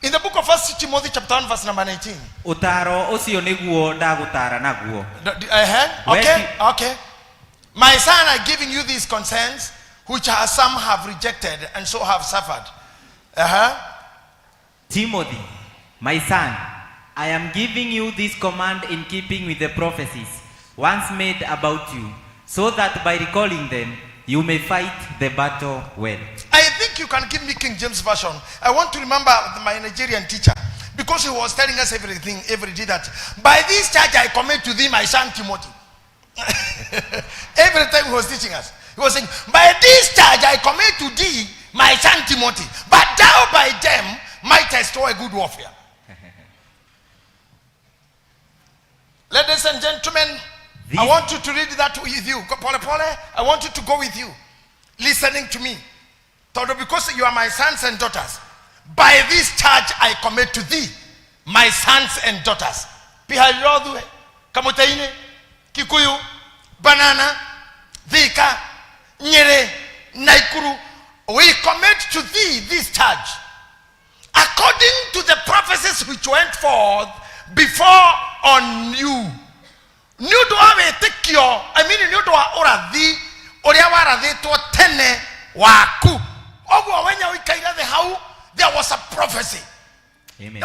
In the book of 1 Timothy chapter 1 verse number 19. Utaro ucio niguo ndagutara naguo. Okay. My son, I'm giving you these concerns which some have rejected and so have suffered. Timothy, my son, I am giving you this command in keeping with the prophecies once made about you, so that by recalling them, you may fight the battle well. I think think you can give me King James Version. I want to remember my Nigerian teacher, because he was telling us everything every day, that by this charge I commit to thee my son Timothy. Every time he was teaching us, he was saying, by this charge I commit to thee my son Timothy, but thou by them mightest throw a good warfare. Ladies and gentlemen, I want you to read that with you. Pole, I want you to go with you, listening to me. Because you are my sons and daughters, by this charge I commit to thee my sons and daughters. Pihalodwe, Kamutaine, Kikuyu, Banana, Thika, Nyere, Naikuru. We commit to thee this charge, according to the prophecies which went forth before on you. New to have a take your, I mean, new to ora thee, or yawara de to tene waku. Ogo when you kaida the how there was a prophecy. Amen.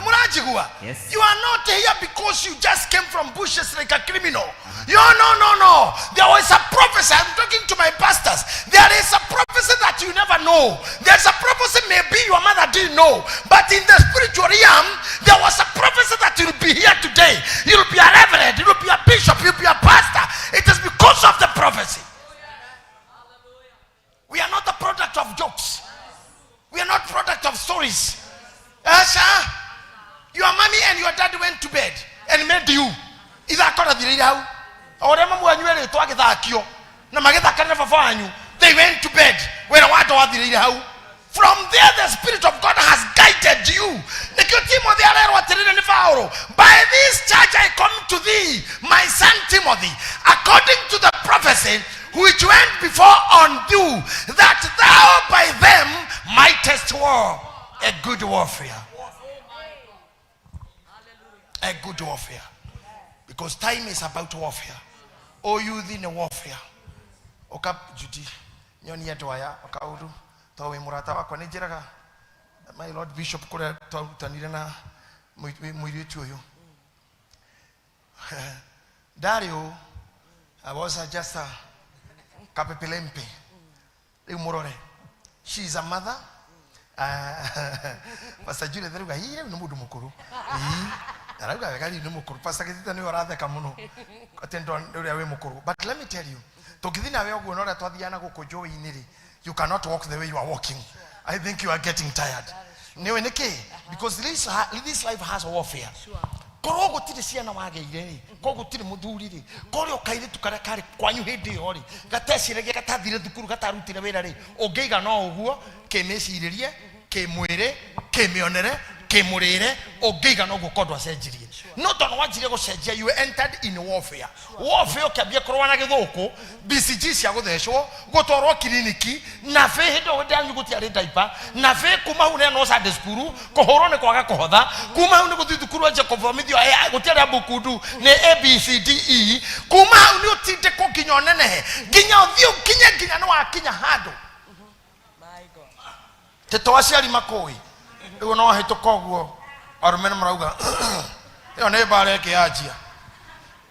Yes. You are not here because you just came from bushes like a criminal. No. There was a prophecy. I'm talking to my pastors. There is a prophecy that you never know. There's a prophecy maybe your mother didn't know. But in the spiritual realm, there was a prophecy that you'll be here today. You'll be a reverend. You'll be a bishop. You'll be a pastor. It is because of the prophecy. We are not the product of jokes. We are not product of stories. Asha, your mommy and your dad went to bed and made you. Is that called the radio? Or when you were talking about you, they went to bed when I want to the radio. From there, the Spirit of God has guided you. By this charge I come to thee, my son Timothy, according to the prophecy which went before on you, that thou by them mightest war a good warfare. A good warfare. Because time is about warfare. Oh, you in a warfare. Oka Judy, Nyoni Yatoya, Okaudu, Towe Muratawa, Konejiraga, my Lord Bishop Kura Tanirana Muritu. Dario, I was just a Capepelempe, Umurore. She is a mother. Pastor Julia, there we go. No Mudumukuru. But let me tell you, you cannot walk the way you are walking. I think you are getting tired. Because this life has warfare. Korogo tiri siana wageire kogo tiri muthuriri korio kaire tukarakari kwanyu hindi hori gatecirege gatathire thukuru gatarutire wira ri ungeiga no uguo kimeciririe kimwire kimionere kimurire ungeiga no gukodwa cenjirie no tono wanjire gucenjia you entered in warfare ukiambia korwa na githuku BCG cia guthecwo gutwarwo kiriniki na fe hindo ndanyu gutiari diaper na fe kuma hune no Sunday school kuhoro ni kwaga kuhotha kuma hune guthi thukuru anje kuthomithio gutiari abukundu ni ABCDE kuma hune utinde kukinya nenehe ginya uthio kinya no akinya hando teto aciari makoi ugo no hituka uguo arumene marauga yo ne bare ke ajia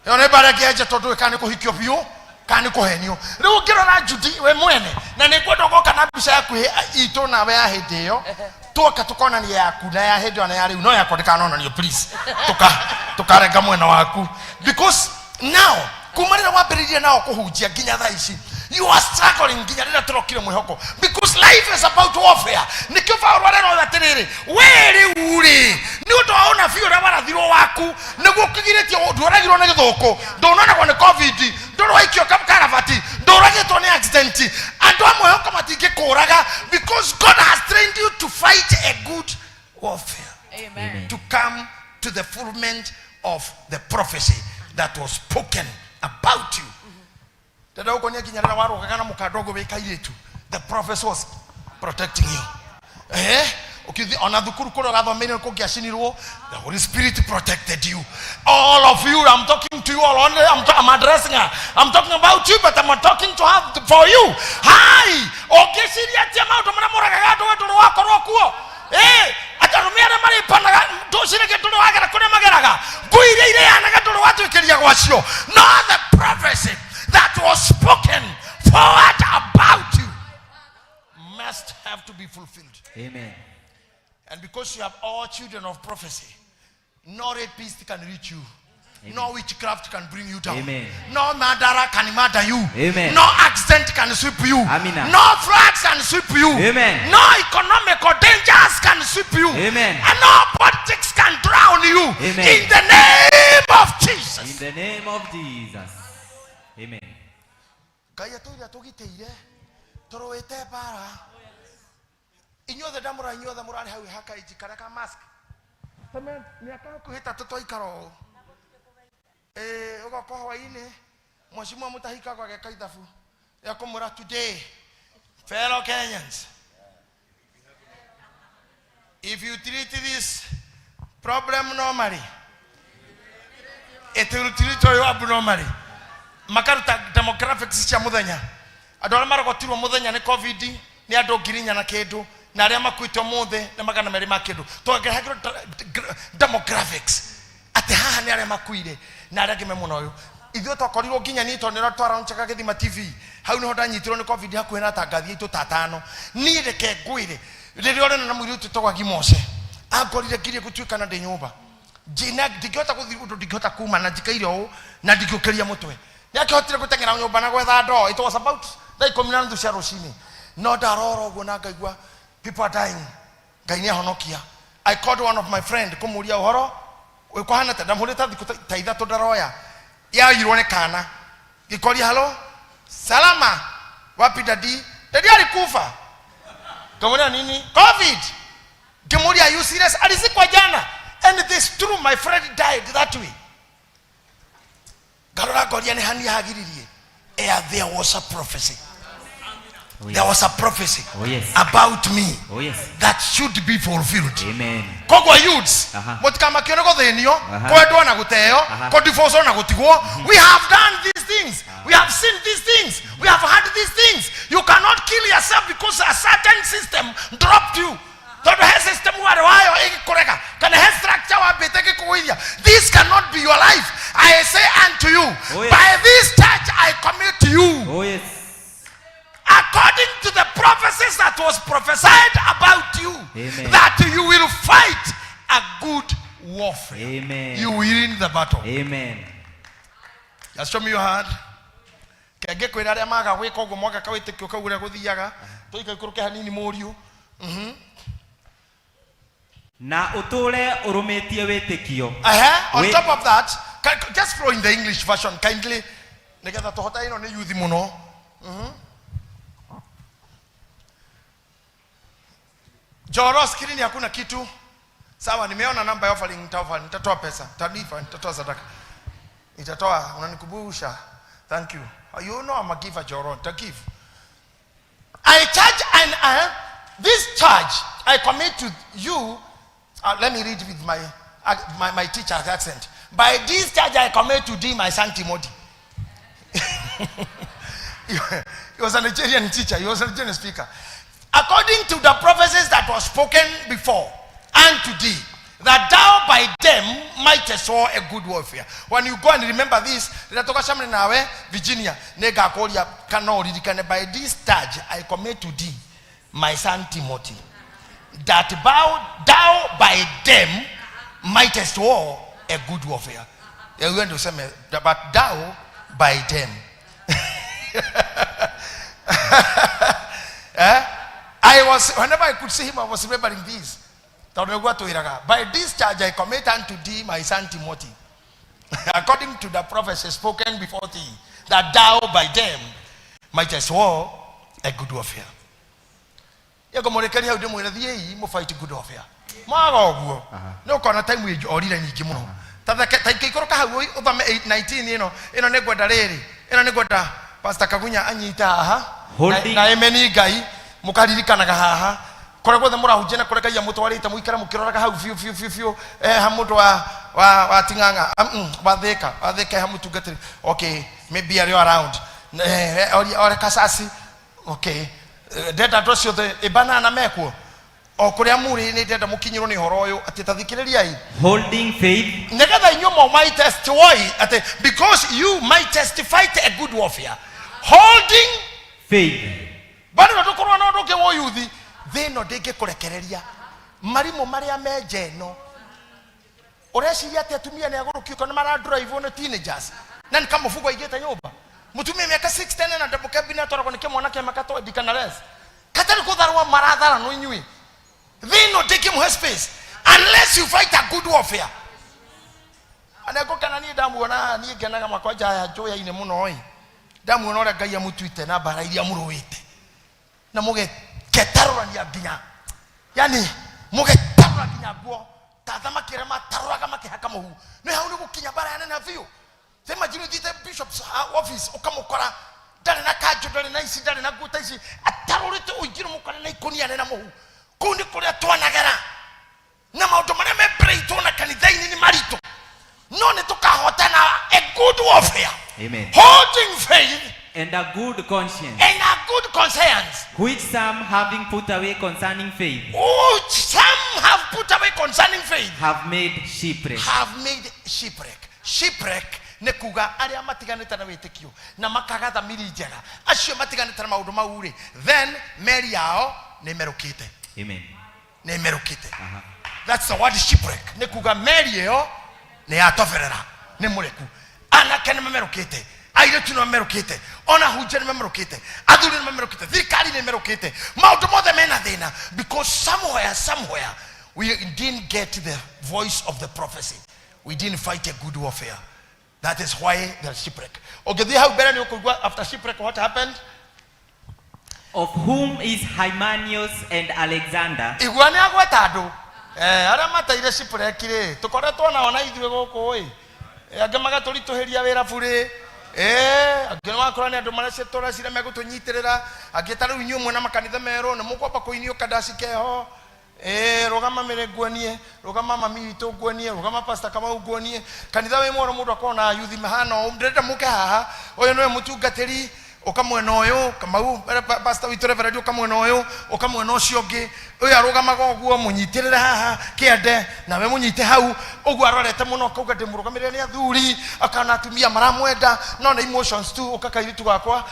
yo ne bare ke ajia tondu kana kuhikio biu kana kuhenio riu ngiro na Judy we mwene na ne kwenda goka na bica yaku itu na we ya hindi yo tuoka tukona ni yaku na ya hindi na ya riu no yakondeka no ni please tukarenga mwena waku because now kumarira wambiririe nao kuhunjia ginya thaa ici you are struggling ginya rira turokire mwihoko because life is about warfare nikiva rwarero thatiriri weri uri ni utaona fio ra barathiro waku niguo kigiretie nduragirwo na githuku ndonona kwa ni covid ndorwaikio kamkaravati ndoragitwo ni accident andu amwihoko matingikuraga because God has trained you to fight a good warfare. Amen. To come to the fulfillment of the prophecy that was spoken about you. The prophet was protecting you. The Holy Spirit protected you. All of you, I'm talking to you all. I'm addressing her. I'm talking about you, but I'm talking to her for you. Hi. Not the prophecy that was spoken forward about you must have to be fulfilled. Amen. And because you have all children of prophecy, no rapist can reach you. Amen. No witchcraft can bring you down. Amen. No murderer can murder you. Amen. No accident can sweep you. Amina. No floods can sweep you. Amen. No economical dangers can sweep you. Amen. And no politics can drown you. Amen. In the name of Jesus. In the name of Jesus. Amen. Kaya tuya tugiteire toroete bara. Inyothe damura inyothe murari hau haka ijikara ka mask. Tame miaka kuhita toto ikaro. Ugo kwa hwaini mwashimu mutahika kwa kaitafu. Ya kumura today, fellow Kenyans, if you treat this problem normally, it will treat you abnormally. Makaruta demographics cia muthenya. Andu aria marogotirwo muthenya ni covid ni andu ngirinya na kindu na aria makuitwo muthe ni magana meri ma kindu. Tugehagirwo demographics. Ati haha ni aria makuire na aria ngime muno uyu. Ithuĩ twakorirwo nginya ni tonera twaroncheka githima TV. Hau niho ndanyitirwo ni covid hakuhi na tangathi itu tatano. Ni reke ngwire. Riria ore na mwiri tutogwa gimose. Ankorire ngirie gutuika na ndi nyumba. Jina ndingihota guthii undu ndingihota kuma na njikaire o na ndingiokeria mutwe. Yakihotire gutengera nyumba na gwetha ndo. It was about like communal cia rucini. No daroro guo na ngaigua people are dying. Ngai ni ahonokia. I called one of my friend kumuria uhoro. Uko hana ta ndamurita thiku ta ithatu ndaroya. Ya yirwo ne kana. Gikoria halo. Salama. Wapi dadi? Dadi alikufa. Kamuria nini? COVID. Kimuria, are you serious? Alizikwa jana. And it is true, my friend died that way. Garora goria ne hani hagiririe. There was a prophecy. Oh, yes. There was a prophecy about me that should be fulfilled. Amen. Kogwa youths, mutikama kioneko thenio, kwendwa na guteo, divorce na gutigwo. We have done these things. We have seen these things. We have had these things. You cannot kill yourself because a certain system dropped you. System this cannot be your life. I say unto you, by this touch I commit to you. According to the prophecies that was prophesied about you, that you will fight a good warfare. Amen. You will win the battle. Amen. Just show me your hand. Kage kwira aria maga gwika uguo mwaka kawitikio kagure guthiaga tuika ikuruke hanini muriu. Na utule urumetie witikio. On top of that, just flow in the English version kindly. Nigetha tuhota ino ni youth muno. Joro skrini hakuna kitu. Sawa, nimeona namba ya offering nitatoa pesa. Nitatoa sadaka. Nitatoa, unanikumbusha. Thank you. You know I'm a giver, Joro. To give. I charge and this charge I commit to you. Let me read with my teacher's accent. By this charge I commit to thee, my son Timothy. He was a Nigerian teacher. He was a Nigerian speaker. According to the prophecies that was spoken before unto thee, that thou by them mightest war a good warfare. When you go and remember this, Virginia, by this charge I commit to thee, my son Timothy, that thou by them mightest war a good warfare. But thou by them. Whenever I could see him, I was remembering this. By this charge I commit unto thee, my son Timothy, according to the prophecy spoken before thee, that thou by them mightest war a good warfare. You go fight a good warfare. No corner time we order any kimono. Over 19, you know, Pastor Kagunya Anita, Naemeni guy, Mukaririkanaga haha. Korego the mura hujena koreka ya mutwalita muikara mukirora hau fiu hamuto wa tinganga badeka hamutu gatri. Okay, maybe are you around or kasasi. Okay, data address yo the banana meko o kuria muri ni data mukinyiro ni horoyo atitathikiriria hii holding faith negatha inyomo might testify because you might testify to a good warfare holding faith bado natokorwa na ndoke wo youth thino ndingikurekereria marimo maria menjeno ureciria ati atumia ni aguruki kana mara drive on teenagers na ni kama fugo igete nyumba mutumia miaka 16 na double cabinet atorako ni mwanake makato dikana res katari kutharwa marathara no inyui thino ndingimuhe space unless you fight a good warfare. Anako kana ni ndamuona ni ngenaga makwanja ya joya ine muno oi ndamuona ora Ngai amutwite na bara iria muruwite na muge ketarurania nginya yani muge tarura nginya guo tathama kirema taruraga makihaka muhu ni hau ni gukinya bara yana na view sema jinu dite bishop's office ukamukora ndari na kanjo ndari na isi ndari na guta isi atarurite ujiru mukora na ikonia na muhu kundi kuria twanagera na maundu maria me break na kanithaini ni marito no ni tukahotana a good warfare. Amen. Holding faith and a good conscience, and a good conscience, which some having put away concerning faith, which some have put away concerning faith, have made shipwreck. Have made shipwreck. Shipwreck ne kuga aria matiganite na witikio na makagatha miri njega acio matiganite na maundu mau ri then meri yao ne merukite. Amen. Ne merukite. That's the word shipwreck. Ne kuga meri yo ne atoferera ne mureku anake ne merukite airetu no merukite ona huje ne merukite athuri ne merukite thirikari ne merukite maundu mothe mena thina because somewhere we didn't get the voice of the prophecy. We didn't fight a good warfare. That is why there's shipwreck. Okay, they have better after shipwreck. What happened? Of whom is Hymenaeus and Alexander? Igwani agwetado. Aramata ile shipwreck ile. Tukoretwo na ona ithwe goko oi. Agamaga tulituheria wira bure. Agema korani andu marece tora cira megutunyitirira. Agetaru inyu mwe na makanitha mero na mukwamba kuinio kadasi keho. Rogama meregwanie, rogama mami wito gwanie, rogama pastor kama ugwanie. Kanitha we moro mundu akona yuthi mahano umndeta muke haha. Oyo noe mutungatiri okamwena oyo kama pastor wito reverend okamwena oyo okamwena ocio ngi oyo arogamaga oguo munyitirira haha kiende na we munyite hau oguo arorete muno kauga ndimurugamirire ni athuri akana atumia maramwenda no na emotions tu okakairitu gakwa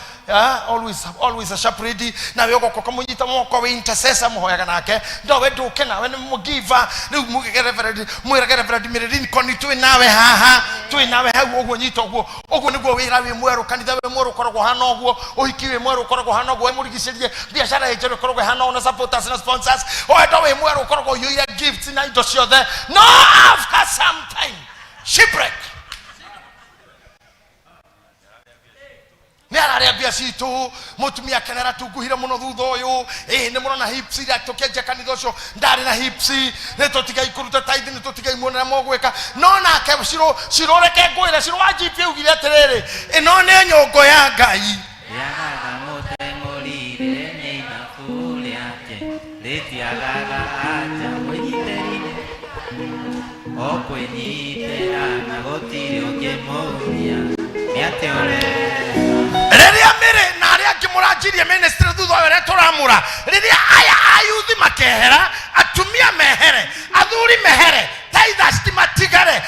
always a sharp ready na we ogoko kamunyita moko we intercessor muhoyaga nake ndo we nduke na we ni mugiva ni mugege reverend mwirage reverend Meririn koni tu nawe haha tu nawe hau oguo nyito oguo niguo wira we mweru kanitha we mweru korogwo hano oguo uhikiwe mweru korogwo hano oguo murigicerie biashara yejeru korogwo hano na supporters na sponsors oedo we mweru korogwo yuira gifts na indo ciothe no after some time shipwreck ni araria bia citu mutumia kenera tunguhire muno thutha uyu ni murona hips ira tukenja kanitha ucio ndari na hips ni tutigai kuruta tithe ni tutigai muonera mogweka no na ke ciroreke ngwira ciro wajipie ugire atiriri ino ni nyongo ya Ngai yagaga mutengorire ni ithabu riake ritiagaga aja mwigiterire okwenyitera na gotiri ungimuria ni ateore riria mire na aria ngimurajirie ministry thutha wa turamura riria aya ayuthi makehera atumia mehere athuri mehere tithers timatigare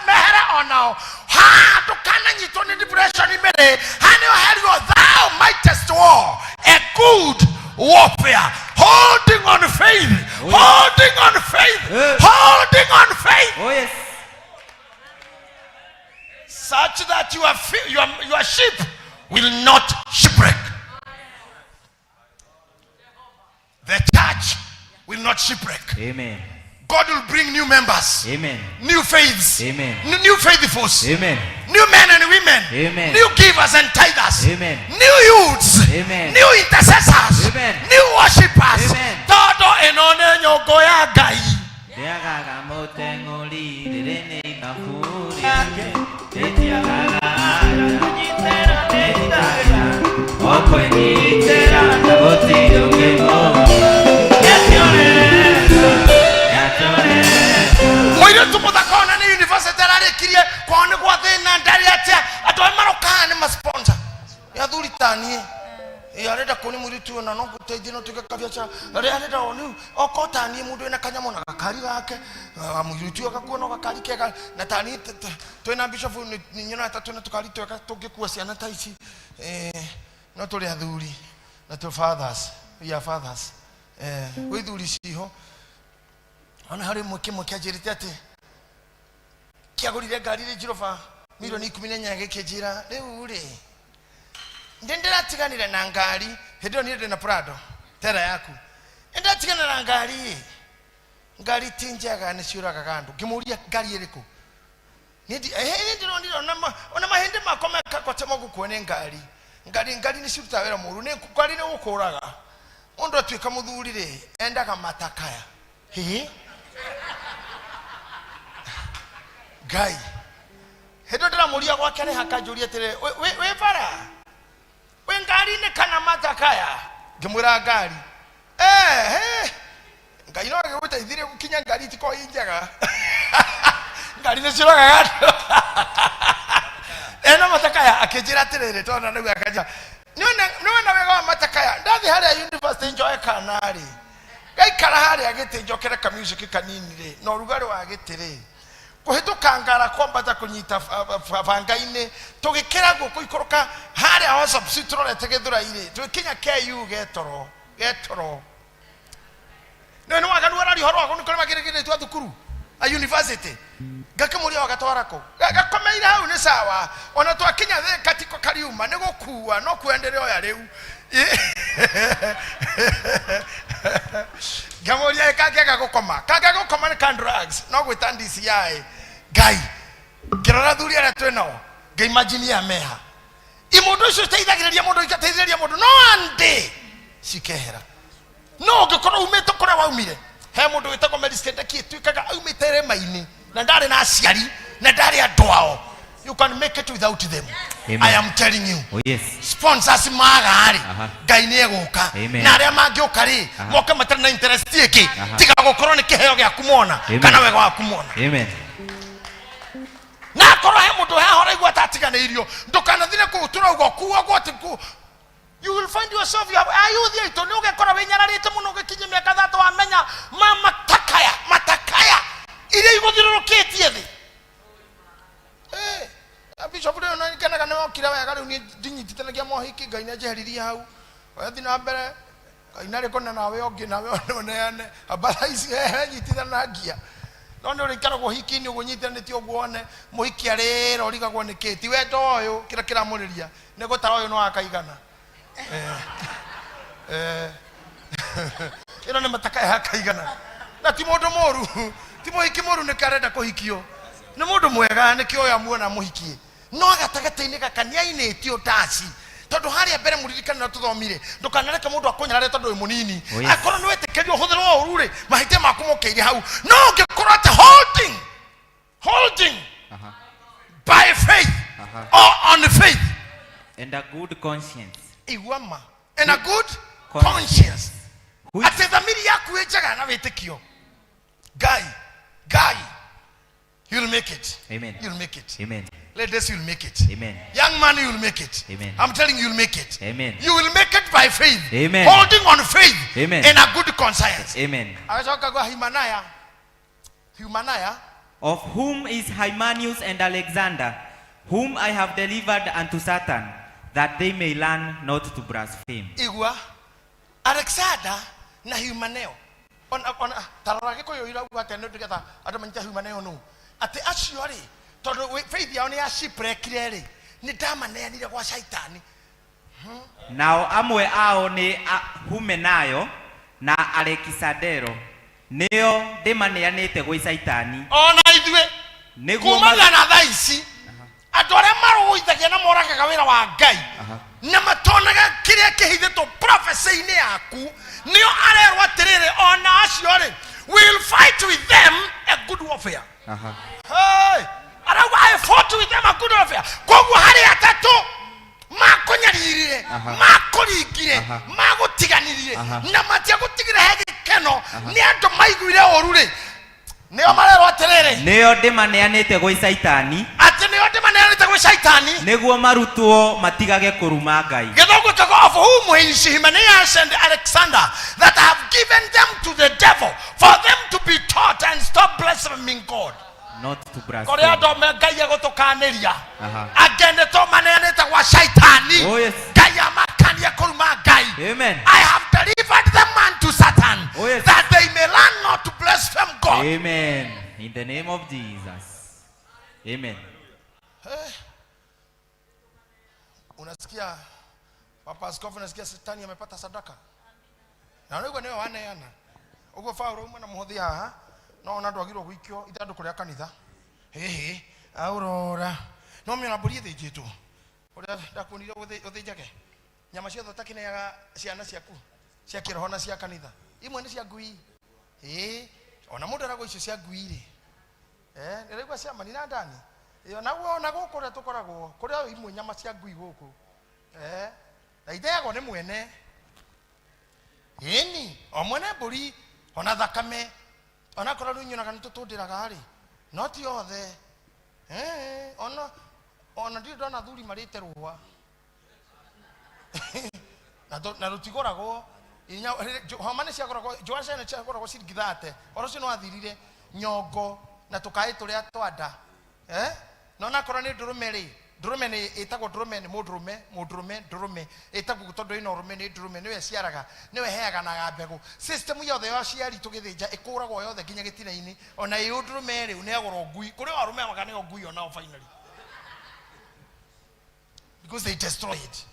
mehere onao ha tukana nyito ni depression mire hani oherio thou mightest war a good warfare holding on faith holding on faith holding on faith. Oh yes. Such that your sheep will not shipwreck. The church will not shipwreck. Amen. God will bring new members. Amen. New faiths. Amen. New faithfuls. Amen. New men and women. Amen. New givers and tithers. Amen. New youths. Amen. New intercessors. Amen. New worshippers. Amen. Todo enone nyongo ya Ngai. Yagaga mutengorire ni ithabu riake ritiagaga aja mwigiterira ni ithabu okwenyitera na gotiri ungimuria mwire tumuthakona ni university ararikirie kwao ni gwa thina ndari atia andu marokana ni masponsor ya thuri tani arenda kuni mwire tu na no guteithie no tugekabia cha arenda oni okotani mundu ena kanyamo na gakari gake mwire tu akakuona gakari kega na tani twina bishop ni nyina tatu na tukari tweka tungikuwa ciana ta ici no tuli athuri na tu fathers we are fathers gwithuri ciho ona hari mwe kimwe kianjirite ati kiagurire ngari ri Jehova milioni 14 gikijira riu ri ndindiratiganire na ngari hindio ni ndina Prado tera yaku ndiratigana na ngari tinjaga ni ciuraga gandu ngimuria ngari iriku nindi ona mahende makoma kakotema gukuone ngari ni ciruta wera muru ni ngari ni gukuraga mundu atwika muthuri ri endaga matakaya hihi gai hedo ndiramuria gwake ni hakanjuria tire we bara we ngari ni kana matakaya ngimwira ngari ngai no agiguteithire gukinya ngari tiko injaga ngari ni ciroga gatu eno matakaya akijira tirire tona nagu akaja niwena wega wa matakaya ndathi haria university njoe kanari gaikara haria giti njokere ka music kanini ri no rugari wa gitiri kuhituka ngara kwambata kunyita bangaine tugikira guku ikoroka haria ho substitute tegethura ire tukinya KU getoro no waganu arari horo wako nikole magirigire tu athukuru a university gakamuria wagatwarako gakomeira hau ni sawa ona twakinya the katiko kariuma ni gukua no kuendelea ya riu gamuria kaka gukoma ni can drugs no gwitandisi yae gai kirora thuri ara tweno ga imagine ya meha imundu cio teithagiriria mundu ikateithiriria mundu no ande cikehera no ngikora umite kora waumire he mundu witagwo Meliskende twikaga aumite rema-ini na ndari na aciari na ndari andwao you can make it without them. Amen. I am telling you. Oh yes. Sponsors magari ngai ni eguka na aria mangioka ri moka matari na interest iki tiga gukorwo ni kiheo gya kumona kana wega wa kumona. Amen. Na korwo he mundu he hora igwa tatiganeirio ndukana thire kutura ugo kuwa gwotiku you will find yourself you ayuthi ito ni ugekora winyararite muno ugikinye miaka 3 wamenya matakaya ile iguthirurukitie thi Bishop leo na kana kana wakira wega riu ni ndinyitithanagia mohiki ngai na jeheriria hau wathi na mbere ngai na rikona nawe ongi nawe oneane abara ici nyitithanagia no ni urikaragwo hiki ni ugunyitithanitio guone muhiki arero rigagwo ni kiti wendo uyu kira muriria ni gutara uyu no akaigana ino ni mataka hakaigana na ti mundu moru ti muhiki moru ni karenda kuhikio ni mundu mwega ni kio ya muona muhikie no agatagataini gakania-ini tio daci tondu haria mbere muririkana na tuthomire ndukanareka mundu akunyarare tondu wi munini akorwo ni wetekerio huthirwo urure mahite maku mokeire hau no ngikorwo ati holding by faith or on faith and a good conscience igwama and a good conscience ati dhamiri yaku ejaga na wetekio guy you'll make it. Amen. You'll make it. Amen. Ladies, you'll make it. Amen. Young man, you'll make it. Amen. I'm telling you, you'll make it. Amen. You will make it by faith. Amen. Holding on faith. Amen. And a good conscience. Amen. Hymenaeus. Of whom is Hymenaeus and Alexander, whom I have delivered unto Satan, that they may learn not to blaspheme. Igwa Alexander na Hymenaeus. On tararage ko yoira ugate no digata adomanya Hymenaeus no. Ati actually tondu faith yao ni ya shipwreckire ri ni ndamaneanire gwa shaitani nao amwe ao ni Hymenaeus na Alexandero nio ndimaneanite gwa shaitani ona ithwe kumana na thaici andu aria maruithagia na moragaga wira wa ngai na matonaga kiria kihithitwo prophecy-ini yaku nio arerwo atiriri ona acio ri will fight with them a good warfare. Hey, I fought with them a good warfare. Kogu hari atatu makunyarire makurigire magutiganirire na matia gutigire hegi keno ni andu maiguire orure nio marero atiriri nio ndimaneanite gwa shaitani ati nio ndimaneanite gwa shaitani niguo marutwo matigage kuruma ngai githogo kago of whom is Hymenaeus and Alexander that have given them to the devil for them to be taught and stop blaspheming God. Not to blaspheme. Korea do me ngai gutukaniria agende to maneanite gwa shaitani oh yes ngai amakania kuruma ngai. Amen. I have delivered them unto Satan Amen. In the name of Jesus. Amen. Unasikia Papa Askofu, unasikia Shetani amepata sadaka. Na wewe ndio waneana. Ugo Paulo mwana muhothi haha no na ndwagirwo gwikio ithandu kuria kanitha. Hehe, aurora. No mimi naburi thijitu. Uria ndakunire uthijage. Nyama ciothe utakineaga ciana ciaku. Cia kiroho na cia kanitha. Imwe ni cia ngui. Ona mundu arago icio cia ngui ri. Ndirigwa cia mani na ndani. Iyo naguo na guku ria tukoragwo kuria imwe nyama cia ngui guku. Na ideago ni mwene. Yeni, omwene buri ona thakame. Ona korwo runyonaga nitutundiraga ri. Not yothe. Ona ndio ndona thuri marite ruwa. Na rutigoragwo inya homane ciakoragwo Joashua ciakoragwo cirigithate oro cio no athirire nyongo na tukai turia twanda no na korwo ni ndurume ri ndurume ni itagwo ndurume ni ndurume itagwo tondu ino ndurume ni ndurume niwe ciaraga niwe heaga na mbegu system yothe ya ciari tugithinja ikuragwo yothe nginya gitinaini ona yu ndurume ri uneagoro ngui kuri warume magane ngui ona finally because they destroy it.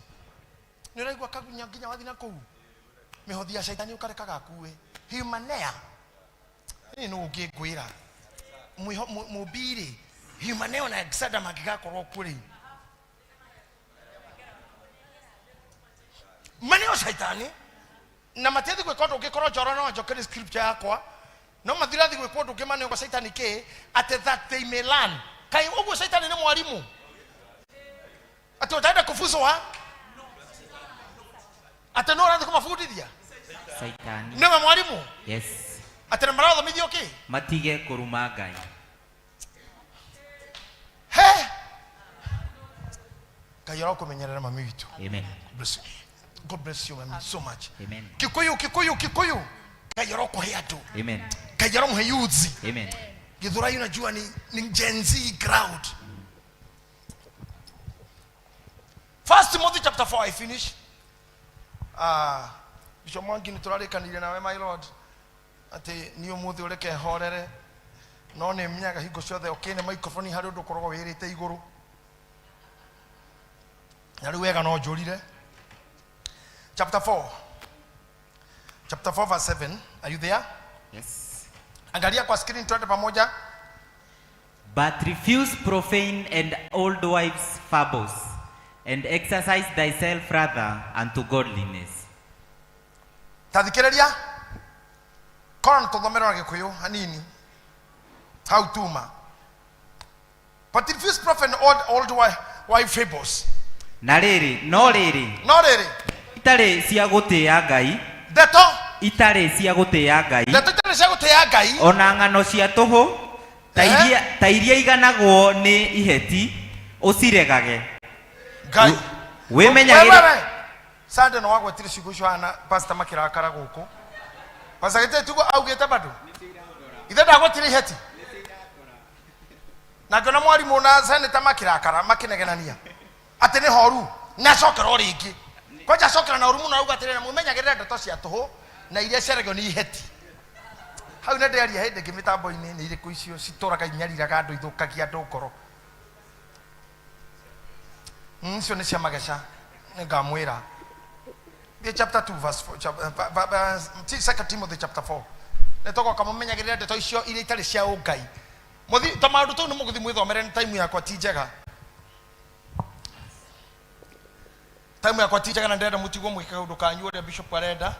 Niraigwa kagunya nginya wathi na kou mihothi ya shaitani ukarekaga kuwe humanea ni no ngingwira mubiri humanea na exada magigakorwo kuri maneo shaitani na matethi gwe kondo ngikorwo joro no njokeri scripture yakwa no mathirathi gwe kondo ngimane kwa shaitani ke at that they may learn kai ugo shaitani ni mwalimu ati utaenda kufuzwa ati no radhi kumafundithia Saitani. Niwe mwalimu? Yes. Ati na marawa thomithio ki? Matige kuruma Ngai. He! Kayora kumenyerera mami witu. Amen. God bless you mami so much. Amen. Kikuyu. Kayora kuhea tu. Amen. Kayora muhe youths. Amen. Githurai unajua ni Gen Z crowd. First Timothy chapter 4 I finish. Bishop Mwangi niturarekanire nawe my lord ati ni umuthi ureke horere no ne mnyaga hingo ciothe okene microphone hari undu korogwo wirite iguru na riu wega no njurire chapter 4 verse 7 are you there? Yes. Angalia kwa screen tuende pamoja. But refuse profane and old wives' fables, and exercise thyself rather unto godliness. Tathikiriria korana tuthomera Gikuyu hanini how tuma but refuse profane and old wife fables. No riri itare cia gutia Ngai ndeto itare cia gutia Ngai Ngai ona ng'ano cia tuhu ta iria iganagwo ni iheti uciregage Ngai wimenyagire Sande no wagwetire ciugo cio ana pastor makirakara guku pastor gete tugo augete bado ithe ndagwetire iheti na ngona mwarimu na senator makirakara makinegenania ati ni horu na cokera ringi koja cokera na urumu na auga atire na mumenyagirira ndeto cia tuhu na iria ciaregwo ni iheti hau na ndiaria hinde ngimitambo-ini ni iriku icio cituraga inyariraga andu ithukagia andu ngoro icio ni cia mageca ngamwira the chapter 2 verse 4 2 Timothy chapter 4 netoko kamumenyagirira ndeto icio iria itari cia ungai muthi tamandu tu ni muguthi mwithomere ni time yakwa ti njega na ndenda mutigo mwika kaundu kanyu uria bishop arenda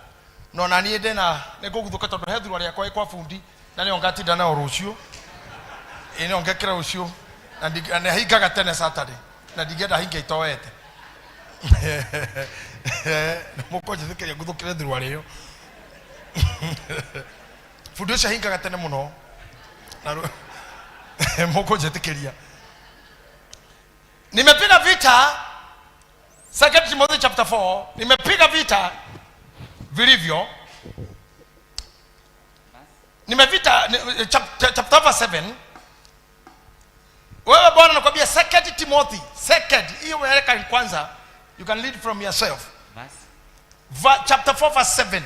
no na nie ndena nikuguthuka tondu he thurwa riakwa ikwa fundi na ni ongatinda na rucio ine ongekera rucio na hingaga tene Saturday na ndigenda hinga itowete mukoje thikira guthukire thurwa rio fundi ucio hingaga tene muno na mukoje thikiria nimepiga vita 2 Timothy chapter 4 nimepiga vita vilivyo nimevita chapter 7 wewe bwana nakwambia 2 Timothy hiyo weka kwanza you can lead from yourself chapter 4 verse 7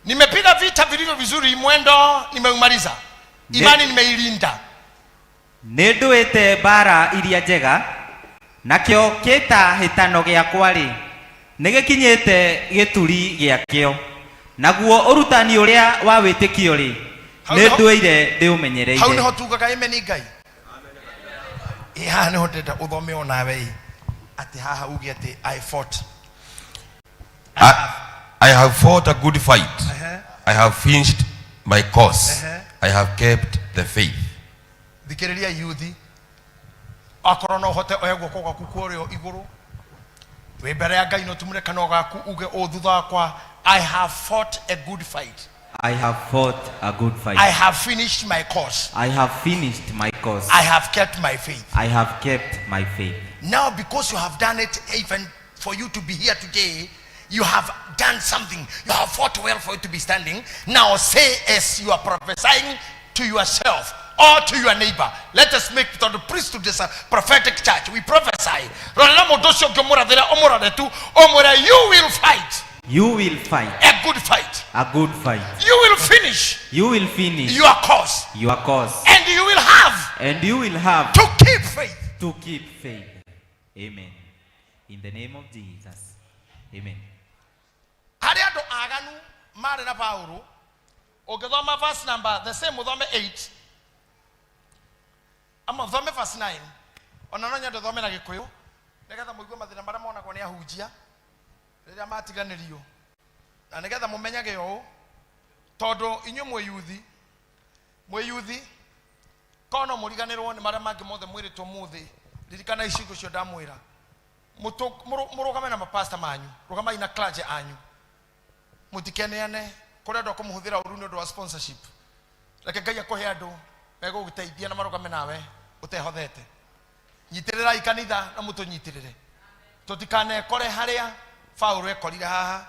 Nimepiga vita vilivyo vizuri, mwendo nimeumaliza, imani nimeilinda. Nĩndũĩte bara iria njega, nakĩo kĩhĩtahĩtano gĩakwa rĩ nĩgĩkinyĩte gĩturi gĩakĩo, naguo ũrutani ũrĩa wa wĩtĩkio rĩ nĩndũire ndĩũmenyereire. Hau nĩho tugaga ameni Ngai. Haha nĩho ndĩrenda ũthome onawe atĩ haha uge atĩ I have fought a good fight. I have finished my course. I have kept the faith. Thikĩrĩria yuthi, akorwo no hote oya guoko gwaku kũrĩo igũrũ, wĩ mbere ya Ngai no tumire kanua gaku uge o thutha wakwa, I have fought a good fight. I have fought a good fight. I have finished my course. I have finished my course. I have kept my faith. I have kept my faith. Now because you have done it, even for you to be here today, you have done something. You have fought well for you to be standing. Now say as you are prophesying to yourself or to your neighbor. Let us make the priesthood this a prophetic church. We prophesy. You will fight. You will fight. A good fight. A good fight. You will finish. You will finish. Your course. Your course. And you will have. And you will have. To keep faith. To keep faith. Amen. In the name of Jesus. Amen. Hariado aganu mare na Paulo. Ogedoma verse number the same udome 8. Ama udome verse 9. Onanonya ndome na Gikuyu. Negetha muigwe mathina maria mona kwa ni ahunjia. Rĩrĩa matiganĩrio na nĩgetha mũmenyage ũũ tondũ inyuĩ mwĩyuthi kono mũriganĩrwo nĩ marĩa mangĩ mothe mwĩrĩtwo mũthĩ. Ririkana icigo cio ndamwĩra mũrũgame na mapasta manyu, rũgamai na clergy anyu, mũtikeneane kũrĩa andũ akũmũhũthĩra ũru nĩ ũndũ wa sponsorship. Reke Ngai akũhe andũ megũgũteithia na marũgame nawe ũtehothete. Nyitĩrĩrai kanitha na mũtũnyitĩrĩre tũtikanekore harĩa Paulo ekorire haha.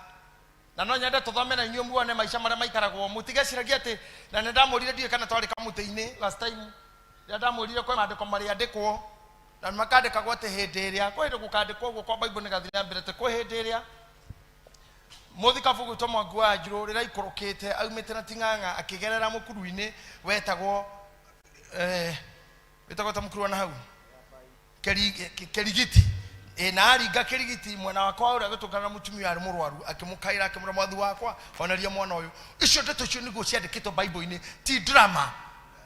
Na no nyende tuthome na inyuĩ muone maica marĩa maikaragwo. Mutigeciragia atĩ na ndamũrire ndiye kana twarĩ kamũtĩ-inĩ last time. Ndamũrire kwa maandĩko marĩa andĩkwo na makandĩkagwo atĩ hĩndĩ ĩrĩa kwa hĩndĩ gũkandĩkwo ũguo kwa Bible nĩgathira mbere atĩ kwa hĩndĩ ĩrĩa mũthikabu gwĩtwo Mwangi wa Njirũ rĩrĩa ikũrũkĩte aumĩte na Ting'ang'a akĩgerera mũkuru-inĩ wetagwo ta mũkuru na hau Kerigiti. Na aringa Kerigiti mwena wakwa ũrĩa gũtũngana na mũtumia arĩ mũrwaru akĩmũkaĩra akĩmũra mwathi wakwa honeria mwana ũyũ. Icio ndeto icio nĩguo ciandĩkĩtwo Bible-inĩ, ti drama.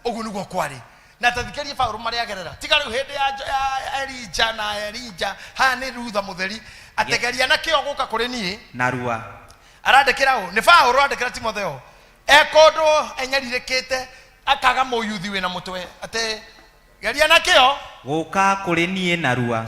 Ũguo nĩguo kwarĩ. Na tathikĩria Paulo marĩa agerera. Tiga rĩu hĩndĩ ya Elija haha nĩ rutha mũtheri ategeria na kĩo gũka kũrĩ niĩ narua. Arandĩkĩra ũũ nĩ Paulo arandĩkĩra Timotheo ekũndũ enyerirĩkĩte akaga mũyuthi wĩna mũtwe atĩ geria na kĩo gũka kũrĩ niĩ narua.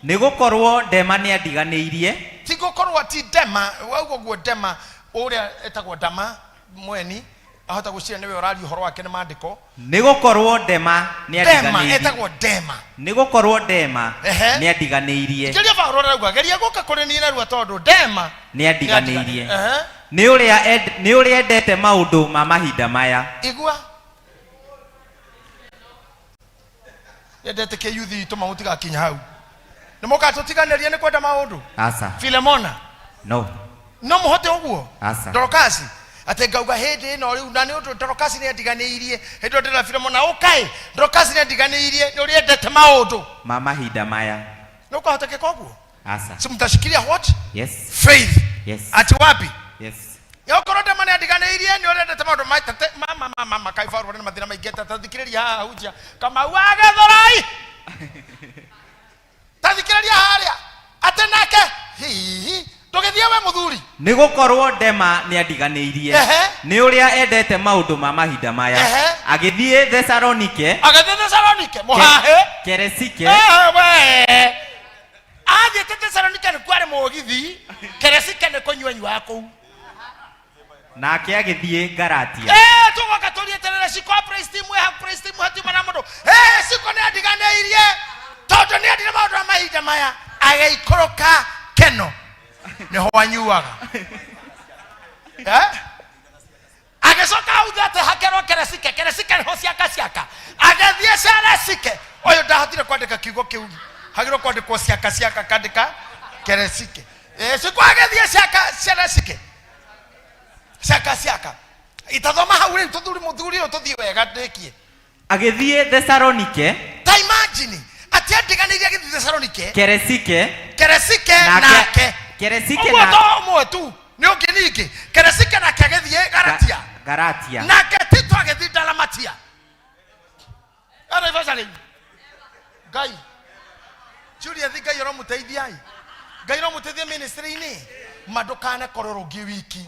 Nĩgũkorwo Dema nĩandiganĩirie. Ti gũkorwo ti Dema, wauguo Dema ũrĩa etagwo Dama mweni ahota gũcira nĩwe ũraria ũhoro wake nĩ maandĩko. Nĩgũkorwo Dema nĩandiganĩirie. Dema etagwo Dema. Nĩgũkorwo Dema nĩandiganĩirie. Geria Paulo arauga geria gũka kũrĩ niĩ narua tondũ Dema nĩandiganĩirie. Nĩ ũrĩa endete maũndũ ma mahinda maya. Igua yendete kĩyuthi itũ mamũtigakinya hau. Nĩ mũka tũtiganĩrie nĩ kwenda maũndũ. Asa. Filemona. No. No mũhote ũguo. Asa. Dorokasi. Atĩ ngauga hĩndĩ ĩno rĩu na nĩ ũndũ Dorokasi nĩandiganĩirie. Hĩndĩ ĩyo ndĩna Filemona ũkaĩ. Dorokasi nĩandiganĩirie nĩ ũrĩa endete maũndũ ma mahinda maya. Nĩ ũkahotekeka ũguo. Asa. Si mtashikilia what? Yes. Faith. Yes. Ati wapi? Yes. Yokorwo Dema nĩandiganĩirie nĩ ũrĩa endete maũndũ maitate mama kaifaru na mathina maingĩ tathikĩrĩria haha hujia kama wagethũrai. Tathikĩrĩria harĩa atĩ nake hihi ndũgĩthiĩ we mũthuri. Nĩgũkorwo Dema nĩandiganĩirie. Nĩ ũrĩa endete maũndũ ma mahinda maya. Agĩthiĩ Thesalonike. Mũhahe. Keresike. Athiĩte Thesalonike nĩ kwarĩ mũgithi. Keresike nĩ kũnyua kũu. Nake agĩthiĩ Galatia. Tũgoka tũrĩeterere ciko praise team hatiuma na mũndũ. Ciko nĩandiganĩirie tondũ nĩendire maũndũ ma mahinda maya agĩikũrũka Keno nĩho wanyuaga. Agĩcoka autha atĩ hakerwo Keresike. Keresike nĩho ciaka agĩthiĩ Ceresike. Ũyũ ndahotire kwandĩka kiugo kĩu, hagĩrwo kwandĩkwo ciaka kandĩka Keresike. Ciko agĩthiĩ Ceresike. Ciaka itathoma hau ri tuthuri muthuri ututhie wega ndekie agithie Thessalonike ta imagine ati andiganirie agithie Thessalonike Keresike nake Keresike na mwe tu ni unginiki Keresike nake agithie Galatia nake Tito agithie Dalmatia ara ivazale Ngai Julia thika yoro muteithiai Ngai ro muteithie ministry ini madukane kororogi wiki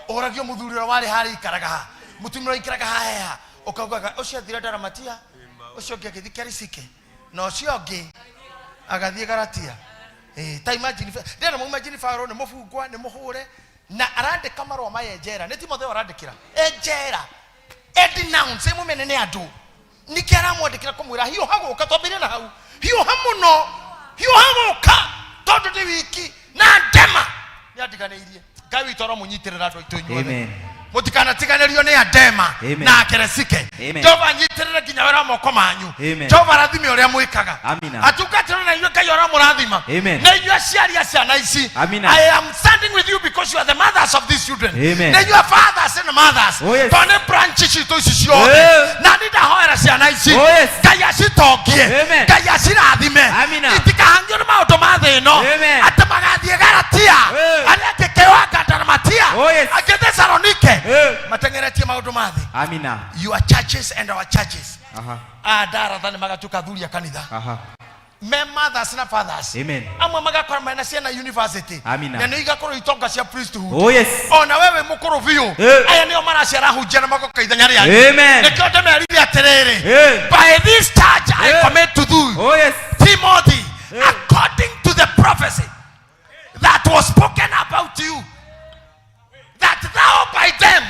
oragio muthuri wale hari ikaraga mutumiro ikaraga haya ukauga ucio thira Dalmatia ucio ngigithie Keresike no ucio ngi agathie Galatia ta imagine ndena mu imagine Faro ne mufungwa ne muhure na arandika marwa mayenjera ne Timotheo arandikira enjera denounce mu menene adu nikiara mwandikira kumwira hiyo haguka twambire na hau hiyo hamuno hiyo haguka tondu ndi wiki na ndema ni andiganeirie Ngai witoro munyitirira andu aitu inyuothe amen mutikana tiganerio ni andema na Keresike Jehova nyitirire nginya wera moko manyu Jehova rathime uria mwikaga atukatiro na inyuo Ngai ora murathima na inyuo ciaria ciana ici I am standing with you because you are the mothers of these children na inyuo fathers and mothers tone branches citu ici ciothe na ndahoera ciana ici Ngai acitongie Ngai acirathime itikahangio ni maundu ma thino ati magathie Galatia aria ngikewanga Dalmatia ake Thessalonike matengeretie maundu mathi amina your churches and our churches dara thani magatuka thuria kanitha mothers na fathers amwe magakora mena ciana university na no igakoro itonga cia priesthood ona wewe mukuru biu aya nio maraciara hunjia na magoka ithenya ria nikio ndemerire atiriri by this church I commit to do Timothy according to the prophecy that was spoken about you that thou by them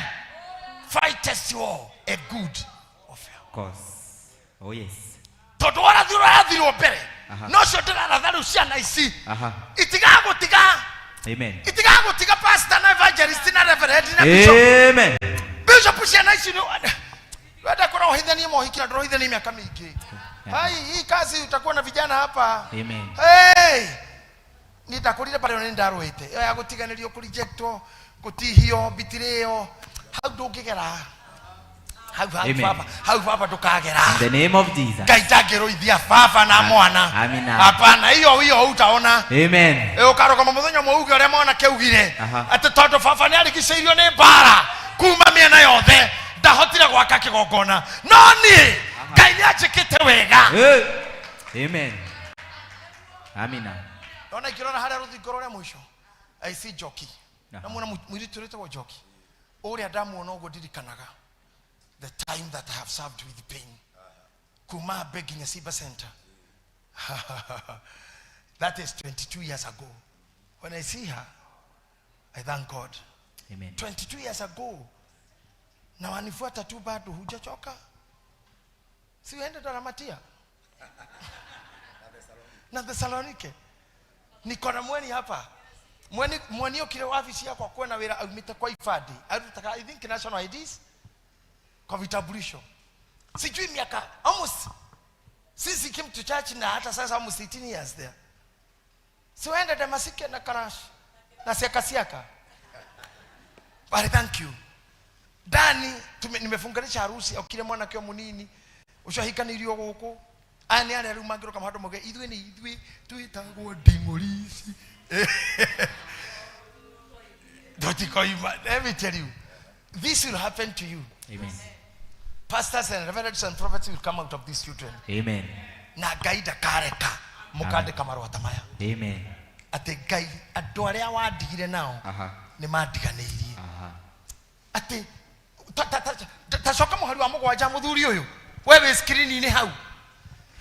fightest you all a good of your cause todo wara thiro mbere no cio ndiraratharu ciana ici itigagutiga itigagutiga pastor na evangelist na reverend na bishop bishop ciana ici wenda kurohithania mohikira ndorohithania miaka mingi hai hii kazi utakuwa na vijana hapa hey nitakurire pale nini ndaruite ya gutiganirio ku rejectwo gutihio bitireo hau ndungigera hau baba tukagera in the name of Jesus kaitagero ithia baba na mwana amina hapana hiyo utaona amen ukaroka muthenya mwauge uria mwana keugire ati tondu baba ni arigiceirio ni mbara kuma miena yothe ndahotire gwaka kigongona no ni Ngai ni achikite wega amen amina ona ikirona haria ruthingo ruria mwisho I see Joki na mwana mwiriturite wa Joki uria ndamuona ugo ndirikanaga the time that I have served with pain kuma begging a Siba Center that is 22 years ago when I see her I thank God amen 22 years ago na wanifuata tu bado hujachoka si uende Dalmatia na Thessalonike niko na mweni hapa mweni okire ofisi yako kwa na wira umite kwa ifadi arutaka I think national IDs kwa vitambulisho sijui miaka almost since he came to church na hata sasa almost 18 years there so uende Damasike na Karash na siaka but thank you Dani nimefunganisha harusi okire mwana kio munini ushahikanirio guku ani ale rumagiro kama hado moge ithui tuitagwo Dimorisi let me tell you this will happen to you amen pastors and reverends and prophets will come out of these children amen na gaida kareka mukande kamarwa tamaya amen ate gai andu aria wadigire nao ni mandiganirie ate tacoka muhari wa mugwanja muthuri uyu wewe screen ni hau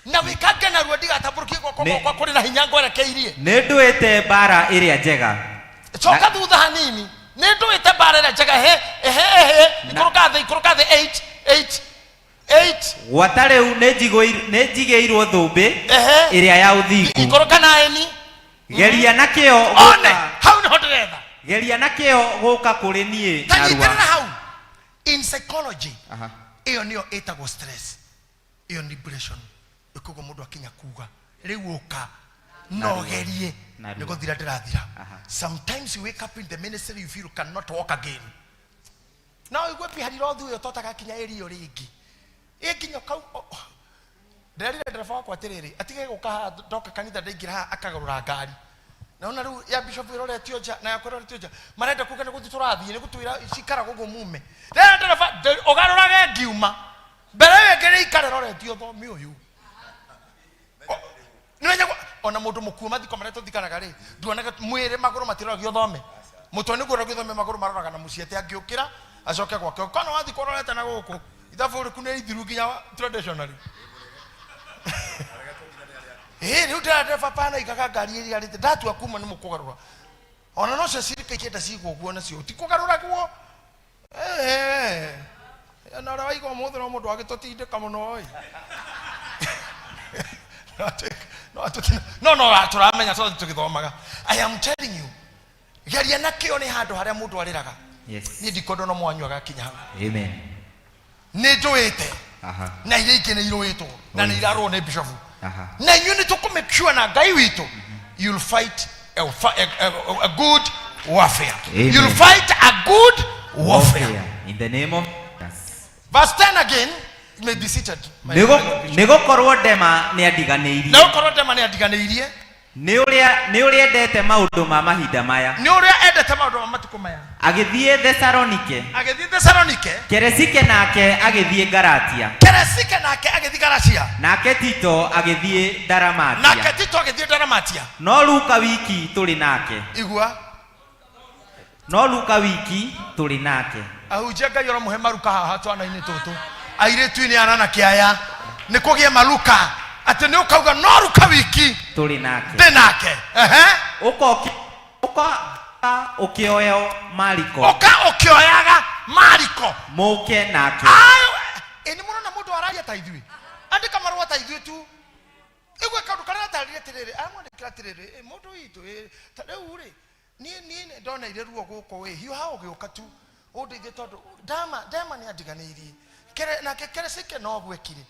na wikage na ruo ndigatamburukie kwa kuri na hinya ngwerekeirie ni nduite bara iria njega coka thutha hanini ni nduite bara iria njega ikuruka the 8 watare u ne njigeirwo thumbi iria ya uthingu ikuruka na eni geria nakio one hau no ndiretha geria nakio guka kuri nie narua hau in psychology iyo niyo etagwo stress iyo ni depression ikugo mundu akinya kuga riu uka no gerie niko thira ndirathira sometimes you wake up in the ministry you feel you cannot walk again na igwe pi hariro thu yo totaga kinya eri ringi ikinyo kau nderire ndereba wakwa atiriri atige guka ndoka kanitha ndaingira ha akagarura ngari naona riu ya bishop iroretio nja na yakora iroretio nja marenda kuga ni guturathie ni gutwira cikara gugu mume ndereba ogarurage ngiuma mbere wekere ikare iroretio thomi uyu niwenya ona mundu mukuo mathiko mareto thikanaga ri nduonaga mwire maguru matirogio thome mutwe ni gurogio thome maguru maroraga na muciete angiukira acoke gwake kana wathi kororete na guku ithabu riku ni ithiru nginya traditionally riu ndirareva pana ikaga ngari iri arite ndatua kuma ni mukugarura ona no cecirika ikienda cigwo guo nacio utikugarura guo na ora waigo muthe no mundu agitotindika muno oi no turamenya so tugithomaga. I am telling you geria nakio ni handu haria mundu ariraga. Yes. Ni ndikondo no mwanyu agakinya. Amen. Ni njuite na ile ikene iroitwo na ni irarwo ni bishop na you need to make sure na Ngai witu you'll fight a good warfare. Amen. You'll fight a good warfare in the name of Jesus. Verse 10 again. You may be seated. Nego korwo ndema ni adiganeirie. Nego korwo ndema ni adiganeirie. Ni uria endete maundu ma mahinda maya. Ni uria endete maundu ma matuko maya. Agithie Thessalonike. Agithie Thessalonike. Keresike nake agithie Galatia. Keresike nake agithie Galatia. Nake Tito agithie Dalmatia. Nake Tito agithie Dalmatia. No Luka wiki tuli nake. Igua. No Luka wiki tuli nake. Ahujenga yoro muhema Luka haha twana ini tutu. Aire tuini anana kiaya. Nikugie maluka. Ati ni ukauga no Luka wiki tuli nake. Denake. Ukioyo Mariko. Ukioyaga Mariko. Muke nake. Eni murona mundu araria ta ithui. Andika marua ta ithui tu. Igwe kaundu karia tarire tiriri. Amwandikira tiriri. Mundu witu tareu ri. Ni ndona ire ruo guko we. Hiyo hao gioka tu. Undeithie tondu dama ni adiganeirie. Kere na keresike no gwekire.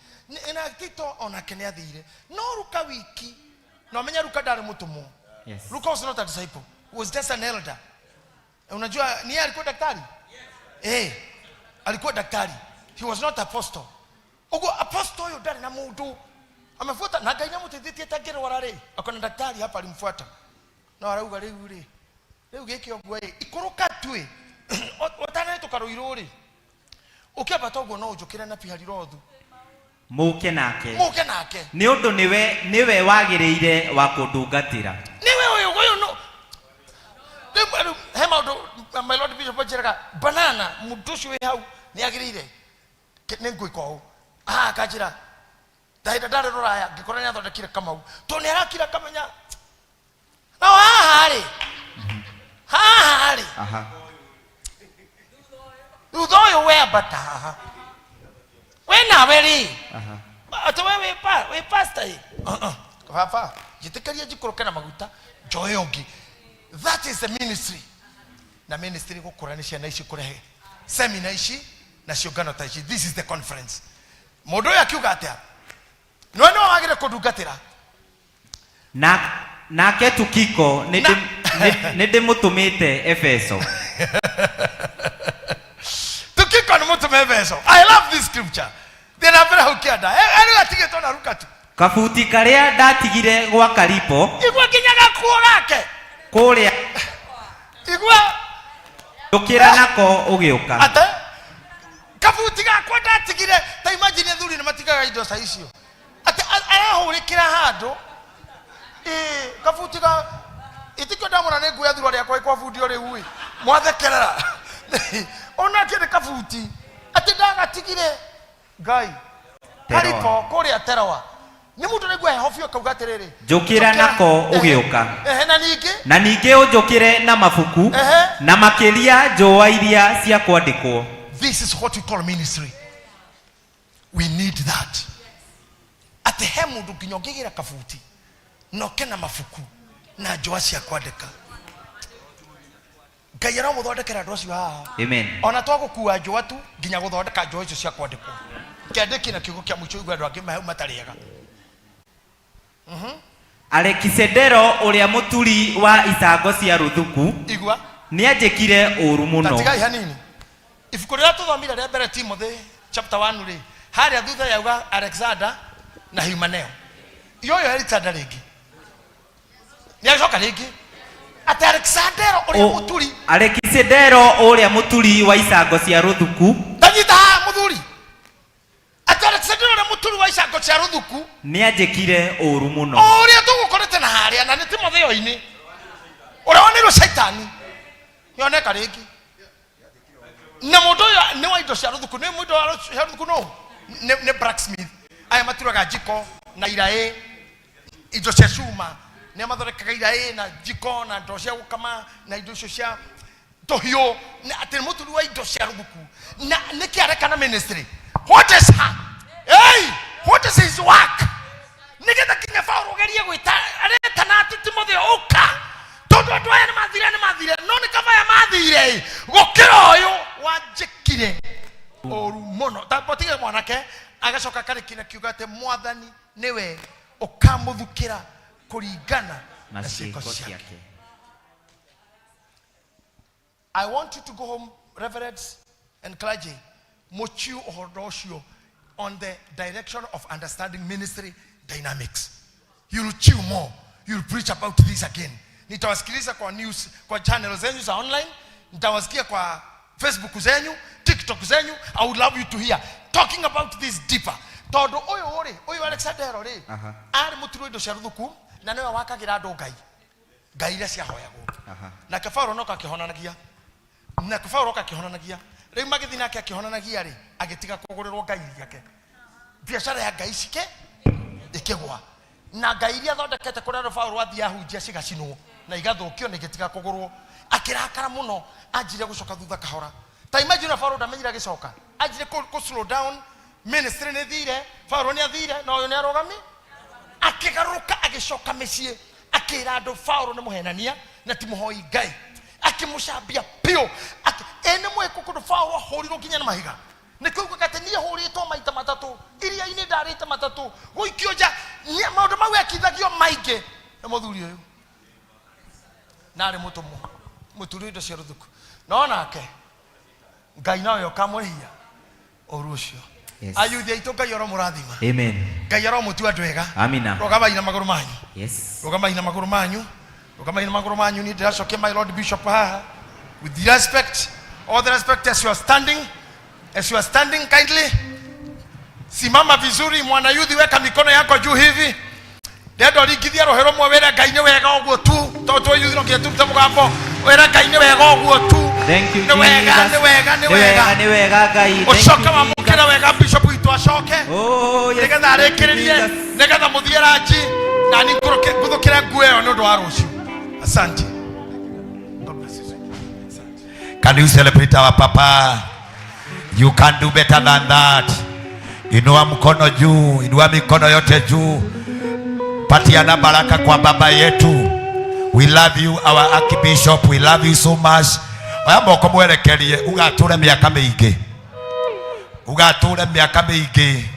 Na Tito ona kene athire. No Luka wiki. No menya Luka ndari mutumo. Yes. Luka was not a disciple. He was just an elder. Unajua ni alikuwa daktari? Alikuwa daktari. He was not apostle. Ugo apostle yo ndari na mundu. Amefuata na Ngai namutithĩtie tangire warare. Akona daktari hapa alimfuata. Na arauga riu giki ogwa ikuruka twi. Otana tukaruirwo ri. Ukiamba toguo no ujukire na pihari rothu. Muke nake. Muke nake. Ni undu niwe wagiriire wa kundungatira. Niwe uyu no. Hema do my Lord Bishop Jeraga banana mudushi we hau ni agiriire. Nengu iko. Kajira. Daida dare roraya gikoranya thondekire kamau. To ni arakira kamenya. Na hari. Udhoyo we abata. We na veri. Ato we pastor. Papa, jitekaria jikuroka na maguta joyogi. That is the ministry. Na ministry gukuranisha na ishi kurehe. Seminar ishi na ciongano ta ishi. This is the conference. Modo ya kiuga atia. No wagire kudungatira. Nake Tukiko nende mutumite Efeso. Tukiko ni mutume Efeso. I love this scripture. Then avera ukiada. Eri atige tona ruka tu. Kafuti karia ndatigire gwa Karipo. Igwa kinyaga kuo gake. Kuria. Igwa. Ukira nako ugiuka. Ate. Kafuti gakwa ndatigire. Ta imagine thuri ni matigaga indo sa icio. Ate arahurikira handu. Kafutika itikyo ndamona ne nguya thirwa yakwa kwa fundi ore uwi mwathekerera ona kire kafuti ati ndagatigire Ngai Karipo kuria Terawa ni mundu ne nguya hofio kauga tiriri jukira nako ugiuka na ninge ujukire na mafuku na makiria njoa iria cia kwandikwo. This is what we call ministry. We need that. Ate hemu ndukinyogigira kafuti no kena mafuku na njoa cia kwandika. Ngai ara muthondekera andu acio haha. Amen. Ona twagukua njoa tu nginya guthondeka njoa icio cia kwandikwo. Kiandiki na kiugo kia muico igwa andu angi mahau matariega. Alekisedero uria muturi wa isango cia ruthuku igwa ni anjikire uru muno. Tatigai hanini. ibuku rĩrĩa tũthomire rĩa mbere Timothy chapter 1 rĩ harĩa thutha yauga Alexander na Hymenaeus yoyo Alexander rĩngĩ nĩacoka rĩngĩ ati Alexander ũrĩa mũturi Alexander ũrĩa mũturi wa icango cia rũthuku tanyita mũthuri ati Alexander ũrĩa mũturi wa icango cia rũthuku nĩanjĩkire ũru mũno ũrĩa tũgũkorete na harĩa na nĩ Timotheo-inĩ ũrĩa wanĩrwo Saitani yoneka rĩngĩ na mũndũ ũyũ nĩ wa indo cia rũthuku nĩ mũndũ wa cia rũthuku no nĩ blacksmith aya maturaga njiko na iraĩ indo cia cuma nĩ mathondekaga iraĩ na njiko na ndo cia gũkama na indo icio cia tũhiũ atĩ nĩ mũturi wa indo cia rũthuku na nĩkĩ areka na ministry what is her hey what is his work nĩgetha kinya Paulo gerie gwĩta aretana atĩ Timotheo ũka tondũ andũ aya nĩ mathire no nĩ kaba ya mathire gũkĩra ũyũ wanjĩkire ũru mũno tapotige mwanake agacoka karĩkina kiuga atĩ mwathani nĩwe ũkamũthukĩra kũringana na ciĩko ciake. I want you to go home, reverends and clergy, mochiu ũhoro ũcio on the direction of understanding ministry dynamics. You'll chew more. You'll preach about this again. Nitawasikiliza kwa news, kwa channel zenyu za online, nitawasikia kwa Facebook zenyu, TikTok zenyu. I would love you to hear talking about this deeper. Todo oyo Alexander ore ari muturu indo cia ruthuku na niwe wakagira andu ngai iria cia hoyagwo na Paulo no kakihonanagia na Paulo kakihonanagia riu magithi nake akihonanagia ri agitiga kugurirwo ngai yake biashara ya ngai cike ikigwa na ngai iria thondekete kuria Paulo athia hunjia cigacinwo na igathukio na igitiga kugurwo akirakara muno anjire gucoka thutha kahora ta imagine Paulo ndamenyira gicoka anjire ku slow down ministry nĩ thire Paulo nĩ athire na ũyũ nĩ arogami akigaruka agicoka mĩciĩ akira andũ Paulo nĩ mũhenania na ti mũhoi ngai akimucambia pio ene mweko kundu Paulo ahorirwo nginya na mahiga nĩkuuga kate niĩ hũrĩtwo maita matatũ iria-inĩ ndarĩte matatũ gũikio nja maũndũ mau ekithagio maingĩ nĩ mũthuri ũyũ na arĩ mũtũmwo mũturi indo cia rũthuku no nake ngai nawe ũkamũrĩhia ũru ũcio. Yes. Ayuthi aitu ngai oro mũrathima. Amen. Ngai oro mũtu andũ ega. Amina. Rogama ina magũrũ manyu. Yes. Rogama ina magũrũ manyu. Rogama ina magũrũ manyu ni ndĩracokia my Lord Bishop haha with the respect, all the respect as you are standing kindly. Simama vizuri mwana yuthi, weka mikono yako juu hivi. Ndio ligithia rohero mwe wera ngai nĩ wega ũguo tu. Toto yuthi no kĩtu mũgambo wera ngai nĩ wega ũguo tu. Thank you. Nĩ wega ngai. Ucoka wa mukira wega Bishop itu acoke. Oh yes. Nĩgetha arĩkĩrĩrie nĩgetha mũthiera nji na ni nguthũkĩre nguo ĩyo nĩ ũndũ wa rũciũ. Asante. God bless you. Can you celebrate our papa? You can do better than that. Inua mkono juu, inua mikono yote juu. Patiana baraka kwa baba yetu. We love you our Archbishop, we love you so much. Oya moko mwerekerie ugature miaka mingi. Ugature miaka mingi.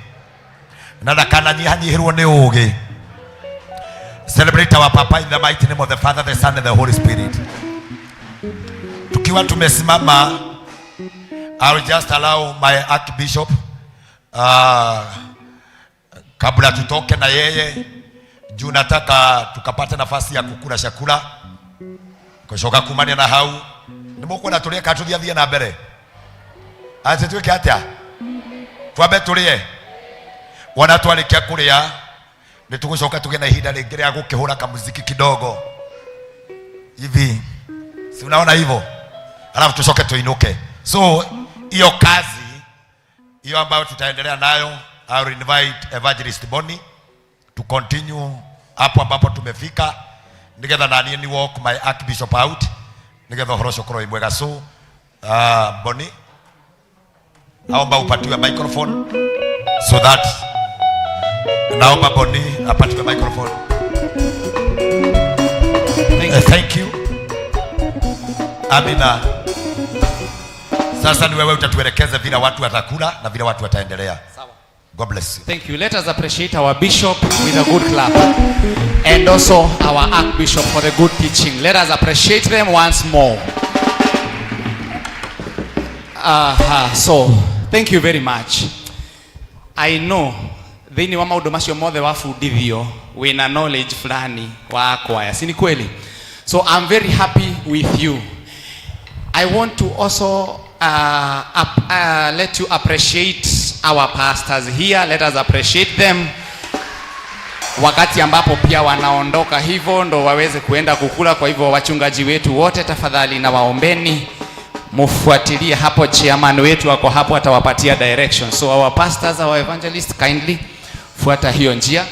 Na ndakana nyihanyihirwo ni ugi. Celebrate our papa in the mighty name of the Father, the Son and the Holy Spirit. Tukiwa tumesimama, I will just allow my Archbishop kabla tutoke na yeye juu nataka tukapata nafasi ya kukula chakula kushoka kumania na hau nimuko na tulie katuthia na mbere ati twike atia twambe tulie wana twalikia kulia ni tugucoka tuge na ihinda ringi ria gukihura kamuziki kidogo hivi, si unaona hivyo, alafu tusoke tuinuke. So hiyo kazi hiyo ambayo tutaendelea nayo, I will invite Evangelist Boni to continue hapo ambapo tumefika, nigetha nani ni walk my Archbishop out, nigetha horosho koro imwega. So Boni, naomba upatiwe microphone so that naomba Boni apatiwe microphone. Thank you. Amina. Sasa ni wewe utatuelekeza vile watu watakula na vile watu wataendelea. Sawa. God bless you. Thank you. Let us appreciate our bishop with a good clap. And also our Archbishop for the good teaching. Let us appreciate them once more. So thank you very much. I know thini wa maundu macio mothe wafundithio wina knowledge fulani wa kwaya, si ni kweli? So I'm very happy with you. I want to also let you appreciate our pastors here. Let us appreciate them. Wakati ambapo pia wanaondoka hivyo ndo waweze kuenda kukula. Kwa hivyo wachungaji wetu wote tafadhali na waombeni mufuatilie hapo, chairman wetu wako hapo atawapatia direction. So our pastors, our evangelists, kindly fuata hiyo njia.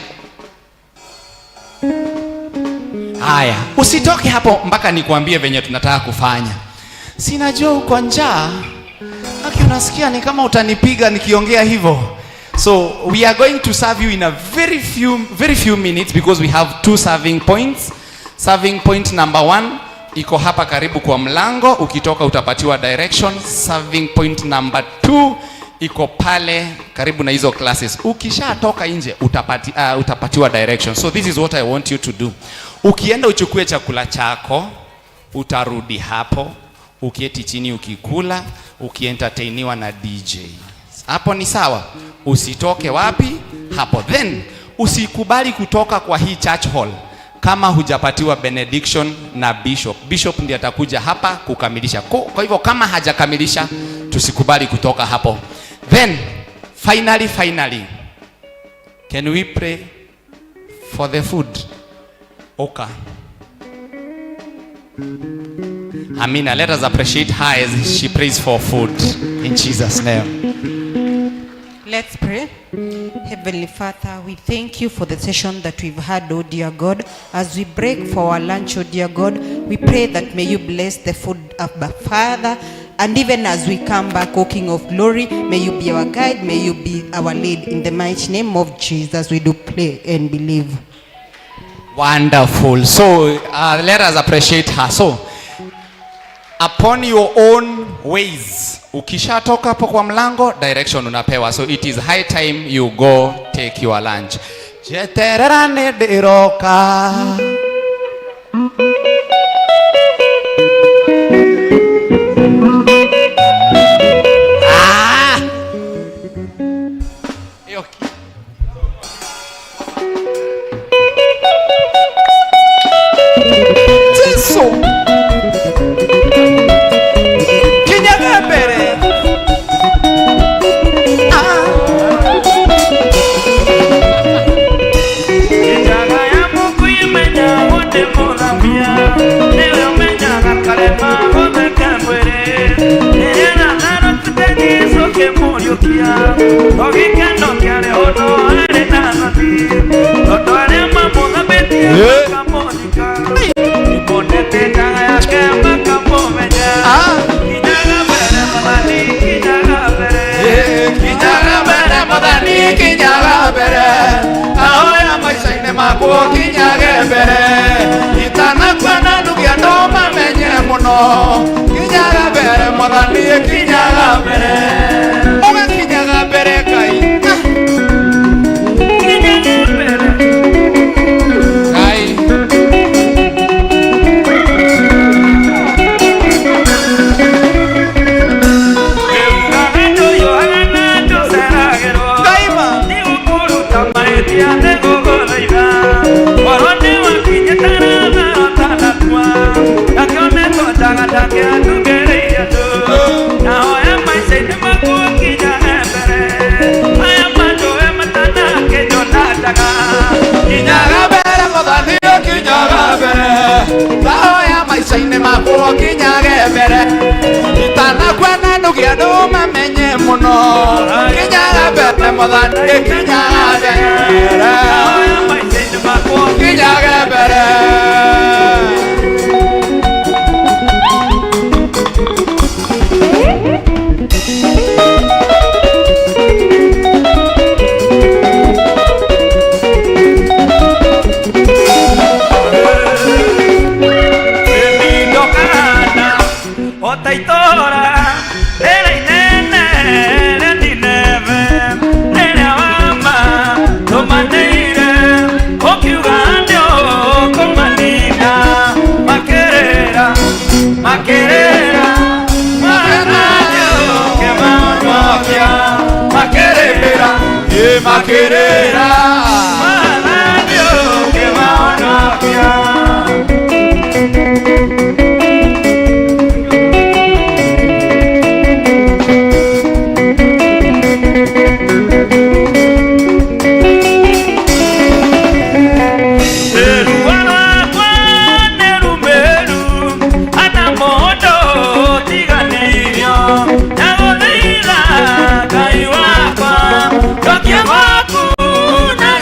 Haya, usitoke hapo mpaka nikuambie venye tunataka kufanya. Sinajua uko njaa. Haki unasikia ni kama utanipiga nikiongea hivyo. So we are going to serve you in a very few minutes because we have 2 serving points. Serving point number 1 iko hapa karibu kwa mlango, ukitoka utapatiwa direction. Serving point number 2 iko pale karibu na hizo classes. Ukishatoka nje utapatiwa direction. So this is what I want you to do. Ukienda uchukue chakula chako, utarudi hapo, ukieti chini ukikula, ukientertainiwa na DJ. Hapo ni sawa. Usitoke wapi? Hapo. Then usikubali kutoka kwa hii church hall kama hujapatiwa benediction na bishop. Bishop ndiye atakuja hapa kukamilisha. Kwa hivyo kama hajakamilisha, tusikubali kutoka hapo. Then finally can we pray for the food? Okay. Amina. Let us appreciate her as she prays for food in Jesus' name. Let's pray. Heavenly Father, we thank you for the session that we've had, oh dear God. As we break for our lunch, oh dear God, we pray that may you bless the food of the Father. And even as we come back, O King of Glory, may you be our guide, may you be our lead. In the mighty name of Jesus, we do pray and believe. Wonderful. So let us appreciate her. So upon your own ways, ukishatoka hapo kwa mlango, direction unapewa. So it is high time you go take your lunch. Jetererane diroka. Makerera, Makerera, makirira malandio kimaonokia Kai wakwa, tokia waku na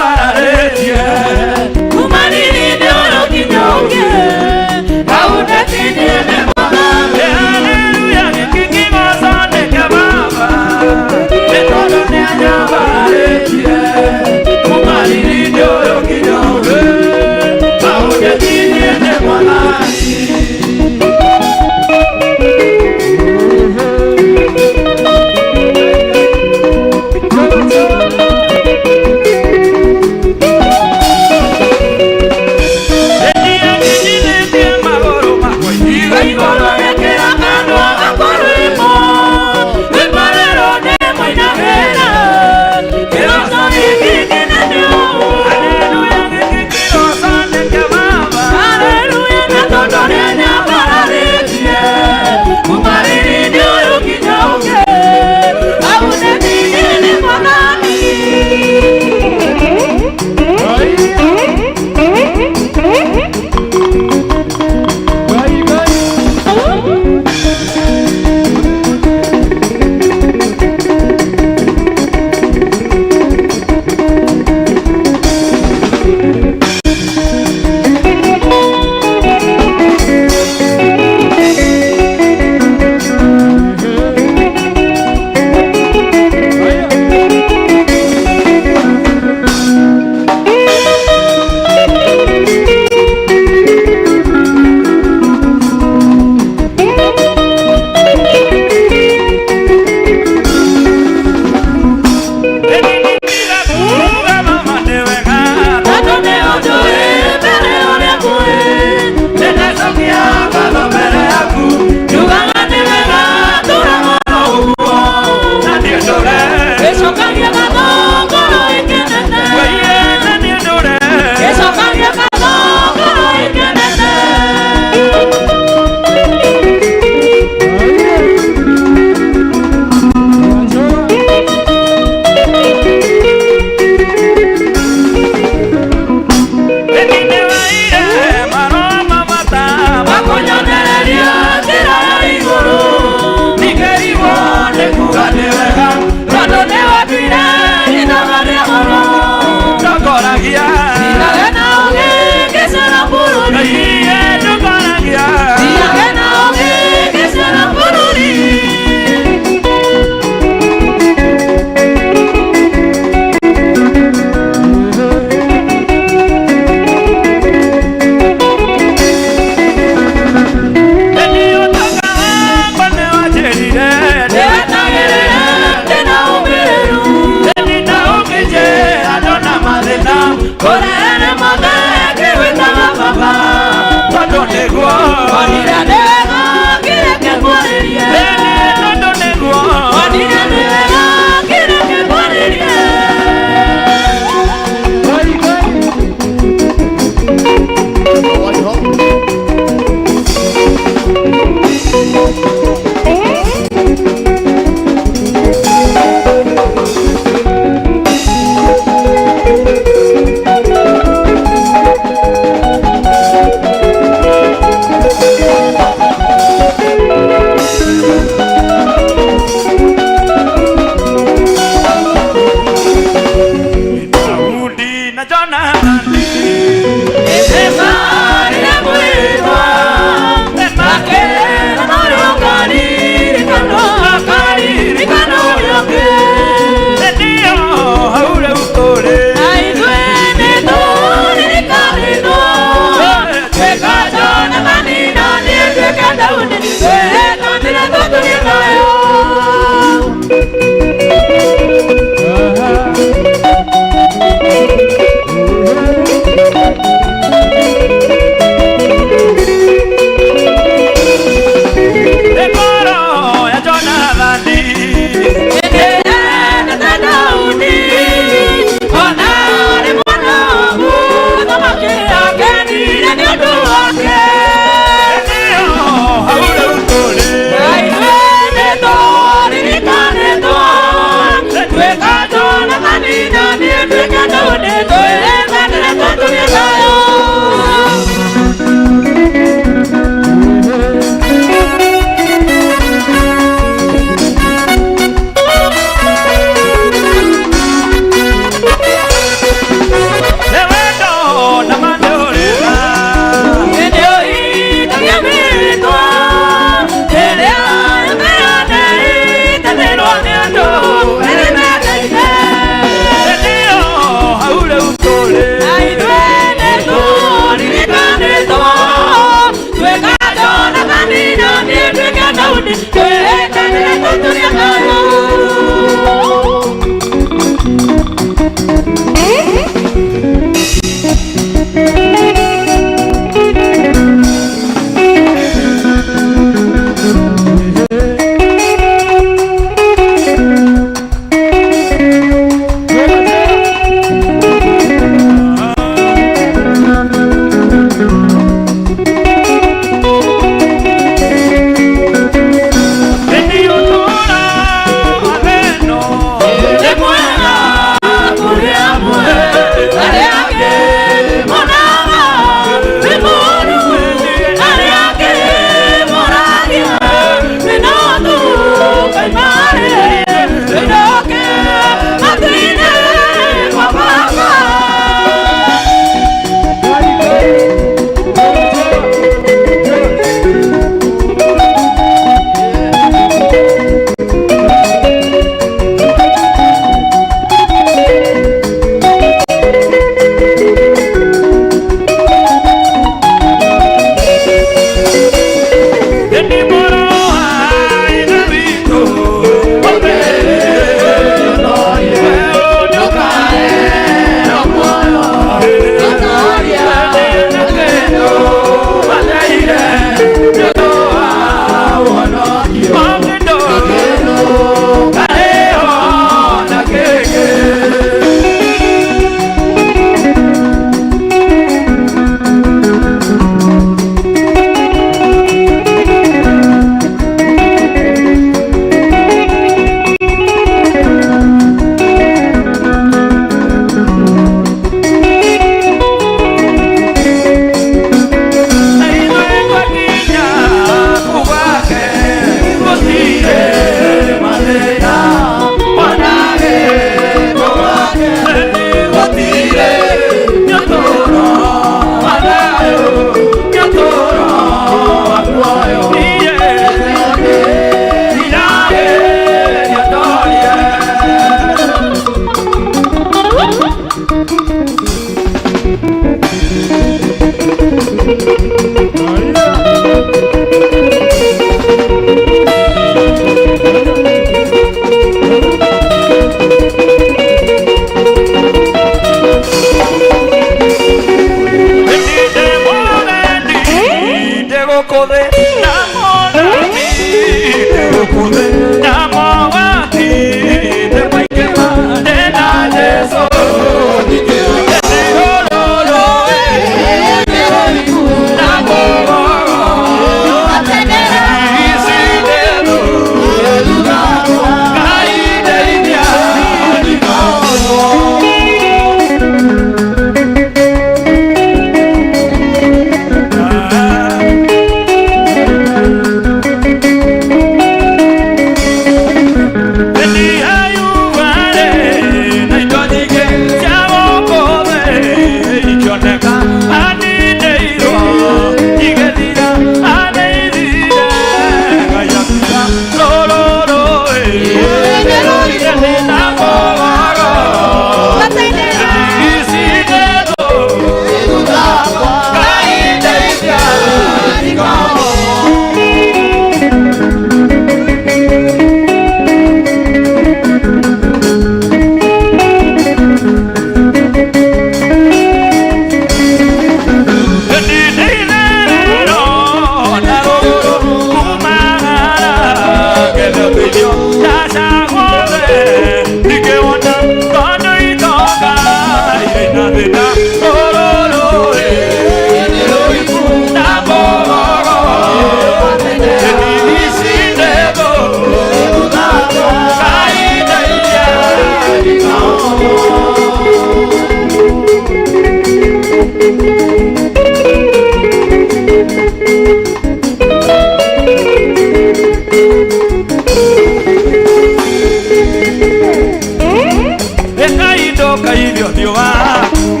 hivyo ndio waku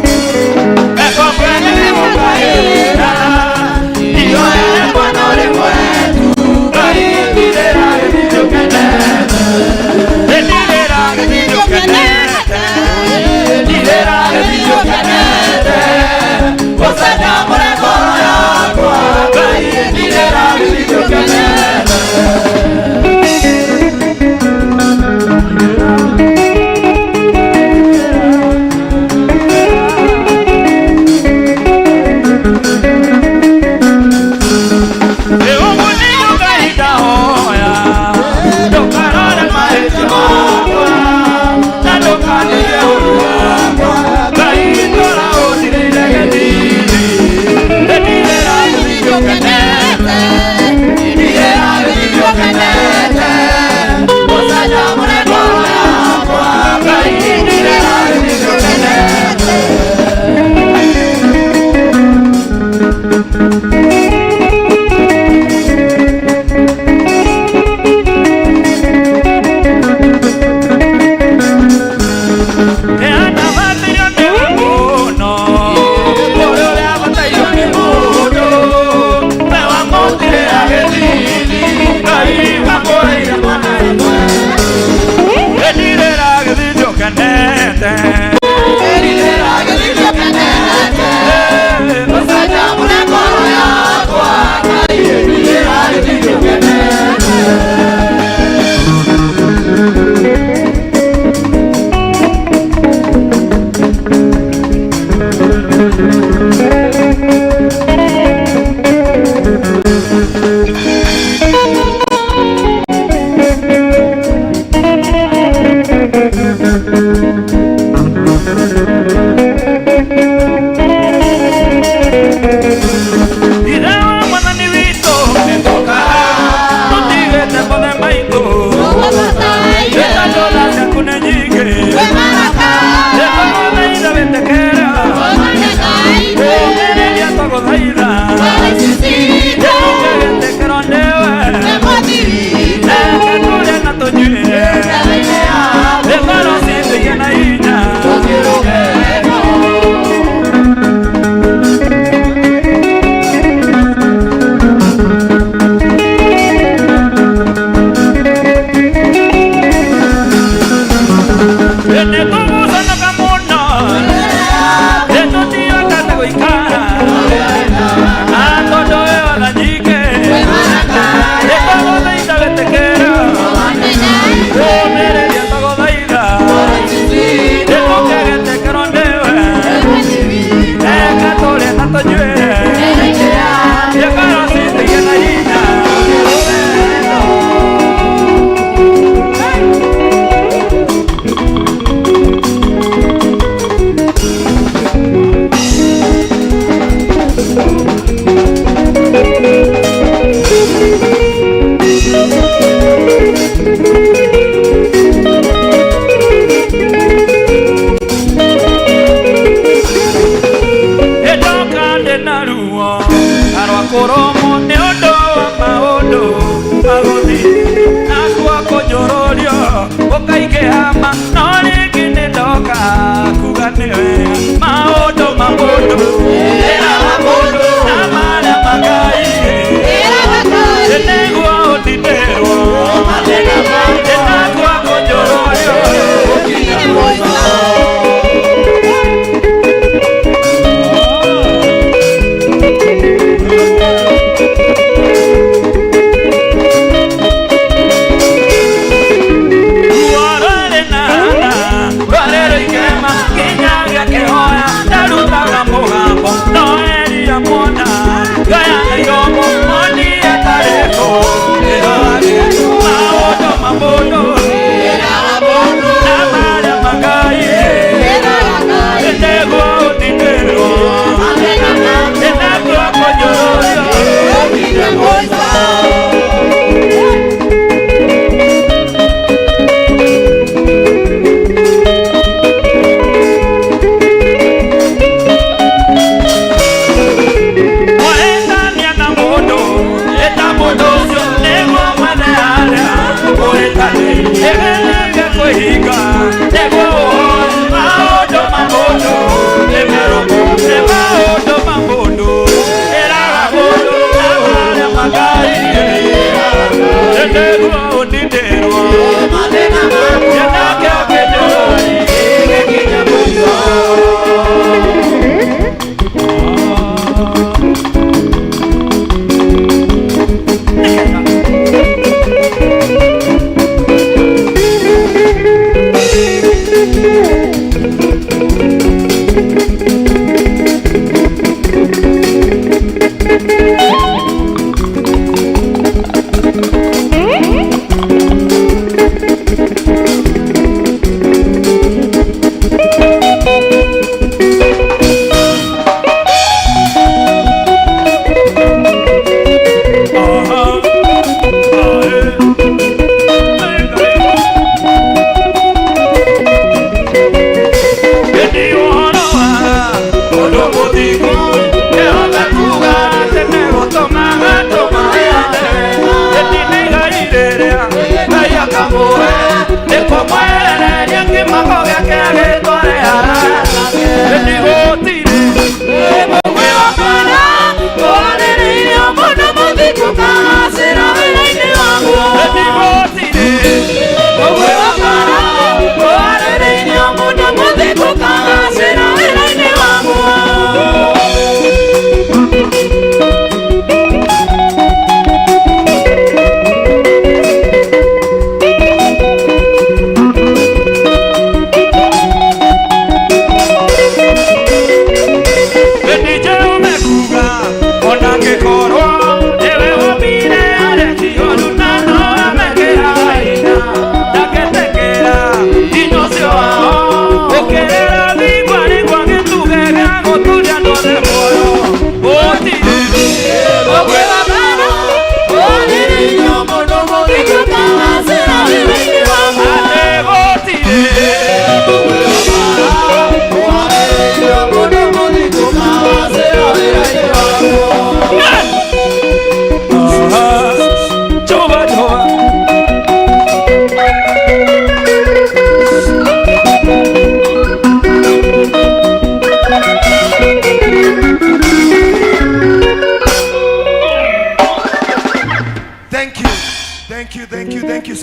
eko kwene mukaira iyo eko nore mwetu kaibirera hivyo kenete edilera hivyo kenete edilera hivyo kenete kusanya mrekoro yakwa kaibirera hivyo kenete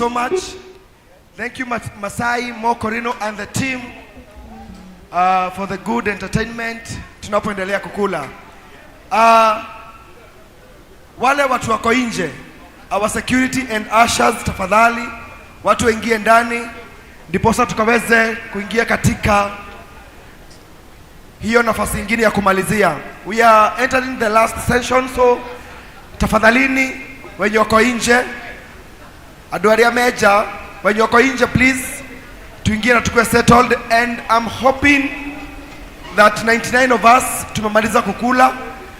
so much. Thank you Masai, Mokorino and the team for the good entertainment tunapoendelea kukula. Wale watu wako nje, our security and ushers, tafadhali watu waingie ndani ndiposa tukaweze kuingia katika hiyo nafasi nyingine ya kumalizia. We are entering the last session, so tafadhalini wenye wako nje, aduaria meja wenye wako nje, please tuingie na tukue settled, and I'm hoping that 99 of us tumemaliza kukula.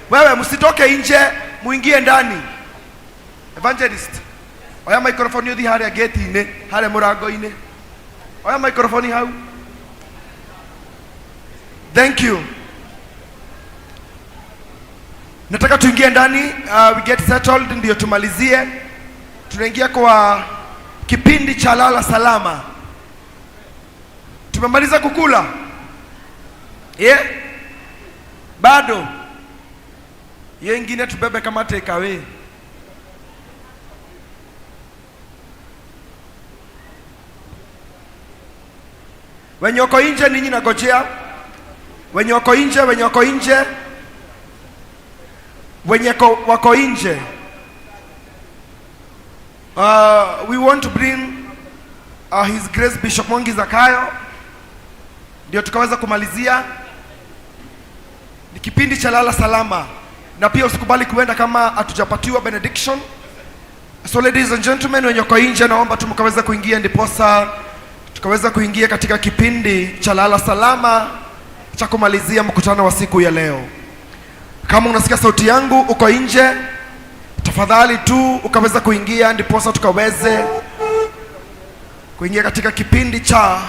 Wewe msitoke nje, muingie ndani. Evangelist, oya microphone yuthi haria gate ine, haria murango ine. Oya microphone hau. Thank you. Nataka tuingie ndani, we get settled ndio tumalizie. Tunaingia kwa kipindi cha lala salama. Tumemaliza kukula? Bado? Hiyo ingine tubebe kama take away. Wenye wako nje ninyi nagojea. Wenye wako nje, wenye wako nje. Wenye wako nje. We want to bring His Grace Bishop Mwangi Zakayo ndio tukaweza kumalizia. Ni kipindi cha lala salama, na pia usikubali kuenda kama hatujapatiwa benediction. So ladies and gentlemen, wenye wako nje naomba tumkaweza kuingia ndiposa tukaweza kuingia katika kipindi cha lala salama cha kumalizia mkutano wa siku ya leo. Kama unasikia sauti yangu uko nje, tafadhali tu ukaweza kuingia ndiposa tukaweze kuingia katika kipindi cha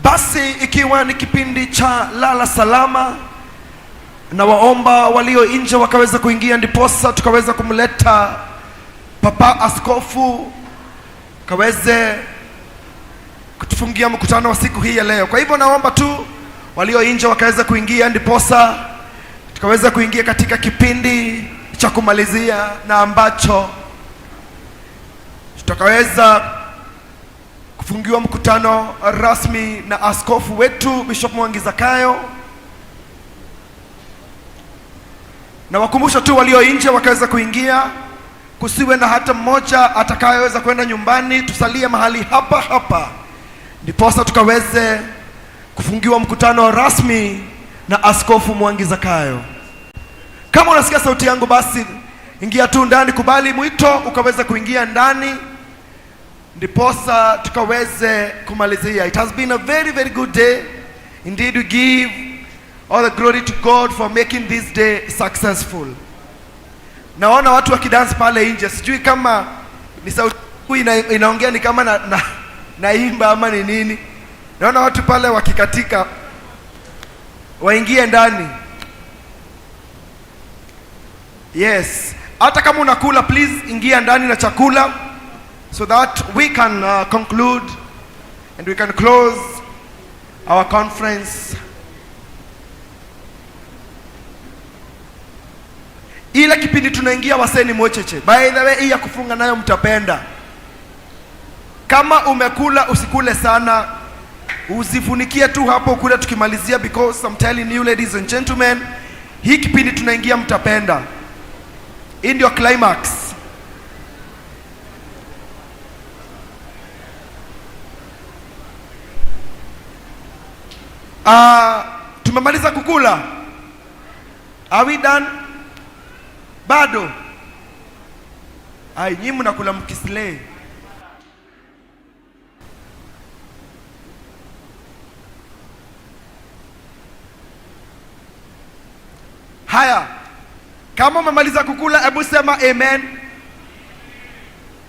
basi. Ikiwa ni kipindi cha lala salama, na waomba walio nje wakaweza kuingia ndiposa tukaweza kumleta Papa Askofu kaweze kutufungia mkutano wa siku hii ya leo. Kwa hivyo naomba tu walio nje wakaweza kuingia ndiposa tukaweza kuingia katika kipindi cha kumalizia, na ambacho tutakaweza kufungiwa mkutano rasmi na askofu wetu Bishop Mwangi Zakayo. Na wakumbusha tu walio nje wakaweza kuingia, kusiwe na hata mmoja atakayeweza kwenda nyumbani, tusalie mahali hapa hapa ndiposa tukaweze kufungiwa mkutano rasmi na askofu Mwangi Zakayo. Kama unasikia sauti yangu, basi ingia tu ndani, kubali mwito ukaweza kuingia ndani ndiposa tukaweze kumalizia. It has been a very very good day indeed. We give all the glory to God for making this day successful. Naona watu wakidance pale nje, sijui kama ni sauti inaongea ni kama naimba ama ni nini. Naona watu pale wakikatika, waingie ndani. Yes, hata kama unakula, please ingia ndani na chakula so that we can conclude and we can close our conference. Ile kipindi tunaingia waseni mwecheche. By the way, hii ya kufunga nayo mtapenda. Kama umekula usikule sana, usifunikie tu hapo kule tukimalizia, because I'm telling you ladies and gentlemen, hii kipindi tunaingia mtapenda. Hii ndio climax. Tumemaliza kukula? Are we done? Bado? Ai, nyinyi mnakula mkislay. Haya, kama umemaliza kukula hebu sema amen.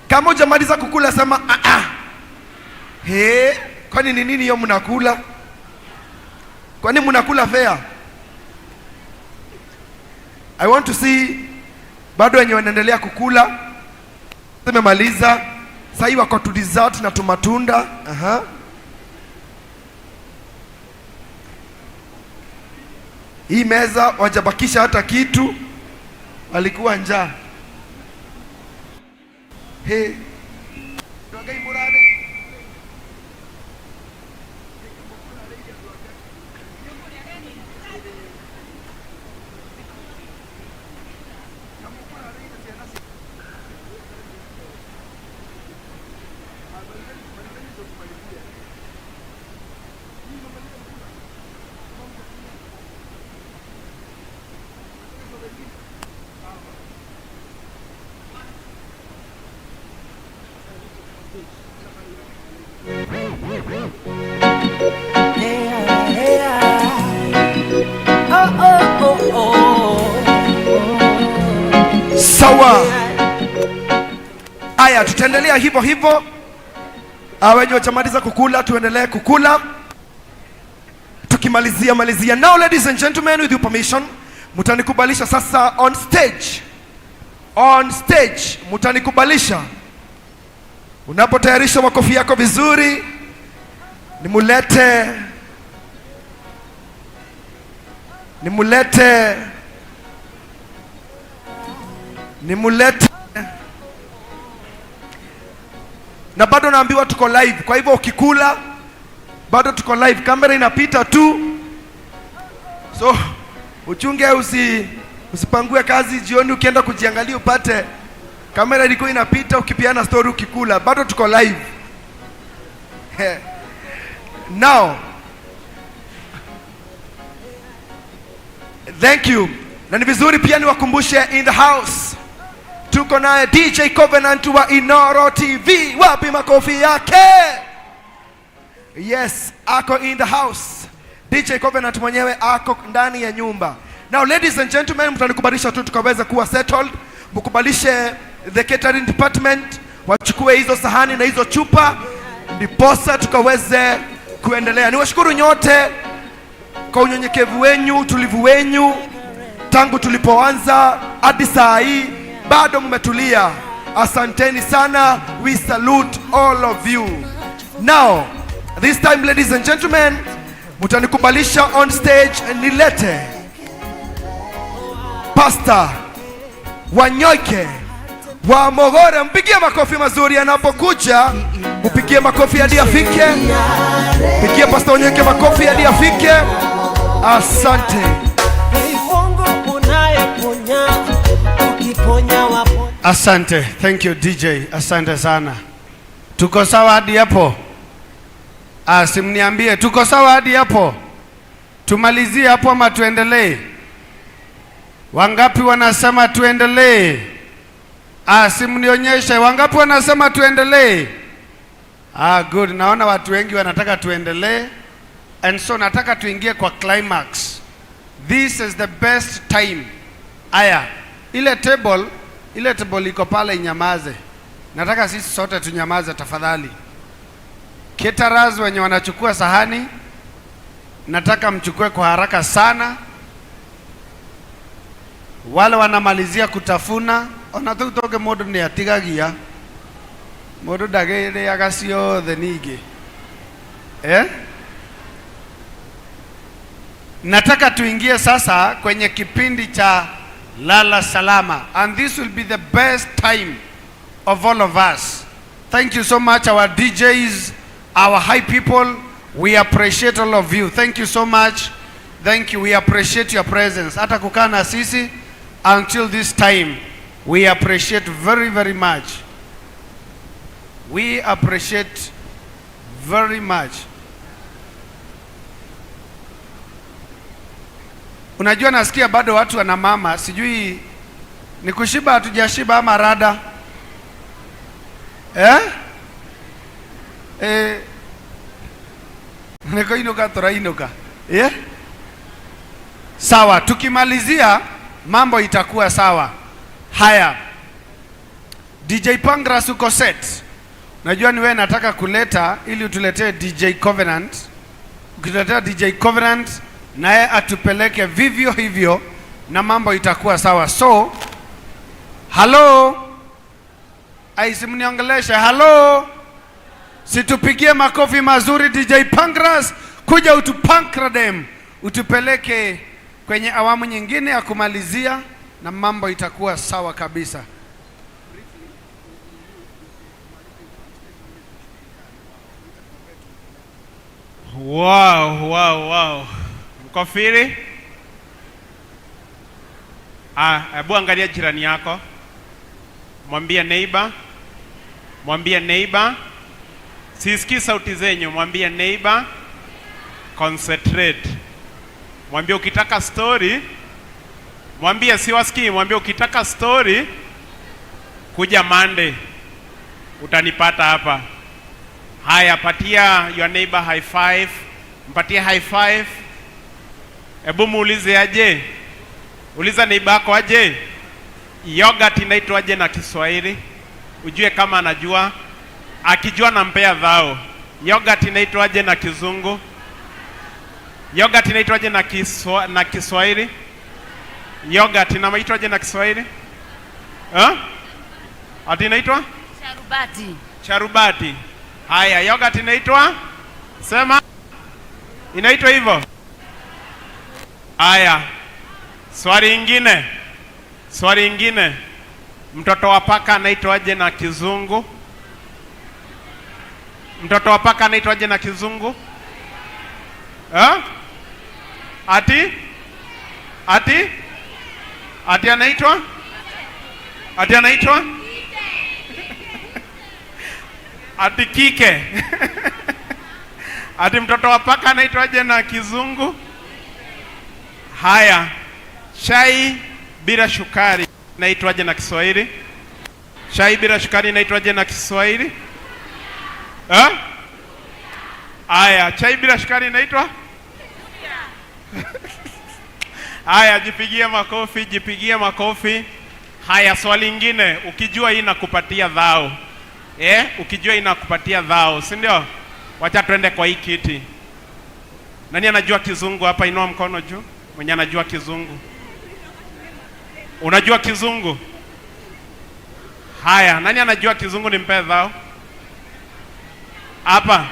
Kama hujamaliza kukula sema kwani ni nini hiyo mnakula? Kwani mnakula fair? I want to see bado wenye wanaendelea kukula. Tumemaliza. Sasa hivi wako tu dessert na tumatunda. Hii meza wajabakisha hata kitu, walikuwa njaa. Hey. Sawa. Aya, tutaendelea hivyo hivyo. Wenye wachamaliza kukula tuendelee kukula. Tukimalizia. Now ladies and gentlemen, with your permission, mutanikubalisha sasa on stage. On stage mutanikubalisha. Unapotayarisha makofi yako vizuri, nimulete na bado naambiwa tuko live. Kwa hivyo ukikula bado tuko live, kamera inapita tu, so uchunge usipangue kazi jioni ukienda kujiangalia upate kamera ilikuwa inapita ukipiana story ukikula. Bado tuko live. Now, thank you. Na ni vizuri pia niwakumbushe in the house tuko naye DJ Covenant wa Inoro TV. Wapi makofi yake? Yes, ako in the house. DJ Covenant mwenyewe ako ndani ya nyumba. Now ladies and gentlemen, mtanikubalisha tu tukaweza kuwa settled. Mkubalishe the catering department wachukue hizo sahani na hizo chupa, ndiposa tukaweze kuendelea. Niwashukuru nyote kwa unyenyekevu wenyu, utulivu wenyu tangu tulipoanza hadi saa hii bado mmetulia. Asanteni sana. We salute all of you. Now, this time ladies and gentlemen, mutanikubalisha on stage nilete Pastor Wanyoike wa Mogore. Mpigie makofi mazuri anapokuja. Mpigie makofi hadi afike. Mpigie Pastor Wanyoike makofi hadi afike. Asante. Asante. Thank you DJ. Asante sana. Tuko sawa hadi hapo? Simniambie tuko sawa hadi hapo? Tumalizie hapo ama tuendelee? Wangapi wanasema tuendelee? Simnionyeshe wangapi wanasema tuendelee? Good. Naona watu wengi wanataka tuendelee. And so nataka tuingie kwa climax. This is the best time. Aya, ile table iko pale inyamaze. Nataka sisi sote tunyamaze tafadhali. Caterers wenye wanachukua sahani, nataka mchukue kwa haraka sana. Wale wanamalizia kutafuna, onatutoke modu ni atigagia. Modu dagere agasio the nige. Nataka tuingie sasa kwenye kipindi cha Lala Salama, and this will be the best time of all of us. Thank you so much our DJs, our high people. We appreciate all of you. Thank you so much. Thank you. We appreciate your presence. Hata kukaa na sisi until this time. We appreciate very, very much. We appreciate very much. Unajua nasikia bado watu wana mama, sijui ni kushiba hatujashiba ama rada. Niko inuka torainuka. Sawa, tukimalizia mambo itakuwa sawa. Haya. DJ Pangras uko set. Najua ni wewe nataka kuleta ili utuletee DJ Covenant. Ukiletea DJ Covenant naye atupeleke vivyo hivyo na mambo itakuwa sawa. So, hello. Aisimniongelesha. Hello. Situpigie makofi mazuri DJ Pangras, kuja utupankradem, utupeleke kwenye awamu nyingine ya kumalizia na mambo itakuwa sawa kabisa. Wow. Mkofiri? Hebu angalia jirani yako. Mwambie neighbor. Sisikii sauti zenyu, mwambie neighbor. Concentrate. Mwambie ukitaka story, mwambie siwasikii, mwambie ukitaka story kuja Monday. Utanipata hapa. Haya, patia your neighbor high five. Mpatie high five. Hebu muulize aje. Uliza neighbor yako aje. Yogurt inaitwa aje na Kiswahili? Ujue kama anajua. Akijua nampea dhao. Yogurt inaitwa aje na Kizungu? Yogurt inaitwa aje na Kiswahili? Yogurt inaitwa aje na Kiswahili? Ati inaitwa? Sharubati. Haya, yogurt inaitwa? Sema. Inaitwa hivyo? Haya. Swali ingine. Mtoto wa paka anaitwa aje na Kizungu? Mtoto wa paka anaitwa aje na Kizungu? Ati anaitwa? Ati kike. Ati mtoto wa paka anaitwa aje na Kizungu? Haya. Chai bila shukari inaitwa aje na Kiswahili? Chai bila shukari inaitwa aje na Kiswahili? Haya, chai bila shukari inaitwa? Haya, jipigie makofi. Haya, swali lingine, ukijua hii nakupatia dhao. Ukijua hii nakupatia dhao, si ndio? Wacha tuende kwa hii kiti. Nani anajua Kizungu hapa? Inua mkono juu. Mwenye anajua Kizungu. Unajua Kizungu? Haya, nani anajua Kizungu nimpe dhao? Hapa.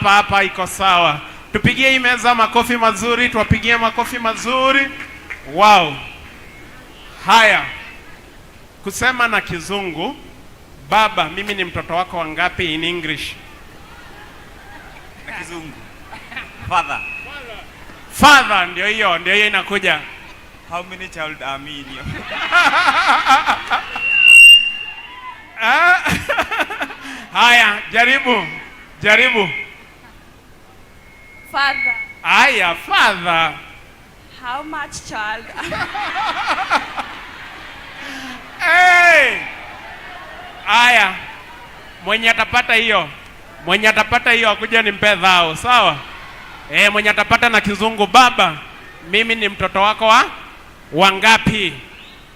Hapa iko sawa. Tupigie hii meza makofi mazuri, tuwapigie makofi mazuri. Wow. Haya. Kusema na Kizungu, baba, mimi ni mtoto wako wangapi in English? Na Kizungu. Father, ndio hiyo inakuja. How many child are me in you? Haya, jaribu. Father. Haya, father. How much child? Hey! Haya. Mwenye atapata hiyo akuja nimpe dhao, sawa? Mwenye atapata na Kizungu, baba, mimi ni mtoto wako wangapi?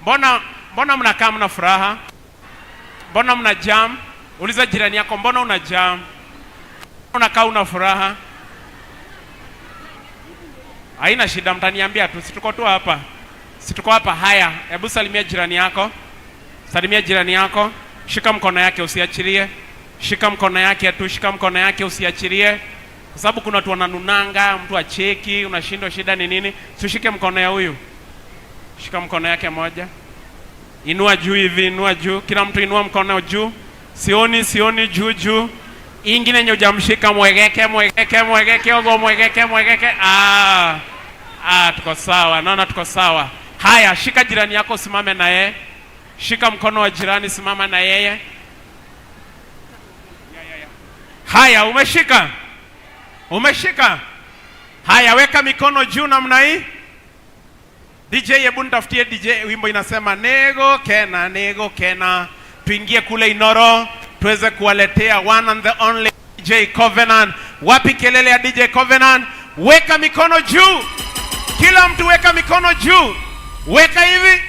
Mbona mnakaa mna furaha? Mbona mna jam? Uliza jirani yako, mbona una jam? Unakaa una furaha? Haina shida, mtaniambia tu, situko hapa. Haya, hebu salimia jirani yako. Shika mkono yake usiachilie. Shika mkono yake usiachilie. Kwa sababu kuna watu wananunanga, mtu acheki, unashindwa shida ni nini? Usishike mkono ya huyu. Shika mkono yake moja. Inua juu. Kila mtu inua mkono juu. Sioni juu. Ingine yenye hujamshika mwegeke. Tuko sawa. Naona tuko sawa. Haya, shika jirani yako, simame na yeye. Shika mkono wa jirani, simama na yeye. Haya, umeshika. Haya, weka mikono juu namna hii. DJ, hebu nitafutie DJ wimbo inasema nego kena. Tuingie kule Inoro tuweze kuwaletea one and the only DJ Covenant. Wapi kelele ya DJ Covenant? Weka mikono juu. Kila mtu weka mikono juu. Weka hivi.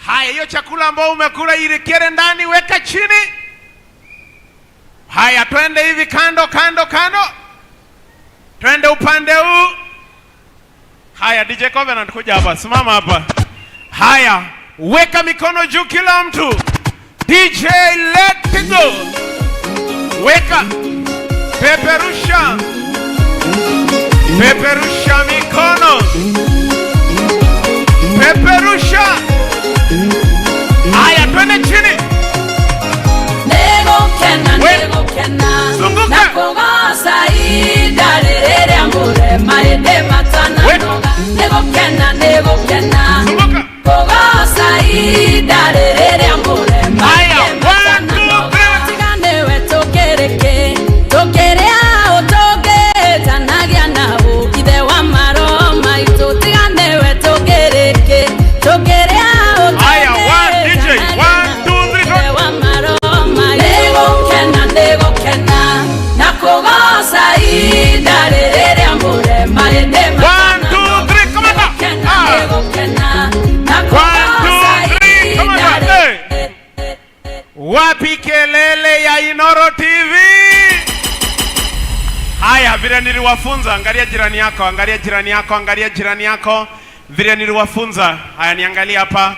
Haya, hiyo chakula ambao umekula irekere ndani, weka chini. Haya, twende hivi kando. Twende upande huu. Haya, DJ Covenant kuja hapa, simama hapa. Haya, weka mikono juu kila mtu. DJ, let it go. Weka. Peperusha. Peperusha mikono. Peperusha. Haya, twende chini. Nego kena. Zunguka. Na kugosa idarere amure maende matana noga. Nego kena. Zunguka. Kugosa idarere amure maende matana noga. Tigane we tokereke. Tokerea otoke tanagia na ukide wa maro maito. Tigane we tokereke. Tokerea otoke. Haya, one DJ. 1, 2, 3, Nego kena. Na kugosa idarere amure maende matana. 1, 2, 3, come on. Nego kena. Na 1, 2, kugosa 3, come on. Hey. Wapi kelele ya Inoro TV? Haya, vile niliwafunza, angalia jirani yako, angalia jirani yako, angalia jirani yako. Vile niliwafunza, haya niangalia hapa.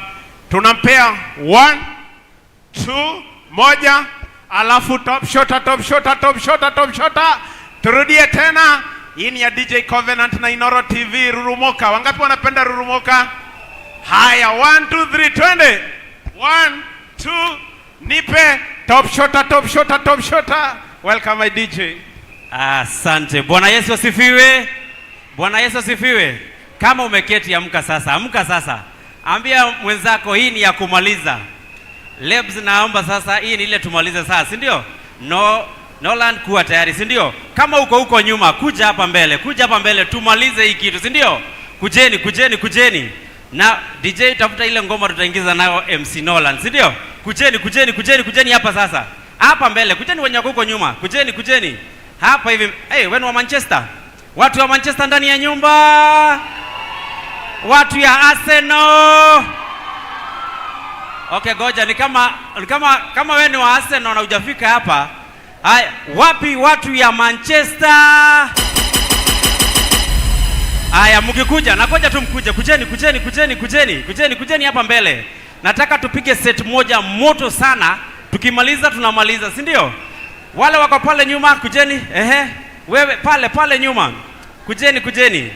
Tunampea 1, 2, 1, alafu top shota. Turudie tena. Hii ni ya DJ Covenant na Inoro TV. Rurumoka. Wangapi wanapenda rurumoka? Haya, 1, 2, 3, twende. 1, 2, nipe top shota. Welcome my DJ. Asante. Bwana Yesu asifiwe. Bwana Yesu asifiwe. Kama umeketi amka sasa. Ambia mwenzako hii ni ya kumaliza. Lebs naomba sasa hii ni ile tumalize sasa, si ndio? Noland kuwa tayari, si ndio? Kama uko nyuma, kuja hapa mbele tumalize hii kitu, si ndio? Kujeni. Na DJ tafuta ile ngoma tutaingiza nayo MC Noland, si ndio? Kujeni hapa sasa. Hapa mbele, kujeni wenye uko nyuma. Kujeni. Hapa hivi. Hey, wenu wa Manchester. Watu wa Manchester ndani ya nyumba. Watu ya Arsenal. Okay, goja ni kama wewe ni wa Arsenal na hujafika hapa. Haya, wapi watu ya Manchester? Haya, mkikuja, na ngoja tu mkuje. Kujeni hapa mbele. Nataka tupige set moja moto sana. Tukimaliza tunamaliza, si ndio? Wale wako pale nyuma, kujeni. Wewe pale nyuma. Kujeni.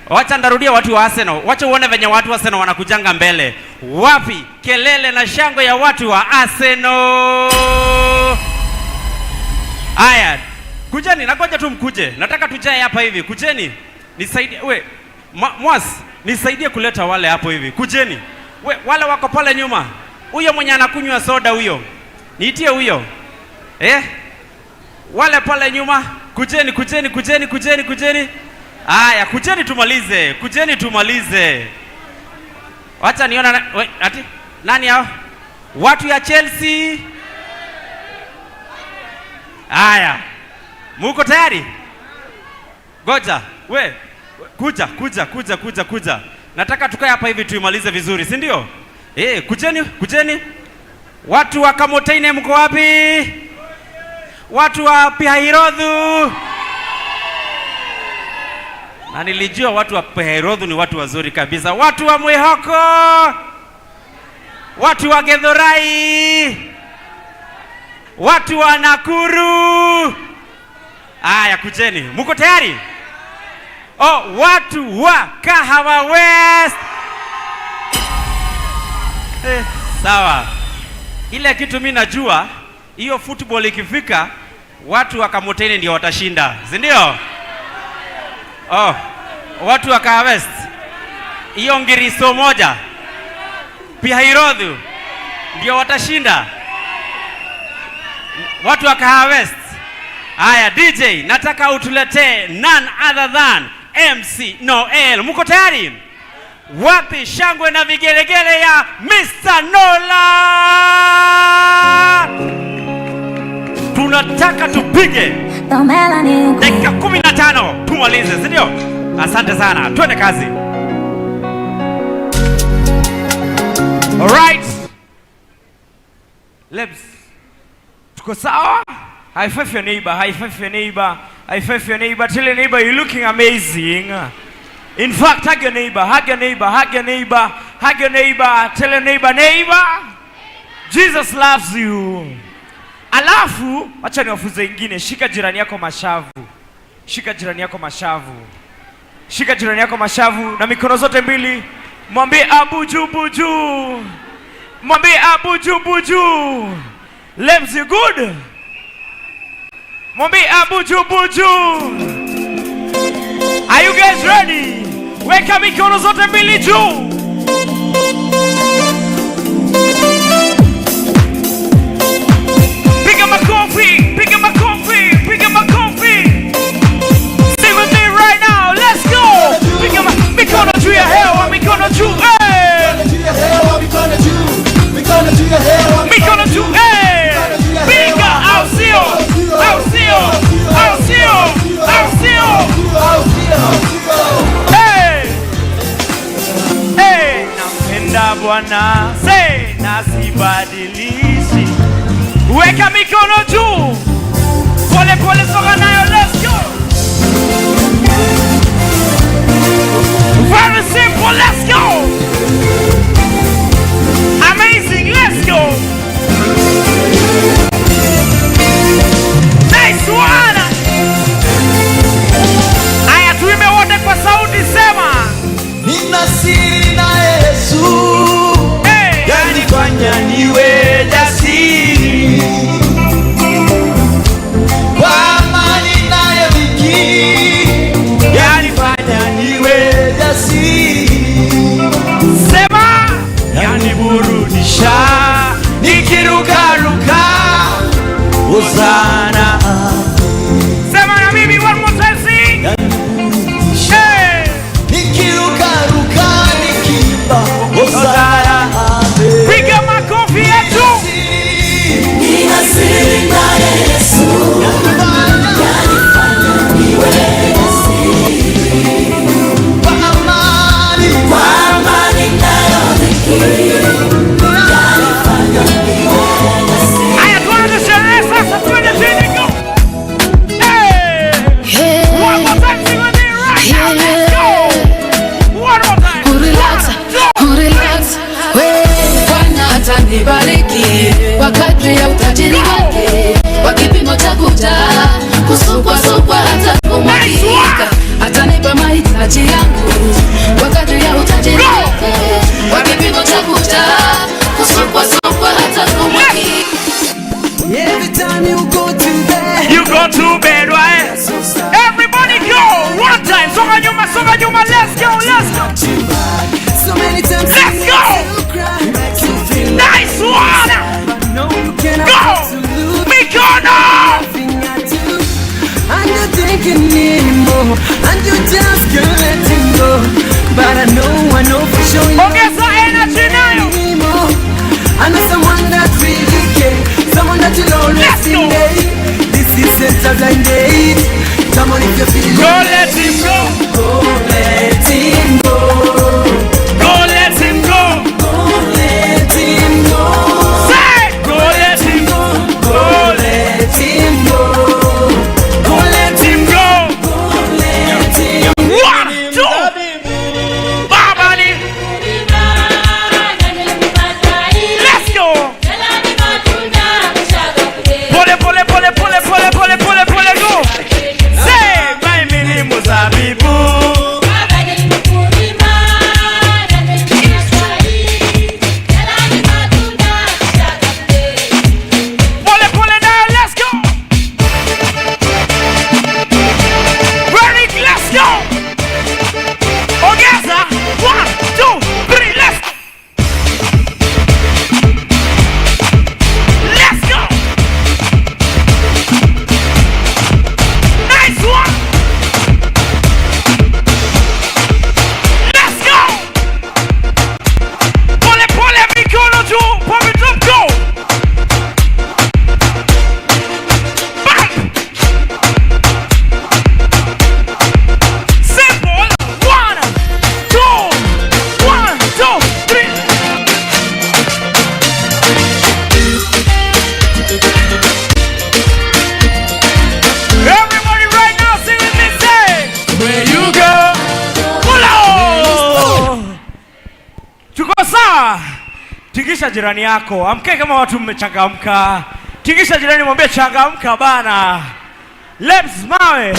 Wacha ndarudia watu wa Arsenal. Wacha uone venye watu wa Arsenal wanakujanga mbele. Wapi kelele na shangwe ya watu wa Arsenal? Haya, kujeni, nagoja tu mkuje. Nataka tujae hapa hivi. Kujeni. Nisaidie Mwas, nisaidie kuleta wale hapo hivi. Kujeni. Wale wako pale nyuma. Huyo mwenye anakunywa soda huyo. Niitie huyo. Wale pale nyuma. Kujeni. Haya, kujeni tumalize. Wacha niona ati nani hao? Watu ya Chelsea. Haya. Muko tayari? Goja, kuja. Nataka tukae hapa hivi tuimalize vizuri, si ndio? Kujeni. Watu wa Kamoteine mko wapi? Watu wa Pihairodhu. Na nilijua watu wa Pihairodhu ni watu wazuri kabisa. Watu wa Mwihoko. Watu wa Githurai. Watu wa Nakuru. Haya, kujeni. Mko tayari? Watu wa Kahawa West. Sawa. Ile kitu mimi najua, hiyo football ikifika, watu wa Kamoteine ndio watashinda, si ndio? Watu wa Kahawa West. Hiyo ngiriso moja. Pihairodhu ndio watashinda. Watu wa Kahawa West. Haya, DJ, nataka utuletee none other than MC Noel. Mko tayari? Wapi shangwe na vigelegele ya Mr. Nola? Tunataka tupige dakika 15 tumalize, si ndio? Asante sana, twende kazi. Alright. Lebs. Tuko sawa? High five your neighbor. Tell your neighbor you're looking amazing. In fact, hug your neighbor. Tell your neighbor, Jesus loves you. Alafu, acha niwafunze ingine. Shika jirani yako mashavu. Shika jirani yako mashavu. Shika jirani yako mashavu na mikono zote mbili. Mwambie abuju buju. Mwambie abuju buju. Lips you good. Mwambie abuju buju. Are you guys ready? Weka mikono zote mbili juu. Pick up my coffee. Pick up my coffee. Pick up my coffee. Sing with me right now. Let's go. Pick up my mikono juu ya hewa. Mikono juu. Mikono juu. Piga au sio? Au sio? Au sio? Au sio? Hey, nampenda Bwana, say nasibadilishi. Weka mikono juu. Pole pole soka nayo, let's go. Very simple, let's go. Amazing, let's go. Nice one. Aya, tuime wote kwa sauti, sema nina siri na Yesu. Hey, yanifanya niwe jasiri. Kwa amani nayo wiki yanifanya niwe jasiri. Sema yaniburudisha nikiruka ruka Hosana. Sema na mimi one more time, sing. Hey, nikiruka ruka nikimba Hosana. Piga makofi yetu. Nina siri na Yesu. Yanifanya niwe jasiri. Kwa amani nayo wiki yanifanya niwe jasiri. Aya, tuanze sherehe sasa, tuende chini go. Hey, one more time, sing with me right now, let's go. One more time. Relax, Bwana atanibariki kwa kadri ya utajiri wake, kwa kipimo cha kujaa, kusukwa hata kumwagika. Atanipa mahitaji yangu kwa kadri ya utajiri wake, kwa kipimo cha kujaa, kusukwa hata kumwagika. Every time you go to bed, you go to bed, right? Everybody go one time. Songa nyuma, let's go, let's go. so many times Let's go. Nice one. Go. Mikono. And you're thinking anymore, and you just can't let him go. But I know for sure you ongeza energy nayo. And there's someone that really cares, someone that you'll always see. This is a blind date. Come on if you feel go, let him go. Go let him go. Go let him go. Go let him go. Say go let him go. Go let him go. Go let him go. Go let him go. 1, 2. Babani. Let's go. Pole go. Say my mini muzabibu. Pole now, let's go. Ready, let's go. Ongeza 1, 2, 3, let's go. Let's go. Nice one. Let's go. Pole mikono juu, pump it up, go. Bump. Simple. 1, 2, 1, 2, 3. Everybody right now sing with me, say where you go. Pulo. Tuko sawa. Tingisha jirani yako, amke kama watu mmechangamka. Tingisha jirani, mwambie changamka bana. Lips mawe.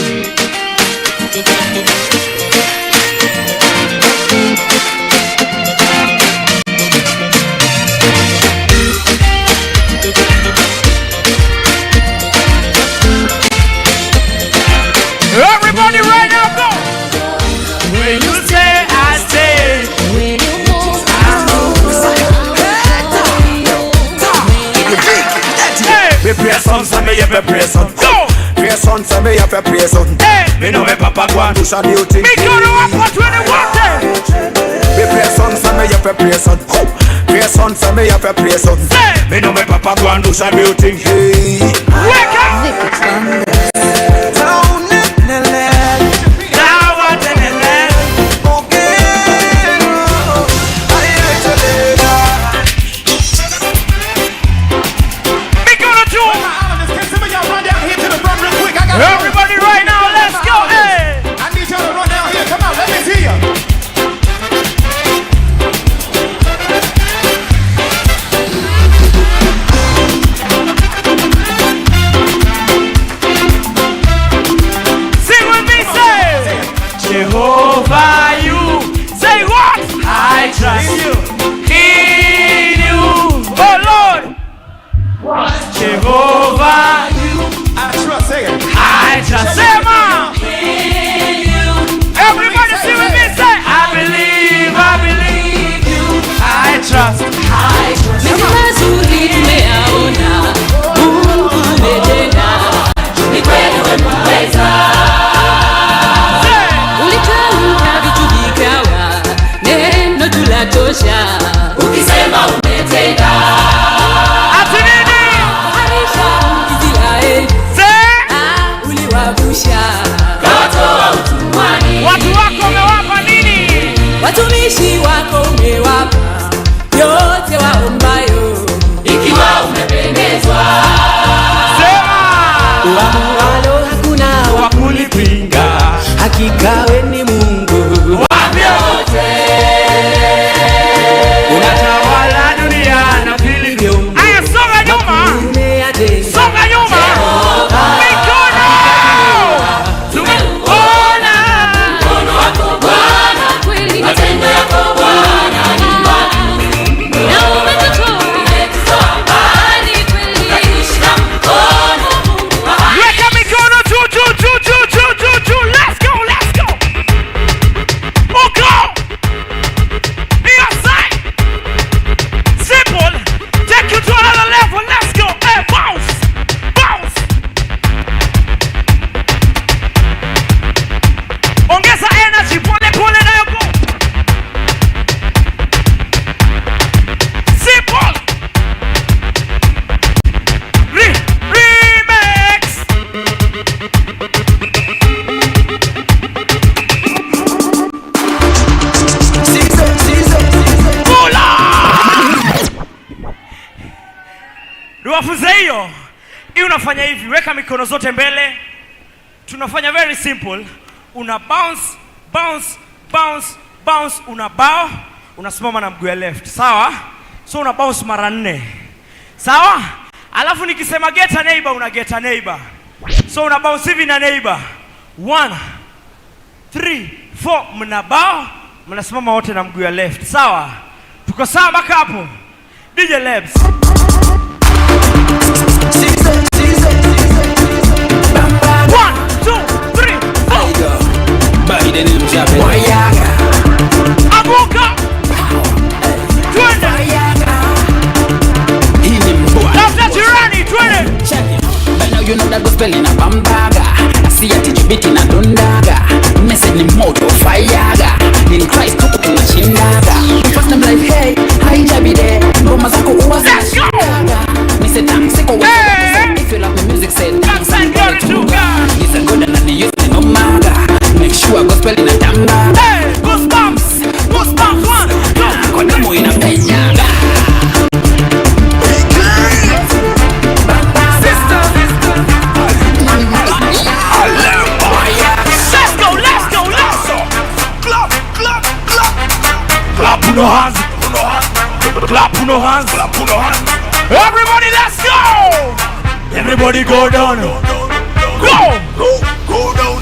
Everybody right now go. When you say, I say. When you move, I move. Hey. Me pray son, so me have a pray son. Go. Pray son, so me have a pray son. Hey. Me know me papa go and do some beauty. Me go to work for 21 days. Me pray son, so me have a pray son. Pray son, so me have a pray son. Me know me papa go and do some beauty. Hey. Wake up. Everybody right now, let's go, hey! I need y'all to run down here, come on, let me see you. Sing with me, say! Jehovah, you say what? I trust you. In you, oh Lord! Jehovah, I trust, say it. I trust him. Everybody sing with me, say I believe you. I trust. Mizimazi nimeaona, Mungu umetenda, ni kweli umeweza. Ulitamka vitu vikawa, neno tu latosha, ukisema umetenda. Ati nini? Uliwavusha watu wako, umewapa nini? Watumishi wako umewapa yote waombayo, ikiwa umependezwa. Uamualo hakuna wa kulipinga, hakika wewe ni Mungu wa vyote. Unatawala dunia na vilivyomo. Aya, songa nyuma. Songa nyuma. Mikono. Tumeona mkono wako Bwana, kweli matendo yako Bwana ni makuu. Na umetutoa mbali kweli, ukashika mkono Mungu. Weka mikono juu. Let's go. Oh, go. Your side. Simple. Take you to another level. Let's go. Hey, bounce. Ongeza energy. Pole nayo go. Simple. Remix. Niwafunze hiyo. Hii unafanya hivi, weka mikono zote mbele. Tunafanya very simple. Una bounce, una bow, unasimama na mguu ya left. Sawa? So una bounce mara 4. Sawa? Alafu nikisema get a neighbor, una get a neighbor. So una bounce hivi na neighbor. 1 3 4, mna bow, mnasimama wote na mguu ya left. Sawa? Tuko sawa mpaka hapo? DJ Lebs. 1 2 3 4. Abuka. Twende. Labda jirani, twende. But now you know that gospel in a bambaga. I see a tijibiti na dondaga. Message ni moto fayaga. In Christ tuko tunashindaga. First I'm like hey, haijabide. Ngoma zako uwa zinashindaga. Nise tangsiko wasa. If you love my music say dance and glory to God. It's a good and I use it no maga. Make sure gospel in a tamba. Hey, goosebumps 1 2. Kwa damu inapenyaga. Clap on hands. Everybody, let's go. Everybody go down. Go down.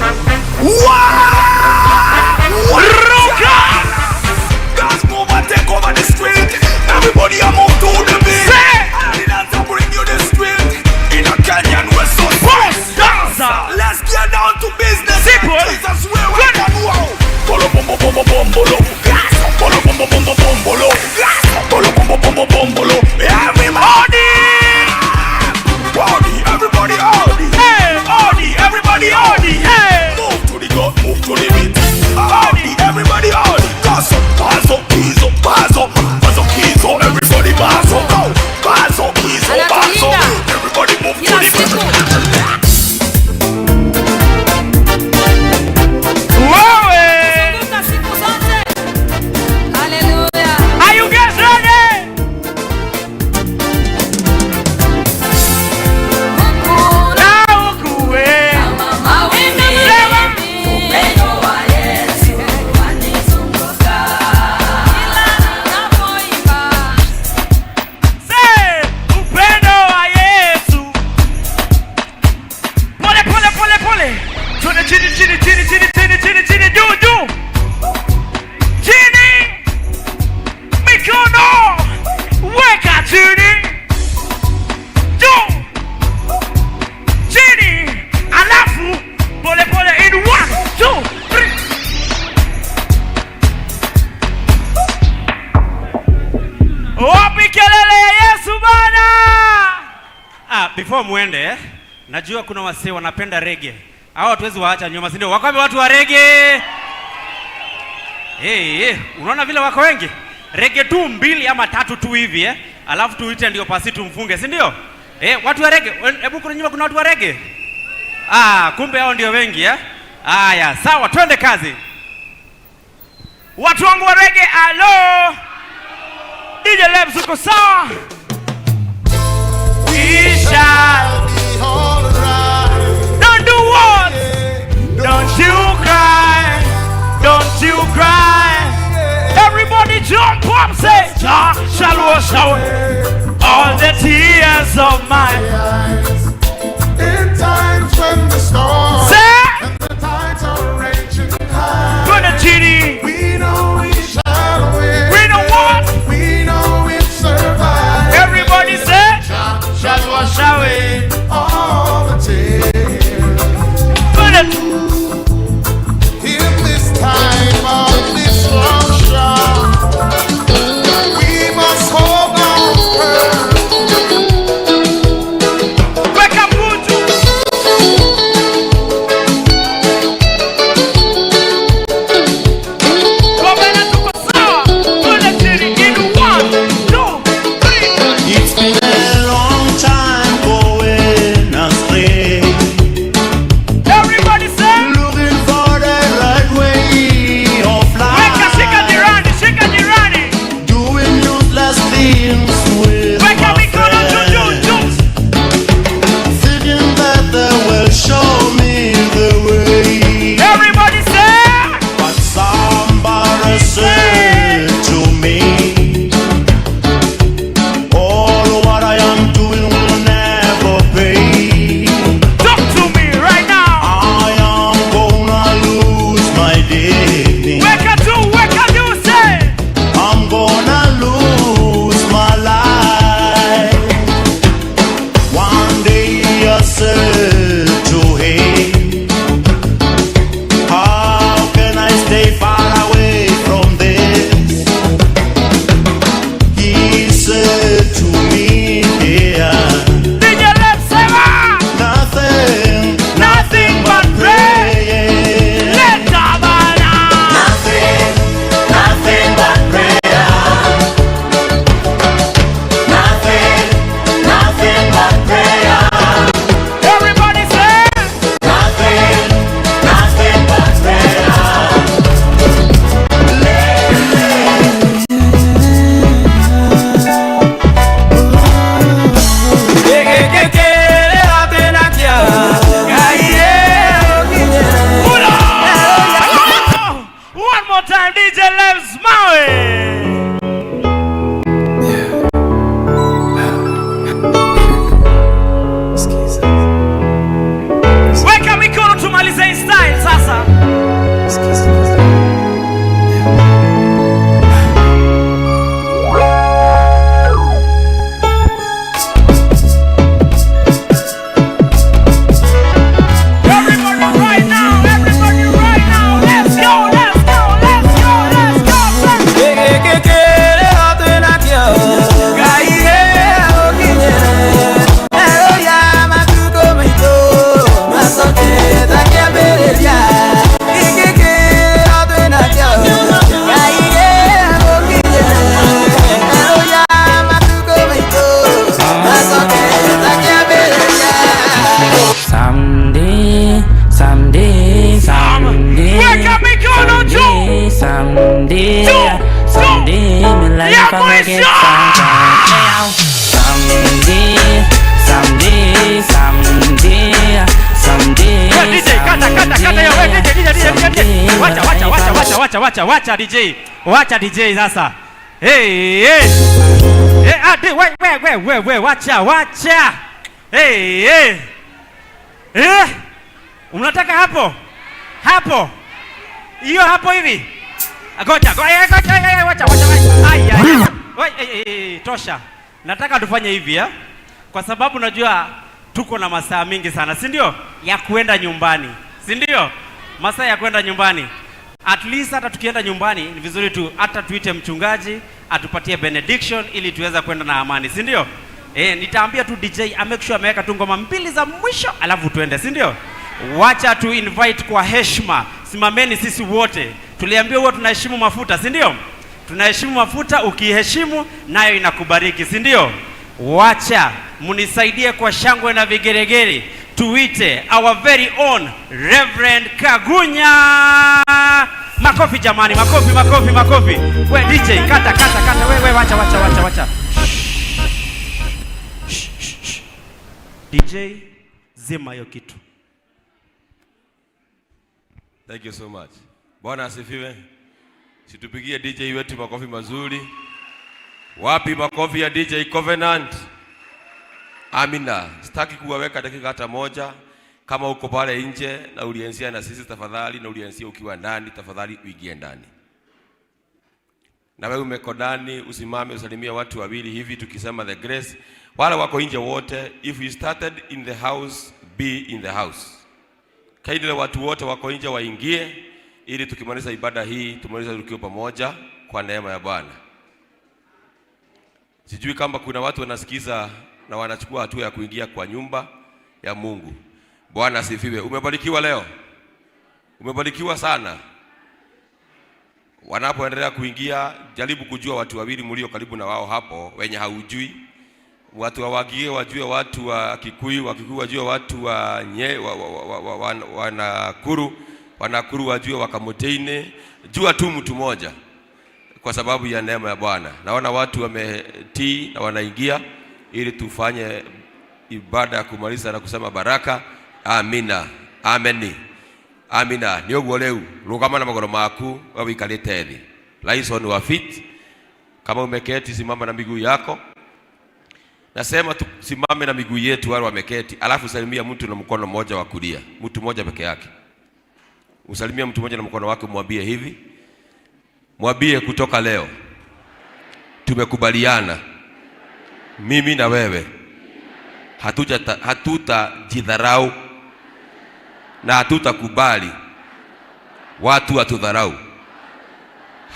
God's move and take over the street. Everybody a move to the beat. The dancer bring you the street. In a Kenyan West Coast dancer. Let's get down to business. Jesus where we can wow. Bolo bombo bombo bombolo. Bolo bombo bombo bombolo. Bolo bombo bombo bombolo. Everybody. Audi, everybody Audi. Hey, Audi, everybody Audi. Hey. Move to the gut, move to the beat. Audi, everybody Audi. Paso, paso, piso, paso, paso, piso. Everybody paso, go. Paso, piso, paso. Everybody move to the beat. Are you guys ready? Before muende, najua kuna wasee wanapenda reggae. Hao hatuwezi waacha nyuma, si ndio? Wako wapi watu wa reggae? Unaona vile wako wengi? Reggae tu 2 ama 3 tu hivi alafu tuite ndio pasi tumfunge, si ndio? Watu wa reggae, hebu kuna nyuma kuna watu wa reggae? Kumbe hao ndio wengi Haya, sawa, twende kazi. Watu wangu wa reggae, alo. DJ Lebs uko sawa? We shall be alright. Don't do what? Don't you cry. Don't you cry. Everybody jump up, say, Jah shall wash away all the tears of my eyes. In times when the storm and the tides are raging high. Good genie. We know we shall win. We know what? We know we'll survive. Everybody say, Jah shall wash away all the tears. In this time of destruction, we must hold on firm. Wake up, Buju. mwisho. Wacha DJ. Wacha DJ sasa. Hey. We, wacha. Hey. Unataka hapo? Hiyo hapo hivi. Ngoja. Wacha. Tosha. Nataka tufanye hivi kwa sababu najua tuko na masaa mingi sana, si ndio? Ya kuenda nyumbani, si ndio? Masaa ya kwenda nyumbani. At least hata tukienda nyumbani ni vizuri tu hata tuite mchungaji atupatie benediction ili tuweza kwenda na amani, si ndio? Nitaambia tu DJ make sure ameweka tu ngoma 2 za mwisho alafu tuende, si ndio? Wacha tu invite kwa heshima. Simameni sisi wote. Tuliambiwa huwa tunaheshimu mafuta, si ndio? Tunaheshimu mafuta, ukiheshimu nayo inakubariki, si ndio? Wacha munisaidie kwa shangwe na vigeregere tuite our very own Reverend Kagunya. Makofi jamani, makofi. We DJ kata. We wacha. DJ zima hiyo kitu. Thank you so much. Bwana asifiwe. Situpigie DJ wetu makofi mazuri. Wapi makofi ya DJ Covenant? Amina. Sitaki kuwaweka dakika hata moja. Kama uko pale nje na ulianzia na sisi tafadhali, na ulianzia ukiwa ndani tafadhali uingie ndani. Na wewe umeko ndani usimame usalimie watu wawili hivi tukisema the grace. Wale wako nje wote, if you started in the house, be in the house. Kaidi watu wote wako nje waingie ili tukimaliza ibada hii tumalize tukiwa pamoja kwa neema ya Bwana. Sijui kama kuna watu wanasikiza na wanachukua hatua ya kuingia kwa nyumba ya Mungu. Bwana asifiwe. Umebarikiwa leo? Umebarikiwa sana. Wanapoendelea kuingia, jaribu kujua watu wawili mlio karibu na wao hapo wenye haujui. Watu wa Wagie wajue watu wa Kikuyu, Wakikuyu wajue watu wa Wanakuru wajue wa Kamoteine. Jua tu mtu moja kwa sababu ya neema ya Bwana. Naona watu wametii na wanaingia ili tufanye ibada ya kumaliza na kusema baraka. Amina. Amina. Nioguo leu rugama na magoro maku wawikalite thi. Rise on your feet. Kama umeketi simama na miguu yako. Nasema tusimame na miguu yetu wale wameketi, alafu salimia mtu na mkono mmoja wa kulia. Mtu mmoja peke yake. Usalimia mtu mmoja na mkono wake, mwambie hivi. Mwambie kutoka leo tumekubaliana mimi na wewe hatutajidharau na hatutakubali watu watudharau.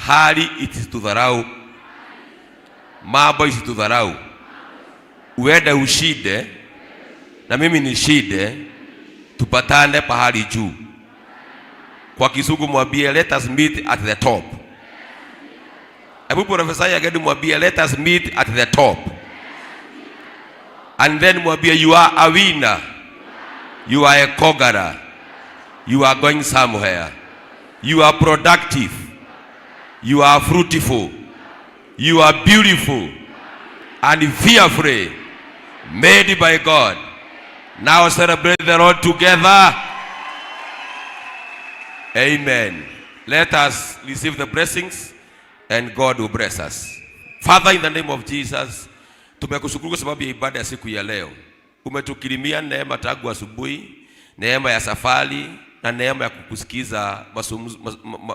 Hali ititudharau, mambo isitudharau. Uende ushide na mimi nishide, tupatane pahali juu. Kwa Kizungu mwambie let us meet at the top. Abu Professor again mwambie let us meet at the top. And then mwambie you are a winner. You are a conqueror. You are going somewhere. You are productive. You are fruitful. You are beautiful and fearfully made by God. Now celebrate the Lord together. Amen. Let us receive the blessings and God will bless us. Father, in the name of Jesus, tumekushukuru kwa sababu ya ibada ya siku ya leo. Umetukirimia neema tangu asubuhi, neema ya safari na neema ya kukusikiza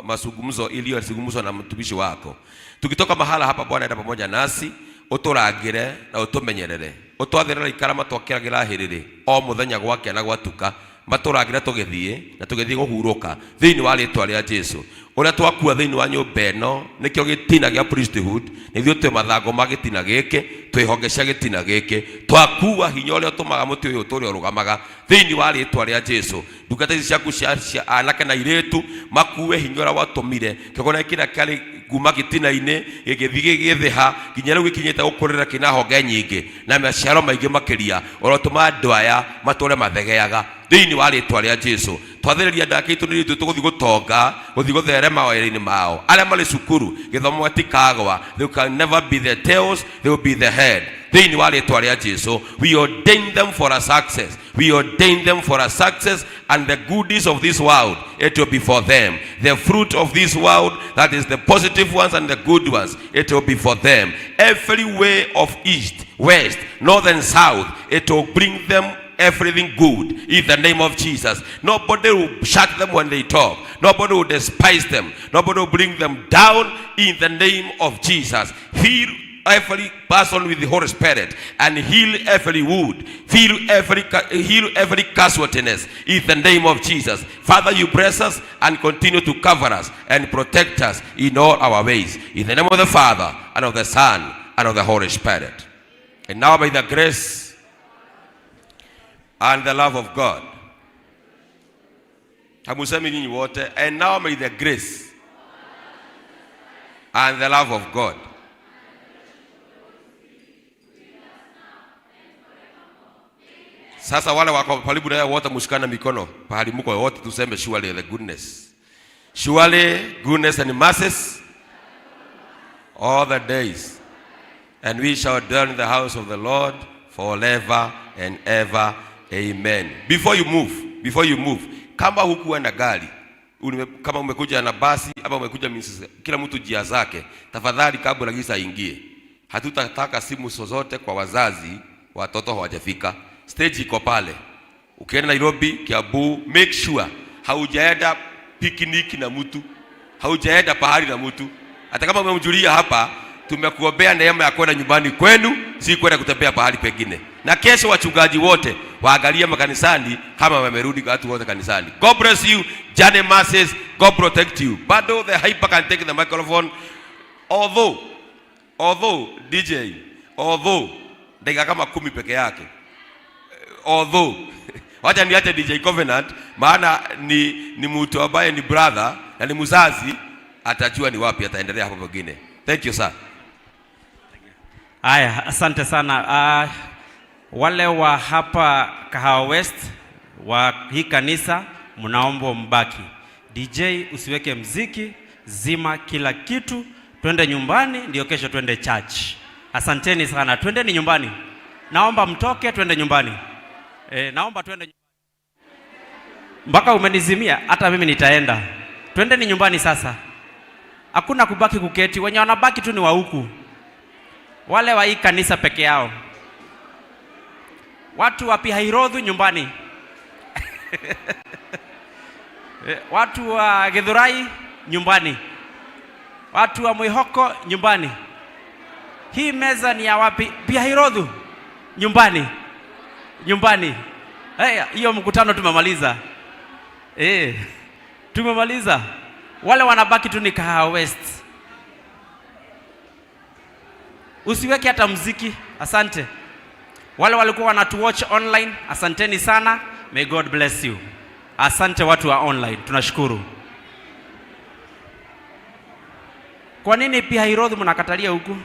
mazungumzo iliyozungumzwa na mtumishi wako. Tukitoka mahala hapa Bwana, enda pamoja nasi, uturagire na utumenyerere. Utwathirira ikara matwakiragira hiriri o muthenya gwake na gwatuka, maturagira tugithie na tugithie guhuruka thiini wa ritwa ria Jesu. Uria twakua thiini wa nyumba ino nikio gitina gia priesthood, nithio twe mathango magitina giki, twihongecia gitina giki, twakua hinya uria tumaga muti uyu turi urugamaga thiini wa ritwa ria Jesu. Ndungata ici ciaku cia anake na iretu makue hinya uria watumire kigona kira kari kuma gitina-ini gigithie githiha nginya riu gikinyite gukurira kina honge nyingi na maciaro maingi makiria orotuma andu aya matore mathegeaga. thĩinĩ wa rĩĩtwa rĩa Jesũ. Twathĩrĩria ndaka itũ nĩ tũgũthiĩ gũtonga, gũthiĩ gũtherema wĩra-inĩ mao. Arĩa marĩ cukuru gĩthomo gĩtikagwa. They can never be the tails, they will be the head. Thĩinĩ wa rĩĩtwa rĩa Jesũ, we ordain them for a success. We ordain them for a success, and the goodies of this world, it will be for them. The fruit of this world, that is the positive ones and the good ones, it will be for them. Every way of east, west, north and south, it will bring them everything good in the name of Jesus. Nobody will shut them when they talk. Nobody will despise them. Nobody will bring them down in the name of Jesus. Heal every person with the Holy Spirit and heal every wound. Heal every casualtiness in the name of Jesus. Father, you bless us and continue to cover us and protect us in all our ways. In the name of the Father and of the Son and of the Holy Spirit. And now by the grace and the love of God. And now may the grace and the love of God Sasa wale wako karibu na wote mshikana mikono pahali mko wote tuseme surely the goodness. Surely goodness and mercy all the days, and we shall dwell in the house of the Lord forever and ever. Amen. Before you move, kama hukuwa na gari, kama umekuja na basi ama umekuja kila mtu njia zake, tafadhali kabla giza ingie. Hatutataka simu zozote kwa wazazi, watoto hawajafika. Stage iko pale. Ukienda Nairobi, Kiambu, make sure haujaenda picnic na mtu, haujaenda pahali na mtu. Hata kama umemjulia hapa, tumekuombea neema ya kwenda nyumbani kwenu, si kwenda kutembea pahali pengine. Na kesho wachungaji wote waangalia makanisani kama wamerudi watu wote kanisani. God bless you. Journey masses, God protect you. Bado the hyper can take the microphone. Although DJ, dakika kama 10 peke yake. Wacha niache DJ Covenant, maana ni mtu ambaye ni brother na ni mzazi, atajua ni wapi ataendelea hapo pengine. Thank you sir. Aya, asante sana. Wale wa hapa Kahawa West wa hii kanisa mnaomba mbaki. DJ usiweke mziki, zima kila kitu, twende nyumbani ndio kesho twende church. Asanteni sana. Twendeni nyumbani. Naomba mtoke twende nyumbani. Naomba twende nyumbani. Mpaka umenizimia hata mimi nitaenda. Twendeni nyumbani sasa. Hakuna kubaki kuketi. Wenye wanabaki tu ni wa huku. Wale wa hii kanisa peke yao. Watu wa Pihairodhu nyumbani. Watu wa Githurai nyumbani. Watu wa Mwihoko nyumbani. Hii meza ni ya wapi? Pihairodhu nyumbani. Nyumbani. Hiyo mkutano tumemaliza. Tumemaliza. Wale wanabaki tu ni Kahawa West. Usiweke hata muziki. Asante. Wale walikuwa wanatuwatch online, asanteni sana. May God bless you. Asante watu wa online, tunashukuru. Kwa nini Pihairodhu mnakatalia huku?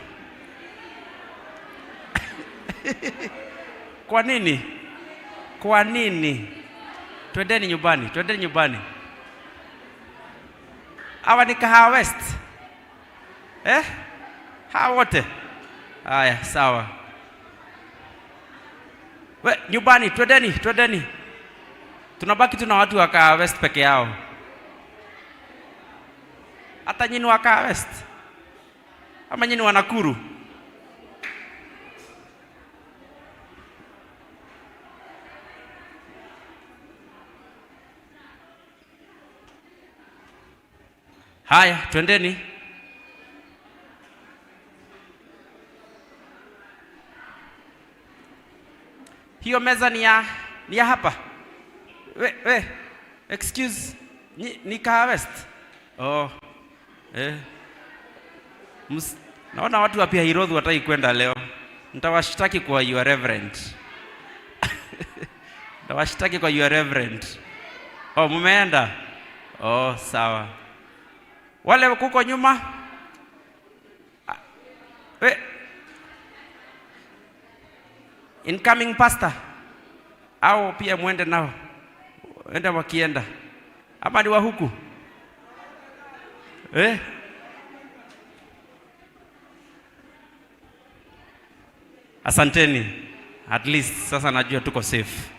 Kwa nini? Kwa nini? Twendeni nyumbani, twendeni nyumbani. Hawa ni Kahawa West. Hawa wote. Haya, sawa. Nyumbani, twendeni, twendeni. Tunabaki tuna watu wa Kahawa West peke yao. Hata nyinyi wa Kahawa West. Ama nyinyi wa Nakuru. Haya, twendeni. Hiyo meza ni ya hapa. Excuse. Ni Kahawa West. Naona watu wa Pihairodhu wataki kwenda leo. Nitawashtaki kwa your reverend. Nitawashtaki kwa your reverend. Mumeenda? Sawa. Wale kuko nyuma. Incoming pastor. Au pia muende nao. enda wakienda. Hapa ni wa huku. Asanteni. At least sasa najua tuko safe.